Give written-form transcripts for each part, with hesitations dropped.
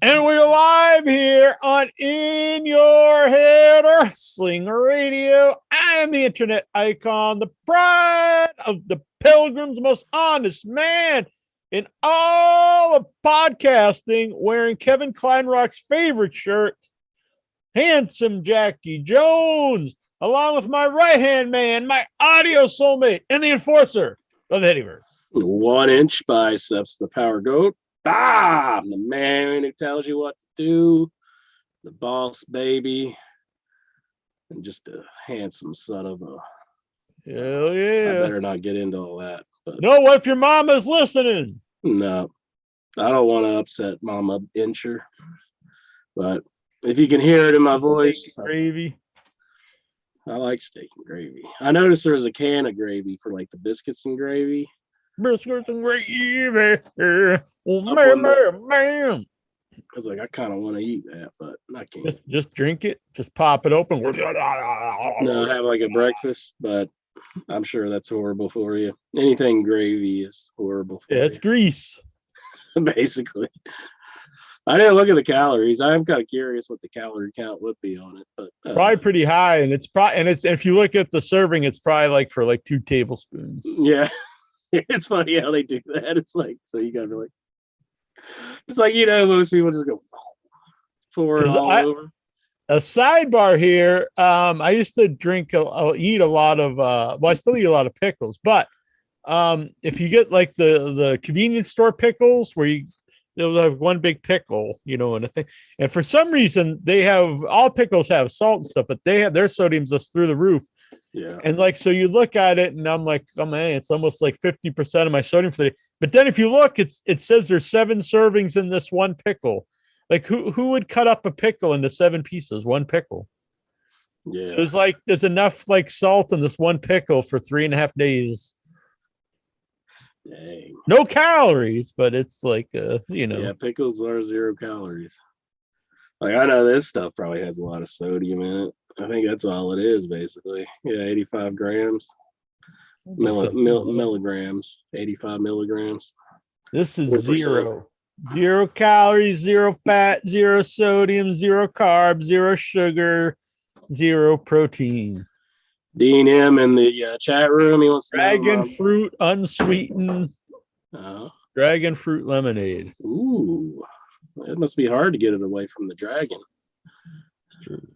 And we're live here on In Your Head Wrestling Radio. I am the internet icon, the pride of the pilgrims, most honest man in all of podcasting, wearing Kevin Kleinrock's favorite shirt, handsome Jackie Jones, along with my right-hand man, my audio soulmate, and the enforcer of the Hittyverse. 1 inch biceps, the power goat. I'm the man who tells you what to do, the boss baby, and just a handsome son of a. Hell yeah. I better not get into all that. But no, what if your mama's listening? No, I don't want to upset Mama Incher. But if you can hear it in my voice, gravy. I like steak and gravy. I noticed there was a can of gravy for like the biscuits and gravy. Biscuits and gravy. Oh, man. I was like, I kind of want to eat that, but I can't. Just drink it. Just pop it open. No, have like a breakfast, but I'm sure that's horrible for you. Anything gravy is horrible for you. It's grease. Basically. I didn't look at the calories. I'm kind of curious what the calorie count would be on it, but probably pretty high. And it's probably, and it's, if you look at the serving, it's probably like for like 2 tablespoons. Yeah. It's funny how they do that. It's like, so you gotta be like, it's like, most people just go pour it all over. A sidebar here. I used to eat a lot of, I still eat a lot of pickles, but if you get like the convenience store pickles where they'll have one big pickle, and a thing. And for some reason, all pickles have salt and stuff, but they have their sodium's just through the roof. Yeah. And like, so you look at it and I'm like, oh man, it's almost like 50% of my sodium for the day. But then if you look, it says there's 7 servings in this one pickle. Like who would cut up a pickle into 7 pieces, one pickle? Yeah. So it's like, there's enough like salt in this one pickle for 3.5 days. Dang. No calories, but it's like, Yeah, pickles are 0 calories. Like, I know this stuff probably has a lot of sodium in it. I think that's all it is, basically. Yeah, 85 grams. Milligrams. 85 milligrams. This is 0. 0 calories, 0 fat, 0 sodium, 0 carbs, 0 sugar, 0 protein. Dean M in the chat room. He wants dragon fruit unsweetened. Oh. Dragon fruit lemonade. Ooh, it must be hard to get it away from the dragon. It's true.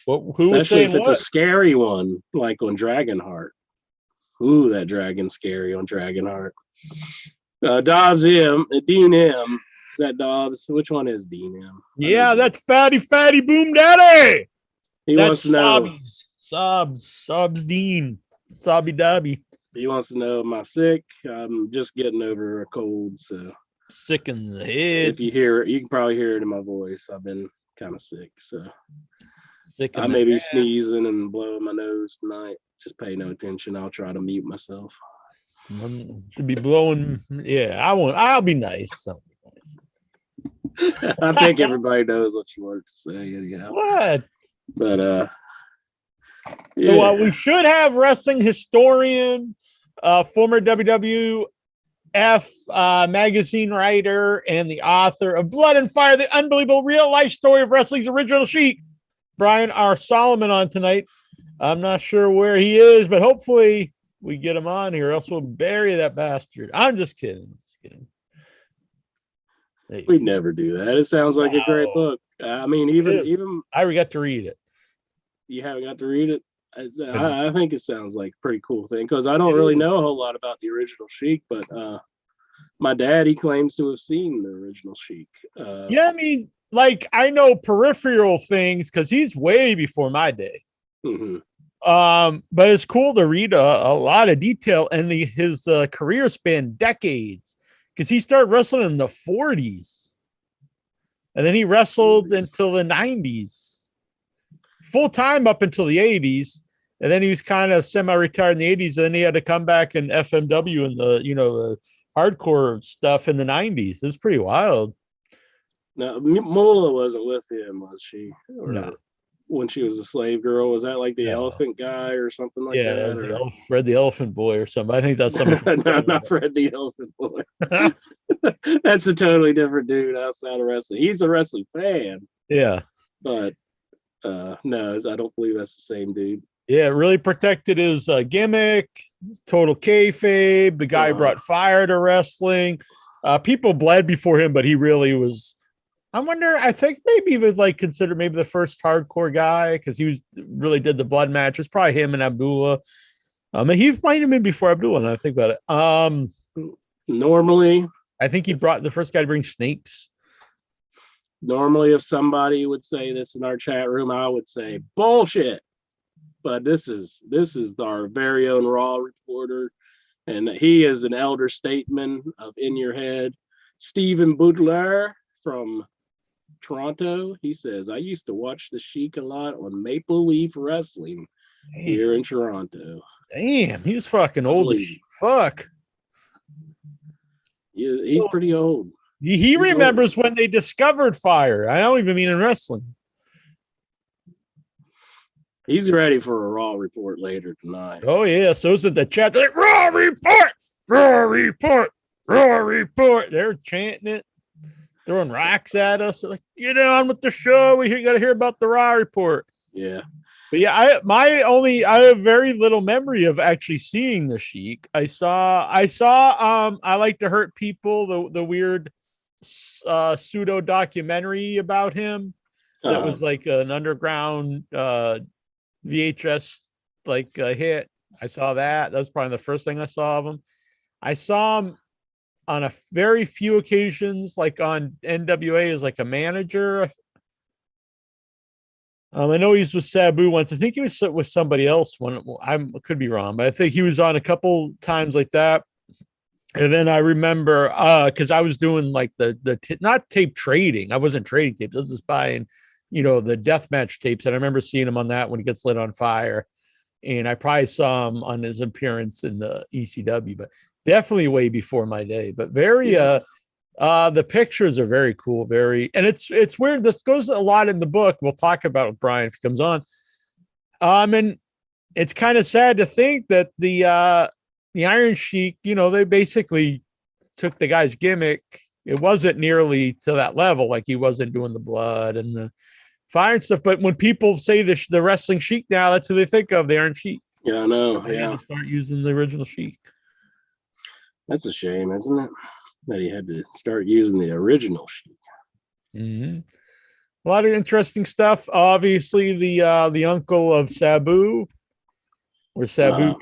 Well, who was saying if it's a scary one, like on Dragonheart? Ooh, that dragon's scary on Dragonheart. Dobbs M, Dean M. Is that Dobbs? Which one is Dean M? Yeah, that's fatty boom daddy. He wants to know. Sobs Dean. Sobby Dobby. He wants to know, am I sick? I'm just getting over a cold, so sick in the head. If you hear it, you can probably hear it in my voice. I've been kind of sick, so sick. I may be sneezing and blowing my nose tonight. Just pay no attention. I'll try to mute myself. Should be blowing. Yeah, I'll be nice. I'll be nice. I think everybody knows what you wanted to say anyhow. What? But yeah. Well, we should have wrestling historian, former WWF magazine writer, and the author of Blood and Fire, the unbelievable real life story of wrestling's original Sheik, Brian R. Solomon, on tonight. I'm not sure where he is, but hopefully we get him on here, else we'll bury that bastard. I'm just kidding. Hey. We'd never do that. It sounds like a great book. I mean, even I got to read it. You haven't got to read it? I think it sounds like a pretty cool thing, because I don't really know a whole lot about the original Sheik, but my dad, he claims to have seen the original Sheik. Yeah, I mean, like, I know peripheral things because he's way before my day. Mm-hmm. But it's cool to read a lot of detail, and his career spanned decades, because he started wrestling in the 40s, and then he wrestled until the 90s. Full time up until the 80s, and then he was kind of semi-retired in the 80s, and then he had to come back in FMW and the hardcore stuff in the 90s. It's pretty wild. Now, Mola wasn't with him, was she? Or no. When she was a slave girl, was that like the elephant guy or something like that? Yeah, it was Fred the Elephant Boy or something. I think that's something. No, not Fred the Elephant Boy. That's a totally different dude outside of wrestling. He's a wrestling fan, Yeah. but no, I don't believe that's the same dude. Yeah, really protected his gimmick, total kayfabe. The guy brought fire to wrestling. People bled before him, but he really was. I wonder. I think maybe he was like considered maybe the first hardcore guy because he was really did the blood matches. Probably him and Abdullah. He might have been before Abdullah. Now I think about it. Normally, I think he brought the first guy to bring snakes. Normally, if somebody would say this in our chat room, I would say bullshit. But this is our very own Raw reporter, and he is an elder statesman of In Your Head. Stephen Boudelaire from Toronto. He says, I used to watch the Sheik a lot on Maple Leaf Wrestling here in Toronto. Damn, he's fucking old as fuck. Yeah, he's pretty old. He remembers when they discovered fire. I don't even mean in wrestling. He's ready for a Raw report later tonight. Oh, yeah. So is it the chat? They're like, Raw report! Raw report! Raw report! They're chanting it, throwing rocks at us. They're like, get on with the show. We got to hear about the Raw report. Yeah. But yeah, I have very little memory of actually seeing the Sheik. I saw I Like to Hurt People, the weird pseudo documentary about him that was like an underground VHS hit. I saw that. That was probably the first thing I saw of him. I saw him on a very few occasions, like on NWA as like a manager. I know he was with Sabu once. I think he was with somebody else. I could be wrong, but I think he was on a couple times like that. And then I remember because I was doing like not tape trading. I wasn't trading tapes. I was just buying, the deathmatch tapes. And I remember seeing him on that when he gets lit on fire. And I probably saw him on his appearance in the ECW, but definitely way before my day. But very the pictures are very cool, and it's weird. This goes a lot in the book. We'll talk about it, Brian, if he comes on. And it's kind of sad to think that the Iron Sheik, they basically took the guy's gimmick. It wasn't nearly to that level, like he wasn't doing the blood and the fire and stuff. But when people say the wrestling Sheik now, that's who they think of, the Iron Sheik. Yeah, I know. They had to start using the original Sheik. That's a shame, isn't it? That he had to start using the original Sheik. Mm-hmm. A lot of interesting stuff. Obviously, the uncle of Sabu, where Sabu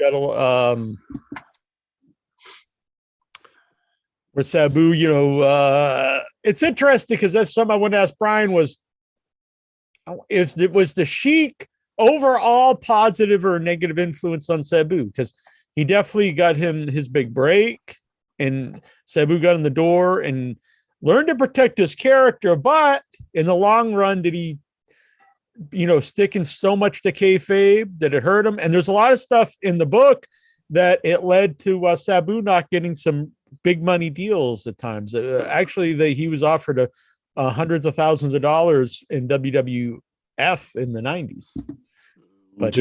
it's interesting because that's something I wanted to ask Brian was the Sheik overall positive or negative influence on Sabu? Because he definitely got him his big break, and Sabu got in the door and learned to protect his character. But in the long run, did he, sticking so much to kayfabe that it hurt him? And there's a lot of stuff in the book that it led to Sabu not getting some big money deals at times. Actually, he was offered hundreds of thousands of dollars in WWF in the 90s. But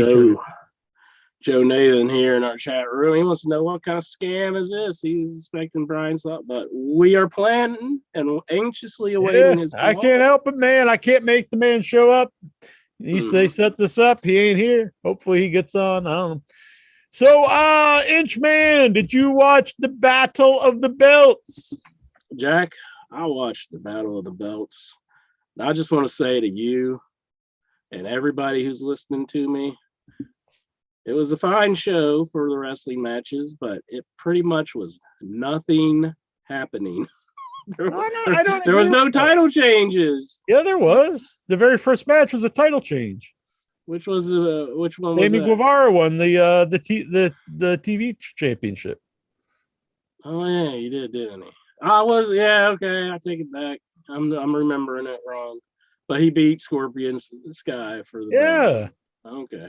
Joe Nathan here in our chat room, he wants to know what kind of scam is this. He's expecting Brian's thought, but we are planning and anxiously awaiting his call. I can't help it, man. I can't make the man show up. They set this up. He ain't here. Hopefully he gets on. I don't know. So, Inchman, did you watch the Battle of the Belts? Jack, I watched the Battle of the Belts. I just want to say to you and everybody who's listening to me, it was a fine show for the wrestling matches, but it pretty much was nothing happening. There was no title changes. Yeah, there was. The very first match was a title change. Which one was Sammy Guevara won the TV championship. Oh yeah, he did, didn't he? Okay, I take it back. I'm remembering it wrong. But he beat Scorpion Sky for the belt. Okay.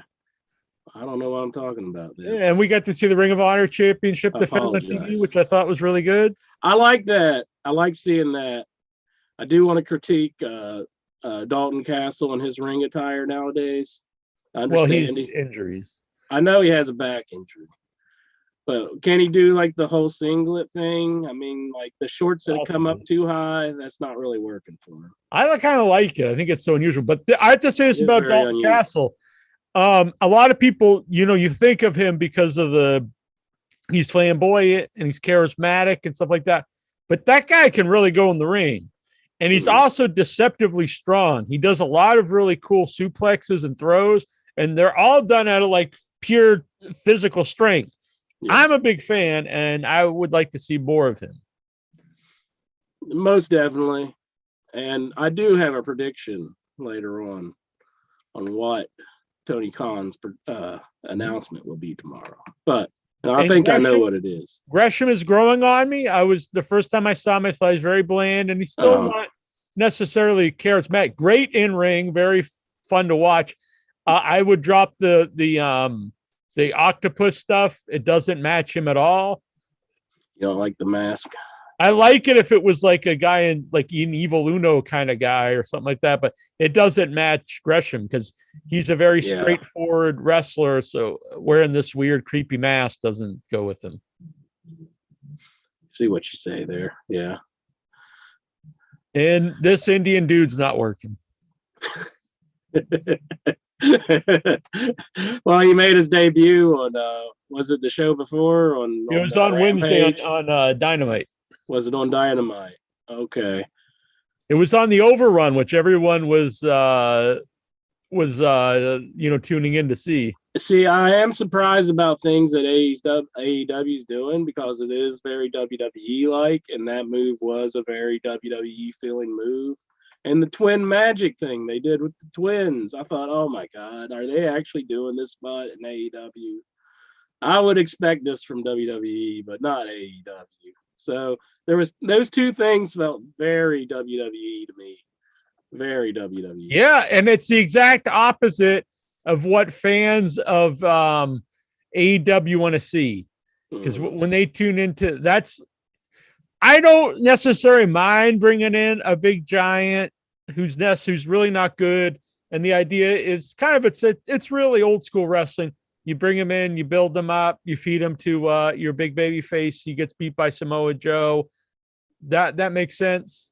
I don't know what I'm talking about then. Yeah, and we got to see the Ring of Honor Championship defended on TV, which I thought was really good. I like that. I like seeing that. I do want to critique Dalton Castle and his ring attire nowadays. I understand he's injuries. I know he has a back injury, But can he do like the whole singlet thing? I mean, like the shorts that come up Possibly. too high, that's not really working for him. I kind of like it. I think it's so unusual. But I have to say this It is about very Dalton unusual. Castle. A lot of people, you think of him because of he's flamboyant and he's charismatic and stuff like that. But that guy can really go in the ring. And he's also deceptively strong. He does a lot of really cool suplexes and throws, and they're all done out of like pure physical strength. Yeah. I'm a big fan, and I would like to see more of him. Most definitely. And I do have a prediction later on what Tony Khan's announcement will be tomorrow. But I think I know what it is. Gresham is growing on me. The first time I saw him, I thought he's very bland, and he's still not necessarily charismatic. Great in ring, very fun to watch. I would drop the octopus stuff. It doesn't match him at all. You don't like the mask? I like it if it was like a guy in like an Evil Uno kind of guy or something like that, but it doesn't match Gresham because he's a very straightforward wrestler. So wearing this weird, creepy mask doesn't go with him. See what you say there. Yeah. And this Indian dude's not working. Well, he made his debut on was it the show before it was on Wednesday on Dynamite. Was it on Dynamite? Okay. It was on the Overrun, which everyone was tuning in to see. See, I am surprised about things that AEW's doing because it is very WWE like, and that move was a very WWE feeling move. And the twin magic thing they did with the twins, I thought, oh my God, are they actually doing this spot in AEW? I would expect this from WWE, but not AEW. So there was those two things felt very WWE to me. Very WWE. Yeah, and it's the exact opposite of what fans of AEW want to see. Because when they tune into I don't necessarily mind bringing in a big giant who's really not good. And the idea is kind of it's really old school wrestling. You bring him in, you build them up, you feed him to your big baby face. He gets beat by Samoa Joe. That makes sense.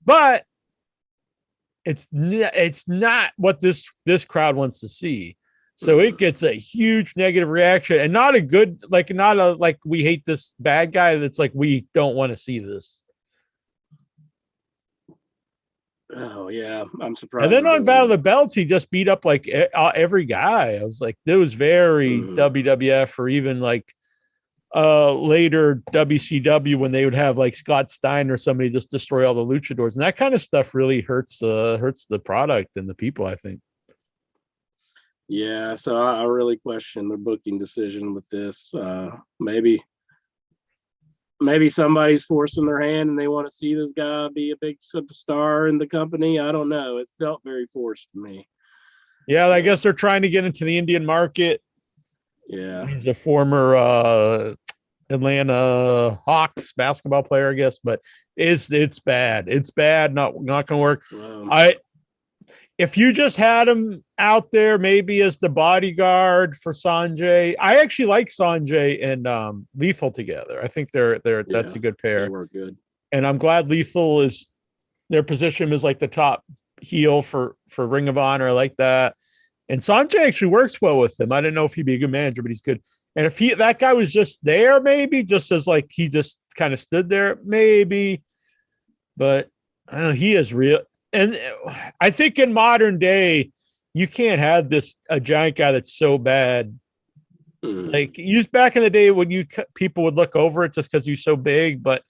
But it's not what this crowd wants to see. So it gets a huge negative reaction, and not a good, like we hate this bad guy. That's like, we don't want to see this. Oh yeah, I'm surprised. And then on Battle of the Belts, he just beat up like every guy. I was like, it was very WWF, or even like later WCW when they would have like Scott Steiner or somebody just destroy all the luchadors, and that kind of stuff really hurts the product and the people, I think. Yeah, so I really question the booking decision with this. Maybe somebody's forcing their hand and they want to see this guy be a big superstar in the company. I don't know. It felt very forced to me. Yeah, I guess they're trying to get into the Indian market. Yeah. He's a former Atlanta Hawks basketball player, I guess, but it's bad. It's bad. Not gonna work. If you just had him out there, maybe as the bodyguard for Sanjay. I actually like Sanjay and Lethal together. I think that's a good pair. They work good. And I'm glad Lethal is their position is like the top heel for Ring of Honor. I like that. And Sanjay actually works well with him. I didn't know if he'd be a good manager, but he's good. And if that guy was just there, maybe just as like he just kind of stood there, maybe. But I don't know. He is real. And I think in modern day, you can't have a giant guy that's so bad. Like used back in the day when people would look over it just because you're so big, but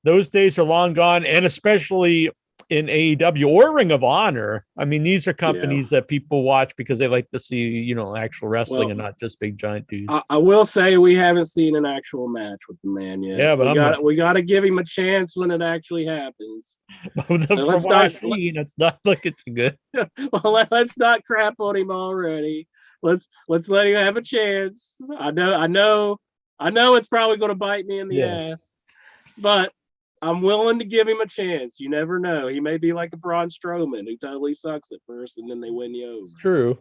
those days are long gone. And especially in AEW or Ring of Honor. I mean, these are companies that people watch because they like to see, actual wrestling and not just big giant dudes. I will say we haven't seen an actual match with the man yet. Yeah, but we got to give him a chance when it actually happens. From what I've seen, it's not looking too good. Well, let's not crap on him already. Let's let him have a chance. I know it's probably going to bite me in the ass, but I'm willing to give him a chance. You never know. He may be like a Braun Strowman who totally sucks at first and then they win you over. It's true.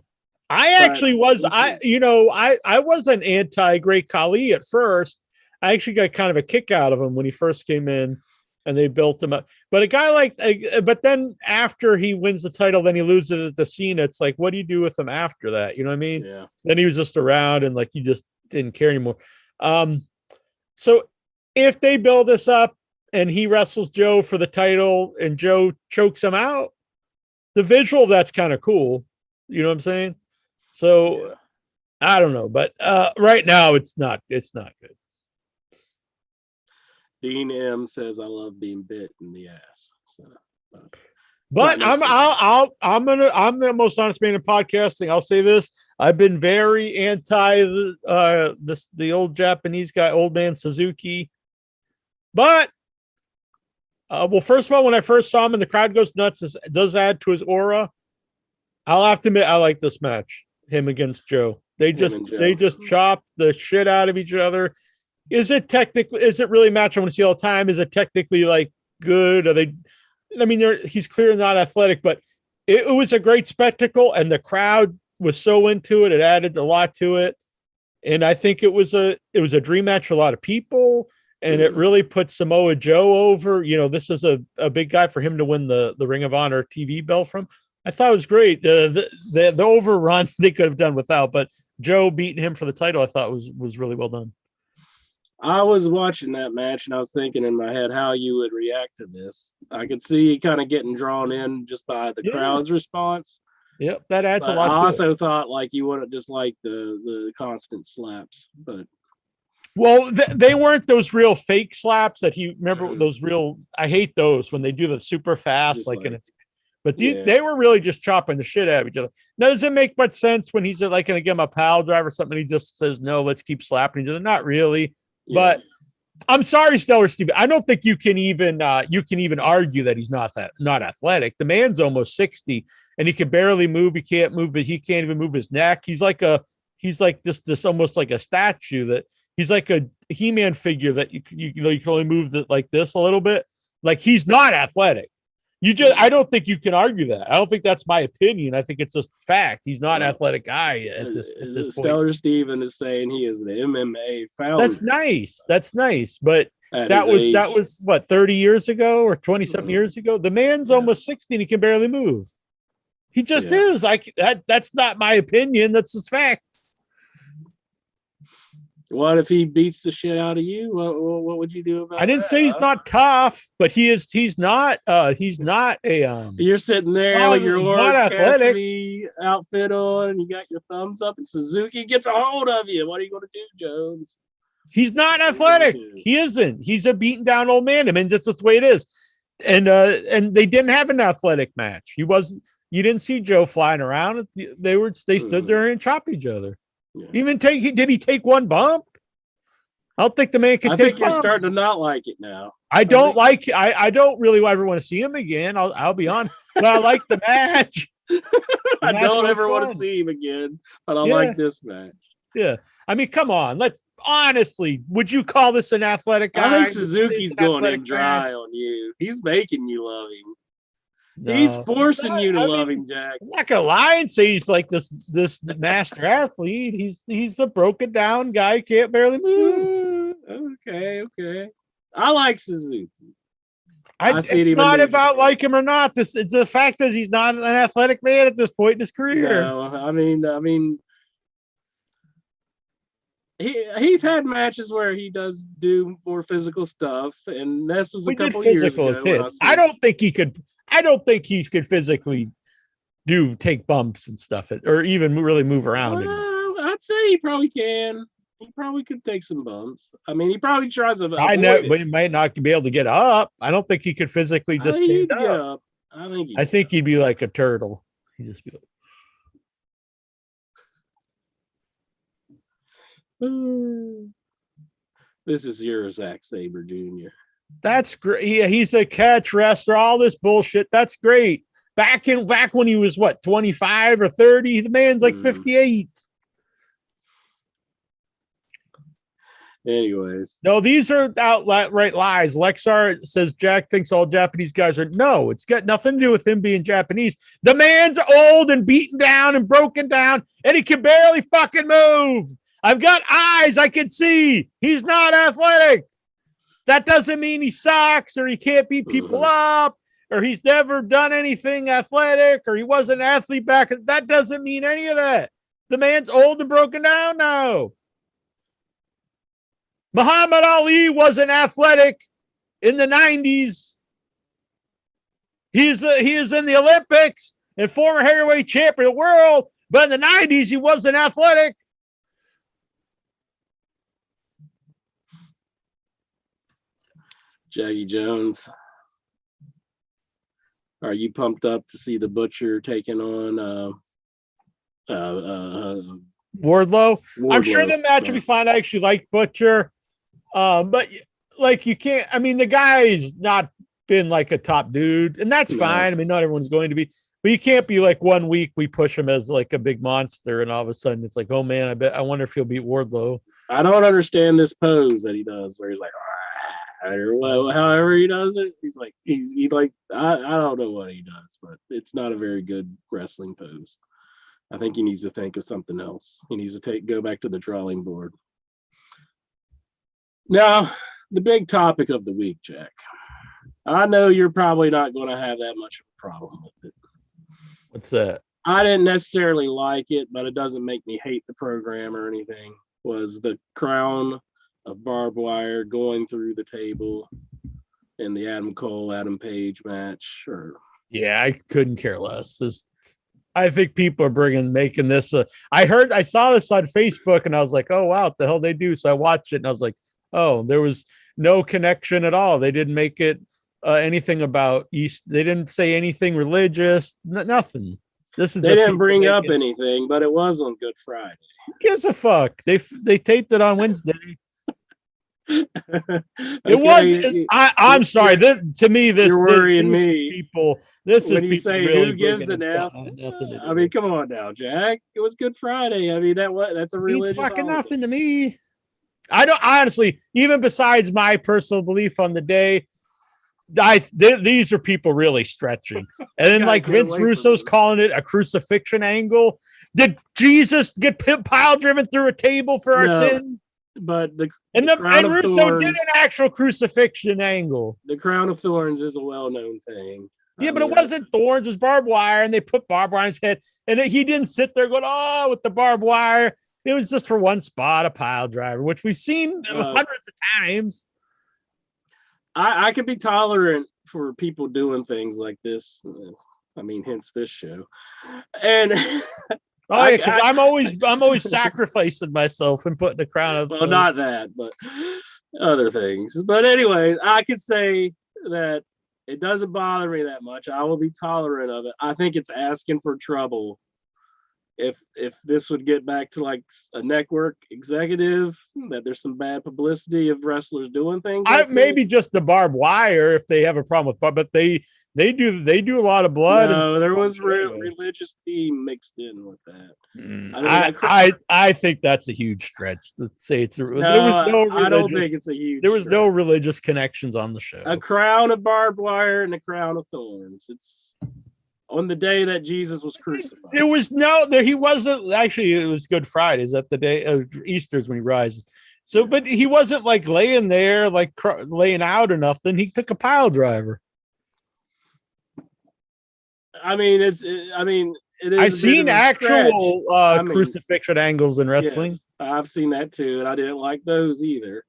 I actually was, I wasn't anti Great Khali at first. I actually got kind of a kick out of him when he first came in and they built him up. But a guy like, but then after he wins the title, then he loses at the Cena. It's like, what do you do with him after that? You know what I mean? Yeah. Then he was just around and like, he just didn't care anymore. So if they build this up and he wrestles Joe for the title and Joe chokes him out, the visual, that's kind of cool. You know what I'm saying? So yeah. I don't know, but right now it's not good. Dean M says, "I love being bit in the ass." So, but I'm the most honest man in podcasting. I'll say this: I've been very anti the old Japanese guy, old man Suzuki. But well, first of all, when I first saw him and the crowd goes nuts, it does add to his aura. I'll have to admit, I like this match, him against Joe. They just chop the shit out of each other. Is it really a match I want to see all the time? Is it technically like good? Are they? I mean, he's clearly not athletic, but it was a great spectacle, and the crowd was so into it. It added a lot to it, and I think it was a dream match for a lot of people, and it really put Samoa Joe over. You know, this is a big guy for him to win the Ring of Honor TV belt from. I thought it was great. The overrun they could have done without, but Joe beating him for the title, I thought was really well done. I was watching that match and I was thinking in my head how you would react to this. I could see kind of getting drawn in just by the crowd's response. Yep, that adds a lot. I also thought like you wouldn't just like the constant slaps, but well, they weren't those real fake slaps that he remember those real. I hate those when they do the super fast and it's. But they were really just chopping the shit out of each other. Now, does it make much sense when he's like going to give him a pile drive or something? He just says, no, let's keep slapping each other. Not really. Yeah. But I'm sorry, Stellar Steve. I don't think you can even argue that he's not athletic. The man's almost 60 and he can barely move. He can't move it. He can't even move his neck. He's like this almost like a statue that he's like a He-Man figure that you can only move like this a little bit. Like he's not athletic. I don't think you can argue that. I don't think that's my opinion. I think it's just fact. He's not an athletic guy at this point. Stellar Steven is saying he is the MMA founder. That's nice. But that was what, 30 years ago or 20 something years ago? The man's almost 60 and he can barely move. He just is. That's not my opinion. That's just fact. What if he beats the shit out of you? What would you do about that? I didn't say he's not tough, but he's not a You're sitting there with your Orange Cassidy outfit on and you got your thumbs up and Suzuki gets a hold of you. What are you going to do, Jones? He's not athletic. He isn't. He's a beaten down old man. I mean, that's the way it is. And they didn't have an athletic match. You didn't see Joe flying around. They stood there and chopped each other. Yeah. Did he take one bump? I don't think the man can take. I think you're starting to not like it now. I don't really ever want to see him again. I'll be honest, but I like the match. I don't ever want to see him again, but I like this match. Yeah, I mean, come on. Honestly, would you call this an athletic guy? I think Suzuki's going in dry on you. He's making you love him. No. He's forcing you to love him, Jack. I'm not gonna lie and say he's like this master athlete. He's a broken down guy, can't barely move. Okay. I like Suzuki. It's not about like him or not. It's the fact that he's not an athletic man at this point in his career. No, I mean, he's had matches where he does do more physical stuff, and this was a couple years ago. I don't think he could physically take bumps and stuff, or even really move around. I'd say he probably can. He probably could take some bumps. I mean, he probably tries to. I know, but he might not be able to get up. I don't think he could physically just stand up. I think he'd be like a turtle. He'd just be like. This is your Zack Sabre Jr. That's great. He's a catch wrestler. All this bullshit. That's great. Back when he was 25 or 30. The man's like 58. Anyways, No, these are outright lies. Lexar says Jack thinks all Japanese guys are. No, it's got nothing to do with him being Japanese. The man's old and beaten down and broken down, and he can barely fucking move. I've got eyes. I can see. He's not athletic. That doesn't mean he sucks or he can't beat people up or he's never done anything athletic or he wasn't an athlete back. That doesn't mean any of that. The man's old and broken down now. Muhammad Ali wasn't athletic in the 90s. He is in the Olympics and former heavyweight champion of the world, but in the 90s, he wasn't athletic. Jaggy Jones, are you pumped up to see the Butcher taking on Wardlow? I'm sure the match will be fine. I actually like Butcher. But like you can't, I mean, the guy's not been like a top dude, and that's fine. I mean, not everyone's going to be, but you can't be like 1 week we push him as like a big monster, and all of a sudden it's like, oh man, I wonder if he'll beat Wardlow. I don't understand this pose that he does where he's like, or however he does it. He's like, he like, I don't know what he does, but it's not a very good wrestling pose. I think he needs to think of something else. He needs to go back to the drawing board. Now, the big topic of the week, Jack. I know you're probably not going to have that much of a problem with it. What's that? I didn't necessarily like it, but it doesn't make me hate the program or anything. Was the crown of barbed wire going through the table in the Adam Cole, Adam Page match? Or yeah, I couldn't care less. I think people are making this. I saw this on Facebook and I was like, oh wow, what the hell they do? So I watched it and I was like, oh, there was no connection at all. They didn't make it anything about East. They didn't say anything religious. Nothing. They didn't bring up anything, but it was on Good Friday. Who gives a fuck? They taped it on Wednesday. I'm sorry. To me, you're worrying me. People, this when is you say really who gives an F. I mean, come on now, Jack. It was Good Friday. I mean, that's a religious. It's fucking nothing to me. I don't honestly, even besides my personal belief on the day, these are people really stretching. And then like Vince Russo's calling it a crucifixion angle. Did Jesus get pile driven through a table for our sin? But and Russo did an actual crucifixion angle. The crown of thorns is a well-known thing. Yeah, but it wasn't thorns, it was barbed wire, and they put barbed wire on his head. And he didn't sit there going, oh, with the barbed wire. It was just for one spot, a pile driver, which we've seen hundreds of times. I could be tolerant for people doing things like this. I mean, hence this show. And I'm always sacrificing myself and putting a crown of. Well, not that, but other things. But anyway, I could say that it doesn't bother me that much. I will be tolerant of it. I think it's asking for trouble. If this would get back to like a network executive, that there's some bad publicity of wrestlers doing things. Maybe just the barbed wire if they have a problem with, but they do a lot of blood. No, there was religious theme mixed in with that. I think that's a huge stretch to say it's I don't think it's a huge. There was no religious connections on the show. A crown of barbed wire and a crown of thorns. It's on the day that Jesus was crucified. He wasn't actually. It was Good Friday. Is that the day of Easter's when he rises? So, but he wasn't like laying there, like laying out or nothing. He took a pile driver. I mean, it is. I've seen actual crucifixion angles in wrestling. Yes, I've seen that too, and I didn't like those either.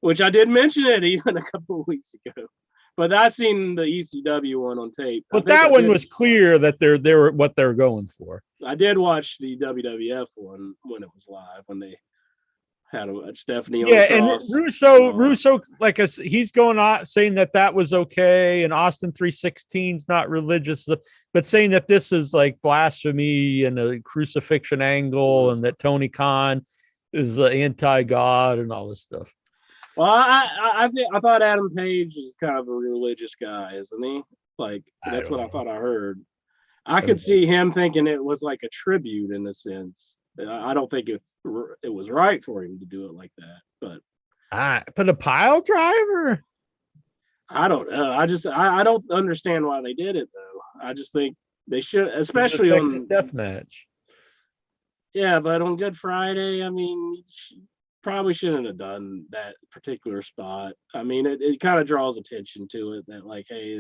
Which I did mention it even a couple of weeks ago. But I seen the ECW one on tape. But that one was clear that they were what they were going for. I did watch the WWF one when it was live, when they had a Stephanie. Yeah, and Russo, like he's going on saying that was okay, and Austin 316's not religious, but saying that this is like blasphemy and a crucifixion angle, and that Tony Khan is anti-God and all this stuff. Well, I thought Adam Page is kind of a religious guy, isn't he? Like that's what I thought I heard. I could see him thinking it was like a tribute in a sense. I don't think it was right for him to do it like that, but But a pile driver. I don't know. I don't understand why they did it though. I just think they should, especially on death match. Yeah, but on Good Friday, I mean, probably shouldn't have done that particular spot. I mean, it kind of draws attention to it that like, hey,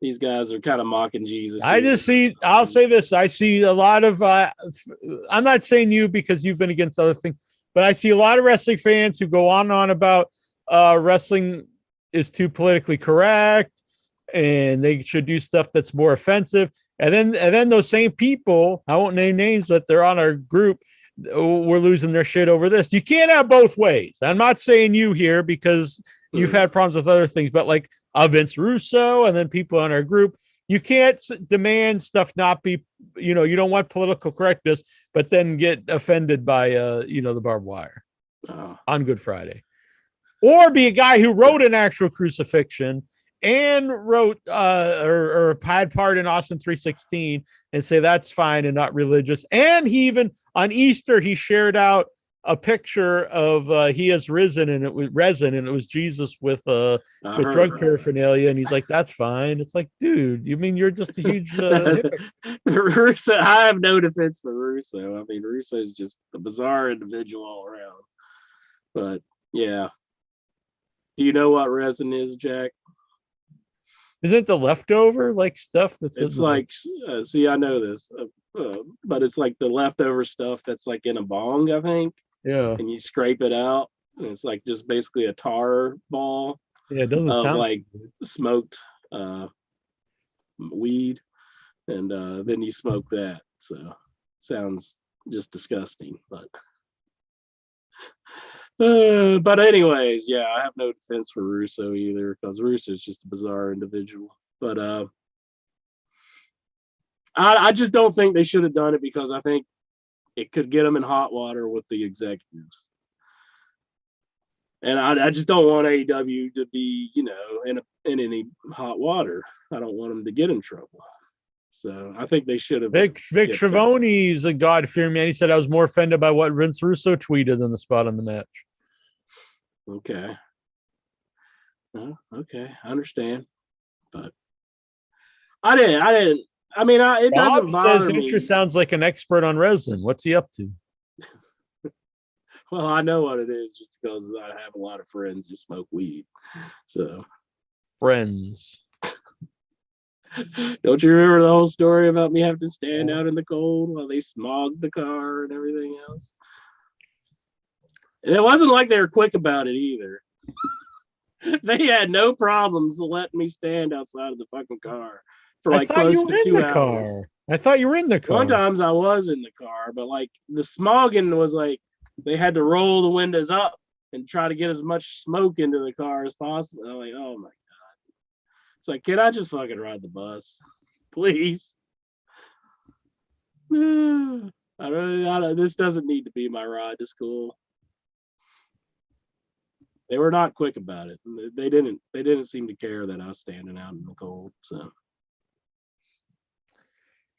these guys are kind of mocking Jesus. I'll say this. I see a lot of, I'm not saying you because you've been against other things, but I see a lot of wrestling fans who go on and on about wrestling is too politically correct and they should do stuff that's more offensive. And then those same people, I won't name names, but they're on our group. We're losing their shit over this. You can't have both ways. I'm not saying you here because you've had problems with other things, but like Vince Russo and then people on our group, you can't demand stuff not be, you don't want political correctness, but then get offended by, the barbed wire on Good Friday. Or be a guy who wrote an actual crucifixion and wrote or had part in Austin 316 and say that's fine and not religious. And he even on Easter he shared out a picture of he has risen and it was Jesus with drug paraphernalia, and he's like, that's fine. It's like, dude, you mean you're just a huge Russo? I have no defense for Russo. I mean, Russo is just a bizarre individual all around. But yeah, do you know what resin is, Jack? Isn't the leftover like stuff that's it's like see, I know this, but it's like the leftover stuff that's like in a bong, I think. Yeah. And you scrape it out, and it's like just basically a tar ball. Yeah, it doesn't sound like smoked weed, and then you smoke that. So it sounds just disgusting, but anyways, yeah, I have no defense for Russo either because Russo is just a bizarre individual. But I just don't think they should have done it because I think it could get them in hot water with the executives. And I just don't want AEW to be, in any hot water. I don't want them to get in trouble. So I think they should have. Vic Trivoni's a God-fearing man. He said I was more offended by what Vince Russo tweeted than the spot on the match. Okay. Okay, I understand, but I didn't. I mean, it doesn't bother me. Interest sounds like an expert on resin. What's he up to? Well, I know what it is just because I have a lot of friends who smoke weed. So, friends. Don't you remember the whole story about me having to stand out in the cold while they smogged the car and everything else? And it wasn't like they were quick about it either. They had no problems letting me stand outside of the fucking car for like close to 2 hours. I thought you were in the car. Sometimes I was in the car, but like the smogging was like they had to roll the windows up and try to get as much smoke into the car as possible. I'm like, oh my God. It's like, can I just fucking ride the bus? Please. This doesn't need to be my ride to school. They were not quick about it. They didn't seem to care that I was standing out in the cold. So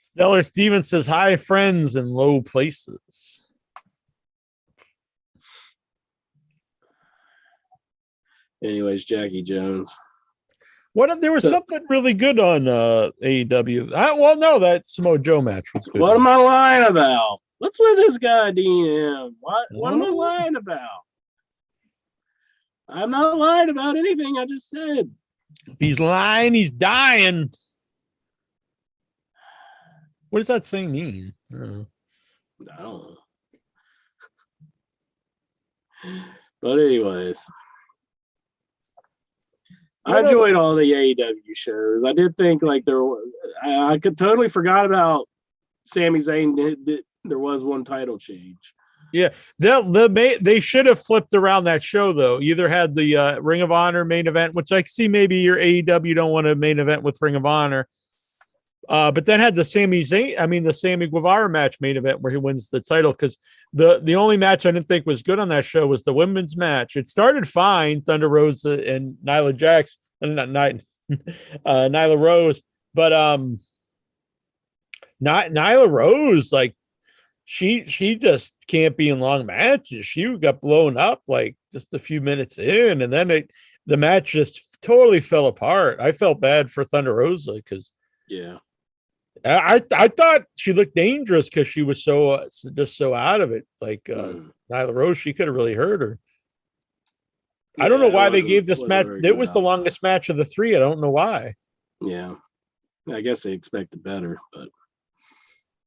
Stellar Stevens says, hi, friends in low places. Anyways, Jackie Jones. There was something really good on AEW. That Samoa Joe match was good. What am I lying about? What's with this guy, DM? What am I lying about? I'm not lying about anything I just said. If he's lying, he's dying. What does that saying mean? I don't know. But anyways, I enjoyed all the AEW shows. I did think like I could totally forgot about Sami Zayn. There was one title change. Yeah, they should have flipped around that show though. Either had the Ring of Honor main event, which I see maybe your AEW don't want a main event with Ring of Honor, but then had the Sami Guevara match main event where he wins the title. Because the only match I didn't think was good on that show was the women's match. It started fine, Thunder Rosa and Nyla Jax, Nyla Rose, but Nyla Rose, like, she just can't be in long matches. She got blown up like just a few minutes in, and then the match just totally fell apart. I felt bad for Thunder Rosa because Yeah. I thought she looked dangerous because she was so just so out of it. Like Nyla Rose, she could have really hurt her. I don't know Yeah, why they gave this wasn't a match. very It good was the outcome. longest match of the three. I don't know why. Yeah. I guess they expected better, but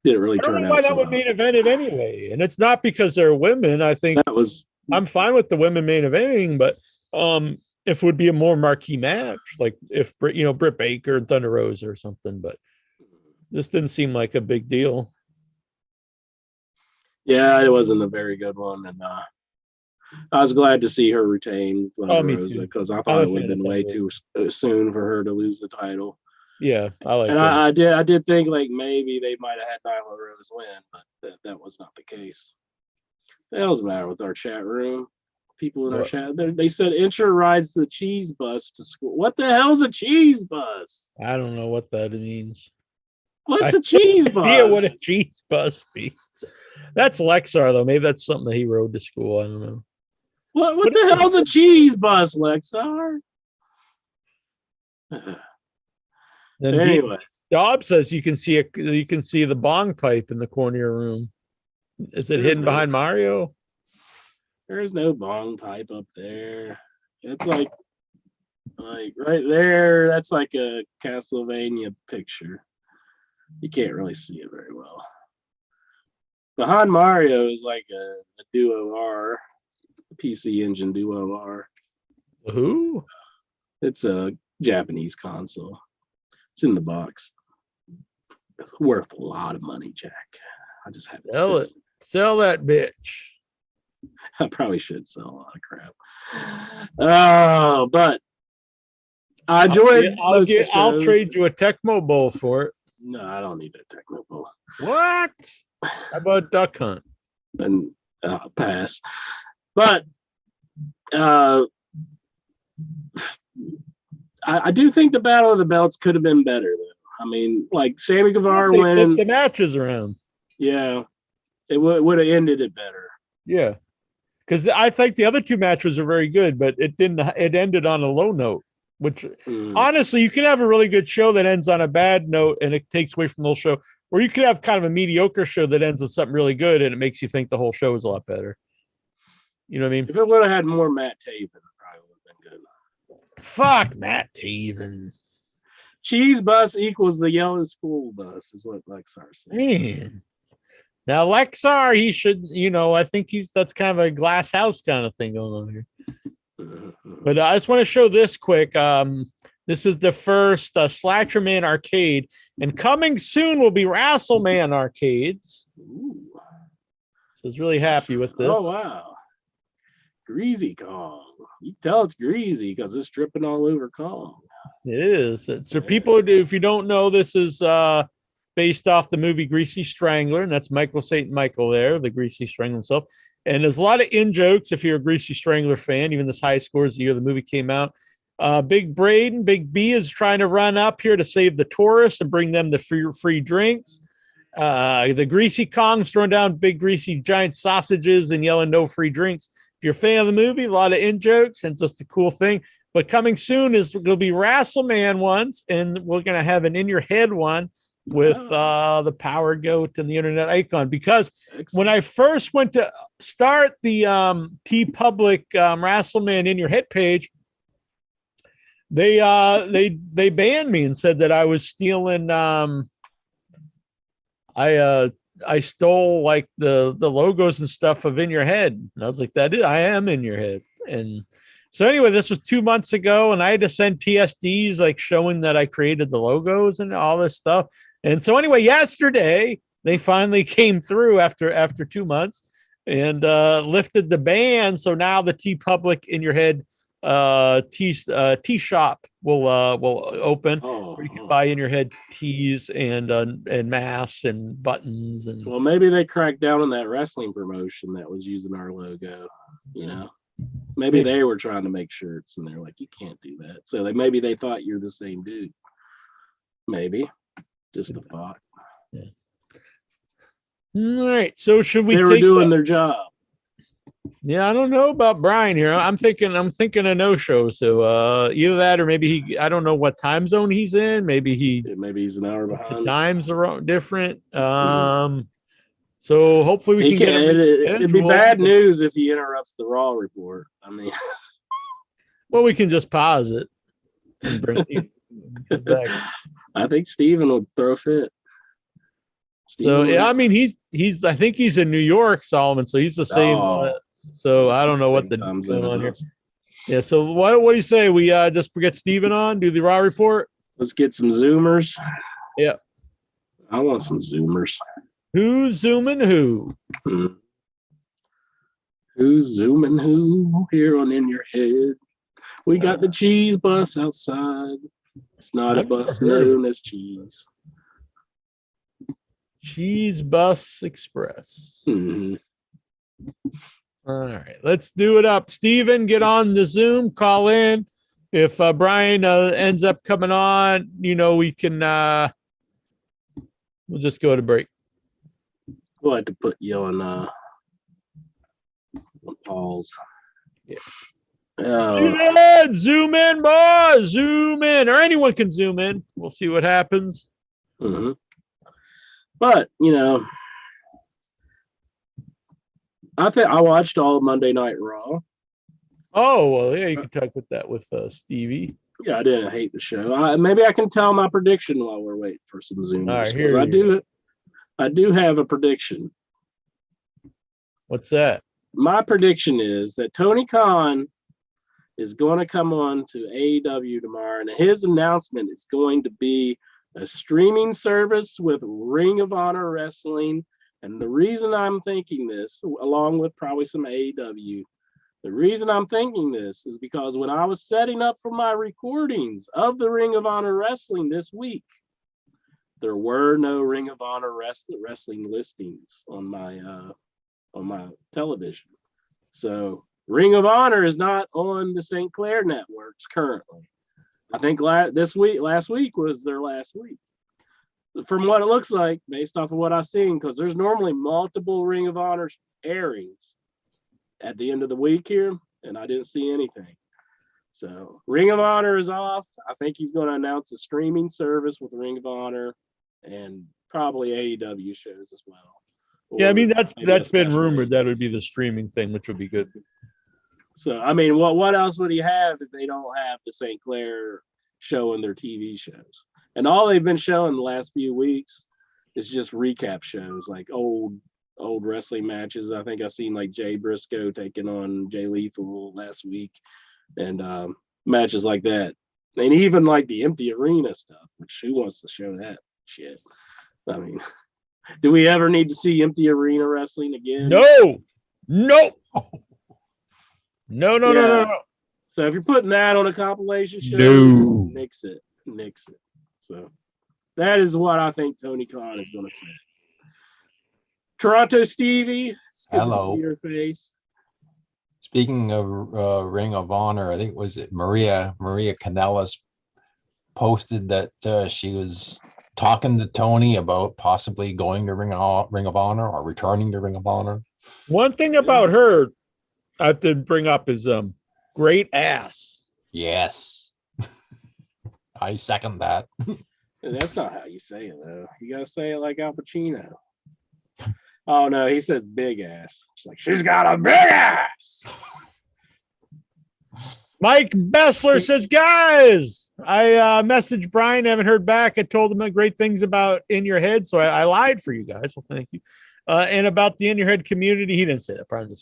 didn't really I don't turn know why out that so would well. main evented anyway. And it's not because they're women. I think That was I'm fine with the women main eventing, but if it would be a more marquee match, like if Britt Baker and Thunder Rosa or something, but this didn't seem like a big deal. yeah, it wasn't a very good one, and I was glad to see her retain Oh, Thunder me Rosa too. because I I'm thought a it would have fan of been way Thunder too Rosa. soon for her to lose the title. Yeah, I like And her. I did think like maybe they might have had Nyla Rose win, but that was not the case. The hell's the matter with our chat room? People in our What? chat, they said Intra rides the cheese bus to school. What the hell's a cheese bus? I don't know what that means. What's I a cheese have no idea what a bus? cheese bus means. That's Lexar though. Maybe that's something that he rode to school. I don't know. What What the hell's a cheese bus, Lexar? then Anyways, Dobbs says you can see the bong pipe in the corner of your room. Is it there's hidden no behind Mario? there's no bong pipe up there. It's like right there. That's like a Castlevania picture. You can't really see it very well. Behind Mario is like a Duo R, PC Engine Duo R. Who? It's a Japanese console. It's in the box. Worth a lot of money, Jack. I just have it Sell it. sitting. Sell that bitch. I probably should sell a lot of crap. Oh, but I enjoyed most of the I'll shows. trade you a Tecmo Bowl for it. No, I don't need a technical. What? How about Duck Hunt? And pass. But I do think the Battle of the Belts could have been better, though. I mean, like Sammy Guevara They flipped winning. the matches around. Yeah, it would have ended it better. Yeah. Because I think the other two matches are very good, but it didn't. It ended on a low note, which honestly, you can have a really good show that ends on a bad note and it takes away from the whole show, or you could have kind of a mediocre show that ends on something really good and it makes you think the whole show is a lot better. You know what I mean? If it would have had more Matt Taven, it probably would have been good. Fuck Matt Taven. Cheese bus equals the yellow school bus, is what Lexar said. Man. Now Lexar, he should, I think that's kind of a glass house kind of thing going on here. But I just want to show this quick. This is the first Slasher Man arcade, and coming soon will be Wrestleman arcades. Ooh. So I was really happy with this. Oh wow, greasy Kong. You can tell it's greasy because it's dripping all over Kong. It is. So people, if you don't know, this is based off the movie Greasy Strangler, and that's Michael St. Michael there, the Greasy Strangler himself. And there's a lot of in jokes if you're a Greasy Strangler fan, even this high scores the year the movie came out. Big Braden, Big B is trying to run up here to save the tourists and bring them the free drinks. The Greasy Kong's throwing down big greasy giant sausages and yelling no free drinks. If you're a fan of the movie, a lot of in jokes and just a cool thing. But coming soon is going to be Wrestleman ones, and we're going to have an in your head one with the Power Goat and the Internet Icon. Because when I first went to start the T Public Wrestleman in your head page, they banned me and said that I was stealing. I stole like the logos and stuff of In Your Head, and I was like, I am In Your Head. And so anyway, this was 2 months ago, and I had to send PSDs like showing that I created the logos and all this stuff. And so anyway, yesterday they finally came through after 2 months and lifted the ban. So now the T Public In Your Head tea shop will open where you can buy In Your Head tees and masks and buttons. And well, maybe they cracked down on that wrestling promotion that was using our logo. Maybe they were trying to make shirts and they're like, you can't do that. So maybe they thought you're the same dude. Maybe just a thought. Yeah. All right. So should we They were take doing their job. Yeah, I don't know about Brian here. I'm thinking a no-show. So either that or maybe I don't know what time zone he's in. Maybe Maybe he's an hour the behind. times are different. So hopefully we He can get him. it'd be bad news if he interrupts the Raw report. I mean, well, we can just pause it and bring it back. I think Steven would throw a fit. So yeah, I mean he's I think he's in New York, Solomon. So he's the same. So I don't know what the time's going on here. us. Yeah. So what do you say? We just get Steven on, do the Raw report. Let's get some Zoomers. Yeah. I want some Zoomers. Who's zooming who? Who's zooming who here on In Your Head? We got the cheese bus outside. It's not a bus known as cheese. Cheese Bus Express. Mm-hmm. All right, let's do it up. Steven, get on the Zoom, call in. If Brian ends up coming on, we can, we'll just go to break. We'll have to put you on pause. Yeah. Steven, zoom in, boys. Zoom in. Or anyone can zoom in. We'll see what happens. Mm-hmm. But, I think I watched all of Monday Night Raw. Oh, well, yeah, you can talk with that with Stevie. Yeah, I didn't hate the show. Maybe I can tell my prediction while we're waiting for some Zoomers. All right, I do have a prediction. What's that? My prediction is that Tony Khan is going to come on to AEW tomorrow, and his announcement is going to be a streaming service with Ring of Honor Wrestling. And the reason I'm thinking this, along with probably some AEW, the reason I'm thinking this is because when I was setting up for my recordings of the Ring of Honor Wrestling this week, there were no Ring of Honor wrestling listings on my television. So Ring of Honor is not on the St. Clair networks currently. I think last week was their last week. From what it looks like, based off of what I've seen, because there's normally multiple Ring of Honor airings at the end of the week here, and I didn't see anything. So Ring of Honor is off. I think he's going to announce a streaming service with Ring of Honor and probably AEW shows as well. Yeah, I mean that's been rumored that would be the streaming thing, which would be good. So I mean, what else would he have if they don't have the St. Clair showing their TV shows? And all they've been showing the last few weeks is just recap shows, like old wrestling matches. I think I seen like Jay Briscoe taking on Jay Lethal last week, and matches like that. And even like the empty arena stuff, which who wants to show that shit? I mean, do we ever need to see empty arena wrestling again? No. No. So if you're putting that on a compilation show, nix it. So that is what I think Tony Khan is going to say. Toronto Stevie, hello. To see your face. Speaking of Ring of Honor, I think was it Maria Kanellis posted that she was talking to Tony about possibly going to Ring of Honor or returning to Ring of Honor. One thing about her I have to bring up is great ass. Yes. I second that. That's not how you say it, though. You got to say it like Al Pacino. Oh, no, he says big ass. It's like, she's got a big ass. Mike Bessler says, guys, I messaged Brian, haven't heard back. I told him great things about In Your Head, so I lied for you guys. Well, thank you. And about the In Your Head community, he didn't say that. Brian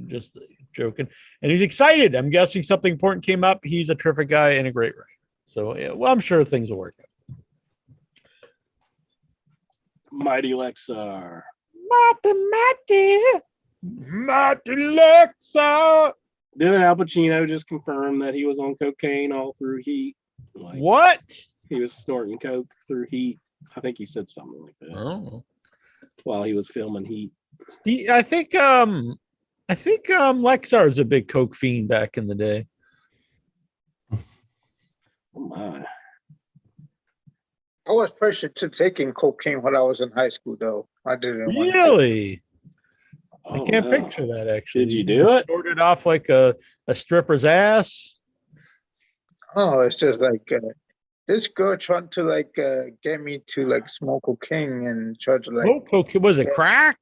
just joking. And he's excited. I'm guessing something important came up. He's a terrific guy and a great writer. So, yeah, well, I'm sure things will work out. Mighty Lexar. Mighty Lexar. Didn't Al Pacino just confirm that he was on cocaine all through Heat? Like, what? He was snorting coke through Heat. I think he said something like that. Oh. While he was filming Heat. I think Lexar was a big coke fiend back in the day. Oh my. I was pressured to taking cocaine when I was in high school, though. I didn't want to. Really? I Oh, can't no. picture that actually. Did you do it? Snorted off like a stripper's ass. Oh, it's just like this girl tried to like get me to like smoke cocaine and try to like. Smoke cocaine? Was it crack?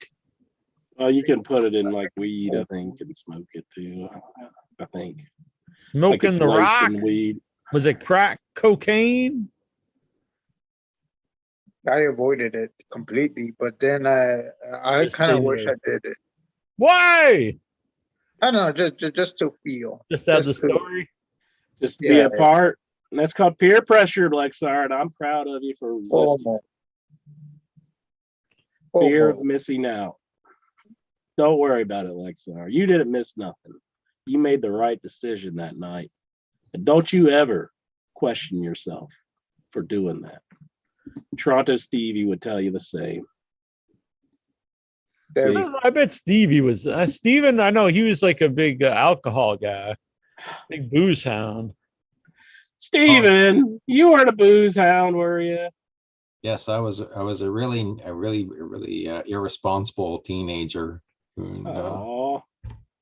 Well, you can put it in like weed, I think, and smoke it too. I think. Like Smoking it's the laced rock? in weed. Was it crack cocaine? I avoided it completely, but then I Just kind of stay wish there. I did it. Why? I don't know, just to feel. Just have the Just to- story. Just be Yeah. a part. And that's called peer pressure, Lexar, and I'm proud of you for resisting FOMO. fear of FOMO. missing out. Don't worry about it, Lexar. You didn't miss nothing. You made the right decision that night. And don't you ever question yourself for doing that. Toronto Stevie would tell you the same. There See? we go. I bet Stevie was Steven. I know he was like a big alcohol guy, big booze hound. Steven, you weren't a booze hound, were you? Yes, I was a really irresponsible teenager. And, Oh,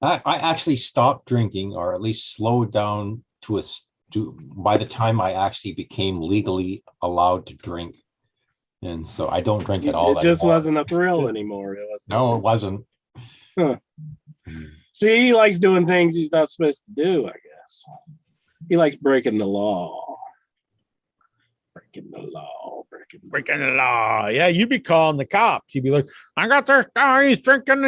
I actually stopped drinking, or at least slowed down by the time I actually became legally allowed to drink. And so I don't drink at all it just anymore. wasn't a thrill anymore. It wasn't. No, it wasn't. Huh. See, he likes doing things he's not supposed to do, I guess. He likes breaking the law. Breaking the law. Breaking the law. Yeah, you'd be calling the cops. You'd be like, I got this guy, he's drinking a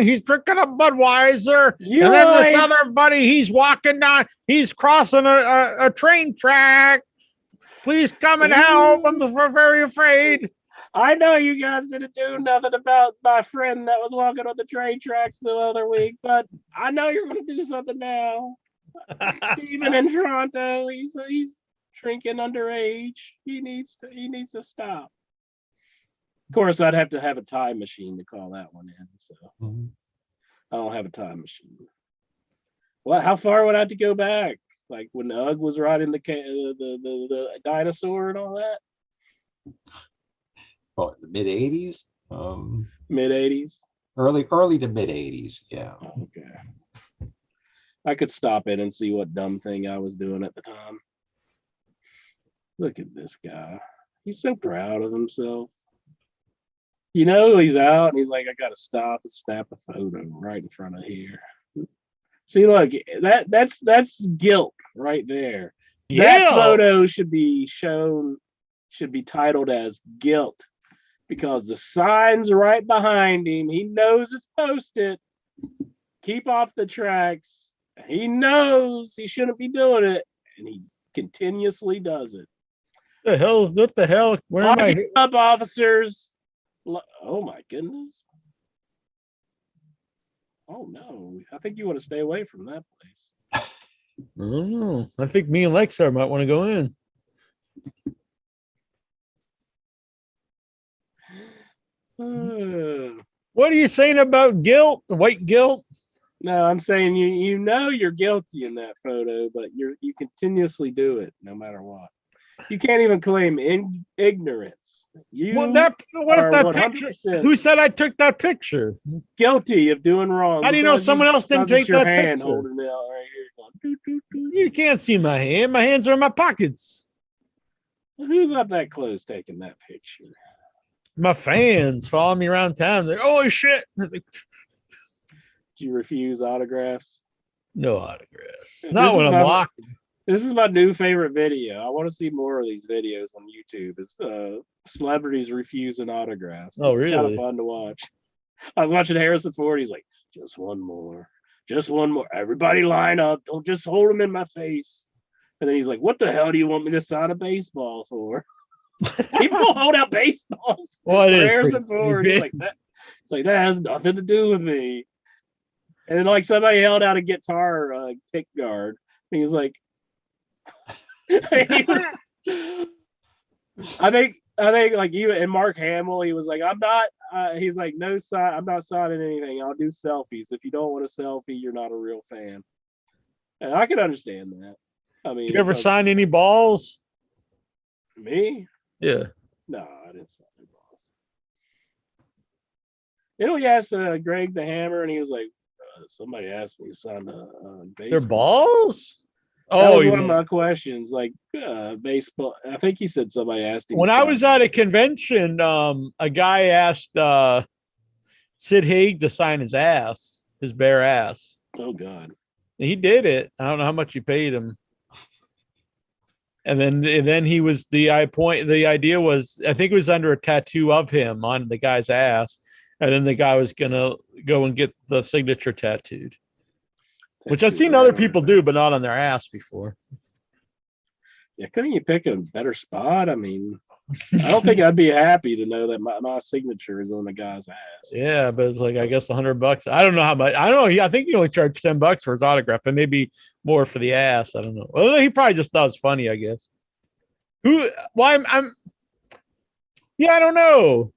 Budweiser. You're and then right. this other buddy, he's walking down, he's crossing a train track. Please come and help. I'm very afraid. I know you guys didn't do nothing about my friend that was walking on the train tracks the other week, but I know you're going to do something now. Steven in Toronto, he's drinking underage. He needs to stop. Of course, I'd have to have a time machine to call that one in. So I don't have a time machine. Well, how far would I have to go back? Like when Ugg was riding the dinosaur and all that? Oh, the mid 80s, Mid 80s. early to mid 80s. Yeah. Okay. I could stop in and see what dumb thing I was doing at the time. Look at this guy. He's so proud of himself. You know, he's out and he's like, I gotta stop and snap a photo right in front of here. See, look, that's guilt right there. That Guilt? photo should be titled as guilt because the sign's right behind him. He knows it's posted. Keep off the tracks. He knows he shouldn't be doing it, and he continuously does it. What the hell? Where am Lock I? it up, officers. Oh my goodness. Oh no. I think you want to stay away from that place. I don't know. I think me and Lexar might want to go in. What are you saying about guilt? White guilt? No, I'm saying you know you're guilty in that photo, but you continuously do it no matter what. You can't even claim ignorance. You What if are that picture? 100% Who said I took that picture? guilty of doing wrong. How do you know because someone else didn't because it's take your that hand picture? holding it out right here. Going, doo, doo, doo. You can't see my hand. My hands are in my pockets. Who's up that close taking that picture? My fans follow me around town. They're like, holy shit. Did you refuse autographs? No autographs. This Not is when I'm my- walking. This is my new favorite video. I want to see more of these videos on YouTube. It's celebrities refusing autographs. Oh, It's kind really? of fun to watch. I was watching Harrison Ford. He's like, just one more. Just one more. Everybody line up. Don't just hold them in my face. And then he's like, what the hell do you want me to sign a baseball for? People hold out baseballs. Well, it for is Harrison pretty Ford. He's big. like, that. It's like, that has nothing to do with me. And then like somebody held out a guitar pick guard. And he's like, he was, I think like you and Mark Hamill, he was like, I'm not he's like, no sign, I'm not signing anything. I'll do selfies. If you don't want a selfie, you're not a real fan. And I can understand that. I mean, You ever sign any balls? me? Yeah. No, I didn't sign their balls. You know, he asked Greg the Hammer, and he was like, somebody asked me to sign Their baseball. balls? That Oh, was one of my questions. Like baseball. I think he said somebody asked him. when I was at a convention, a guy asked Sid Haig to sign his ass, his bare ass. Oh God. And he did it. I don't know how much he paid him. And then he was the idea was, I think it was under a tattoo of him on the guy's ass. And then the guy was gonna go and get the signature tattooed. Which I've seen other people do, but not on their ass before. Yeah, couldn't you pick a better spot? I mean, I don't think I'd be happy to know that my signature is on the guy's ass. Yeah, but it's like, I guess $100. I don't know how much. I don't know. I think he only charged $10 for his autograph, and maybe more for the ass. I don't know. Well, he probably just thought it was funny, I guess. I don't know.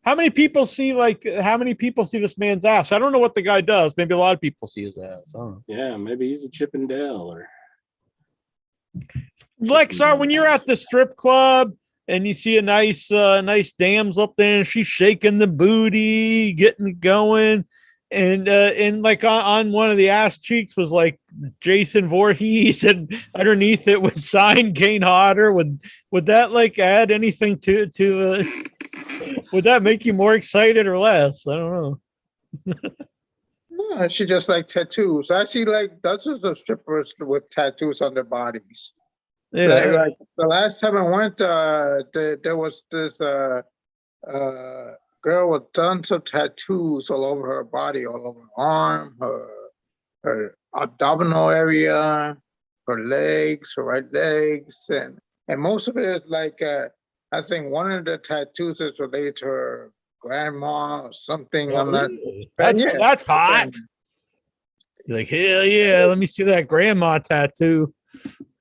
How many people see this man's ass? I don't know what the guy does. Maybe a lot of people see his ass. I don't know. Yeah, maybe he's a Chippendale or Lexar, when you're at the strip club and you see a nice damsel up there and she's shaking the booty, getting it going, and like on one of the ass cheeks was like Jason Voorhees, and underneath it was signed Kane Hodder. Would that like add anything to would that make you more excited or less? I don't know. No, she just like tattoos. I see like dozens of strippers with tattoos on their bodies. Yeah. Like the last time I went, there was this girl with tons of tattoos all over her body, all over her arm, her abdominal area, her legs, her right legs, and most of it is like I think one of the tattoos is related to her grandma or something. I'm not. That's hot. You're like, hell yeah, let me see that grandma tattoo.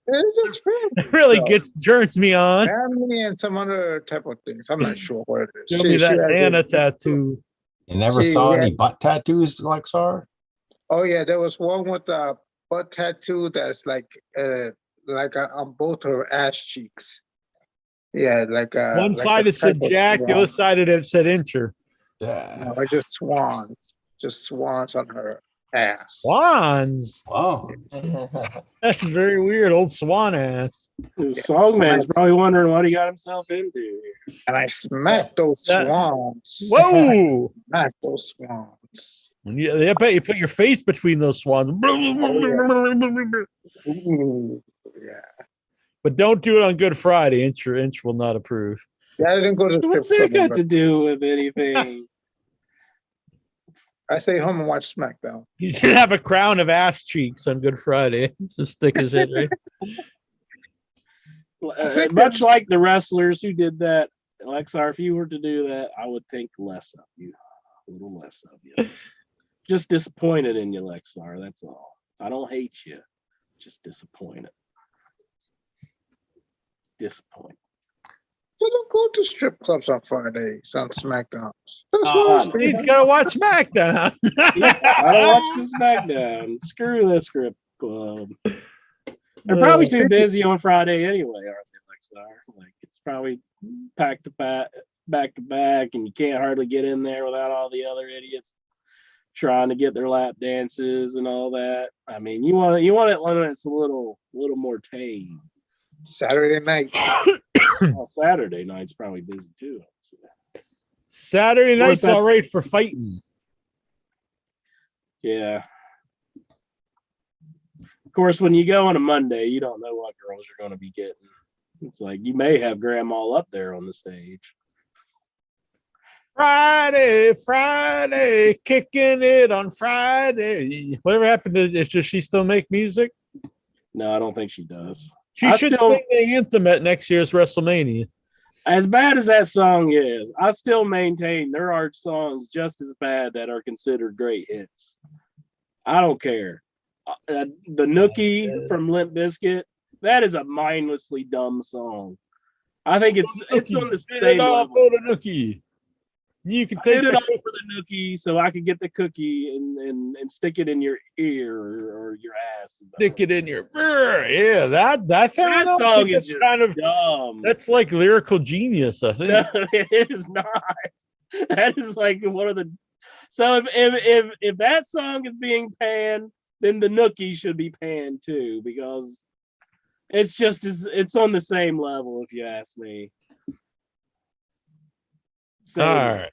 It's just It really turns me on. family and some other type of things. I'm not sure what it is. Show me that Anna tattoo. You never saw any butt tattoos, Lexar? Oh yeah, there was one with a butt tattoo that's like on both her ass cheeks. Yeah, like one like side it said Jack, the other side it said Incher. Yeah. No, just swans on her ass. Swans. Wow. That's very weird. Old swan ass. the songman's probably wondering what he got himself into. And I smacked those swans. Whoa! Smacked those swans. Yeah, I bet you put your face between those swans. Ooh, yeah. But don't do it on Good Friday. Inch will not approve. Yeah, I didn't go to the What's strip that club. got to do with anything? I stay home and watch SmackDown. He's gonna have a crown of ass cheeks on Good Friday. Just stick his head right. Much like the wrestlers who did that, Lexar, if you were to do that, I would think less of you. A little less of you. Just disappointed in you, Lexar. That's all. I don't hate you. Just disappointed. Disappointed. You don't go to strip clubs on Fridays on SmackDowns. He's gotta watch SmackDown. I don't watch the SmackDown. Screw this strip club. They're probably too busy on Friday anyway, aren't they, Lexar? Like it's probably packed to back to back, and you can't hardly get in there without all the other idiots trying to get their lap dances and all that. I mean, you want it when it's a little more tame. Saturday night. Well, Saturday night's probably busy too. Saturday night's all right for fighting. Yeah. Of course, when you go on a Monday, you don't know what girls you're going to be getting. It's like you may have grandma up there on the stage. Friday, kicking it on Friday. Whatever happened to does she still make music? No, I don't think she does. She should sing the anthem at next year's WrestleMania. As bad as that song is, I still maintain there are songs just as bad that are considered great hits. I don't care. The Nookie from Limp Bizkit, that is a mindlessly dumb song. I think it's on the same level. For the Nookie. You can I take did it the all for the nookie so I could get the cookie and stick it in your ear or your ass. stick it in your yeah. That That song is just kind of dumb. that's like lyrical genius. I think. No, it is not. That is like one of the. So if that song is being panned, then the nookie should be panned too because it's just it's on the same level if you ask me. All right.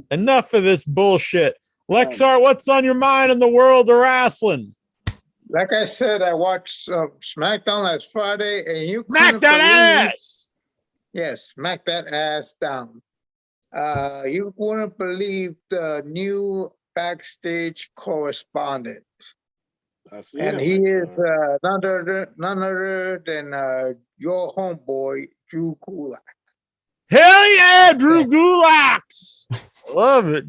Enough of this bullshit. Lexar, what's on your mind in the world of wrestling? Like I said, I watched SmackDown last Friday, and you Smack couldn't that believe- ass. Yes, smack that ass down. You wouldn't believe the new Backstage correspondent. And he is none other than your homeboy, Drew Gulak. Hell yeah, Drew Gulax. Love it,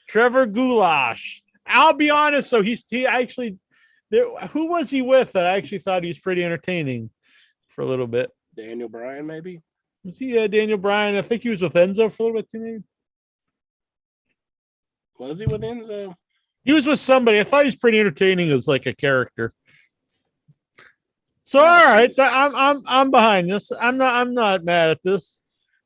Trevor Goulash. I'll be honest, so he actually there. Who was he with? I actually thought he was pretty entertaining for a little bit. Daniel Bryan, maybe. Was he Daniel Bryan? I think he was with Enzo for a little bit too. Maybe. Was he with Enzo? He was with somebody. I thought he was pretty entertaining as like a character. So all right, I'm behind this. I'm not mad at this.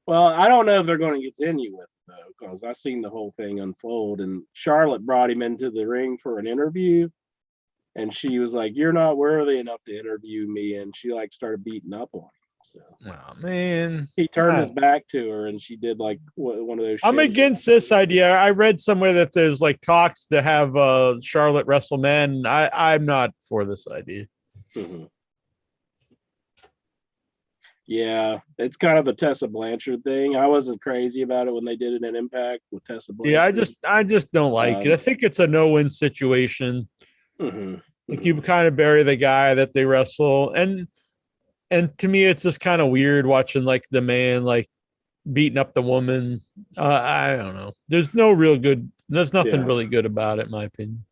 Well, I don't know if they're going to continue with it though, because I seen the whole thing unfold. And Charlotte brought him into the ring for an interview, and she was like, "You're not worthy enough to interview me," and she like started beating up on him. So, oh man, he turned his back to her, and she did like one of those. I'm against this idea. I read somewhere that there's like talks to have Charlotte wrestle men. I'm not for this idea. Mm-hmm. Yeah, it's kind of a Tessa Blanchard thing. I wasn't crazy about it when they did it in Impact with Tessa Blanchard. Yeah, I just don't like it. I think it's a no-win situation. Mm-hmm. Like you kind of bury the guy that they wrestle, and to me, it's just kind of weird watching like the man like beating up the woman. I don't know. There's no real good. There's nothing really good about it, in my opinion.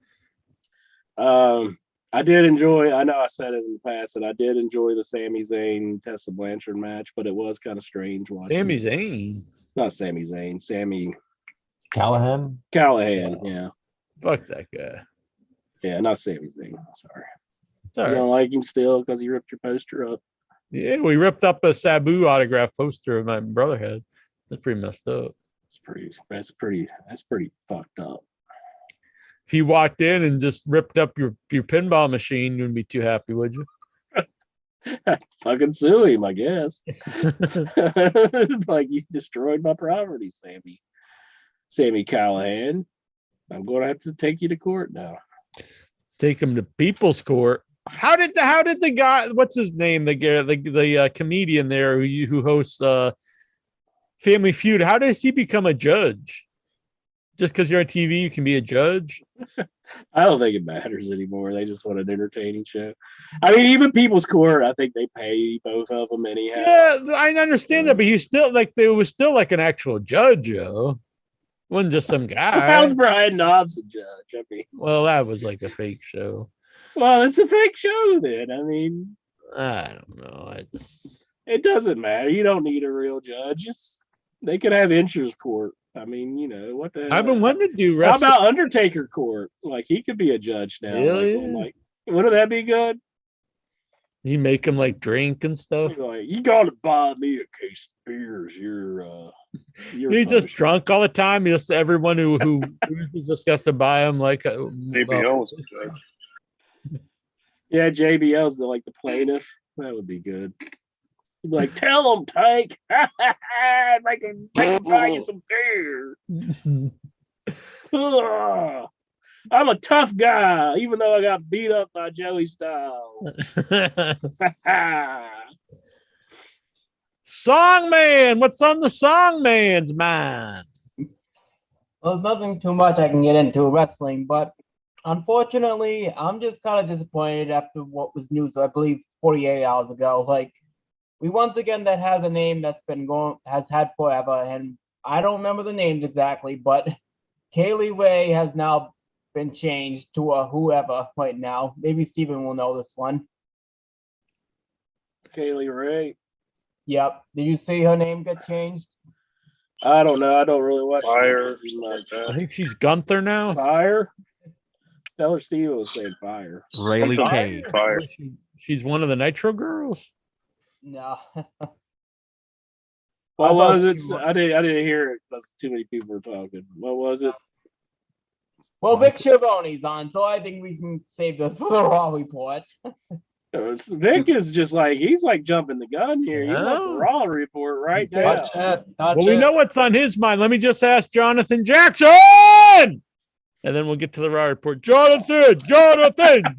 I did enjoy. I know I said it in the past, and I did enjoy the Sami Zayn Tessa Blanchard match, but it was kind of strange watching. Sami Zayn, not Sami Zayn. Sami Callahan. Yeah. Fuck that guy. Yeah, not Sami Zayn. Sorry. It's all right. You don't like him still because he ripped your poster up. Yeah, we ripped up a Sabu autograph poster my brother had. That's pretty messed up. That's pretty fucked up. If you walked in and just ripped up your pinball machine, you wouldn't be too happy, would you? Fucking sue him, I guess. Like you destroyed my property, Sami Callahan. I'm going to have to take you to court now. Take him to People's Court. How did the guy? What's his name? The comedian there who hosts Family Feud. How does he become a judge? Just because you're on TV, you can be a judge? I don't think it matters anymore. They just want an entertaining show. I mean, even People's Court, I think they pay both of them anyhow. Yeah, I understand that, but he's still like there was still like an actual judge, yo. It wasn't just some guy. How's Brian Knobs a judge? I mean, well, that was like a fake show. Well, it's a fake show then. I mean, I don't know. It doesn't matter. You don't need a real judge. They could have insurance court. I mean, what the hell? I've been wanting to do wrestling. How about Undertaker court? Like he could be a judge now. Really? Wouldn't that be good? You make him like drink and stuff. He's like, you gotta buy me a case of beers. He's just drunk all the time. Just everyone who just has to buy him like JBL's a judge. Yeah, JBL's the plaintiff. That would be good. He'd be like, tell him, Tank. make him buy you some beer. I'm a tough guy, even though I got beat up by Joey Styles. Songman, what's on the Songman's mind? Well, there's nothing too much I can get into wrestling, but unfortunately, I'm just kind of disappointed after what was news, I believe, 48 hours ago. Like, we once again that has a name that's been has had forever, and I don't remember the names exactly, but Kaylee Ray has now been changed to a whoever right now. Maybe Steven will know this one. Kaylee Ray. Yep. Did you see her name get changed? I don't know. I don't really watch Fire. much. I think she's Gunther now. Fire. Stellar Steve was saying fire. Rayleigh Something Kane. Fire. She's one of the Nitro girls. No. What I thought was it? she was- I didn't hear it because too many people were talking. What was it? Well, Vic Schiavone's on, so I think we can save this for the Raw report. Vic is just like he's like jumping the gun here. He wants the Oh. Raw report right now. Not yet. Not Well, we yet. know what's on his mind. Let me just ask Jonathan Jackson, and then we'll get to the Raw report. Jonathan, J.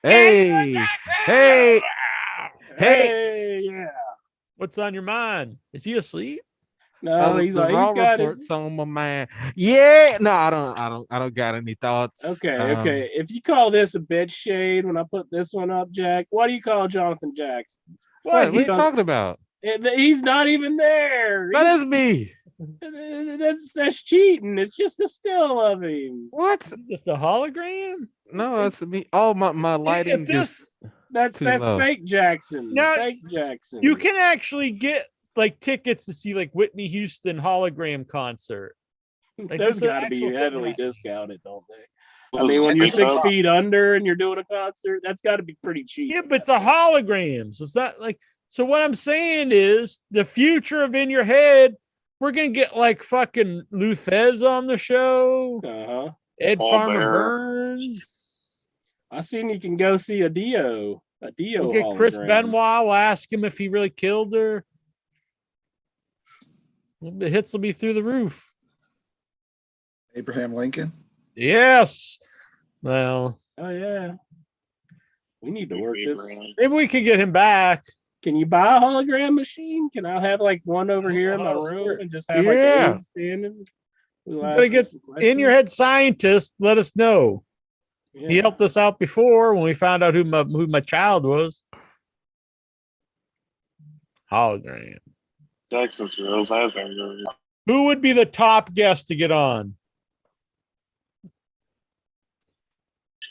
Hey, hey, Hey, yeah. What's on your mind? Is he asleep? No, he's the like Raw he's got report's his. on my mind. Yeah, no, I don't got any thoughts. Okay, Um, okay. If you call this a bitch shade when I put this one up, Jack, what do you call Jonathan Jackson? What are you He's- talking about? He's not even there. That is me. That's cheating. It's just a still of him. What? Just a hologram? No, that's me. Oh, my lighting If this- just. That's Too low. fake Jackson. Now, Fake Jackson. You can actually get like tickets to see like Whitney Houston hologram concert. like, Those this is got to be actual heavily thing. discounted, don't they? I mean, when you're 6 feet under and you're doing a concert, that's got to be pretty cheap. Yeah, but it's a hologram. So it's not like so what I'm saying is the future of In Your Head, we're gonna get like fucking Luthez on the show, Uh huh. Ed Paul Farmer Bearer. Burns. I seen you can go see a Dio. We'll get Chris hologram. Benoit. We'll ask him if he really killed her. The hits will be through the roof. Abraham Lincoln. Yes. Well, Oh yeah. We need to work this. maybe we could get him back. Can you buy a hologram machine? Can I have like one over here in my Oh, room sure. and just have Yeah. like standing? We'll gotta ask get some In Your questions. Head scientist, let us know. Yeah. He helped us out before when we found out who my child was. Hologram. Jackson's real. I think. Who would be the top guest to get on?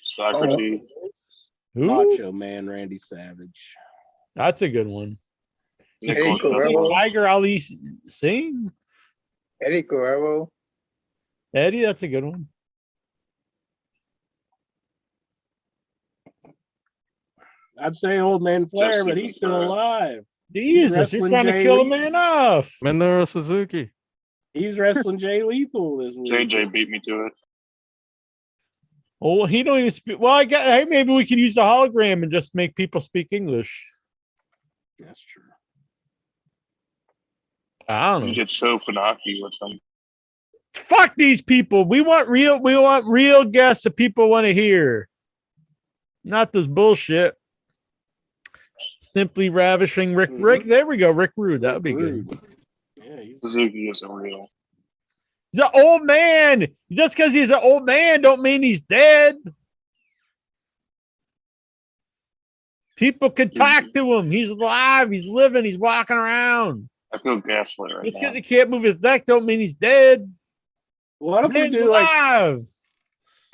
Socrates. Who? Macho Man Randy Savage. That's a good one. Eddie Nicholas Guerrero. Tiger Ali Singh? Eddie Guerrero. Eddie, that's a good one. I'd say Old Man Flair, Jesse but he's still Ventura. alive. Jesus, you're wrestling trying to Jay kill a Lee. man off. Minoru Suzuki. He's wrestling Jay Lethal this week. JJ beat me to it. Oh, he don't even speak. Well, hey, maybe we can use the hologram and just make people speak English. That's true. I don't You know. get Show Funaki with them. Fuck these people. We want real guests that people want to hear. Not this bullshit. Simply ravishing Rick. There we go. Rick Rude. That would be good. Rude. Yeah, he's Suzuki isn't real. He's an old man. Just because he's an old man don't mean he's dead. People can talk to him. He's alive. He's living. He's walking around. I feel gaslit right Just now. because he can't move his neck don't mean he's dead. What if we Man's do like alive.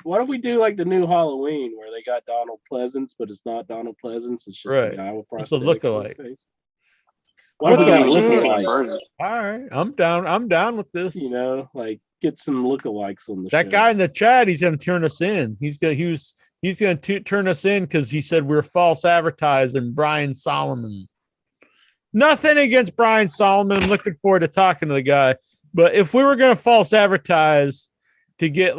what if we do like the new Halloween where they got Donald Pleasance, but it's not Donald Pleasance, it's just Right. a guy with Just a prosthetics on lookalike. his face. What if we Look got at a looking lookalike? conversion. All right. I'm down. I'm down with this. You know, like get some lookalikes on the That show. guy in the chat, he's going to turn us in. He's going to turn us in because he said we're false advertising Brian Solomon. Nothing against Brian Solomon. I'm looking forward to talking to the guy. But if we were going to false advertise to get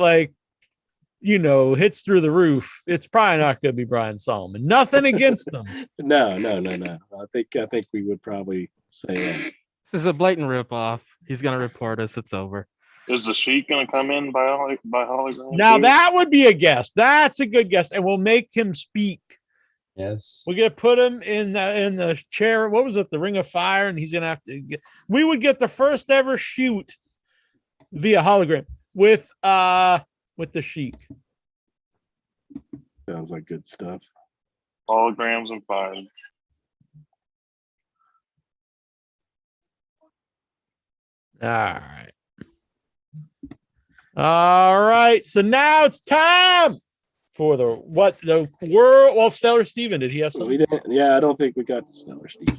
hits through the roof, it's probably not going to be Brian Solomon. Nothing against him. No. I think we would probably say that. This is a blatant ripoff. He's gonna report us. It's over. Is the Sheik going to come in by hologram? Now too? that would be a guess. That's a good guess, and we'll make him speak. Yes. We're gonna put him in the chair. What was it? The Ring of Fire, and he's gonna have to. We would get the first ever shoot via hologram with the Sheik. Sounds like good stuff. Holograms and fire. All right. So now it's time for the world. Well, Stellar Steven, did he have We something? didn't. Yeah, I don't think we got the Stellar Steve.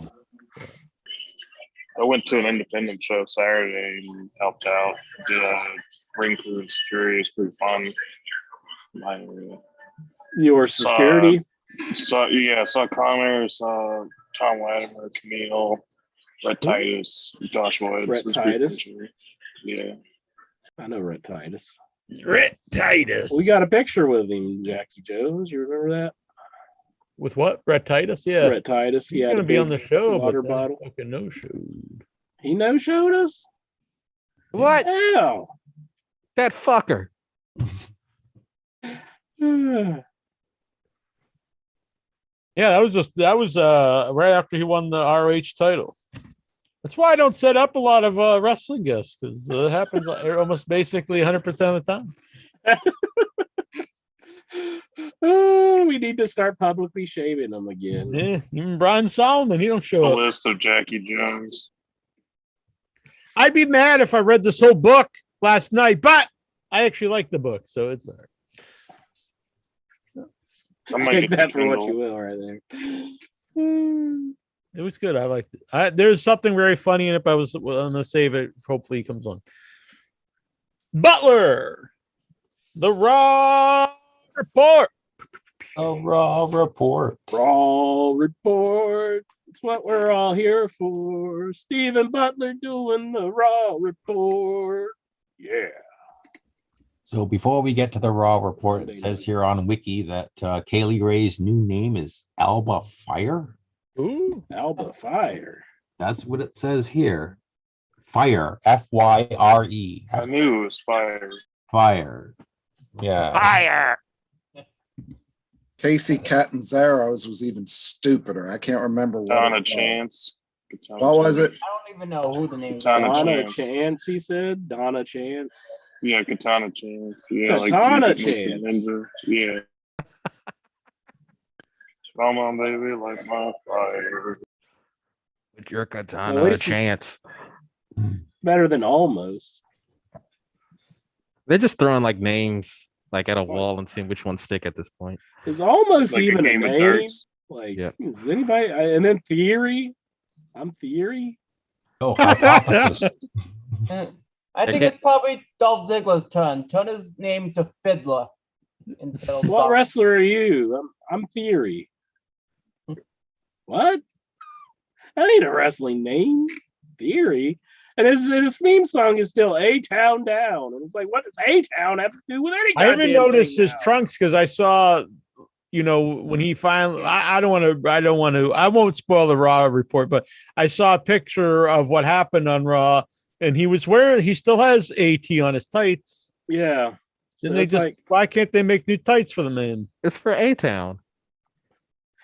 I went to an independent show Saturday and helped out. Did ring crew and security. It's pretty fun. My area. Your security? Saw Connor, saw Tom Latimer, Camille, Red Titus, Josh Woods. Red Titus? Yeah. I know Red Titus. Red Titus. We got a picture with him, Jackie Jones. You remember that? With what? Red Titus? Yeah. Red Titus. He He's had gonna a be on big the show, water but bottle. fucking no showed. He no-showed us? What? Hell. That fucker. Yeah, that was right after he won the ROH title. That's why I don't set up a lot of wrestling guests, because it happens almost basically 100% of the time. Oh, we need to start publicly shaming him again. Yeah, even Brian Solomon, he don't The show up. list of Jackie Jones. I'd be mad if I read this whole book last night, but I actually like the book, so it's all right. I might Take get that the for what Kindle. you will, right there. It was good. I liked it. There's something very funny in it, but I'm gonna save it. Hopefully, he comes on. Butler, the Raw Report. A raw report. Raw report. It's what we're all here for. Stephen Butler doing the Raw report. Yeah. So before we get to the raw report, it says here on Wiki that Kaylee Ray's new name is Alba Fire. Ooh, Alba Fire. That's what it says here. Fire. F-Y-R-E. I knew it was fire. Fire. Yeah. Fire. Casey Catanzaro's was even stupider. I can't remember what Donna it was. Chance. What was it? I don't even know who the name is. Katana Donna Chance. Chance, he said. Donna Chance. Yeah, Katana Chance. Yeah, Katana like Chance. Ninja. Yeah. Come on, baby, like my fire. With your At katana least chance. Better than almost. They're just throwing like names like at a wall and seeing which ones stick at this point. Is almost Like a even a game of name? darts. Like, Yeah. is anybody? And then Theory. I'm Theory. Oh, hypothesis. I think Okay. it's probably Dolph Ziggler's turn. Turn his name to Fiddler. Until What wrestler are you? I'm Theory. What? That ain't a wrestling name. Theory. And his theme song is still A-Town Down. And it's like, what does A-Town have to do with any I even goddamn noticed thing his now? trunks because I saw, when he finally. I won't spoil the Raw report, but I saw a picture of what happened on Raw, and he still has AT on his tights. Yeah. So Didn't they it's just? like, Why can't they make new tights for the man? It's for A-Town.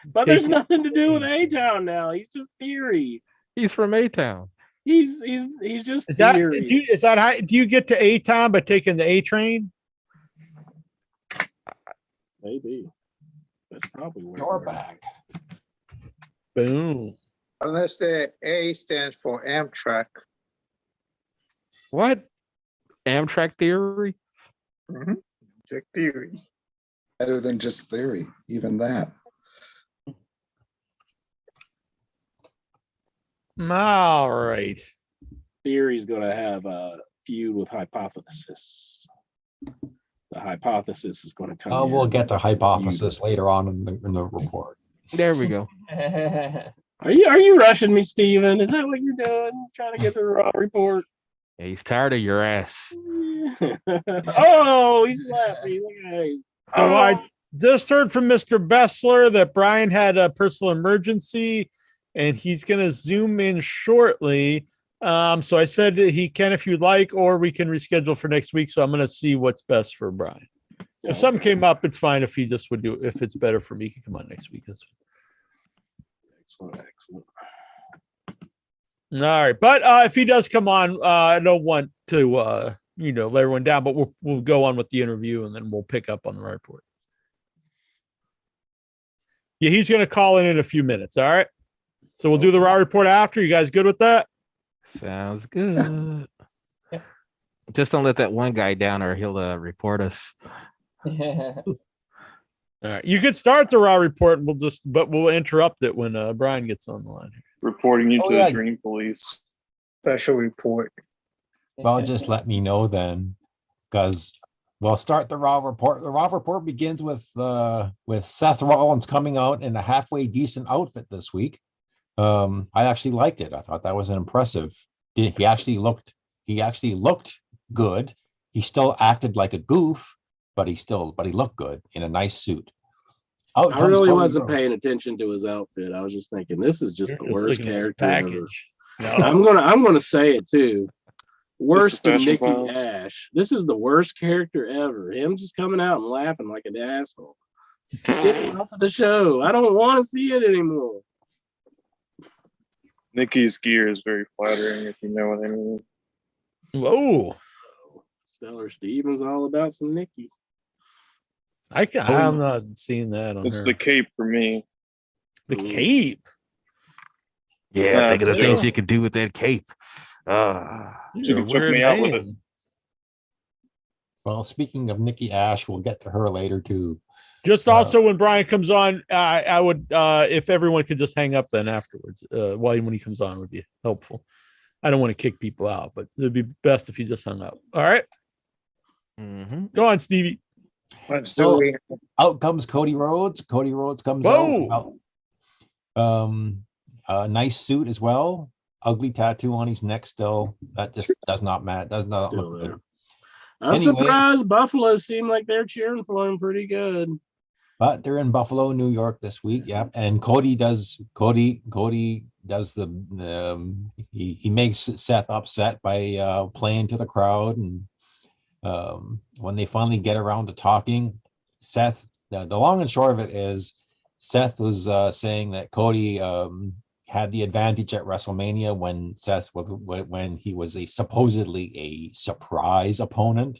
but there's nothing to do with A-Town now. He's just Theory. He's from A-Town. He's just Is that Theory. how do you get to A Town by taking the A train? Maybe. That's probably where You're we're at. back. Boom. Unless the A stands for Amtrak. What? Amtrak theory? Check theory. Better than just theory, even that. All right. Theory's going to have a feud with Hypothesis. The Hypothesis is going to come. We'll in. get to hypothesis later on in the report. There we go. Are you rushing me, Steven? Is that what you're doing? Trying to get the Raw report? Yeah, he's tired of your ass. Oh, he slapped me. Look at him. Oh, I just heard from Mr. Bessler that Brian had a personal emergency and he's going to zoom in shortly. So I said he can if you'd like, or we can reschedule for next week. So I'm going to see what's best for Brian. If something came up, it's fine. If he just would do, if it's better for me, he can come on next week. Excellent. All right. But if he does come on, I don't want to, let everyone down, but we'll go on with the interview and then we'll pick up on the report. Yeah, he's going to call in a few minutes. All right. So we'll do the Raw report after. You guys good with that? Sounds good. Just don't let that one guy down or he'll report us. All right. You could start the Raw report and we'll interrupt it when Brian gets on the line. Reporting you Oh, to yeah. the Dream Police. special report. Well, just let me know then, because we'll start the Raw report. The Raw report begins with Seth Rollins coming out in a halfway decent outfit this week. I actually liked it. I thought that was an impressive. He actually looked good. He still acted like a goof, but he looked good in a nice suit. I really wasn't paying attention to his outfit. I was just thinking, this is just the worst character ever. No. I'm gonna say it too. Worse than Nikki Ash. This is the worst character ever. Him just coming out and laughing like an asshole. Get him off of the show. I don't want to see it anymore. Nikki's gear is very flattering, if you know what I mean. Whoa. Stellar Stevens all about some Nikki. I'm not seeing that on It's her. the cape for me. The cape. Yeah, think of the things you could do with that cape. She took me out with it. Well, speaking of Nikki Ash, we'll get to her later too. Just also when Brian comes on, I would if everyone could just hang up then afterwards. When he comes on would be helpful. I don't want to kick people out, but it'd be best if you just hung up. All right. Mm-hmm. Go on, Stevie. So out comes Cody Rhodes. Cody Rhodes comes out. Nice suit as well. Ugly tattoo on his neck still. That just does not matter. Does not look good. I'm surprised Buffalo seemed like they're cheering for him pretty good. But they're in Buffalo, New York this week. Yep. And Cody does the he makes Seth upset by playing to the crowd. And when they finally get around to talking, Seth, the long and short of it is Seth was saying that Cody had the advantage at WrestleMania when he was supposedly a surprise opponent.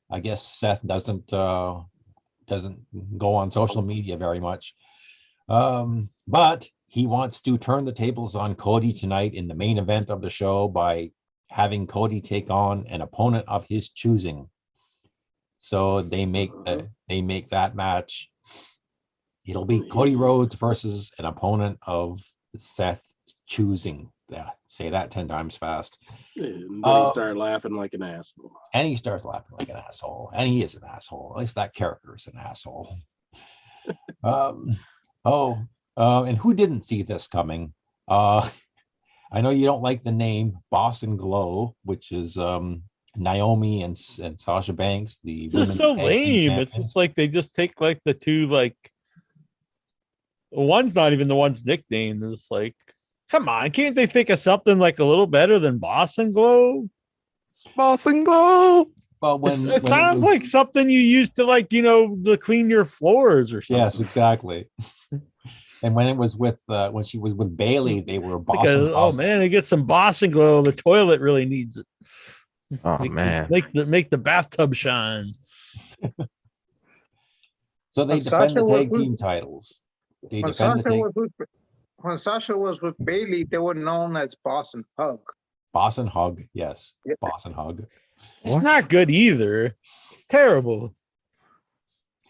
I guess Seth doesn't go on social media very much, but he wants to turn the tables on Cody tonight in the main event of the show by having Cody take on an opponent of his choosing. So they make that match. It'll be Cody Rhodes versus an opponent of Seth choosing. Say that 10 times fast. And then he started laughing like an asshole. And he starts laughing like an asshole. And he is an asshole. At least that character is an asshole. And who didn't see this coming? I know you don't like the name Boss and Glow, which is Naomi and Sasha Banks. It's just so lame. It's just like they just take like the two, like one's not even the one's nickname. It's like, come on, can't they think of something like a little better than Boss and Glow? Boss and Glow. Well, it sounds like something you used to to clean your floors or something. Yes, exactly. And when it was when she was with Bailey, they were Boss and Glow. Oh man, they get some Boss and Glow. The toilet really needs it. Oh man, make the bathtub shine. So they defend the tag team titles. When Sasha was with Bailey, they were known as Boss and Hug. Boss and Hug, yes. Yep. Boss and Hug. It's not good either. It's terrible.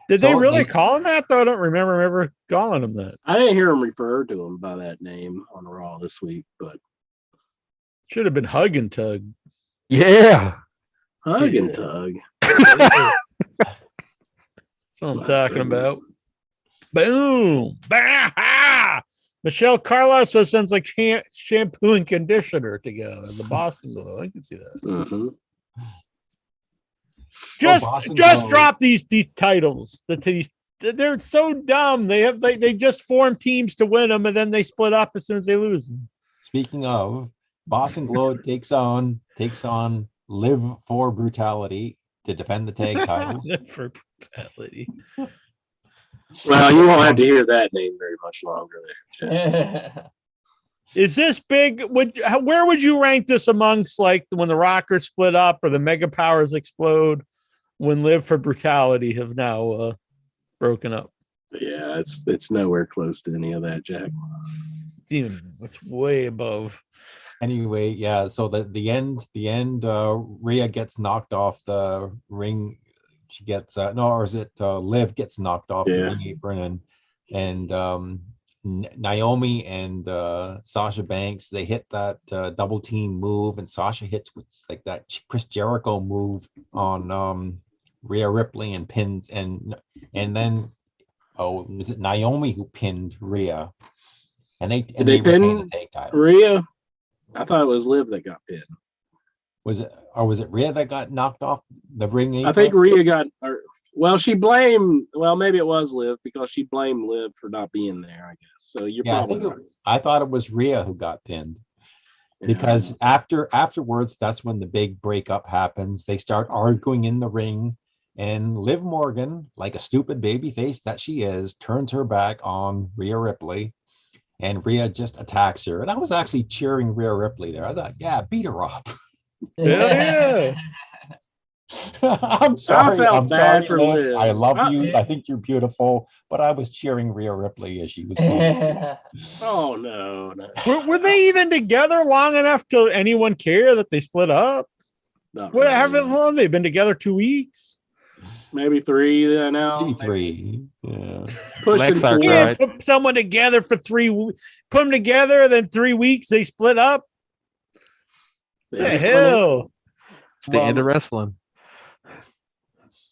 Did they really call him that, though? I don't remember ever calling him that. I didn't hear him refer to him by that name on Raw this week, but should have been Hug and Tug. Yeah. Hug and Tug. That's what I'm talking about. Boom. Bah! Michelle Carlos sounds like shampoo and conditioner together. The Boston Glow. I can see that. Mm-hmm. Just drop these titles. They're so dumb. They just form teams to win them, and then they split up as soon as they lose them. Speaking of, Boston Glow takes on Live for Brutality to defend the tag titles. Live for Brutality. Well, you won't have to hear that name very much longer there. Is this big? Where would you rank this amongst, like when the Rockers split up or the Mega Powers explode, when Live for Brutality have now broken up? Yeah, it's nowhere close to any of that, Jack. It's way above. Anyway, yeah. So the end. Rhea gets knocked off the ring. She gets Liv gets knocked off the ring apron, and Naomi and Sasha Banks, they hit that double team move, and Sasha hits with like that Chris Jericho move on Rhea Ripley and pins, and then was it Naomi who pinned Rhea? And they retained the tag titles. Rhea? I thought it was Liv that got pinned. Was it Rhea that got knocked off the ring apron? I think Rhea got. She blamed. Well, maybe it was Liv because she blamed Liv for not being there. I guess. So you're probably right. I thought it was Rhea who got pinned. Because afterwards, that's when the big breakup happens. They start arguing in the ring, and Liv Morgan, like a stupid baby face that she is, turns her back on Rhea Ripley, and Rhea just attacks her. And I was actually cheering Rhea Ripley there. I thought, yeah, beat her up. Yeah. I'm sorry. I'm sorry for Liv. I love you. I think you're beautiful, but I was cheering Rhea Ripley as she was. Oh no. Were they even together long enough to anyone care that they split up? What haven't long they've been together 2 weeks? Maybe 3 now. Maybe 3. Yeah. You can't put someone together for 3 weeks. Put them together, and then 3 weeks they split up. What the hell? It's the end of wrestling.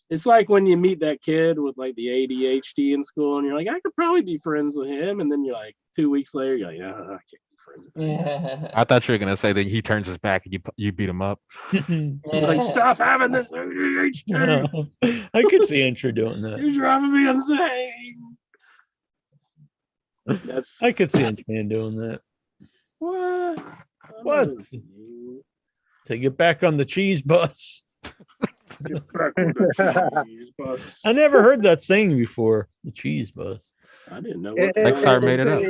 It's like when you meet that kid with like the ADHD in school, and you're like, I could probably be friends with him, and then you're like 2 weeks later, you're like, I can't be friends with him. I thought you were gonna say that he turns his back and you beat him up. Like, stop having this ADHD. I could see Intro doing that. You're driving me insane. I could see Intro doing that. What? To get back on the cheese bus. I never heard that saying before. The cheese bus. I didn't know. Lexar made it up.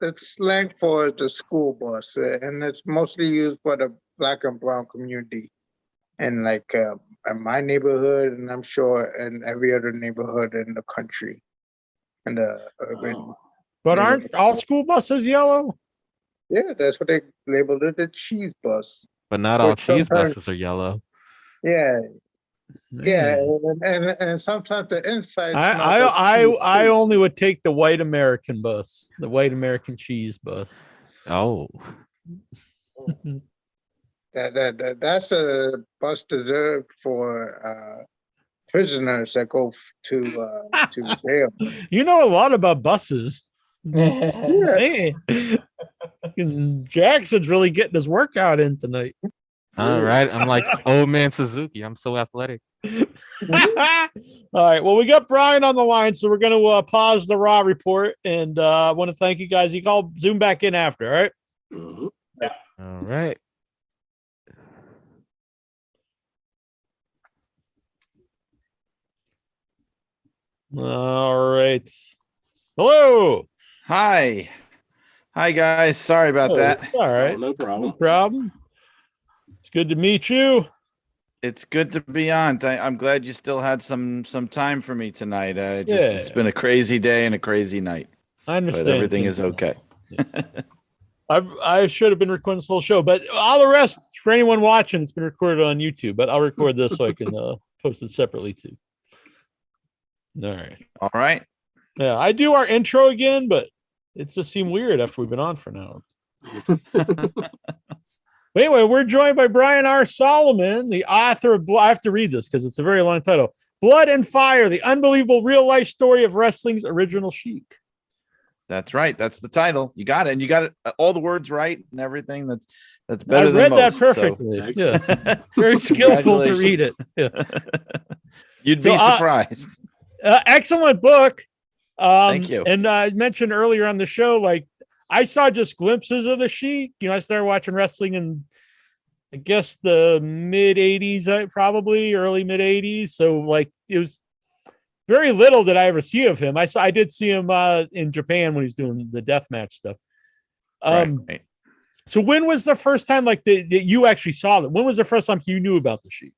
It's slang for the school bus, and it's mostly used by the Black and brown community, and like in my neighborhood, and I'm sure in every other neighborhood in the country, and the urban. But aren't all school buses yellow? Yeah, that's what they labeled it, the cheese bus. But not all cheese buses are yellow. Yeah. Yeah, and sometimes the inside. I only would take the white American bus, the white American cheese bus. Oh. That's a bus reserved for prisoners that go to jail. You know a lot about buses. Hey, Jackson's really getting his workout in tonight. All right, I'm like old man Suzuki. I'm so athletic. All right, well, we got Brian on the line, so we're going to pause the Raw report, and I want to thank you guys. You can all zoom back in after, all right? Yeah. All right. All right. Hello. Hi guys. Sorry about that. All right. No problem. No problem. It's good to meet you. It's good to be on. I'm glad you still had some time for me tonight. It's been a crazy day and a crazy night. I understand. But everything is okay. I should have been recording this whole show, but all the rest for anyone watching, it's been recorded on YouTube. But I'll record this so I can post it separately too. All right. Yeah, I do our intro again, but it just seemed weird after we've been on for an hour. Anyway, we're joined by Brian R. Solomon, the author of I have to read this because it's a very long title. Blood and Fire, the unbelievable real-life story of wrestling's original Sheik. That's right. That's the title. You got it. And you got it, all the words right and everything. That's better than most. I read that perfectly. So. Yeah. Very skillful to read it. Yeah. You'd be surprised. Excellent book. Thank you. And I mentioned earlier on the show, like I saw just glimpses of the Sheik. You know, I started watching wrestling in, I guess, the mid 80s, probably early mid 80s. So like it was very little that I ever see of him. I did see him in Japan when he's doing the deathmatch stuff. Right. So when was the first time that you actually saw them? When was the first time you knew about the Sheik?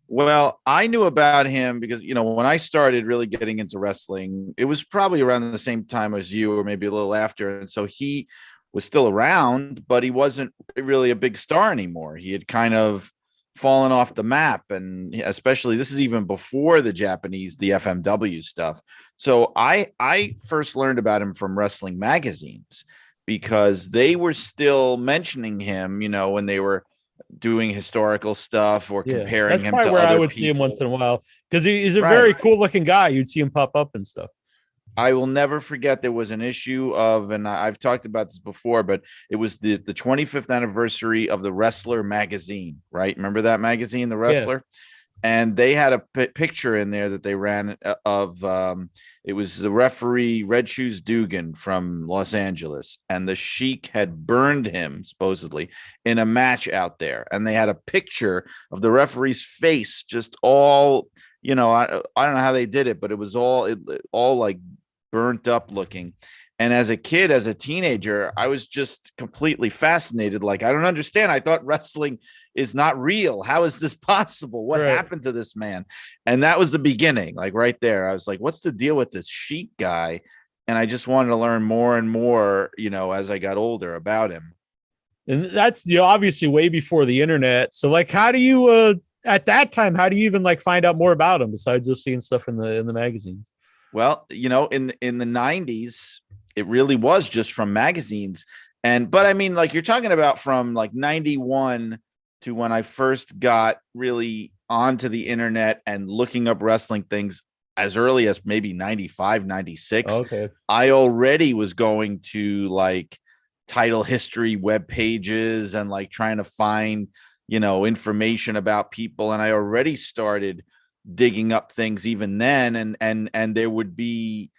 Well, I knew about him because, you know, when I started really getting into wrestling, it was probably around the same time as you or maybe a little after. And so he was still around, but he wasn't really a big star anymore. He had kind of fallen off the map. And especially this is even before the Japanese, the FMW stuff. So I first learned about him from wrestling magazines because they were still mentioning him, you know, when they were doing historical stuff or comparing that's him probably to where other I would people. see him once in a while because he's a Right. very cool looking guy. You'd see him pop up and stuff. I will never forget there was an issue of, and I've talked about this before, but it was the 25th anniversary of the Wrestler magazine, right? Remember that magazine, the Wrestler? And they had a picture in there that they ran of, it was the referee Red Shoes Dugan from Los Angeles, and the Sheik had burned him supposedly in a match out there. And they had a picture of the referee's face, just all, you know, I don't know how they did it, but it was all like burnt up looking. And as a kid, as a teenager, I was just completely fascinated. Like, I don't understand. I thought wrestling is not real. How is this possible? What happened to this man? And that was the beginning, like right there. I was like, what's the deal with this Sheik guy? And I just wanted to learn more and more, you know, as I got older about him. And that's, you know, obviously way before the internet. So like, how do you, at that time, how do you even like find out more about him besides just seeing stuff in the magazines? Well, you know, in the 90s, it really was just from magazines. But I mean, like you're talking about from like 91 to when I first got really onto the internet and looking up wrestling things as early as maybe 95, 96. Okay. I already was going to like title history web pages and like trying to find, you know, information about people. And I already started digging up things even then, and there would be,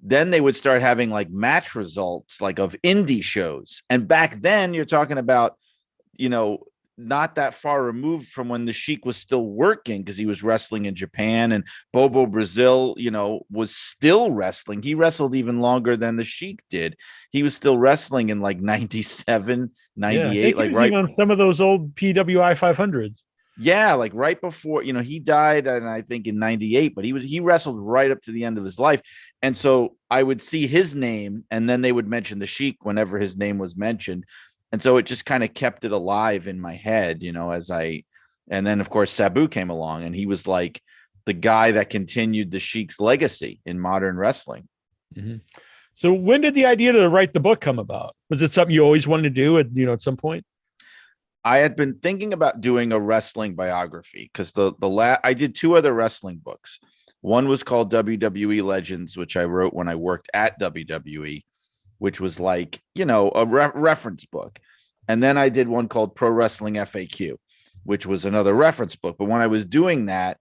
then they would start having like match results like of indie shows. And back then you're talking about, you know, not that far removed from when the Sheik was still working, because he was wrestling in Japan, and Bobo Brazil, you know, was still wrestling. He wrestled even longer than the Sheik did. He was still wrestling in like 97, 98, like right on some of those old PWI 500s. Yeah, like right before, you know, he died, and I think in 98, but he wrestled right up to the end of his life. And so I would see his name, and then they would mention the Sheik whenever his name was mentioned. And so it just kind of kept it alive in my head, you know, and then of course Sabu came along, and he was like the guy that continued the Sheik's legacy in modern wrestling. Mm-hmm. So when did the idea to write the book come about? Was it something you always wanted to do at some point? I had been thinking about doing a wrestling biography because I did two other wrestling books. One was called WWE Legends, which I wrote when I worked at WWE, which was like, you know, a reference book. And then I did one called Pro Wrestling FAQ, which was another reference book. But when I was doing that,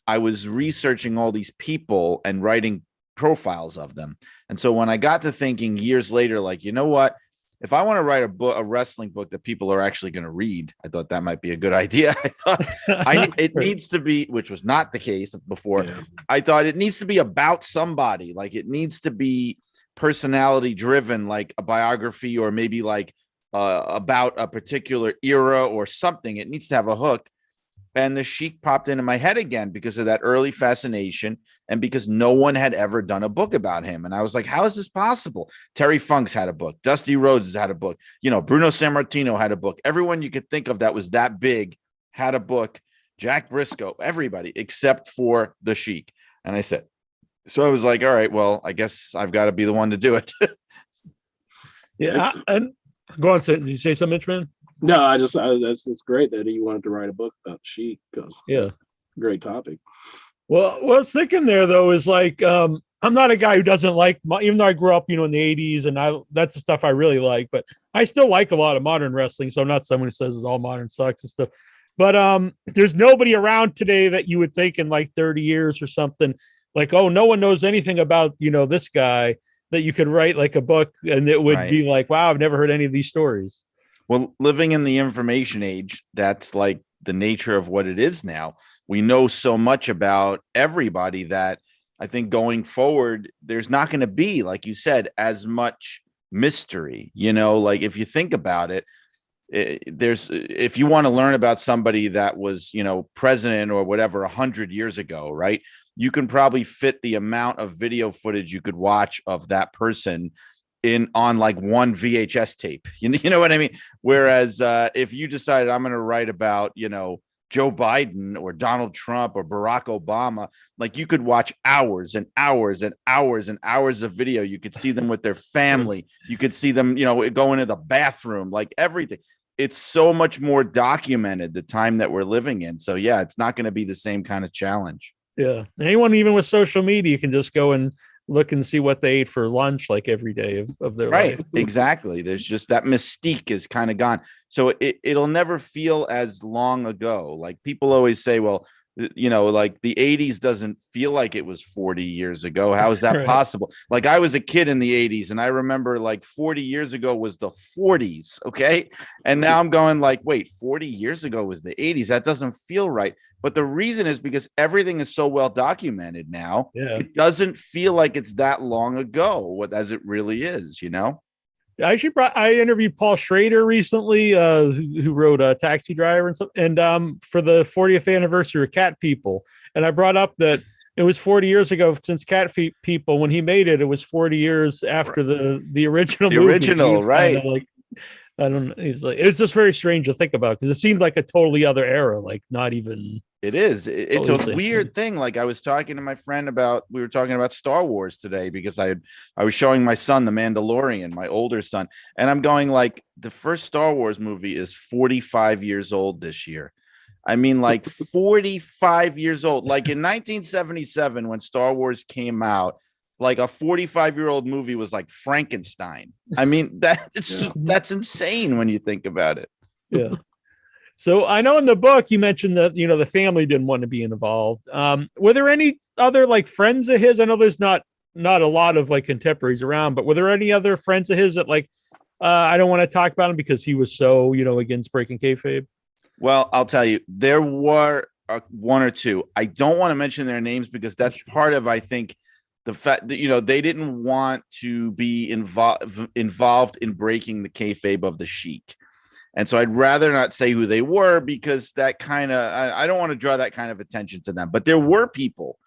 I was researching all these people and writing profiles of them. And so when I got to thinking years later, like, you know what? If I want to write a wrestling book that people are actually going to read, I thought that might be a good idea. I thought it needs to be, which was not the case before. Yeah. I thought it needs to be about somebody. Like it needs to be personality driven, like a biography, or maybe like about a particular era or something. It needs to have a hook. And the Sheik popped into my head again because of that early fascination, and because no one had ever done a book about him. And I was like, how is this possible? Terry Funk's had a book. Dusty Rhodes has had a book. You know, Bruno Sammartino had a book. Everyone you could think of that was that big had a book. Jack Briscoe, everybody except for the Sheik. And I said, so I was like, all right, well, I guess I've got to be the one to do it. Yeah. And go on, did you say something, man? No, it's great that he wanted to write a book about Sheik, because it's a great topic. Well, what I was thinking there though is like, I'm not a guy who doesn't like, even though I grew up, you know, in the 80s, and that's the stuff I really like, but I still like a lot of modern wrestling. So I'm not someone who says it's all modern sucks and stuff. But there's nobody around today that you would think in like 30 years or something like, oh, no one knows anything about, you know, this guy, that you could write like a book and it would be like, wow, I've never heard any of these stories. Well, living in the information age, that's like the nature of what it is now. We know so much about everybody that I think going forward, there's not going to be, like you said, as much mystery. You know, like if you think about it, if you want to learn about somebody that was, you know, president or whatever 100 years ago, right? You can probably fit the amount of video footage you could watch of that person on like one VHS tape. You know what I mean? Whereas if you decided I'm going to write about, you know, Joe Biden or Donald Trump or Barack Obama, like you could watch hours and hours and hours and hours of video. You could see them with their family. You could see them, go into the bathroom, like everything. It's so much more documented, the time that we're living in. So yeah, it's not going to be the same kind of challenge. Yeah. Anyone, even with social media, can just go and look and see what they ate for lunch, like every day of their Right. life. Exactly. There's just that mystique is kind of gone. So it'll never feel as long ago. Like people always say, well, like the 80s doesn't feel like it was 40 years ago. How is that Right. possible? Like I was a kid in the 80s and I remember like 40 years ago was the 40s. Okay. And now I'm going like, wait, 40 years ago was the 80s. That doesn't feel right. But the reason is because everything is so well documented now. Yeah. It doesn't feel like it's that long ago, as it really is, I interviewed Paul Schrader recently, who wrote Taxi Driver and stuff, and for the 40th anniversary of Cat People. And I brought up that it was 40 years ago since Cat People, when he made it, it was 40 years after the original movie. Original, right. Like, I don't know. It's just very strange to think about because it seemed like a totally other era, like not even. It is. It's a weird thing. Like I was talking to my friend we were talking about Star Wars today because I was showing my son, The Mandalorian, my older son. And I'm going like the first Star Wars movie is 45 years old this year. I mean, like 45 years old, like in 1977, when Star Wars came out, like a 45-year-old movie was like Frankenstein. I mean, that's insane when you think about it. Yeah. So I know in the book you mentioned that the family didn't want to be involved. Were there any other like friends of his? I know there's not a lot of like contemporaries around, but were there any other friends of his that like I don't want to talk about him because he was so against breaking kayfabe? Well, I'll tell you, there were one or two. I don't want to mention their names because that's part of, I think, the fact that they didn't want to be involved in breaking the kayfabe of the Sheik. And so I'd rather not say who they were because that kind of, I don't want to draw that kind of attention to them. But there were people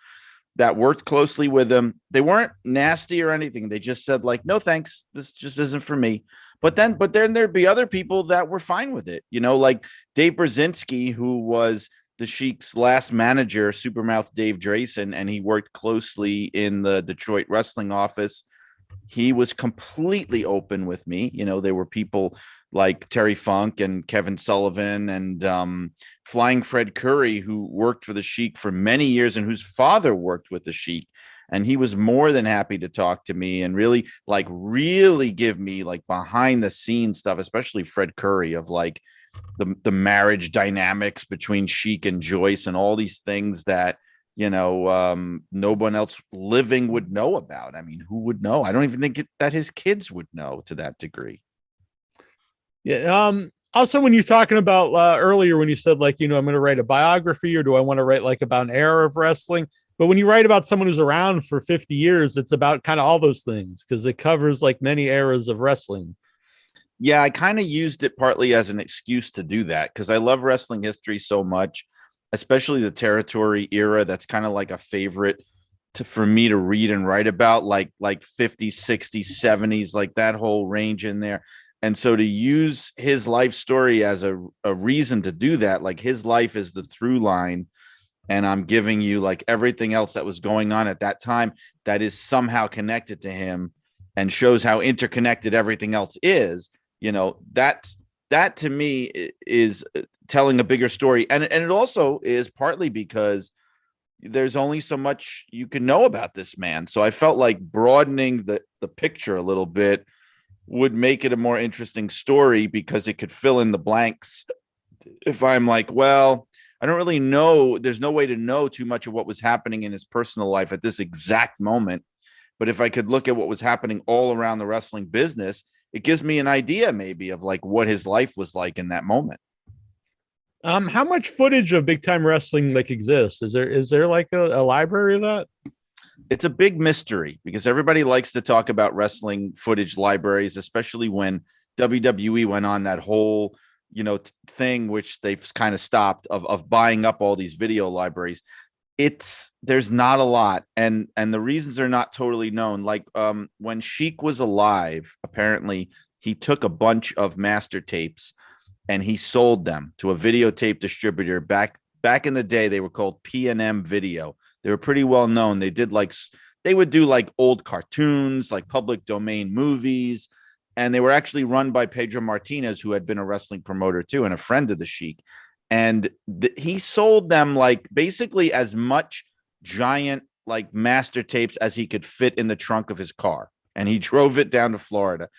that worked closely with them. They weren't nasty or anything. They just said like, no, thanks. This just isn't for me. But then there'd be other people that were fine with it. Like Dave Brzezinski, who was the Sheik's last manager, Supermouth Dave Drayson, and he worked closely in the Detroit wrestling office. He was completely open with me. There were people like Terry Funk and Kevin Sullivan and Flying Fred Curry, who worked for the Sheik for many years and whose father worked with the Sheik. And he was more than happy to talk to me and really give me like behind the scenes stuff, especially Fred Curry, of like the marriage dynamics between Sheik and Joyce and all these things that no one else living would know about. I mean, who would know? I don't even think that his kids would know to that degree. Yeah. Also, when you're talking about earlier, when you said like, I'm going to write a biography, or do I want to write like about an era of wrestling? But when you write about someone who's around for 50 years, it's about kind of all those things because it covers like many eras of wrestling. Yeah, I kind of used it partly as an excuse to do that because I love wrestling history so much, especially the territory era. That's kind of like a favorite for me to read and write about, like 50s, 60s, 70s, like that whole range in there. And so to use his life story as a reason to do that, like his life is the through line, and I'm giving you like everything else that was going on at that time that is somehow connected to him and shows how interconnected everything else is. That to me is telling a bigger story. And it also is partly because there's only so much you can know about this man. So I felt like broadening the picture a little bit would make it a more interesting story because it could fill in the blanks. If I'm like, well, I don't really know, there's no way to know too much of what was happening in his personal life at this exact moment. But if I could look at what was happening all around the wrestling business, it gives me an idea maybe of like what his life was like in that moment. How much footage of big time wrestling like exists? Is there like a library of that? It's a big mystery because everybody likes to talk about wrestling footage libraries, especially when WWE went on that whole, thing, which they've kind of stopped of buying up all these video libraries. There's not a lot. And the reasons are not totally known. Like when Sheik was alive, apparently he took a bunch of master tapes and he sold them to a videotape distributor. Back in the day, they were called P&M Video. They were pretty well known. They would do like old cartoons, like public domain movies, and they were actually run by Pedro Martinez, who had been a wrestling promoter too and a friend of the Sheik. And he sold them like basically as much giant like master tapes as he could fit in the trunk of his car, and he drove it down to Florida.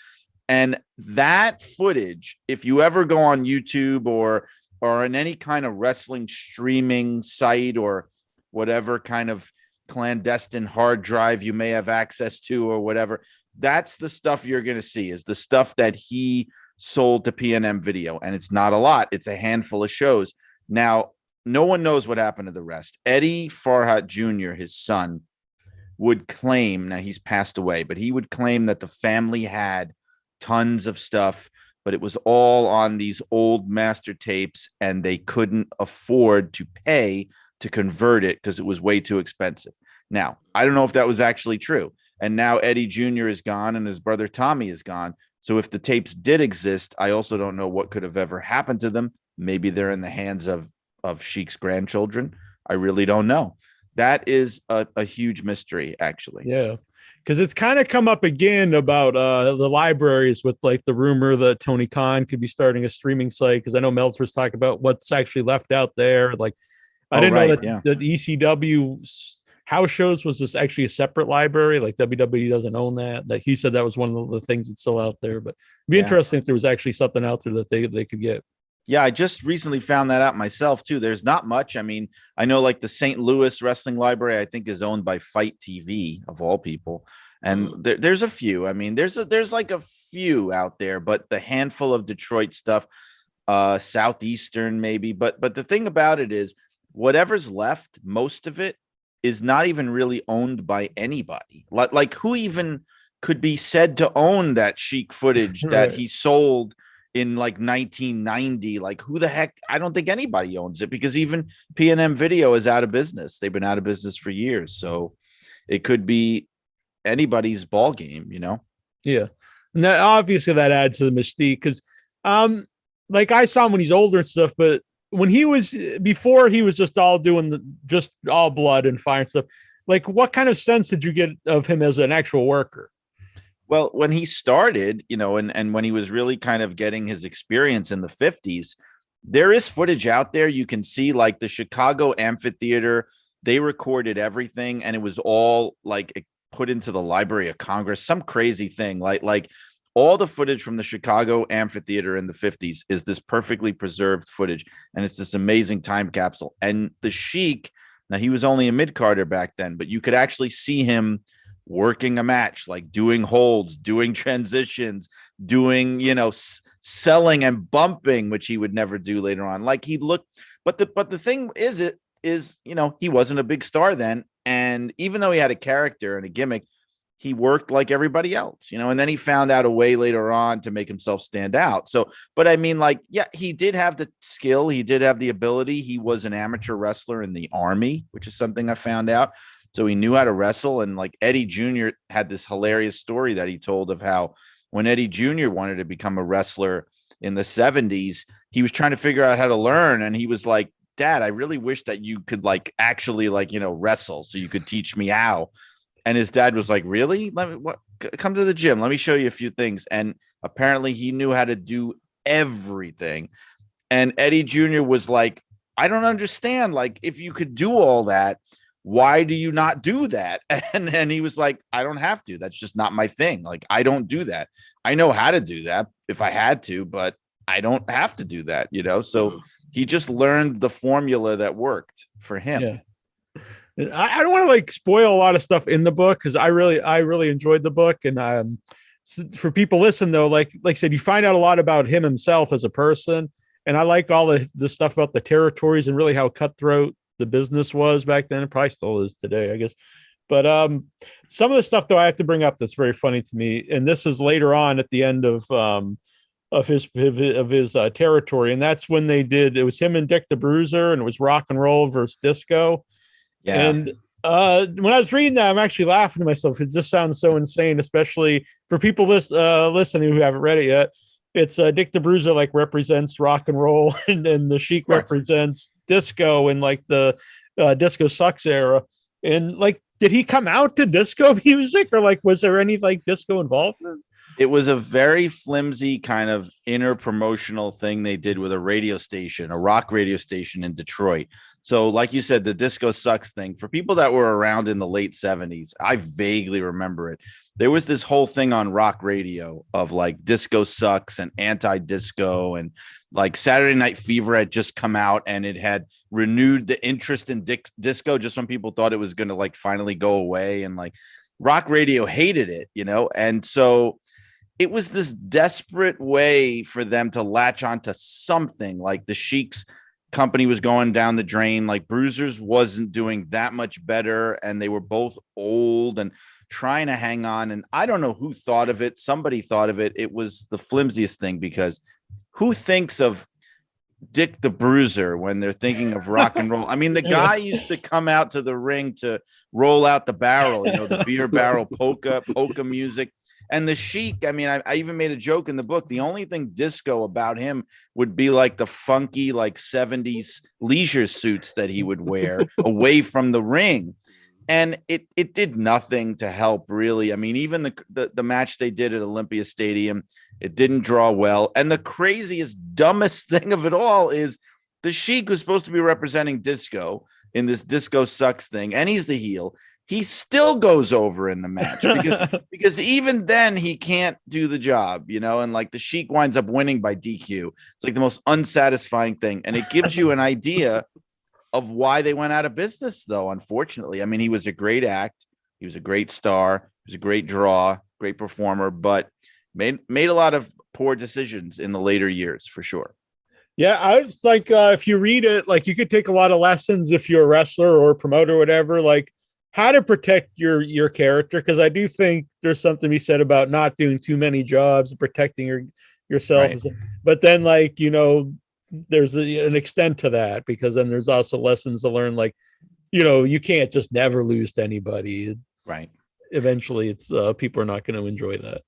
And that footage, if you ever go on YouTube or on any kind of wrestling streaming site or whatever kind of clandestine hard drive you may have access to or whatever, that's the stuff you're going to see, is the stuff that he sold to P&M Video. And it's not a lot. It's a handful of shows. Now, no one knows what happened to the rest. Eddie Farhat Jr., his son, would claim, now he's passed away, but he would claim that the family had tons of stuff, but it was all on these old master tapes and they couldn't afford to pay to convert it because it was way too expensive. Now, I don't know if that was actually true. And now Eddie Jr. is gone and his brother Tommy is gone. So if the tapes did exist, I also don't know what could have ever happened to them. Maybe they're in the hands of Sheik's grandchildren. I really don't know. That is a huge mystery, actually. Yeah. Because it's kind of come up again about the libraries with like the rumor that Tony Khan could be starting a streaming site. Because I know Meltzer's talking about what's actually left out there. Like, I didn't know that the ECW house shows was this actually a separate library. Like WWE doesn't own that. That he said that was one of the things that's still out there. But it'd be interesting if there was actually something out there that they could get. Yeah, I just recently found that out myself too. There's not much. I mean, I know like the St. Louis Wrestling Library, I think, is owned by Fight TV of all people. And there's a few. I mean, there's like a few out there, but the handful of Detroit stuff, Southeastern maybe. But the thing about it is, whatever's left, most of it is not even really owned by anybody. Like who even could be said to own that Sheik footage that he sold in like 1990? Like who the heck? I don't think anybody owns it, because even P&M Video is out of business. They've been out of business for years. So it could be anybody's ball game, you know? Yeah. And that obviously that adds to the mystique, because like I saw him when he's older and stuff, but when he was before, he was just all doing just all blood and fire and stuff. Like, what kind of sense did you get of him as an actual worker? Well, when he started, you know, and when he was really kind of getting his experience in the 50s, there is footage out there. You can see like the Chicago Amphitheater, they recorded everything, and it was all like put into the Library of Congress, some crazy thing. Like all the footage from the Chicago Amphitheater in the 50s is this perfectly preserved footage, and it's this amazing time capsule. And the Sheik, now he was only a mid-carder back then, but you could actually see him working a match, like doing holds, doing transitions, doing, you know, selling and bumping, which he would never do later on. Like he looked, but the thing is, you know, he wasn't a big star then. And even though he had a character and a gimmick, he worked like everybody else, you know, and then he found out a way later on to make himself stand out. So, but I mean, like, yeah, he did have the skill. He did have the ability. He was an amateur wrestler in the Army, which is something I found out. So he knew how to wrestle. And like Eddie Jr. had this hilarious story that he told of how when Eddie Jr. wanted to become a wrestler in the 70s, he was trying to figure out how to learn. And he was like, Dad, I really wish that you could like actually like, you know, wrestle so you could teach me how. And his dad was like, really? Come to the gym. Let me show you a few things. And apparently he knew how to do everything. And Eddie Jr. was like, I don't understand. Like, if you could do all that, why do you not do that? And he was like, I don't have to. That's just not my thing. Like, I don't do that. I know how to do that if I had to, but I don't have to do that, you know? So he just learned the formula that worked for him. Yeah. I don't want to like spoil a lot of stuff in the book, because I really enjoyed the book. And for people listen though, like I said, you find out a lot about him himself as a person. And I like all the stuff about the territories and really how cutthroat the business was back then. It probably still is today, I guess. But some of the stuff though I have to bring up that's very funny to me, and this is later on at the end of his territory, and that's when they did. It was him and Dick the Bruiser, and it was rock and roll versus disco. Yeah. And when I was reading that, I'm actually laughing to myself. It just sounds so insane, especially for people listening who haven't read it yet. it's Dick the Bruiser like represents rock and roll, and the Sheik Right. represents disco and like the disco sucks era. And like, did he come out to disco music, or like was there any like disco involvement? It was a very flimsy kind of inner promotional thing they did with a radio station, a rock radio station in Detroit. So, like you said, the disco sucks thing, for people that were around in the late 70s, I vaguely remember it. There was this whole thing on rock radio of like disco sucks and anti-disco, and like Saturday Night Fever had just come out and it had renewed the interest in disco just when people thought it was going to like finally go away, and like rock radio hated it, and so it was this desperate way for them to latch onto something. Like the Sheik's company was going down the drain, like Bruisers wasn't doing that much better, and they were both old and trying to hang on. And I don't know who thought of it. Somebody thought of it. It was the flimsiest thing, because who thinks of Dick the Bruiser when they're thinking of rock and roll? I mean, the guy used to come out to the ring to roll out the barrel, the beer barrel polka music. And the Sheik, I mean, I even made a joke in the book. The only thing disco about him would be like the funky, like 70s leisure suits that he would wear away from the ring. And it did nothing to help, really. I mean, even the match they did at Olympia Stadium, it didn't draw well. And the craziest, dumbest thing of it all is the Sheik was supposed to be representing disco in this disco sucks thing, and he's the heel. He still goes over in the match because even then he can't do the job, and like the Sheik winds up winning by DQ. It's like the most unsatisfying thing. And it gives you an idea of why they went out of business, though, unfortunately. I mean, he was a great act. He was a great star. He was a great draw, great performer, but made a lot of poor decisions in the later years, for sure. Yeah, I was like, if you read it, like you could take a lot of lessons if you're a wrestler or a promoter or whatever, like how to protect your character, because I do think there's something to be said about not doing too many jobs and protecting yourself. Right. But then, like, there's an extent to that, because then there's also lessons to learn. Like, you can't just never lose to anybody. Right. Eventually, it's people are not going to enjoy that.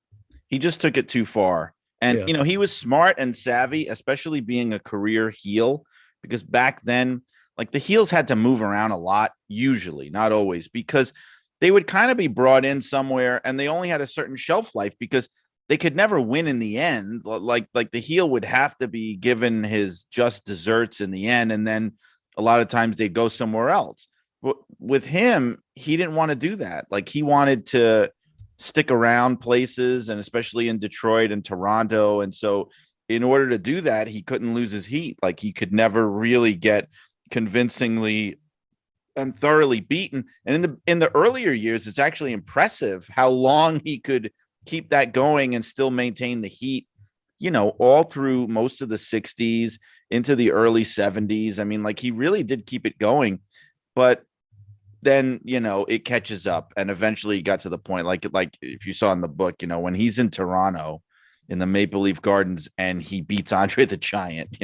He just took it too far, and he was smart and savvy, especially being a career heel, because back then, like the heels had to move around a lot, usually, not always, because they would kind of be brought in somewhere and they only had a certain shelf life because they could never win in the end. Like the heel would have to be given his just desserts in the end. And then a lot of times they'd go somewhere else. But with him, he didn't want to do that. Like he wanted to stick around places, and especially in Detroit and Toronto. And so in order to do that, he couldn't lose his heat. Like he could never really get convincingly and thoroughly beaten. And in the earlier years, it's actually impressive how long he could keep that going and still maintain the heat, all through most of the 60s into the early 70s. I mean, like he really did keep it going, but then, it catches up, and eventually he got to the point, like if you saw in the book, when he's in Toronto in the Maple Leaf Gardens and he beats Andre the Giant,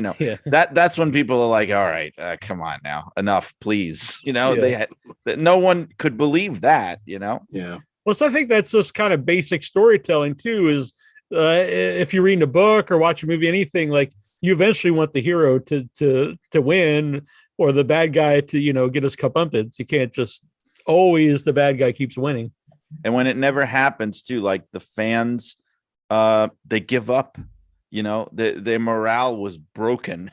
that's when people are like, all right, come on now, enough, please. No one could believe that, Yeah. Well, so I think that's just kind of basic storytelling too, is if you're reading a book or watch a movie, anything, like you eventually want the hero to win, or the bad guy to, get his comeuppance. You can't just always the bad guy keeps winning. And when it never happens too, like the fans, they give up, their morale was broken.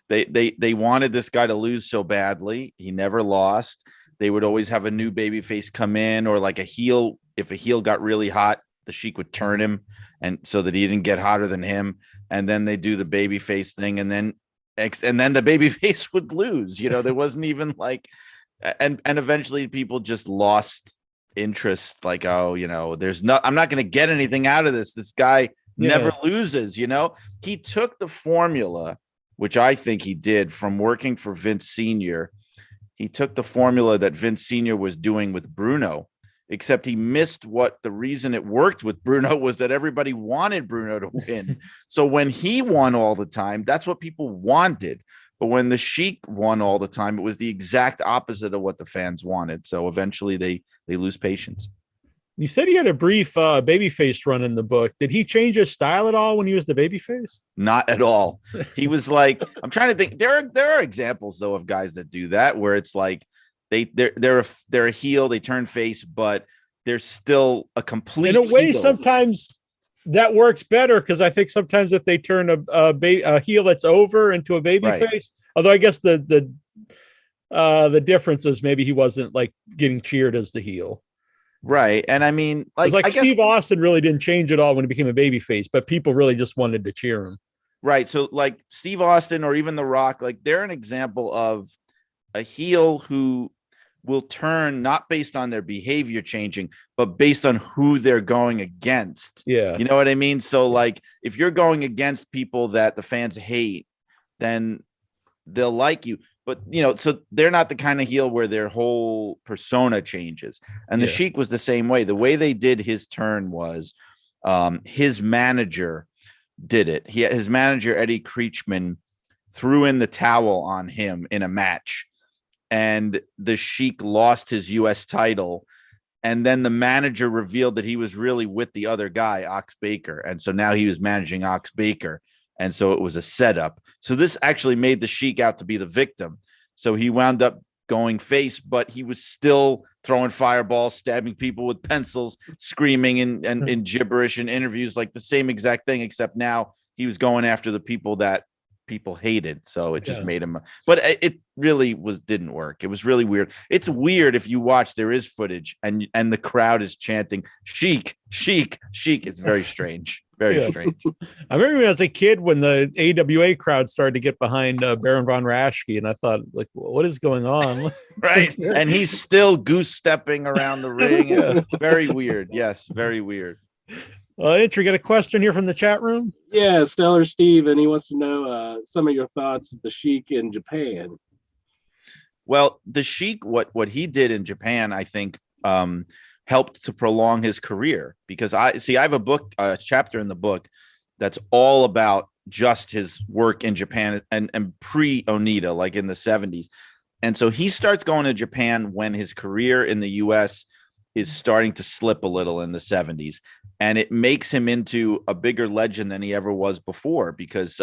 They wanted this guy to lose so badly. He never lost. They would always have a new baby face come in, or like a heel. If a heel got really hot, the Sheik would turn him, and so that he didn't get hotter than him. And then they do the baby face thing. And then the baby face would lose, there wasn't even like, and eventually people just lost interest. Like, oh, I'm not going to get anything out of this. This guy never loses, he took the formula, which I think he did from working for Vince Sr. He took the formula that Vince Sr. was doing with Bruno, except he missed what the reason it worked with Bruno was that everybody wanted Bruno to win. So when he won all the time, that's what people wanted. But when the Sheik won all the time, it was the exact opposite of what the fans wanted. So eventually they lose patience. You said he had a brief babyface run in the book. Did he change his style at all when he was the babyface? Not at all. He was like, I'm trying to think. There are examples though of guys that do that where it's like they're a heel, they turn face, but they're still a complete. In a way, heel. sometimes that works better because I think sometimes if they turn a heel that's over into a babyface, Right. although I guess the difference is maybe he wasn't like getting cheered as the heel. Right. And I mean, Like I guess, Steve Austin really didn't change at all when he became a babyface, but people really just wanted to cheer him. right. So like Steve Austin or even The Rock, like they're an example of a heel who will turn not based on their behavior changing, but based on who they're going against. Yeah. You know what I mean? So like if you're going against people that the fans hate, then they'll like you. But, you know, so they're not the kind of heel where their whole persona changes. And the Yeah. Sheik was the same way. The way they did his turn was his manager did it. His manager, Eddie Creechman, threw in the towel on him in a match. And the Sheik lost his U.S. title. And then the manager revealed that he was really with the other guy, Ox Baker. And so now he was managing Ox Baker. And so it was a setup. So this actually made the Sheik out to be the victim. So he wound up going face, but he was still throwing fireballs, stabbing people with pencils, screaming and gibberish in interviews, like the same exact thing, except now he was going after the people that people hated. So it just made him, but it really didn't work. It was really weird. It's weird if you watch, there is footage and the crowd is chanting Sheik, Sheik, Sheik. It's very strange. Very strange. I remember as a kid when the AWA crowd started to get behind Baron von Raschke, and I thought, like, what is going on? Right. And he's still goose stepping around the ring. Yeah. Very weird. Yes, very weird. Andrew, got a question here from the chat room? Yeah, Stellar Steve, and he wants to know some of your thoughts of the Sheik in Japan. Well, the Sheik, what he did in Japan, I think, helped to prolong his career, because I have a chapter in the book that's all about just his work in Japan and pre Onita, like in the 70s. And so he starts going to Japan when his career in the US is starting to slip a little in the 70s. And it makes him into a bigger legend than he ever was before, because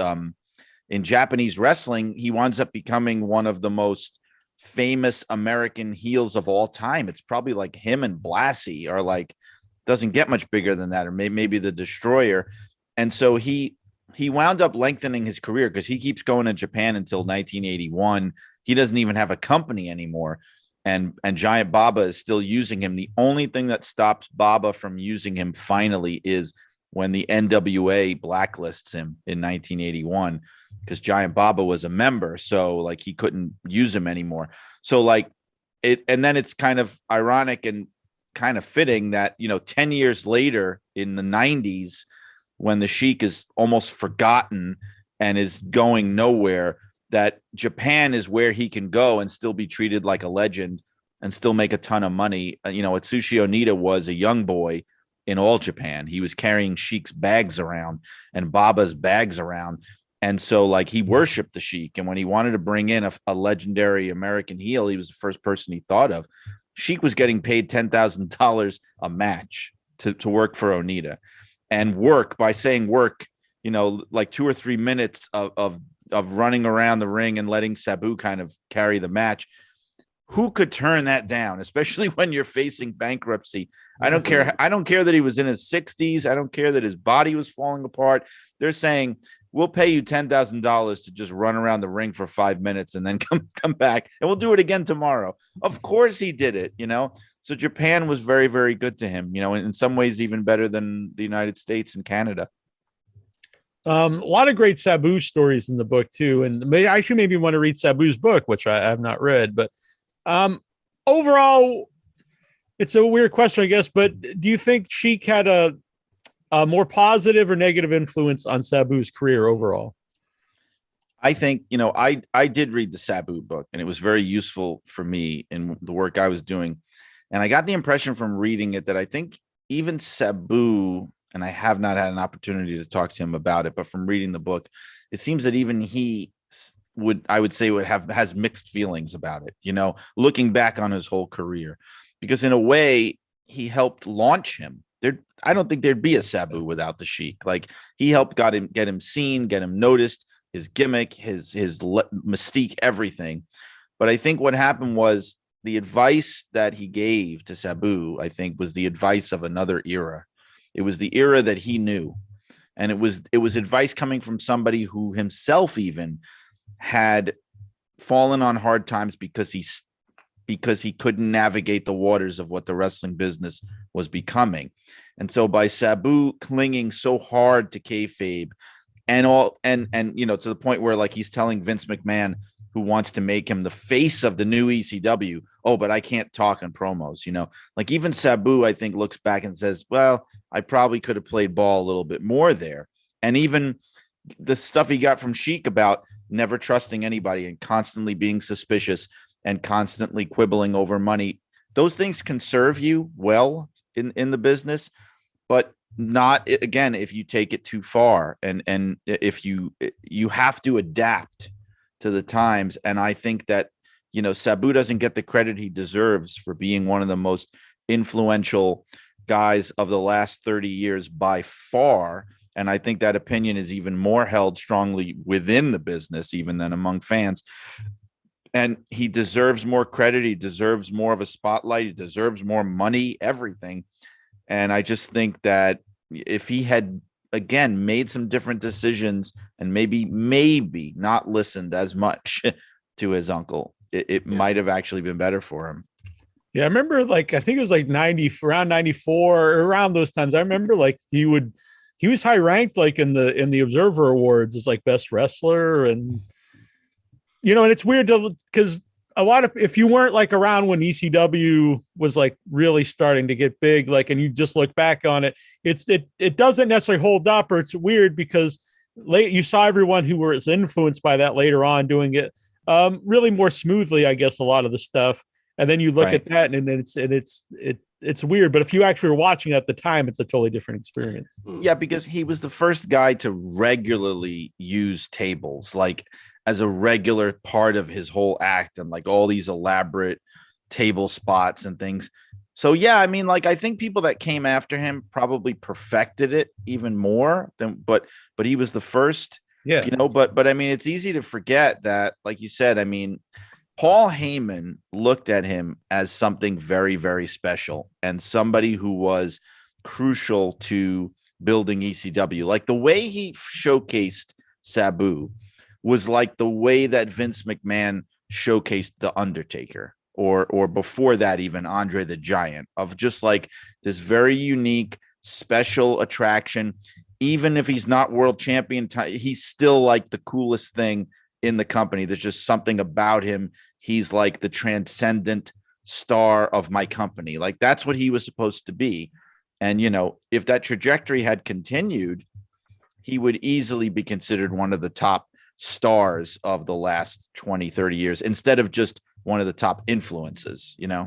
in Japanese wrestling, he winds up becoming one of the most famous American heels of all time. It's probably like him and Blassie, or like doesn't get much bigger than that, or maybe the Destroyer. And so he wound up lengthening his career because he keeps going to Japan until 1981. He doesn't even have a company anymore. And Giant Baba is still using him. The only thing that stops Baba from using him finally is when the NWA blacklists him in 1981, because Giant Baba was a member. So like he couldn't use him anymore. So like it, and then it's kind of ironic and kind of fitting that, 10 years later in the 90s, when the Sheik is almost forgotten and is going nowhere, that Japan is where he can go and still be treated like a legend and still make a ton of money. Atsushi Onita was a young boy in all Japan. He was carrying Sheik's bags around and Baba's bags around. And so like he worshiped the Sheik. And when he wanted to bring in a legendary American heel, he was the first person he thought of. Sheik was getting paid $10,000 a match to work for Onita, and by saying work, like 2 or 3 minutes of running around the ring and letting Sabu kind of carry the match. Who could turn that down, especially when you're facing bankruptcy? I don't care. I don't care that he was in his 60s. I don't care that his body was falling apart. They're saying, we'll pay you $10,000 to just run around the ring for 5 minutes and then come back, and we'll do it again tomorrow. Of course he did it, So Japan was very, very good to him, in some ways even better than the United States and Canada. A lot of great Sabu stories in the book too, and I should maybe want to read Sabu's book, which I have not read. But overall, it's a weird question, I guess. But do you think Sheik had a more positive or negative influence on Sabu's career overall? I think I did read the Sabu book, and it was very useful for me in the work I was doing. And I got the impression from reading it that I think even Sabu, and I have not had an opportunity to talk to him about it, but from reading the book, it seems that even he has mixed feelings about it, looking back on his whole career, because in a way, he helped launch him. I don't think there'd be a Sabu without the Sheik. Like, he helped get him seen, get him noticed, his gimmick, his mystique, everything. But I think what happened was the advice that he gave to Sabu, I think, was the advice of another era. It was the era that he knew. And it was advice coming from somebody who himself even had fallen on hard times because he couldn't navigate the waters of what the wrestling business was becoming. And so by Sabu clinging so hard to kayfabe and to the point where, like, he's telling Vince McMahon, who wants to make him the face of the new ECW, oh, but I can't talk in promos, like, even Sabu, I think, looks back and says, well, I probably could have played ball a little bit more there. And even the stuff he got from Sheik about never trusting anybody and constantly being suspicious and constantly quibbling over money, those things can serve you well in the business, but not, again, if you take it too far, and if you have to adapt to the times. And I think that, Sabu doesn't get the credit he deserves for being one of the most influential guys of the last 30 years by far. And I think that opinion is even more held strongly within the business, even than among fans. And he deserves more credit. He deserves more of a spotlight. He deserves more money, everything. And I just think that if he had, again, made some different decisions and maybe not listened as much to his uncle, it might have actually been better for him. Yeah, I remember, I think it was around 94 or around those times. I remember he was high ranked, in the Observer Awards as best wrestler. And, and it's weird because a lot of, if you weren't around when ECW was really starting to get big, and you just look back on it, it doesn't necessarily hold up, or it's weird because you saw everyone who was influenced by that later on doing it really more smoothly, I guess, a lot of the stuff. And then you look at that and it's weird. But if you actually were watching at the time, it's a totally different experience. Yeah, because he was the first guy to regularly use tables, as a regular part of his whole act, and all these elaborate table spots and things. So, yeah, I mean, I think people that came after him probably perfected it even more but he was the first, but I mean, it's easy to forget that, like you said, I mean, Paul Heyman looked at him as something very, very special and somebody who was crucial to building ECW. The way he showcased Sabu was the way that Vince McMahon showcased The Undertaker, or before that, even Andre the Giant, of just this very unique, special attraction. Even if he's not world champion, he's still the coolest thing in the company. There's just something about him. He's the transcendent star of my company. That's what he was supposed to be. And, if that trajectory had continued, he would easily be considered one of the top stars of the last 20, 30 years, instead of just one of the top influences, Yeah.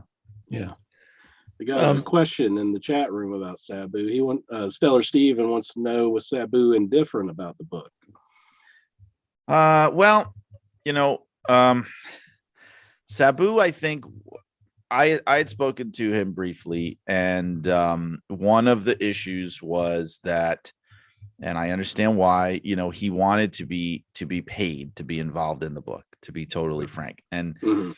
We got a question in the chat room about Sabu. Stellar Steven wants to know, was Sabu indifferent about the book? Well, Sabu, I think I had spoken to him briefly, and one of the issues was that, and I understand why, he wanted to be paid to be involved in the book, to be totally frank. And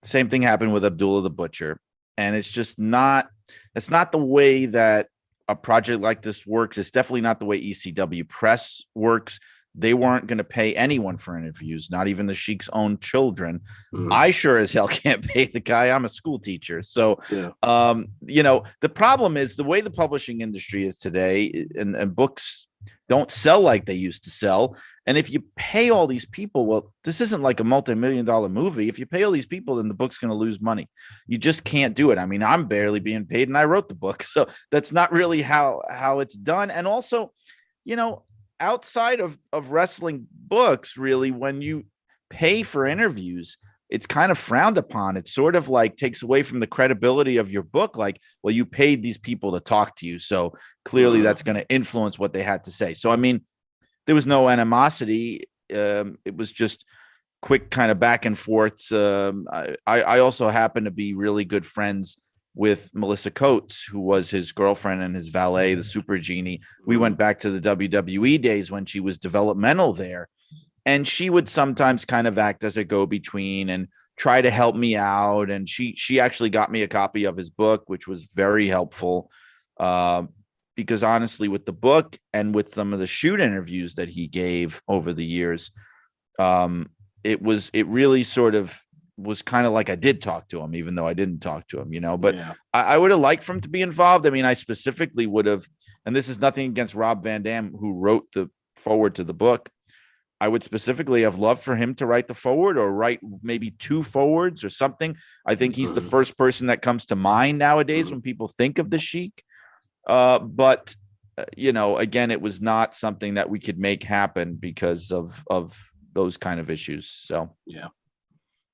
same thing happened with Abdullah the Butcher. And it's just it's not the way that a project like this works. It's definitely not the way ECW press works. They weren't going to pay anyone for interviews, not even the Sheik's own children. I sure as hell can't pay the guy. I'm a school teacher. So, the problem is the way the publishing industry is today, and books don't sell like they used to sell. And if you pay all these people, well, this isn't like a multi-million-dollar movie. If you pay all these people, then the book's going to lose money. You just can't do it. I mean, I'm barely being paid and I wrote the book. So that's not really how it's done. And also, outside of wrestling books, really, when you pay for interviews, it's kind of frowned upon. It's sort of takes away from the credibility of your book. Well, you paid these people to talk to you, so clearly that's going to influence what they had to say. So, I mean, there was no animosity. It was just quick kind of back and forths. I also happen to be really good friends with Melissa Coates, who was his girlfriend and his valet, the Super Genie. We went back to the WWE days when she was developmental there. And she would sometimes kind of act as a go-between and try to help me out. And she actually got me a copy of his book, which was very helpful. Because honestly, with the book and with some of the shoot interviews that he gave over the years, it really sort of was kind of like I did talk to him, even though I didn't talk to him, but Yeah. I would have liked for him to be involved. I mean, I specifically would have, and this is nothing against Rob Van Dam, who wrote the forward to the book. I would specifically have loved for him to write the forward or write maybe 2 forwards or something. I think he's the first person that comes to mind nowadays when people think of the Sheik. But again, it was not something that we could make happen because of those kind of issues. So, Yeah.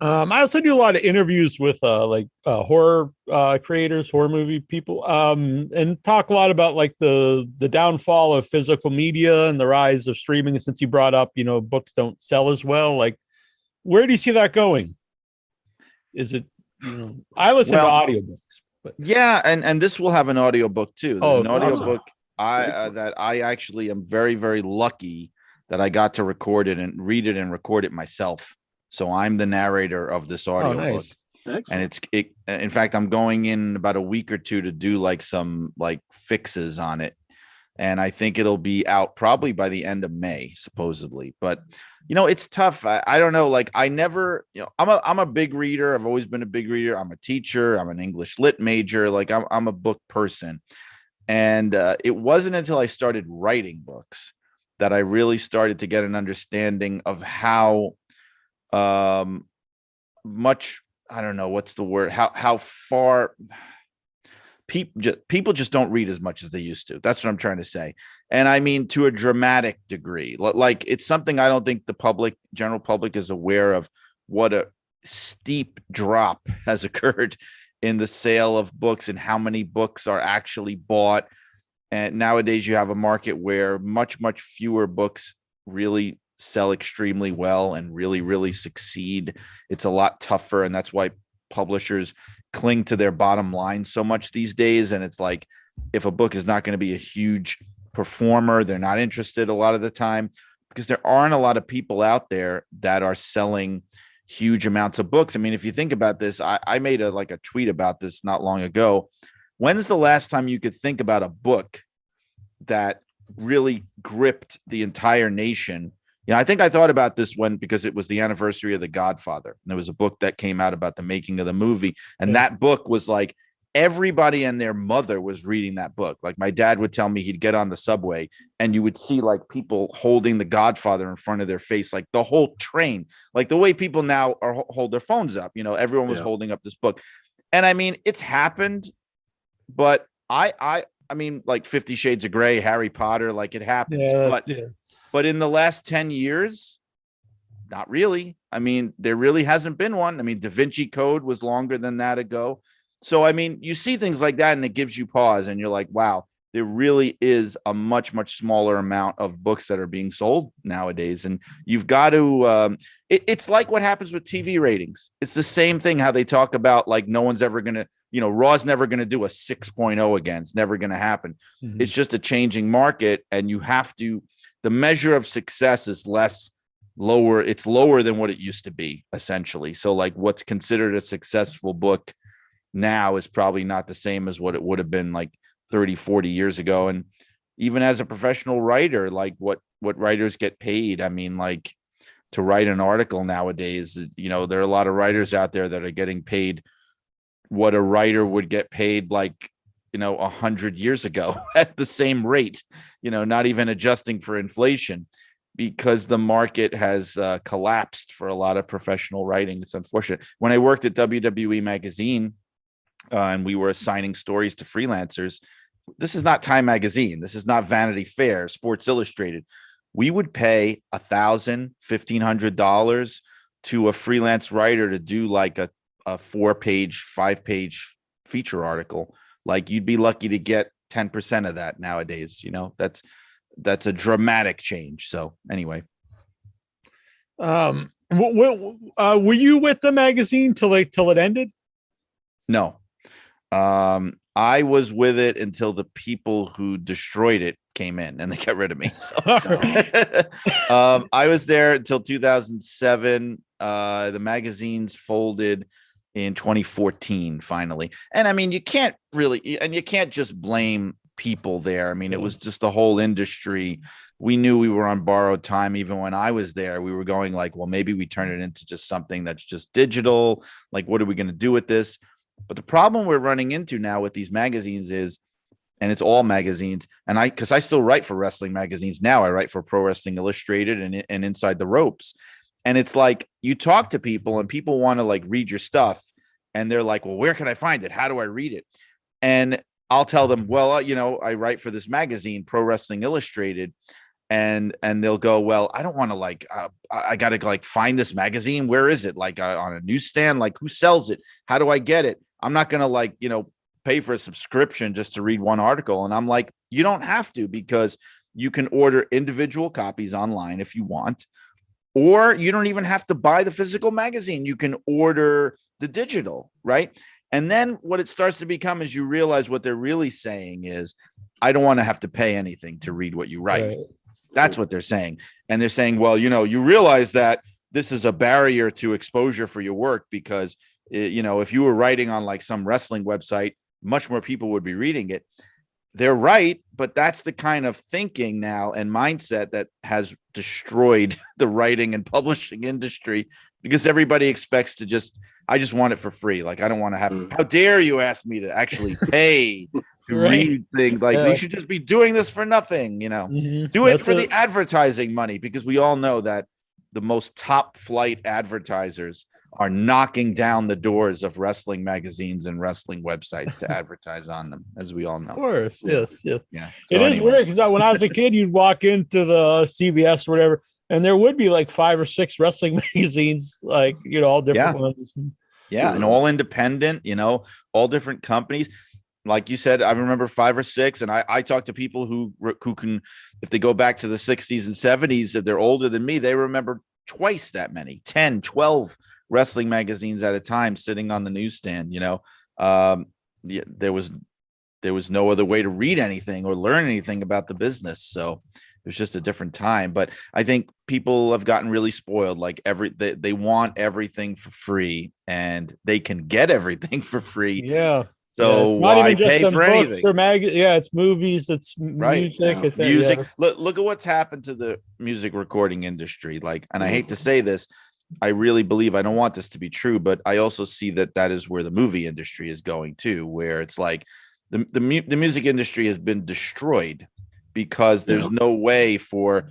I also do a lot of interviews with horror creators, horror movie people, and talk a lot about like the downfall of physical media and the rise of streaming. And since you brought up, books don't sell as well, like where do you see that going? Is it, I listen to audiobooks, but yeah, and this will have an audiobook too. There's an audiobook Excellent. that I actually am very, very lucky that I got to record it and read it and record it myself. So I'm the narrator of this audiobook. Nice. And in fact, I'm going in about a week or 2 to do like some like fixes on it. And I think it'll be out probably by the end of May, supposedly. But, it's tough. I don't know. Like I never, I'm a big reader. I've always been a big reader. I'm a teacher. I'm an English lit major. Like I'm a book person. And it wasn't until I started writing books that I really started to get an understanding of how much, I don't know what's the word, how far people just don't read as much as they used to. That's what I'm trying to say. And I mean, to a dramatic degree, like it's something I don't think the general public is aware of, what a steep drop has occurred in the sale of books and how many books are actually bought. And nowadays you have a market where much, much fewer books really sell extremely well and really, really succeed. It's a lot tougher. And that's why publishers cling to their bottom line so much these days. And it's like, if a book is not going to be a huge performer, they're not interested a lot of the time, because there aren't a lot of people out there that are selling huge amounts of books. I mean, if you think about this, I made a tweet about this not long ago. When's the last time you could think about a book that really gripped the entire nation? I think I thought about this because it was the anniversary of The Godfather. And there was a book that came out about the making of the movie. And that book was like, everybody and their mother was reading that book. Like my dad would tell me, he'd get on the subway and you would see like people holding The Godfather in front of their face, like the whole train, like the way people now hold their phones up. Everyone was holding up this book. And I mean, it's happened, but I mean, like 50 Shades of Grey, Harry Potter, like it happens. But in the last 10 years, not really. I mean, there really hasn't been one. I mean, Da Vinci Code was longer than that ago. So, I mean, you see things like that and it gives you pause and you're like, wow, there really is a much, much smaller amount of books that are being sold nowadays. And you've got to, it's like what happens with TV ratings. It's the same thing, how they talk about like no one's ever going to, Raw's never going to do a 6.0 again. It's never going to happen. Mm-hmm. It's just a changing market. And you have to, the measure of success is lower. It's lower than what it used to be, essentially. So like what's considered a successful book now is probably not the same as what it would have been like 30, 40 years ago. And even as a professional writer, like what writers get paid. I mean, like to write an article nowadays, there are a lot of writers out there that are getting paid what a writer would get paid like, 100 years ago at the same rate, not even adjusting for inflation, because the market has collapsed for a lot of professional writing. It's unfortunate. When I worked at WWE Magazine and we were assigning stories to freelancers, this is not Time Magazine. This is not Vanity Fair, Sports Illustrated. We would pay $1,000, $1,500 to a freelance writer to do like a 4-page, 5-page feature article. Like you'd be lucky to get 10% of that nowadays. That's a dramatic change. So anyway, were you with the magazine till it ended? No, I was with it until the people who destroyed it came in and they got rid of me. So, I was there until 2007. The magazines folded in 2014, finally. And I mean, you can't just blame people there. I mean, it was just the whole industry. We knew we were on borrowed time. Even when I was there, we were going like, well, maybe we turn it into just something that's just digital. Like, what are we going to do with this? But the problem we're running into now with these magazines is, and it's all magazines, and because I still write for wrestling magazines now. I write for Pro Wrestling Illustrated and Inside the Ropes. And it's like, you talk to people and people want to like read your stuff. And they're like, well, where can I find it? How do I read it? And I'll tell them, well, I write for this magazine, Pro Wrestling Illustrated. And they'll go, well, I don't want to I got to find this magazine. Where is it? Like on a newsstand? Like, who sells it? How do I get it? I'm not going to pay for a subscription just to read one article. And I'm like, you don't have to, because you can order individual copies online if you want, or you don't even have to buy the physical magazine. You can order the digital, right? And then what it starts to become is you realize what they're really saying is, I don't want to have to pay anything to read what you write. Right. That's what they're saying. And they're saying, well, you realize that this is a barrier to exposure for your work, because, if you were writing on like some wrestling website, much more people would be reading it. They're right. But that's the kind of thinking now and mindset that has destroyed the writing and publishing industry, because everybody expects to I just want it for free. Like, I don't want to have, how dare you ask me to actually pay to read things? Like, you should just be doing this for nothing, do it for the advertising money, because we all know that the most top flight advertisers are knocking down the doors of wrestling magazines and wrestling websites to advertise on them, as we all know. Of course, yes. Yeah. So it is weird, because when I was a kid, you'd walk into the CVS or whatever, and there would be like 5 or 6 wrestling magazines, like, all different ones. Yeah, and all independent, all different companies. Like you said, I remember 5 or 6, and I talk to people who can, if they go back to the 60s and 70s, if they're older than me, they remember twice that many, 10, 12 wrestling magazines at a time sitting on the newsstand. There was no other way to read anything or learn anything about the business. So it was just a different time. But I think people have gotten really spoiled. Like they want everything for free, and they can get everything for free. Yeah. So why pay for anything? It's movies, it's music, it's music. Look at what's happened to the music recording industry. Like, and I hate to say this, I really believe, I don't want this to be true, but I also see that is where the movie industry is going too, where it's like the music industry has been destroyed, because there's no way for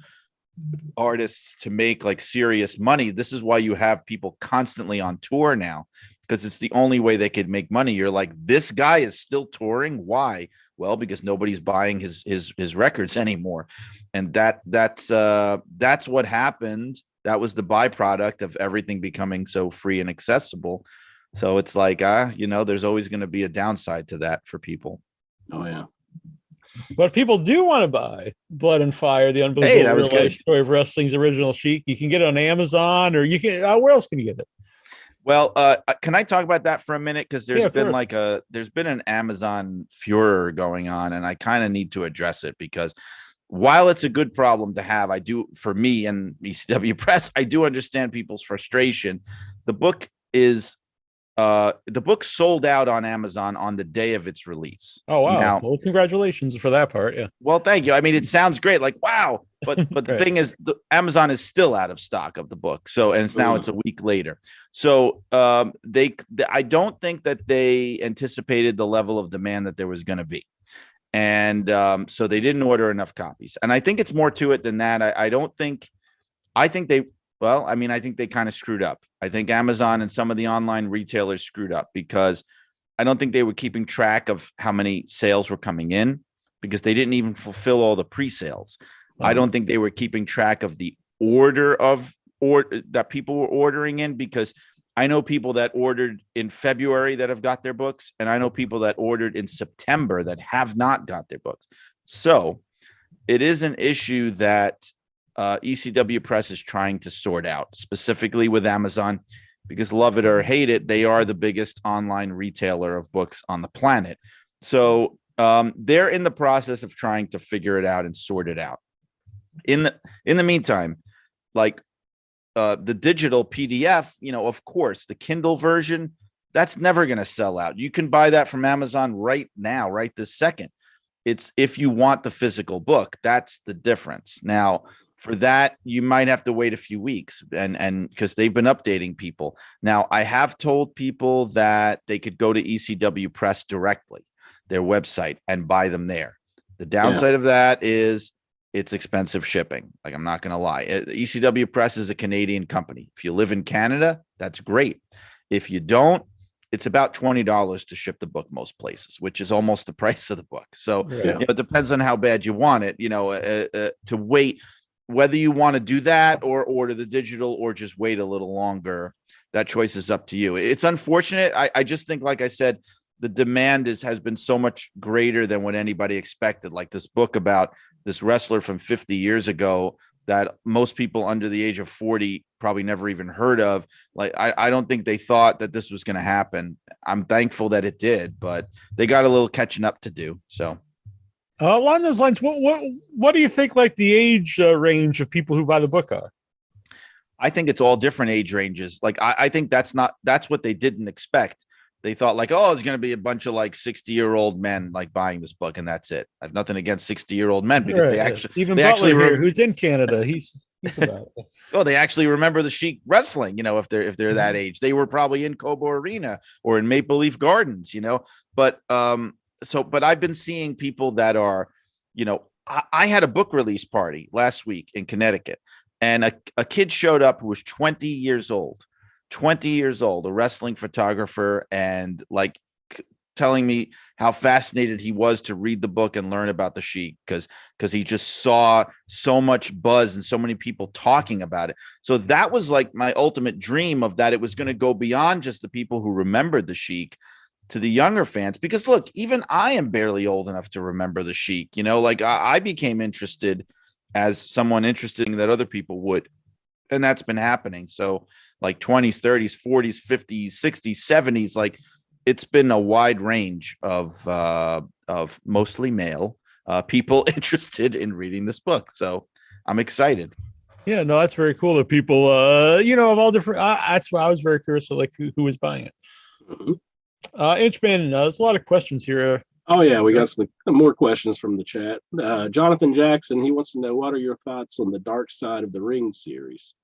artists to make like serious money. This is why you have people constantly on tour now, because it's the only way they could make money. You're like, this guy is still touring. Why? Well, because nobody's buying his records anymore. And that's what happened. That was the byproduct of everything becoming so free and accessible. So it's like, there's always going to be a downside to that for people. Oh yeah. But if people do want to buy Blood and Fire, the unbelievable real life story of wrestling's original Sheik, you can get it on Amazon, or you can, where else can you get it? Well, can I talk about that for a minute? Because there's been an Amazon furor going on, and I kind of need to address it, because while it's a good problem to have, for me and ECW Press, I do understand people's frustration. The book sold out on Amazon on the day of its release. Oh, wow. Well, congratulations for that part. Yeah. Well, thank you. I mean, it sounds great. Like, wow. But the thing is, Amazon is still out of stock of the book. So, and it's a week later. So I don't think that they anticipated the level of demand that there was going to be. And so they didn't order enough copies. And I think it's more to it than that. I think they kind of screwed up. I think Amazon and some of the online retailers screwed up, because I don't think they were keeping track of how many sales were coming in, because they didn't even fulfill all the pre-sales. I don't think they were keeping track of the order that people were ordering in, because I know people that ordered in February that have got their books, and I know people that ordered in September that have not got their books. So it is an issue that ECW Press is trying to sort out, specifically with Amazon. because love it or hate it, they are the biggest online retailer of books on the planet. So they're in the process of trying to figure it out and sort it out. In the meantime, like the digital PDF, of course, the Kindle version, that's never going to sell out. You can buy that from Amazon right now, right this second. It's if you want the physical book, that's the difference. Now, for that, you might have to wait a few weeks and because they've been updating people. Now, I have told people that they could go to ECW Press directly, their website, and buy them there. The downside of that is it's expensive shipping. Like, I'm not going to lie. ECW Press is a Canadian company. If you live in Canada, that's great. If you don't, it's about $20 to ship the book most places, which is almost the price of the book. So it depends on how bad you want it, to wait, whether you want to do that or order the digital or just wait a little longer. That choice is up to you. It's unfortunate. I just think, like I said, the demand has been so much greater than what anybody expected. Like this book about this wrestler from 50 years ago that most people under the age of 40 probably never even heard of. Like, I don't think they thought that this was going to happen. I'm thankful that it did, but they got a little catching up to do. So along those lines, what do you think, like, the age range of people who buy the book are? I think it's all different age ranges. Like, I think that's what they didn't expect. They thought, like, oh, it's going to be a bunch of like 60-year-old men like buying this book, and that's it. I have nothing against 60-year-old men because they actually here, who's in Canada, he's about it. Well, they actually remember the Sheik wrestling. If they're that age, they were probably in Cobo Arena or in Maple Leaf Gardens. But but I've been seeing people that are, I had a book release party last week in Connecticut, and a kid showed up who was 20 years old. 20 years old, a wrestling photographer, and like telling me how fascinated he was to read the book and learn about the Sheik because he just saw so much buzz and so many people talking about it. So that was like my ultimate dream, of that it was going to go beyond just the people who remembered the Sheik to the younger fans. Because look, even I am barely old enough to remember the Sheik. Like I became interested as someone interested in that other people would. And that's been happening. So like 20s, 30s, 40s, 50s, 60s, 70s, like it's been a wide range of mostly male people interested in reading this book. So I'm excited. Yeah, no, that's very cool that people, of all different, that's why I was very curious of like who was buying it. Inchman, there's a lot of questions here. Oh yeah, we got some more questions from the chat. Jonathan Jackson, he wants to know, what are your thoughts on the Dark Side of the Ring series?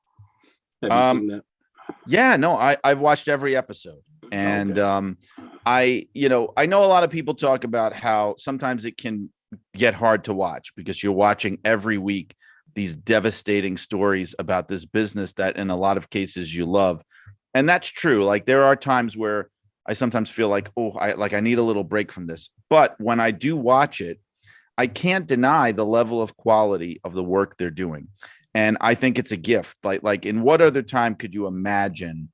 Have you seen that? Yeah, no, I've watched every episode, and I know a lot of people talk about how sometimes it can get hard to watch because you're watching every week these devastating stories about this business that in a lot of cases you love, and that's true. Like there are times where I sometimes feel like, I need a little break from this, but when I do watch it, I can't deny the level of quality of the work they're doing. And I think it's a gift. Like in what other time could you imagine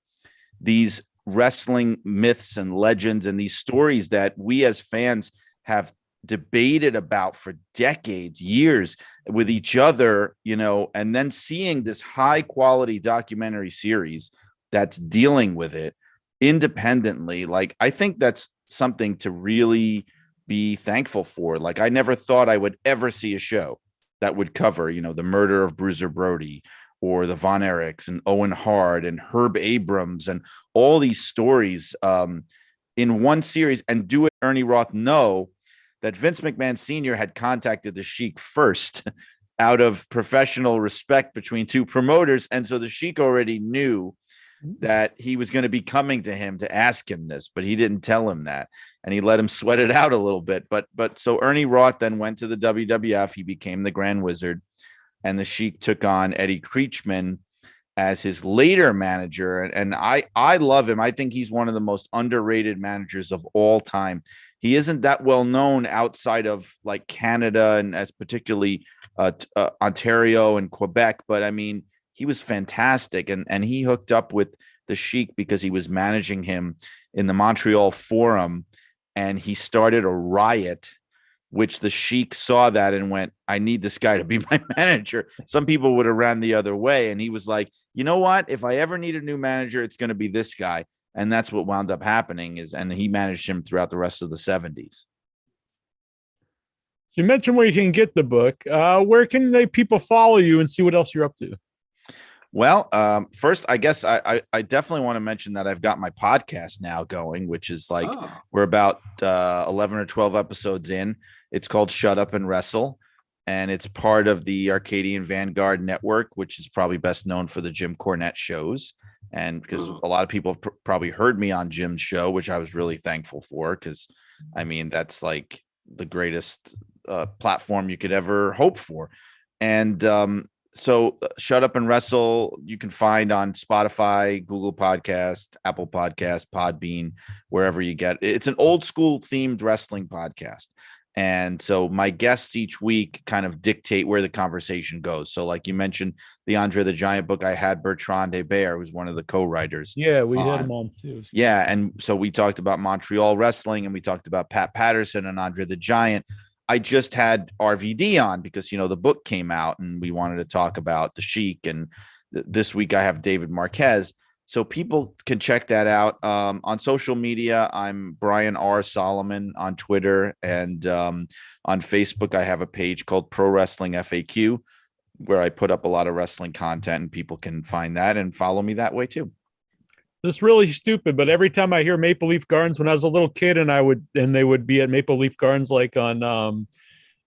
these wrestling myths and legends and these stories that we as fans have debated about for decades, years with each other, and then seeing this high quality documentary series that's dealing with it independently. Like, I think that's something to really be thankful for. Like, I never thought I would ever see a show that would cover, the murder of Bruiser Brody or the Von Erichs and Owen Hart and Herb Abrams and all these stories in one series, and do it. Ernie Roth know that Vince McMahon Sr. had contacted the Sheik first out of professional respect between two promoters. And so the Sheik already knew that he was going to be coming to him to ask him this, but he didn't tell him that. And he let him sweat it out a little bit. But so Ernie Roth then went to the WWF. He became the Grand Wizard, and the Sheik took on Eddie Creechman as his later manager. And I love him. I think he's one of the most underrated managers of all time. He isn't that well known outside of like Canada and as particularly Ontario and Quebec. But I mean, he was fantastic. And he hooked up with the Sheik because he was managing him in the Montreal Forum. And he started a riot which the Sheik saw that and went, I need this guy to be my manager. Some people would have ran the other way. And he was like, you know what? If I ever need a new manager, it's going to be this guy. And that's what wound up happening and he managed him throughout the rest of the 70s. So you mentioned where you can get the book. Where can people follow you and see what else you're up to? Well, first, I guess I definitely want to mention that I've got my podcast now going, which is like we're about 11 or 12 episodes in. It's called Shut Up and Wrestle, and it's part of the Arcadian Vanguard Network, which is probably best known for the Jim Cornette shows. And because a lot of people have probably heard me on Jim's show, which I was really thankful for, because I mean, that's like the greatest platform you could ever hope for. And so Shut Up and Wrestle, you can find on Spotify, Google Podcast, Apple Podcast, Podbean, wherever you get it. It's an old school themed wrestling podcast. And so my guests each week kind of dictate where the conversation goes. So like you mentioned, the Andre the Giant book, I had Bertrand Hebert, who's one of the co-writers. Yeah, we had him on too. Yeah. And so we talked about Montreal wrestling and we talked about Pat Patterson and Andre the Giant. I just had RVD on because, you know, the book came out and we wanted to talk about the Sheik. And this week I have David Marquez. So people can check that out on social media. I'm Brian R. Solomon on Twitter, and on Facebook, I have a page called Pro Wrestling FAQ where I put up a lot of wrestling content, and people can find that and follow me that way too. This is really stupid, but every time I hear Maple Leaf Gardens when I was a little kid, and they would be at Maple Leaf Gardens like on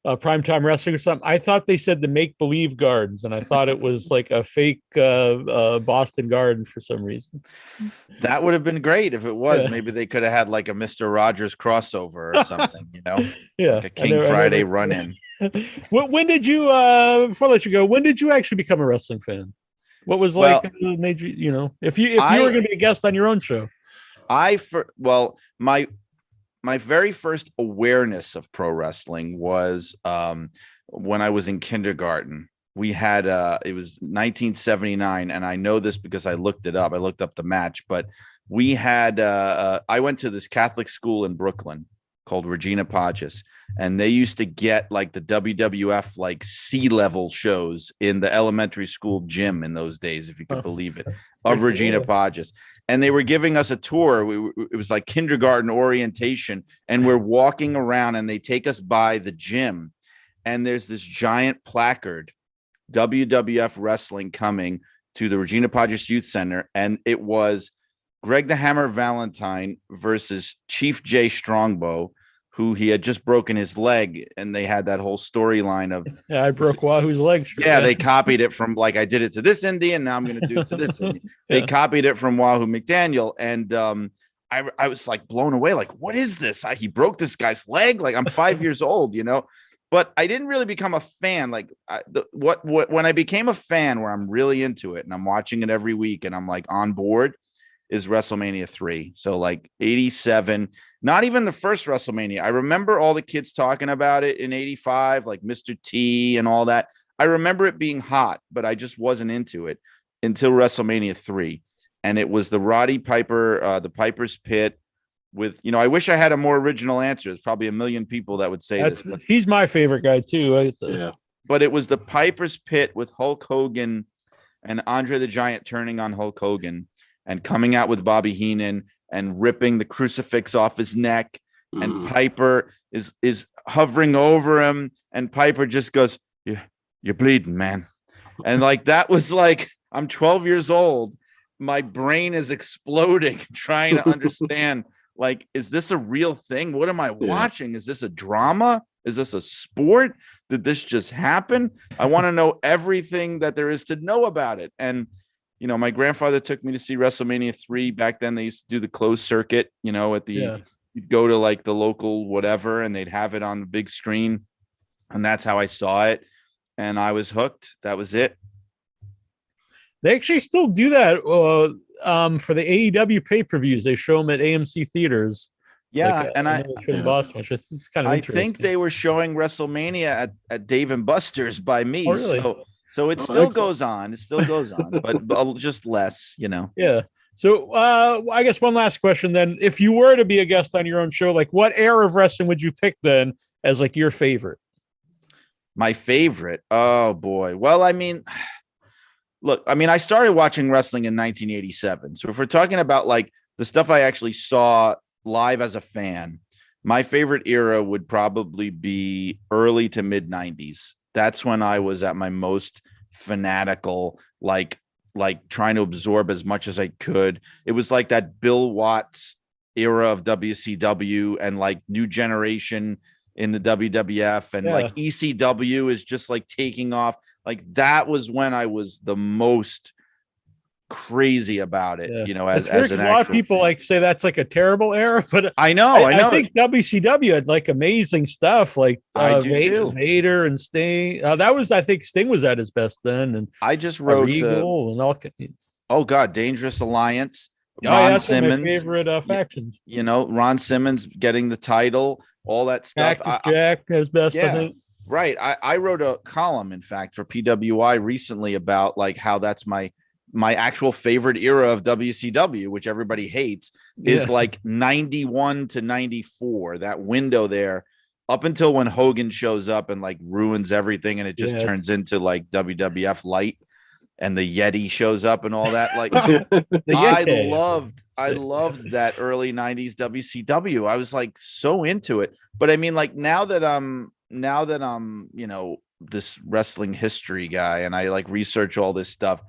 Primetime Wrestling or something, I thought they said the Make Believe Gardens, and I thought it was like a fake Boston Garden for some reason. That would have been great if it was. Yeah. Maybe they could have had like a Mr. Rogers crossover or something, you know? Yeah, like a King Friday run-in. When did you? Before I let you go, when did you actually become a wrestling fan? What was like made you? You know, if you were going to be a guest on your own show, my very first awareness of pro wrestling was when I was in kindergarten. We had it was 1979, and I know this because I looked it up. I looked up the match, but we had I went to this Catholic school in Brooklyn called Regina Pacis, and they used to get like the WWF like C-level shows in the elementary school gym in those days, if you could believe it, of Regina Pacis. And they were giving us a tour. It was like kindergarten orientation, and we're walking around, and they take us by the gym, and there's this giant placard, WWF wrestling coming to the Regina Pacis Youth Center, and it was Greg the Hammer Valentine versus Chief Jay Strongbow, who he had just broken his leg, and they had that whole storyline of I broke Wahoo's leg. Yeah, they copied it from like I did it to this Indian, now I'm going to do it to this Indian. They copied it from Wahoo McDaniel, and I was like blown away. Like, what is this? He broke this guy's leg. Like, I'm 5 years old, you know. But I didn't really become a fan. Like, when I became a fan, where I'm really into it and I'm watching it every week and I'm like on board, is WrestleMania 3. So like 87, not even the first WrestleMania. I remember all the kids talking about it in 85, like Mr. T and all that. I remember it being hot, but I just wasn't into it until WrestleMania 3. And it was the Roddy Piper, the Piper's Pit with, you know, I wish I had a more original answer. There's probably a million people that would say this. But, he's my favorite guy too. Yeah. But it was the Piper's Pit with Hulk Hogan and Andre the Giant turning on Hulk Hogan and coming out with Bobby Heenan and ripping the crucifix off his neck. And Piper is hovering over him. And Piper just goes, you're bleeding, man. And like, that was like, I'm 12 years old. My brain is exploding, trying to understand, like, is this a real thing? What am I watching? Is this a drama? Is this a sport? Did this just happen? I want to know everything that there is to know about it. And, you know, my grandfather took me to see WrestleMania 3. Back then they used to do the closed circuit, you know, at the, you'd go to like the local whatever, and they'd have it on the big screen. And that's how I saw it. And I was hooked. That was it. They actually still do that for the AEW pay-per-views. They show them at AMC theaters. Yeah, like, and in Boston, which is kind of I think they were showing WrestleMania at Dave and Buster's by me. Oh, really? So it still goes on. It still goes on, but just less, you know. Yeah. So I guess one last question then. If you were to be a guest on your own show, like what era of wrestling would you pick then? as like your favorite? My favorite. Oh boy. Well, I mean, look, I mean, I started watching wrestling in 1987. So if we're talking about like the stuff I actually saw live as a fan, my favorite era would probably be early to mid 90s. That's when I was at my most fanatical, like trying to absorb as much as I could. It was like that Bill Watts era of WCW and like New Generation in the WWF, and like ECW is just like taking off. Like that was when I was the most crazy about it, you know, as an a lot of people fan. like say that's like a terrible era, but I know. I think WCW had like amazing stuff, like I do too. Vader and Sting. I think Sting was at his best then, and I just wrote Regal and all. Oh God, Dangerous Alliance. Ron Simmons, my favorite factions. You know, Ron Simmons getting the title, all that stuff. Jack as best, I think. Right. I wrote a column, in fact, for PWI recently about like how that's my actual favorite era of WCW, which everybody hates, is like 91 to 94. That window there, up until when Hogan shows up and like ruins everything, and it just turns into like WWF light. And the Yeti shows up and all that. Like I loved that early 90s WCW. I was like so into it. But I mean, like now that I'm, you know, this wrestling history guy and I like research all this stuff,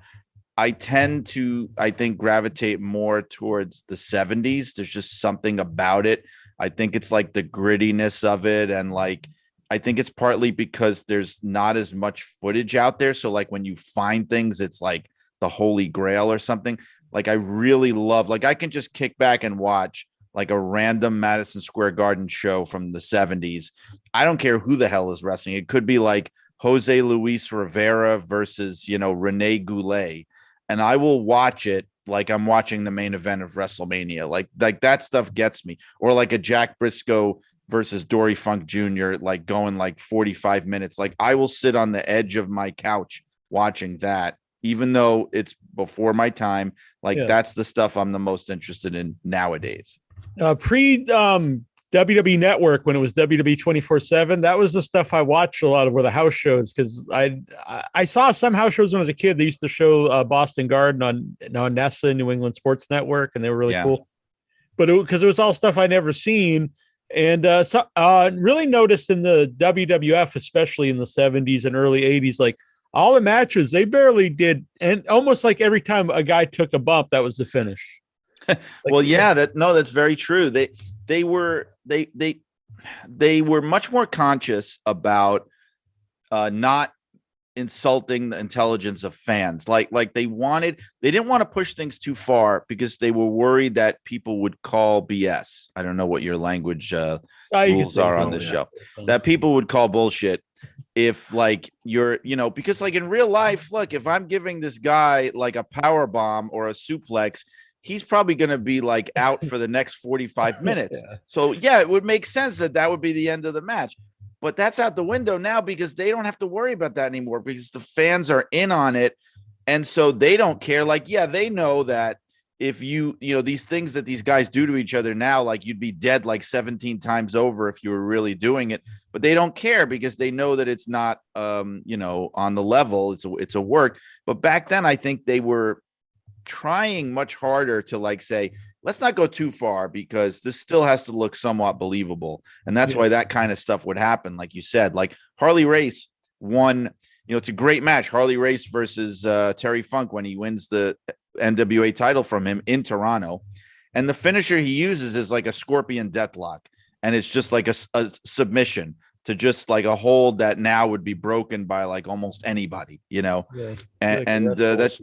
I tend to, I think, gravitate more towards the 70s. There's just something about it. I think it's like the grittiness of it, and like I think it's partly because there's not as much footage out there. So like when you find things, it's like the holy grail or something. Like I really love, like I can just kick back and watch like a random Madison Square Garden show from the 70s. I don't care who the hell is wrestling. It could be like Jose Luis Rivera versus, you know, Rene Goulet. And I will watch it like I'm watching the main event of WrestleMania. Like that stuff gets me. Or like a Jack Briscoe versus Dory Funk Jr., like going like 45 minutes. Like I will sit on the edge of my couch watching that, even though it's before my time. Like that's the stuff I'm the most interested in nowadays. Pre WWE Network, when it was WWE 24/7, that was the stuff I watched a lot of, were the house shows, because I saw some house shows when I was a kid. They used to show Boston Garden on NESA, New England Sports Network, and they were really cool. But because it was all stuff I'd never seen. And really noticed in the WWF, especially in the 70s and early 80s, like all the matches, they barely did. And almost like every time a guy took a bump, that was the finish. Like, well, that's very true. They were much more conscious about not insulting the intelligence of fans. Like they didn't want to push things too far because they were worried that people would call BS. I don't know what your language rules are on this show. That people would call bullshit if like you're, you know, because like in real life, look, if I'm giving this guy like a power bomb or a suplex, he's probably going to be like out for the next 45 minutes. So yeah, it would make sense that would be the end of the match. But that's out the window now because they don't have to worry about that anymore because the fans are in on it. And so they don't care. Like, yeah, they know that if you know, these things that these guys do to each other now, like you'd be dead like 17 times over if you were really doing it. But they don't care because they know that it's not, you know, on the level. It's a work. But back then, I think they were trying much harder to like say, let's not go too far because this still has to look somewhat believable. And that's why that kind of stuff would happen. Like you said, like Harley Race won, you know, it's a great match. Harley Race versus Terry Funk when he wins the NWA title from him in Toronto. And the finisher he uses is like a scorpion deathlock. And it's just like a submission to just like a hold that now would be broken by like almost anybody, you know? That's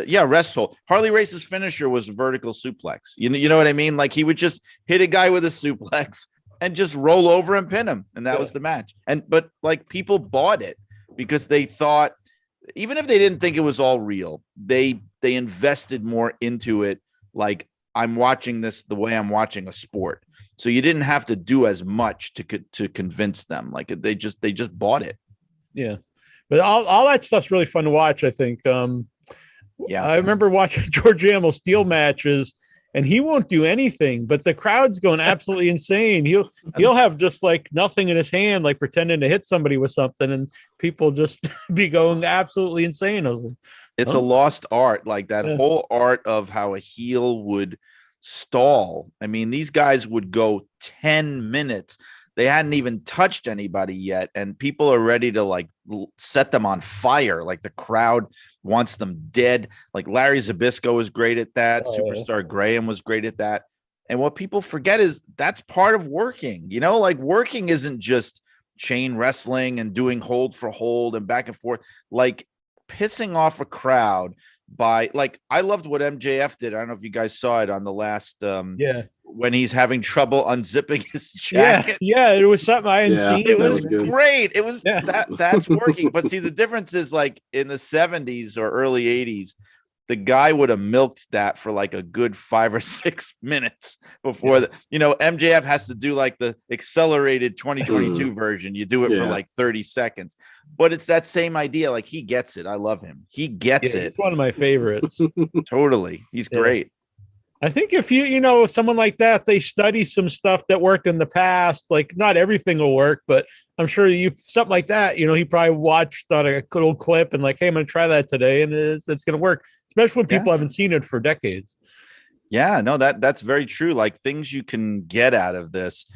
restful. Harley Race's finisher was a vertical suplex. You know what I mean? Like he would just hit a guy with a suplex and just roll over and pin him, and that was the match. But like people bought it because they thought, even if they didn't think it was all real, they invested more into it. Like I'm watching this the way I'm watching a sport. So you didn't have to do as much to convince them. Like they just bought it. Yeah, but all that stuff's really fun to watch, I think. I remember watching George Animal steel matches, and he won't do anything, but the crowd's going absolutely insane. He'll have just like nothing in his hand, like pretending to hit somebody with something, and people just be going absolutely insane. I was like, it's a lost art, like that whole art of how a heel would stall. I mean, these guys would go 10 minutes. They hadn't even touched anybody yet, and people are ready to like set them on fire. Like the crowd wants them dead. Like Larry Zbyszko was great at that. Superstar Graham was great at that. And what people forget is that's part of working. You know, like working isn't just chain wrestling and doing hold for hold and back and forth. Like pissing off a crowd by, like, I loved what MJF did. I don't know if you guys saw it on the last when he's having trouble unzipping his jacket. Yeah, it was something I hadn't seen. It was great. It was that's working. But see, the difference is like in the 70s or early 80s, the guy would have milked that for like a good 5 or 6 minutes before MJF has to do like the accelerated 2022 version. You do it for like 30 seconds, but it's that same idea. Like he gets it. I love him. He gets it. It's one of my favorites. Totally. He's great. I think if someone like that, they study some stuff that worked in the past, like not everything will work, but I'm sure something like that, he probably watched on a good old clip and like, hey, I'm going to try that today. And it's going to work, especially when people haven't seen it for decades. Yeah, no, that's very true. Like things you can get out of this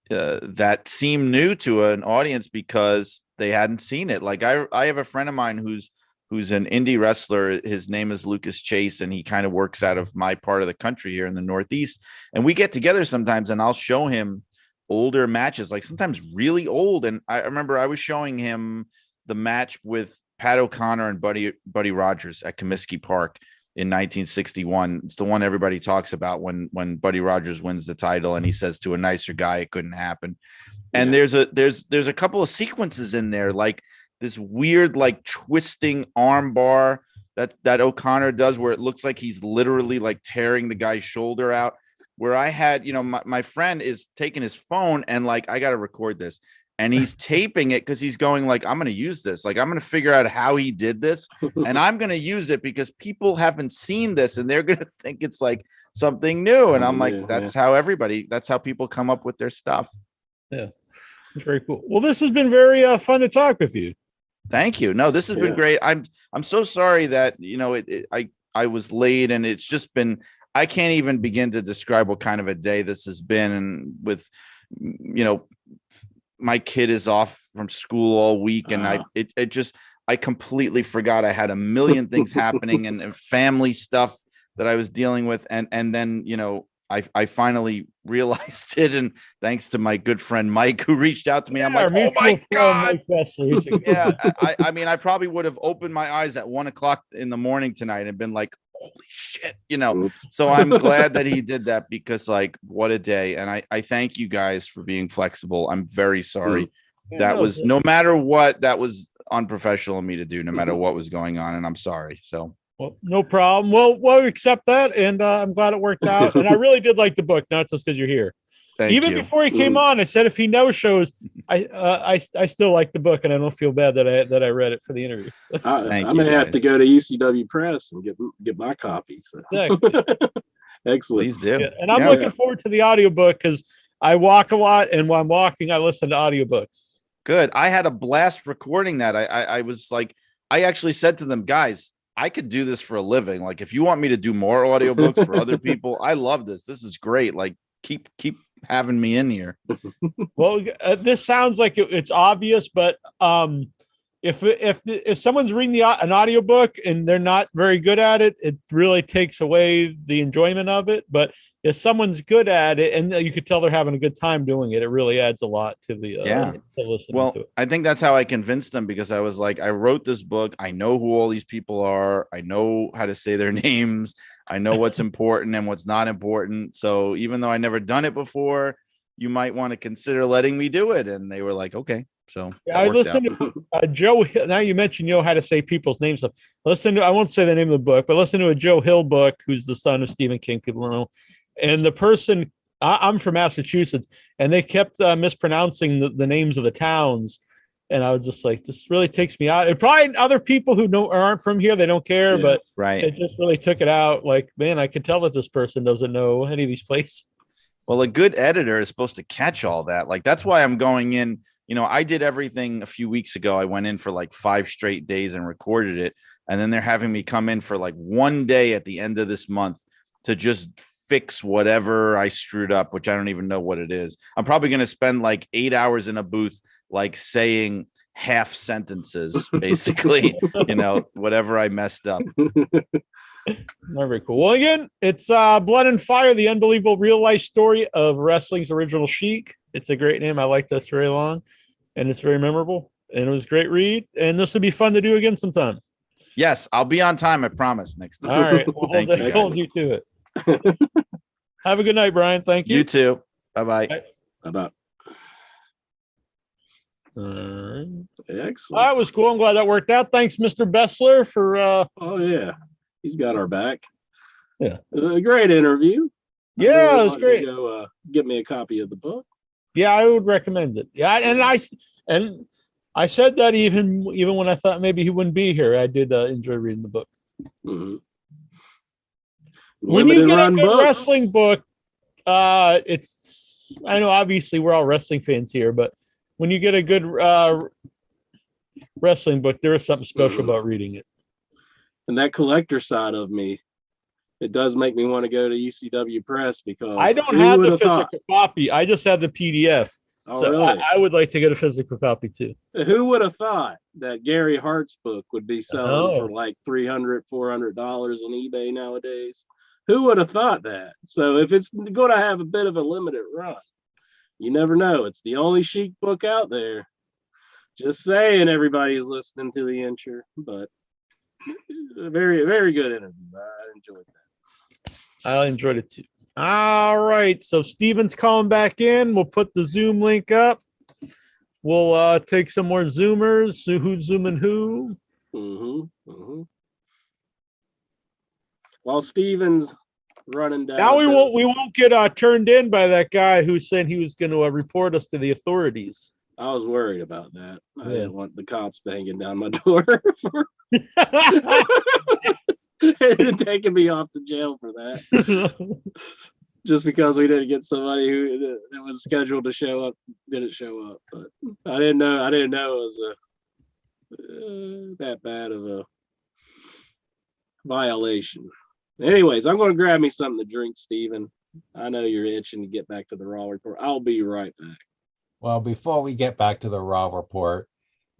that seem new to an audience because they hadn't seen it. Like I have a friend of mine who's an indie wrestler. His name is Lucas Chase, and he kind of works out of my part of the country here in the Northeast. And we get together sometimes and I'll show him older matches, like sometimes really old. And I remember I was showing him the match with Pat O'Connor and Buddy Rogers at Comiskey Park in 1961. It's the one everybody talks about when Buddy Rogers wins the title and he says to a nicer guy, it couldn't happen. And there's a couple of sequences in there, like this weird, like twisting arm bar that O'Connor does where it looks like he's literally like tearing the guy's shoulder out, where I had, my friend is taking his phone and like, I got to record this. And he's taping it because he's going like, I'm going to use this. Like, I'm going to figure out how he did this. And I'm going to use it because people haven't seen this and they're going to think it's like something new. And I'm like, that's how people come up with their stuff. Yeah. It's very cool. Well, this has been very fun to talk with you. Thank you. No, this has been great. I'm so sorry that, I was late, and it's just been, I can't even begin to describe what kind of a day this has been. And with, my kid is off from school all week, and I completely forgot I had a million things happening and family stuff that I was dealing with. And then, I finally realized it. And thanks to my good friend, Mike, who reached out to me. I'm like, oh my God. I mean, I probably would have opened my eyes at 1:00 in the morning tonight and been like, holy shit, So I'm glad that he did that, because like, what a day. And I thank you guys for being flexible. I'm very sorry. No matter what, that was unprofessional of me to do, no matter what was going on. And I'm sorry. So. Well, no problem. We'll accept that. And I'm glad it worked out. And I really did like the book, not just because you're here. Even before he came on, I said, if he no shows, I still like the book, and I don't feel bad that I read it for the interview. I may have to go to ECW Press and get my copy. So. Excellent. Please do. Yeah. And I'm looking forward to the audiobook, because I walk a lot, and while I'm walking, I listen to audiobooks. Good. I had a blast recording that. I was like, I actually said to them, guys, I could do this for a living. Like, if you want me to do more audiobooks for other people, I love this. This is great. Like, keep having me in here. Well, this sounds like it's obvious, but if someone's reading an audiobook and they're not very good at it, it really takes away the enjoyment of it. But if someone's good at it and you could tell they're having a good time doing it, it really adds a lot to the to listening to it. I think that's how I convinced them, because I was like, I wrote this book. I know who all these people are. I know how to say their names. I know what's important and what's not important. So even though I never done it before, you might want to consider letting me do it. And they were like, okay. So I listened to Joe. Now you mentioned how to say people's names. I won't say the name of the book, but listen to a Joe Hill book, who's the son of Stephen King. People don't know. And the person, I'm from Massachusetts, and they kept mispronouncing the names of the towns. And I was just like, this really takes me out. And probably other people who aren't from here, they don't care, Yeah, but right. it just really took it out. Like, man, I can tell that this person doesn't know any of these places. Well, a good editor is supposed to catch all that. Like, that's why I'm going in. You know, I did everything a few weeks ago. I went in for like 5 straight days and recorded it. And then they're having me come in for like 1 day at the end of this month to just fix whatever I screwed up, which I don't even know what it is. I'm probably going to spend like 8 hours in a booth, like saying half sentences, basically, you know, whatever I messed up. Very cool. Well, again, it's Blood and Fire, the unbelievable real life story of wrestling's original Sheik. It's a great name. I like this very long, and it's very memorable, and it was a great read. And this would be fun to do again sometime. Yes, I'll be on time. I promise. Next time. All right. We'll hold you to it. Have a good night, Brian. Thank you. You too. Bye-bye. Bye-bye. Excellent. That was cool. I'm glad that worked out. Thanks, Mr. Bessler, for Oh yeah, he's got our back. Yeah. A great interview. Yeah, it was want great. you to go get me a copy of the book. Yeah, I would recommend it. Yeah, and I said that even when I thought maybe he wouldn't be here. I did enjoy reading the book. Mm-hmm. When you get a good wrestling book, it's, I know obviously we're all wrestling fans here, but when you get a good wrestling book, there is something special about reading it. And that collector side of me, it does make me want to go to ECW Press, because I don't have the physical copy. I just have the PDF. Oh, so really? I would like to get a physical copy too. Who would have thought that Gary Hart's book would be selling for like $300, $400 on eBay nowadays? Who would have thought that? So if it's going to have a bit of a limited run, you never know. It's the only Sheik book out there. Just saying, everybody's listening to the intro, but a very, very good interview. I enjoyed that. I enjoyed it too. All right. So Steven's calling back in. We'll put the Zoom link up. We'll take some more Zoomers. So who's zooming who? While Steven's running down. Now we won't get turned in by that guy who said he was going to report us to the authorities. I was worried about that. I didn't want the cops banging down my door and taking me off to jail for that. Just because we didn't get somebody who that was scheduled to show up didn't show up. But I didn't know it was that bad of a violation. Anyways, I'm going to grab me something to drink, Steven. I know you're itching to get back to the Raw report. I'll be right back. Well, before we get back to the Raw report,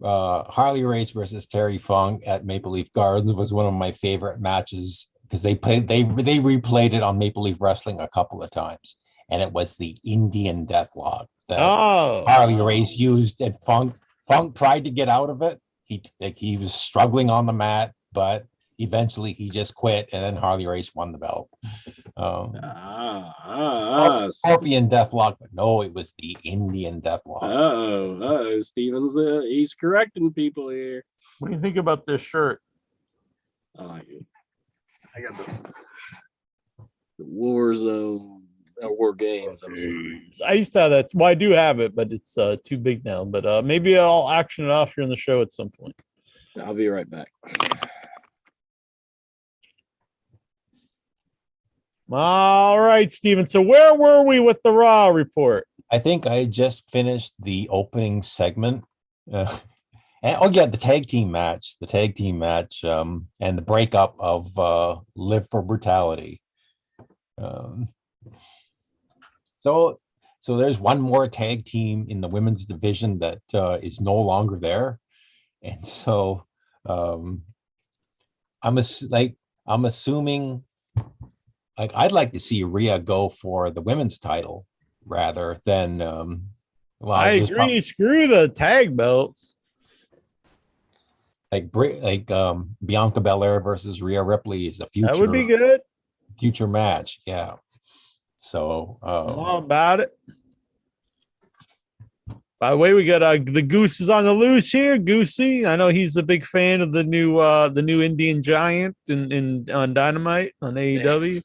Harley Race versus Terry Funk at Maple Leaf Gardens was one of my favorite matches, because they replayed it on Maple Leaf Wrestling a couple of times, and it was the Indian Deathlock that Harley Race used, and Funk tried to get out of it. He was struggling on the mat, but eventually he just quit, and then Harley Race won the belt. Scorpion Deathlock, but no, it was the Indian Deathlock. Steven's he's correcting people here. What do you think about this shirt? I like it. I got the War Zone, War Games. I used to have that. Well, I do have it, but it's too big now. But maybe I'll action it off here in the show at some point. I'll be right back. All right, Steven. So where were we with the Raw report? I think I just finished the opening segment. The tag team match, and the breakup of Live for Brutality. So there's one more tag team in the women's division that is no longer there, and so I'm assuming. Like, I'd like to see Rhea go for the women's title rather than. I agree. Screw the tag belts. Like Bianca Belair versus Rhea Ripley is the future. That would be good. Future match, yeah. So all about it. By the way, we got the Goose is on the loose here. Goosey, I know he's a big fan of the new Indian Giant on Dynamite on AEW.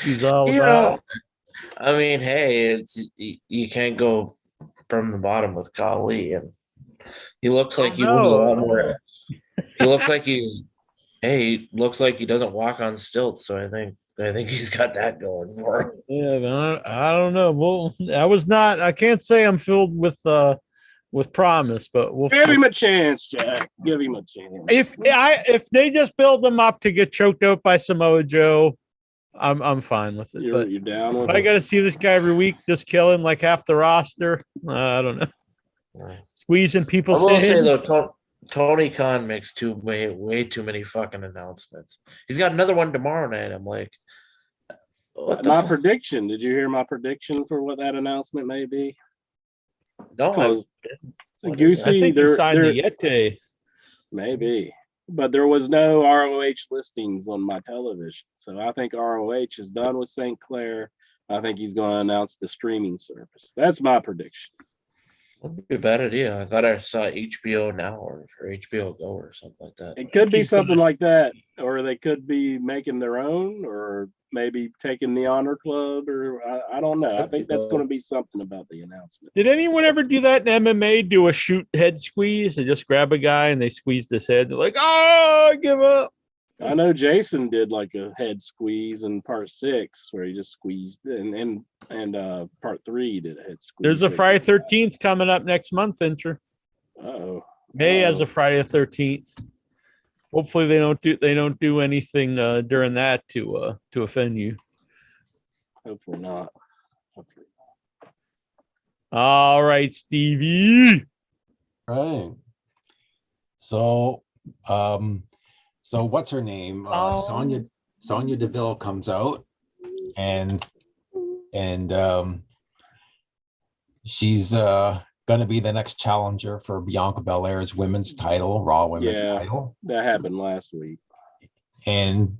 He's all about. I mean, hey, you can't go from the bottom with Kali, and he looks like he Oh, moves a no. lot more. He looks like he looks like he doesn't walk on stilts. So I think he's got that going for him. Yeah, man, I don't know. Well, I can't say I'm filled with promise, but we'll Give him a chance, Jack. Give him a chance. if they just build them up to get choked out by Samoa Joe, I'm fine with it. You're But down with I it. got to see this guy every week just killing like half the roster. I don't know. Squeezing I people's will say hands. though, Tony Khan makes way too many fucking announcements. He's got another one tomorrow night. I'm like, what the My fuck? prediction. Did you hear my prediction for what that announcement may be? No, Because I Goosey, think you signed the Yeti. maybe, but there was no ROH listings on my television, so I think ROH is done with St. Clair. I think he's going to announce the streaming service. That's my prediction. Would be a bad idea. I thought I saw HBO Now or HBO Go or something like that. It could be something like that, or they could be making their own, or maybe taking the Honor Club, or I don't know. I think that's going to be something about the announcement. Did anyone ever do that in MMA? Do a shoot head squeeze? They just grab a guy and they squeeze his head. They're like, oh, I give up. I know Jason did like a head squeeze in part 6 where he just squeezed, and part 3 did a head squeeze. There's a Friday 13th coming up next month, Inter. Uh-oh. May as a Friday 13th. Hopefully they don't do anything during that to offend you. Hopefully not. All right, Stevie. Right. So, so what's her name? Sonya Deville comes out, and she's going to be the next challenger for Bianca Belair's women's title, Raw Women's title. That happened last week. And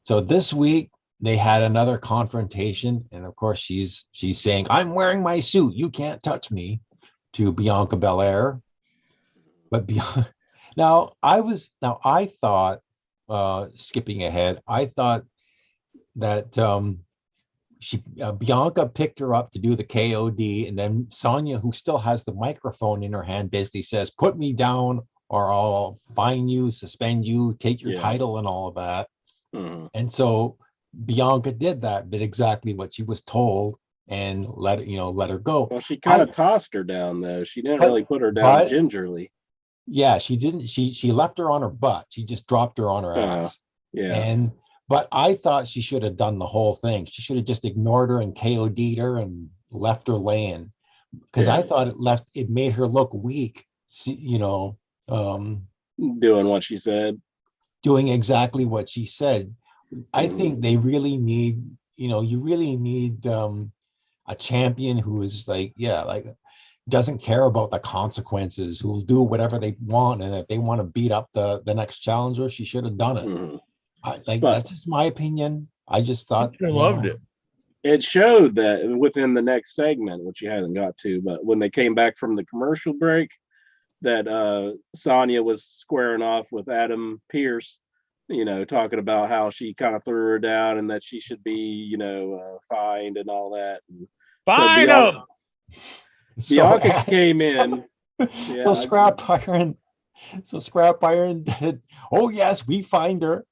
so this week they had another confrontation, and of course she's saying, "I'm wearing my suit. You can't touch me," to Bianca Belair. But now I thought, skipping ahead, I thought that Bianca picked her up to do the KOD, and then Sonya, who still has the microphone in her hand, basically says, "Put me down or I'll fine you, suspend you, take your title," and all of that. Mm-hmm. And so Bianca did that, did exactly what she was told, and let her go. Well, she kind of tossed her down though. She didn't really put her down gingerly. Yeah, she didn't. She left her on her butt. She just dropped her on her ass. Yeah. But I thought she should have done the whole thing. She should have just ignored her and KOD'd her and left her laying, because I thought it made her look weak. Doing what she said, doing exactly what she said. I think they really need, you really need a champion who is like doesn't care about the consequences, who will do whatever they want, and if they want to beat up the next challenger, she should have done it. Mm-hmm. That's just my opinion. I just thought I loved it. It showed that within the next segment, which you haven't got to, but when they came back from the commercial break, that Sonya was squaring off with Adam Pearce, talking about how she kind of threw her down and that she should be, fined and all that. Fine them. Bianca came in. So Scrap Iron did. Oh yes, we find her.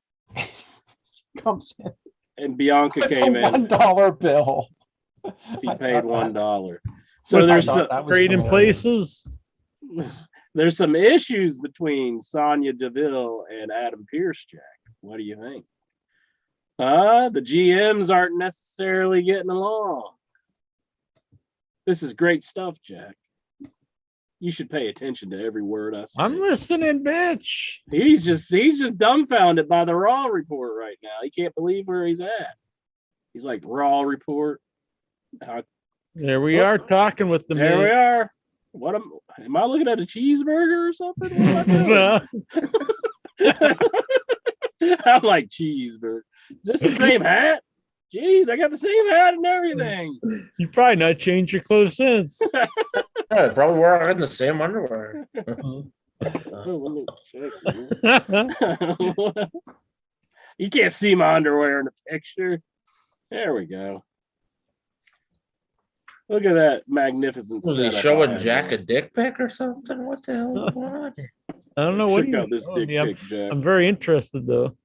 Comes in. And Bianca came in. $1 bill. She paid $1. So there's some trading places. There's some issues between Sonya Deville and Adam Pearce, Jack. What do you think? The GMs aren't necessarily getting along. This is great stuff, Jack. You should pay attention to every word I say. I'm listening, bitch. He's just dumbfounded by the Raw report right now. He can't believe where he's at. He's like, Raw report. There we are talking with the man. There we are. What am I looking at a cheeseburger or something? What am I doing? I'm like, cheeseburger. Is this the same hat? Jeez, I got the same hat and everything. You probably not changed your clothes since. Yeah, probably wearing the same underwear. You can't see my underwear in the picture. There we go. Look at that magnificent Was he setup I showing have Jack a there. dick pic or something? What the hell is going on here? I don't know what Check you out this dick pic, Jack. I'm very interested though.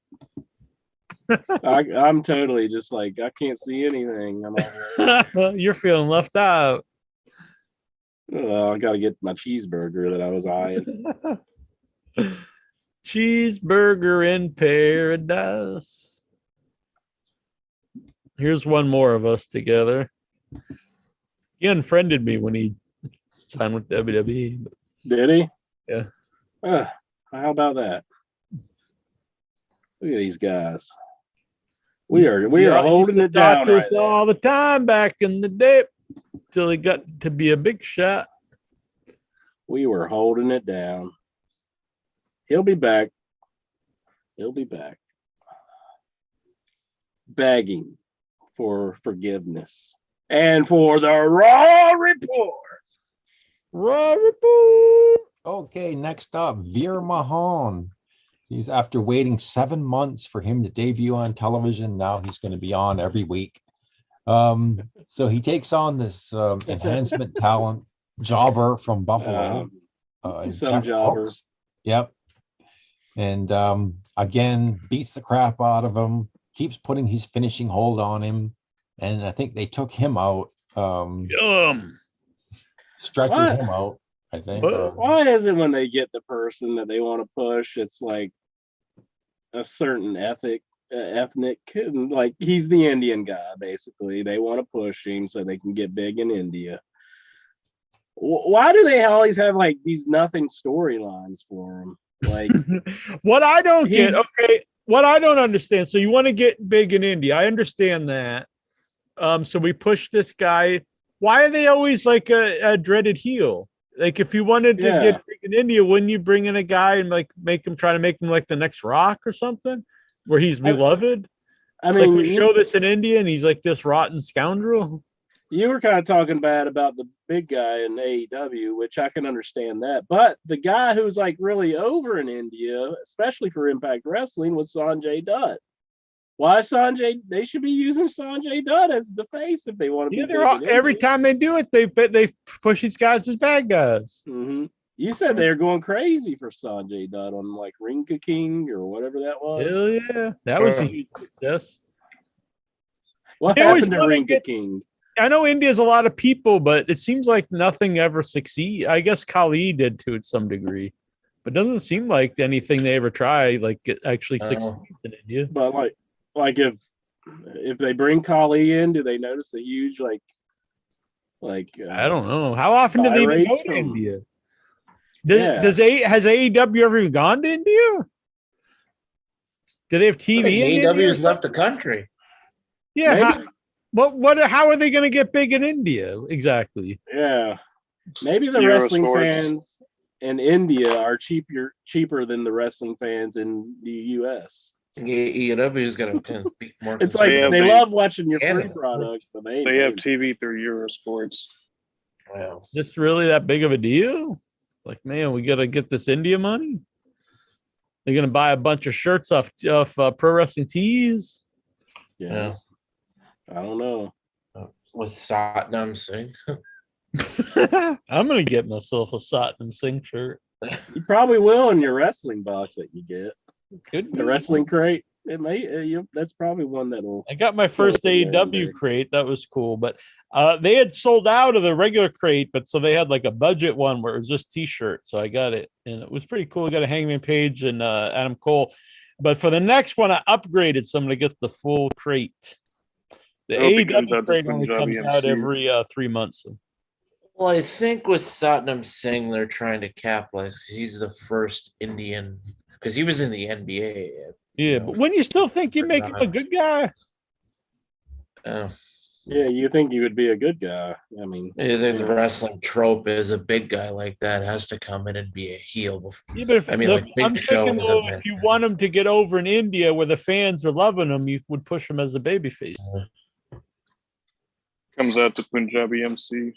I'm totally just like, I can't see anything. I'm all, You're feeling left out. I got to get my cheeseburger that I was eyeing. Cheeseburger in paradise. Here's one more of us together. He unfriended me when he signed with WWE. Did he? Yeah. How about that? Look at these guys. We are holding it down right there. all the time back in the day till he got to be a big shot. We were holding it down. He'll be back. He'll be back. Begging for forgiveness and for the Raw Report. Raw Report. Okay, next up, Veer Mahan. He's after waiting 7 months for him to debut on television. Now he's going to be on every week. So he takes on this enhancement talent jobber from Buffalo. Some jobber. Brooks. Yep. And again, beats the crap out of him, keeps putting his finishing hold on him. And I think they took him out. Stretchered him out, I think. Why is it when they get the person that they want to push, it's like a certain ethnic, like he's the Indian guy, basically. They want to push him so they can get big in India. Why do they always have like these nothing storylines for him? Like what I don't get, what I don't understand. So you want to get big in India. I understand that. So we push this guy. Why are they always like a dreaded heel? Like if you wanted to get big in India, wouldn't you bring in a guy and like try to make him like the next Rock or something, where he's beloved? I mean, like we show this in India and he's like this rotten scoundrel. You were kind of talking bad about the big guy in AEW, which I can understand that. But the guy who's like really over in India, especially for Impact Wrestling, was Sanjay Dutt. Why Sanjay? They should be using Sanjay Dutt as the face if they want to be. Every time they do it, they push these guys as bad guys. Mm-hmm. You said they were going crazy for Sanjay Dutt on like Ring King or whatever that was. Hell yeah, that was a huge success. What happened to Ring King? I know India's a lot of people, but it seems like nothing ever succeeds. I guess Kali did to some degree, but doesn't seem like anything they ever try like it actually succeeds in India. But like if they bring Kali in, do they notice a huge like I don't know. How often do they even go to India? Has AEW ever gone to India? Do they have TV in India? AEW's left the country. Yeah. How are they going to get big in India exactly? Yeah. Maybe the wrestling fans in India are cheaper than the wrestling fans in the US. AEW is going to be more. It's like they love watching your free product, but they have TV through Eurosports. Wow. Just really that big of a deal? Like, man, we got to get this India money. They're going to buy a bunch of shirts off Pro Wrestling Tees. Yeah. I don't know. With Satnam Singh. I'm going to get myself a Satnam Singh shirt. You probably will in your wrestling box that you get. Could be. The wrestling crate. It may. That's probably one that'll. I got my first AEW crate. That was cool, but they had sold out of the regular crate, but so they had like a budget one where it was just T-shirt. So I got it, and it was pretty cool. I got a Hangman Page and Adam Cole, but for the next one, I upgraded, so I'm gonna get the full crate. The AEW crate only comes out every 3 months. Well, I think with Satnam Singh, they're trying to capitalize because he's the first Indian, because he was in the NBA. Yeah, but when you still think you make him a good guy? Yeah, you think you would be a good guy. I mean, I think the wrestling trope is a big guy like that has to come in and be a heel. Before. Yeah, but I'm thinking though, if you want him to get over in India where the fans are loving him, you would push him as a babyface. Comes out to Punjabi MC.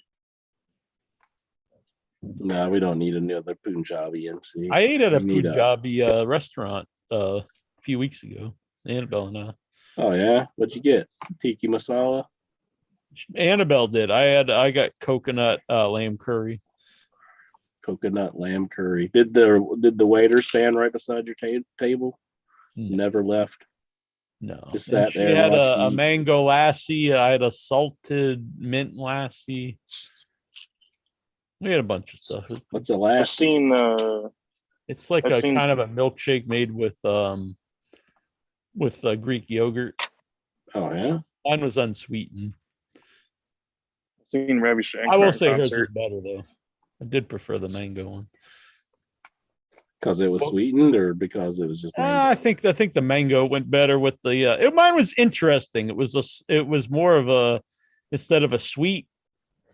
No, we don't need another Punjabi MC. I ate at a Punjabi restaurant a few weeks ago. Annabelle and I. Oh yeah, what'd you get? Tiki masala. Annabelle did. I got coconut lamb curry. Coconut lamb curry. Did the waiter stand right beside your table? No. Never left. No. Just And sat she there and had watched a you eat. mango lassi. I had a salted mint lassi. We had a bunch of stuff. What's the I've last? seen It's like I've a seen kind of a milkshake made with Greek yogurt. Oh yeah. Mine was unsweetened. seen Ravi Shankar I will in say hers was concert. better though. I did prefer the mango one. Because it was sweetened, or because it was just mango? I think the mango went better with the. Mine was interesting. It was more of a, instead of a sweet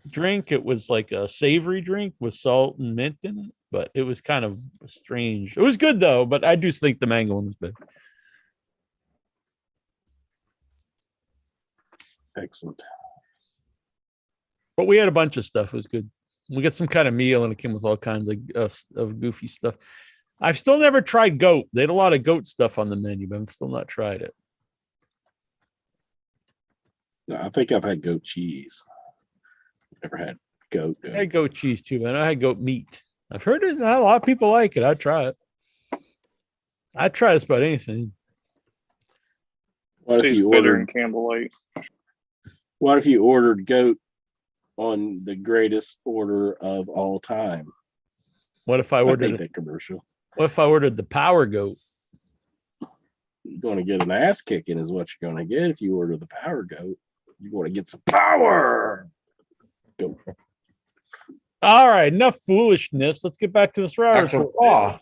drink, it was like a savory drink with salt and mint in it. But it was kind of strange. It was good though, but I do think the mango one was better. Excellent. But we had a bunch of stuff. It was good. We got some kind of meal and it came with all kinds of goofy stuff. I've still never tried goat. They had a lot of goat stuff on the menu, but I've still not tried it. No, I think I've had goat cheese. Never had goat. I had goat cheese too, man. I had goat meat. I've heard it. A lot of people like it. I'd try it. I'd try just about anything. What if Tastes you better ordered in candlelight. What if you ordered goat on the greatest order of all time? What if I I ordered think that commercial. What if I ordered the power goat? You're going to get an ass kicking, is what you're going to get if you order the power goat. You're going to get some power. Go. All right, enough foolishness. Let's get back to this round. Back to Raw.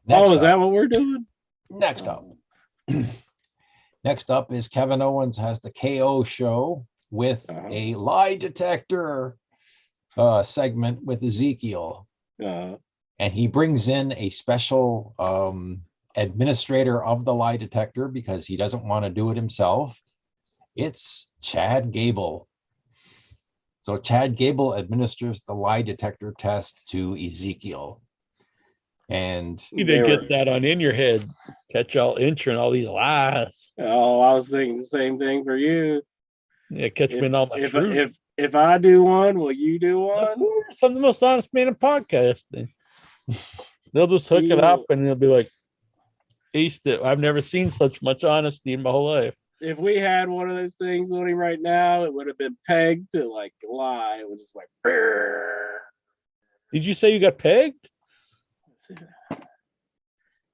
Oh, is that what we're doing? Next up. Next up is Kevin Owens has the KO show with a lie detector segment with Ezekiel. And he brings in a special administrator of the lie detector because he doesn't want to do it himself. It's Chad Gable. So Chad Gable administers the lie detector test to Ezekiel. And you didn't get that on in your head. Catch y'all entering all these lies. Oh, I was thinking the same thing for you. Yeah, catch me in all my truth. If I do one, will you do one? Of course, I'm the most honest man in podcasting. They'll just hook it up and they'll be like, "Aced it." I've never seen such much honesty in my whole life. If we had one of those things on him right now, it would have been pegged to like lie. It was just like, brrr. Did you say you got pegged?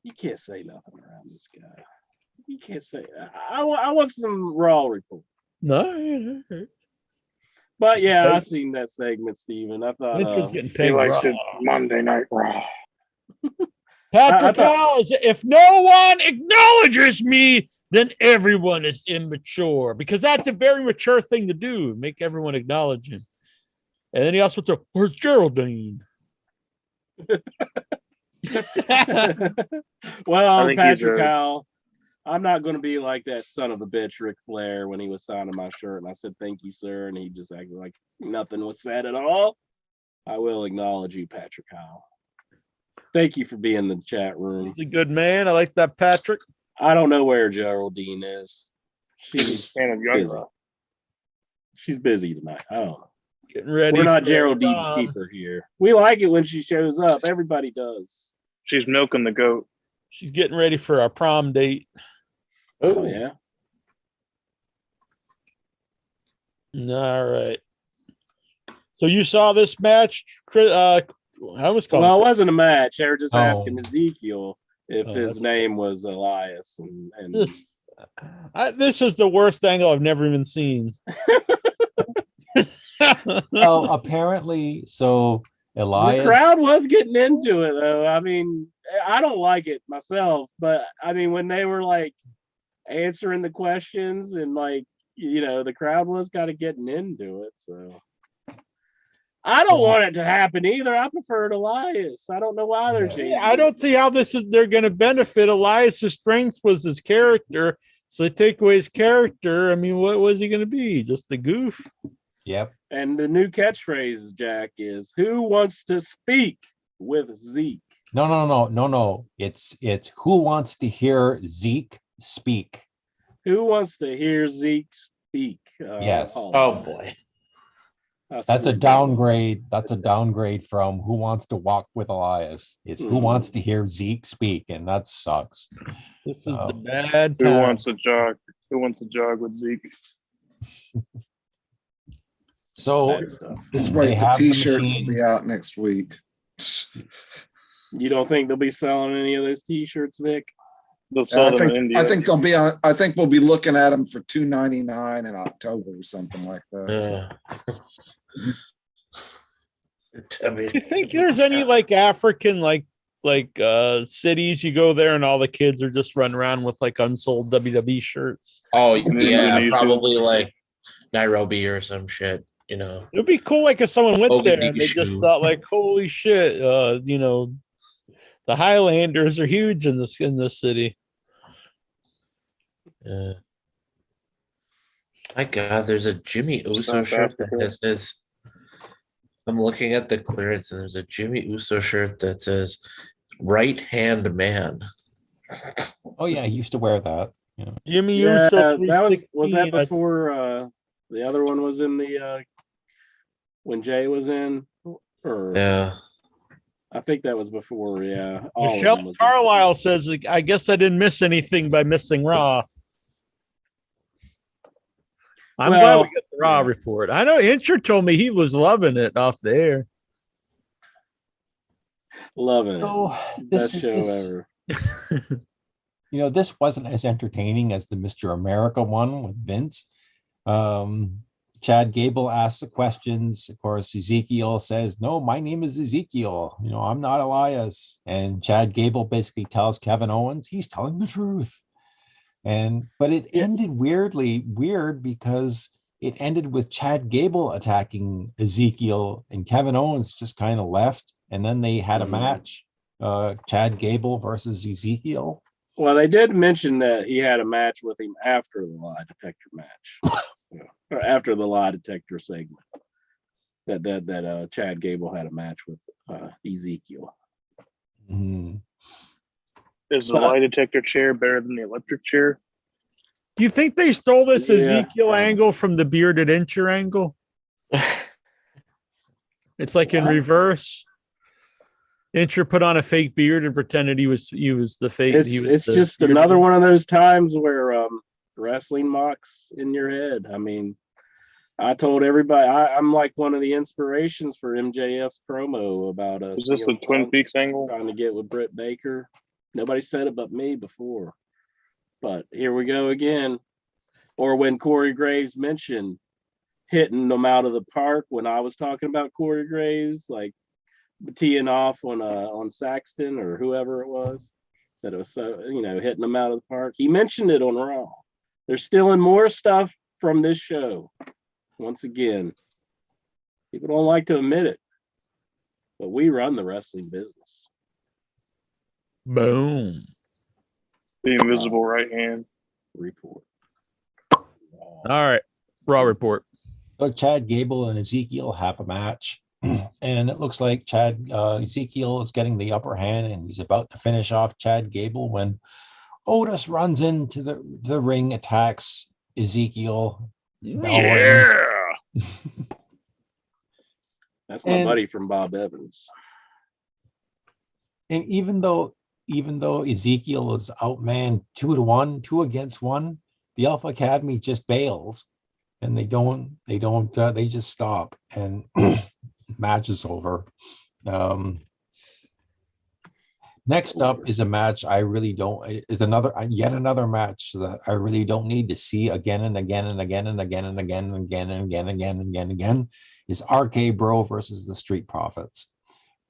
You can't say nothing around this guy. You can't say. I want some raw report. No. But yeah, I seen that segment, Steven. I thought He likes his Monday Night Raw. Patrick Howell, if no one acknowledges me, then everyone is immature, because that's a very mature thing to do. Make everyone acknowledge him. And then he also said, "Where's Geraldine?" Well, Patrick Howell, I'm not going to be like that son of a bitch Ric Flair when he was signing my shirt and I said, "Thank you, sir," and he just acted like nothing was said at all. I will acknowledge you, Patrick Howell. Thank you for being in the chat room. He's a good man. I like that, Patrick. I don't know where Geraldine is. She's fan of busy. She's busy tonight. I don't know. Getting ready. We're not Geraldine's keeper here. We like it when she shows up. Everybody does. She's milking the goat. She's getting ready for our prom date. Oh yeah. All right. So you saw this match, I was calling. Well, it wasn't a match. They were just asking Ezekiel if his name was Elias, and this is the worst angle I've never even seen. Well, apparently, so Elias. The crowd was getting into it, though. I mean, I don't like it myself, but I mean, when they were like answering the questions and like, the crowd was kind of getting into it. So I don't want it to happen either. I preferred Elias. I don't know why they're changing. I don't see how they're going to benefit. Elias's strength was his character. So they take away his character. I mean, what was he going to be? Just a goof? Yep. And the new catchphrase, Jack, is "Who wants to speak with Zeke?" No. It's who wants to hear Zeke speak? Who wants to hear Zeke speak? Yes. Oh Hall. boy. That's a downgrade. That's a downgrade from Who Wants to Walk with Elias. It's Who Wants to Hear Zeke speak, and that sucks. This is the bad Who time. wants to jog? Who wants to jog with Zeke? So Bad stuff. Just they wait, the have the t-shirts will machine. be out next week. You don't think they'll be selling any of those T-shirts, Vic? They'll sell them in India. I think they'll be on. I think we'll be looking at them for $2.99 in October or something like that. Do you think there's any like African cities you go there and all the kids are just running around with like unsold WWE shirts? Oh yeah, Indonesia. probably like Nairobi or some shit. You know, It'd be cool like if someone went there and they Mogadishu. just thought like, holy shit, the Highlanders are huge in this city. My God, there's a Jimmy Uso South shirt Africa. that says. I'm looking at the clearance, and there's a Jimmy Uso shirt that says "Right Hand Man." Oh yeah, he used to wear that. Yeah. Jimmy Yeah, Uso. that was that 316. before the other one was in the when Jay was in, or Yeah. I think that was before. Yeah, all of them Michelle was Carlisle says, I guess I didn't miss anything by missing Raw. I'm glad we got the Raw report. I know Incher told me he was loving it off the air. loving it. So Best show ever. This wasn't as entertaining as the Mr. America one with Vince. Chad Gable asks the questions. Of course, Ezekiel says, "No, my name is Ezekiel. I'm not Elias." And Chad Gable basically tells Kevin Owens he's telling the truth. But it ended weird because it ended with Chad Gable attacking Ezekiel and Kevin Owens just kind of left. And then they had a match, Chad Gable versus Ezekiel. Well, they did mention that he had a match with him after the lie detector match, or after the lie detector segment. That Chad Gable had a match with Ezekiel. Mm-hmm. Is the lie detector chair better than the electric chair? Do you think they stole this Ezekiel angle from the bearded Incher angle? It's like in reverse. Incher put on a fake beard and pretended he was the fake. It's just another one of those times where wrestling mocks in your head. I mean, I told everybody I'm like one of the inspirations for MJF's promo about us. Is this the Twin Peaks angle? Trying to get with Britt Baker. Nobody said it but me before. But here we go again. Or when Corey Graves mentioned hitting them out of the park when I was talking about Corey Graves, like teeing off on Saxton or whoever it was, that it was so hitting them out of the park. He mentioned it on Raw. They're stealing more stuff from this show. Once again, people don't like to admit it, but we run the wrestling business. Boom. The invisible right hand report. All right, Raw report. So Chad Gable and Ezekiel have a match, and it looks like Ezekiel is getting the upper hand, and he's about to finish off Chad Gable when Otis runs into the ring, attacks Ezekiel. Yeah. That's my buddy from Bob Evans. And even though Ezekiel is outmanned 2-1, 2 against 1, the Alpha Academy just bails, and they just stop, and match is over. Next up is a match yet another match that I really don't need to see again and again and again and again and again and again and again and again and again and again is RK Bro versus the Street Profits.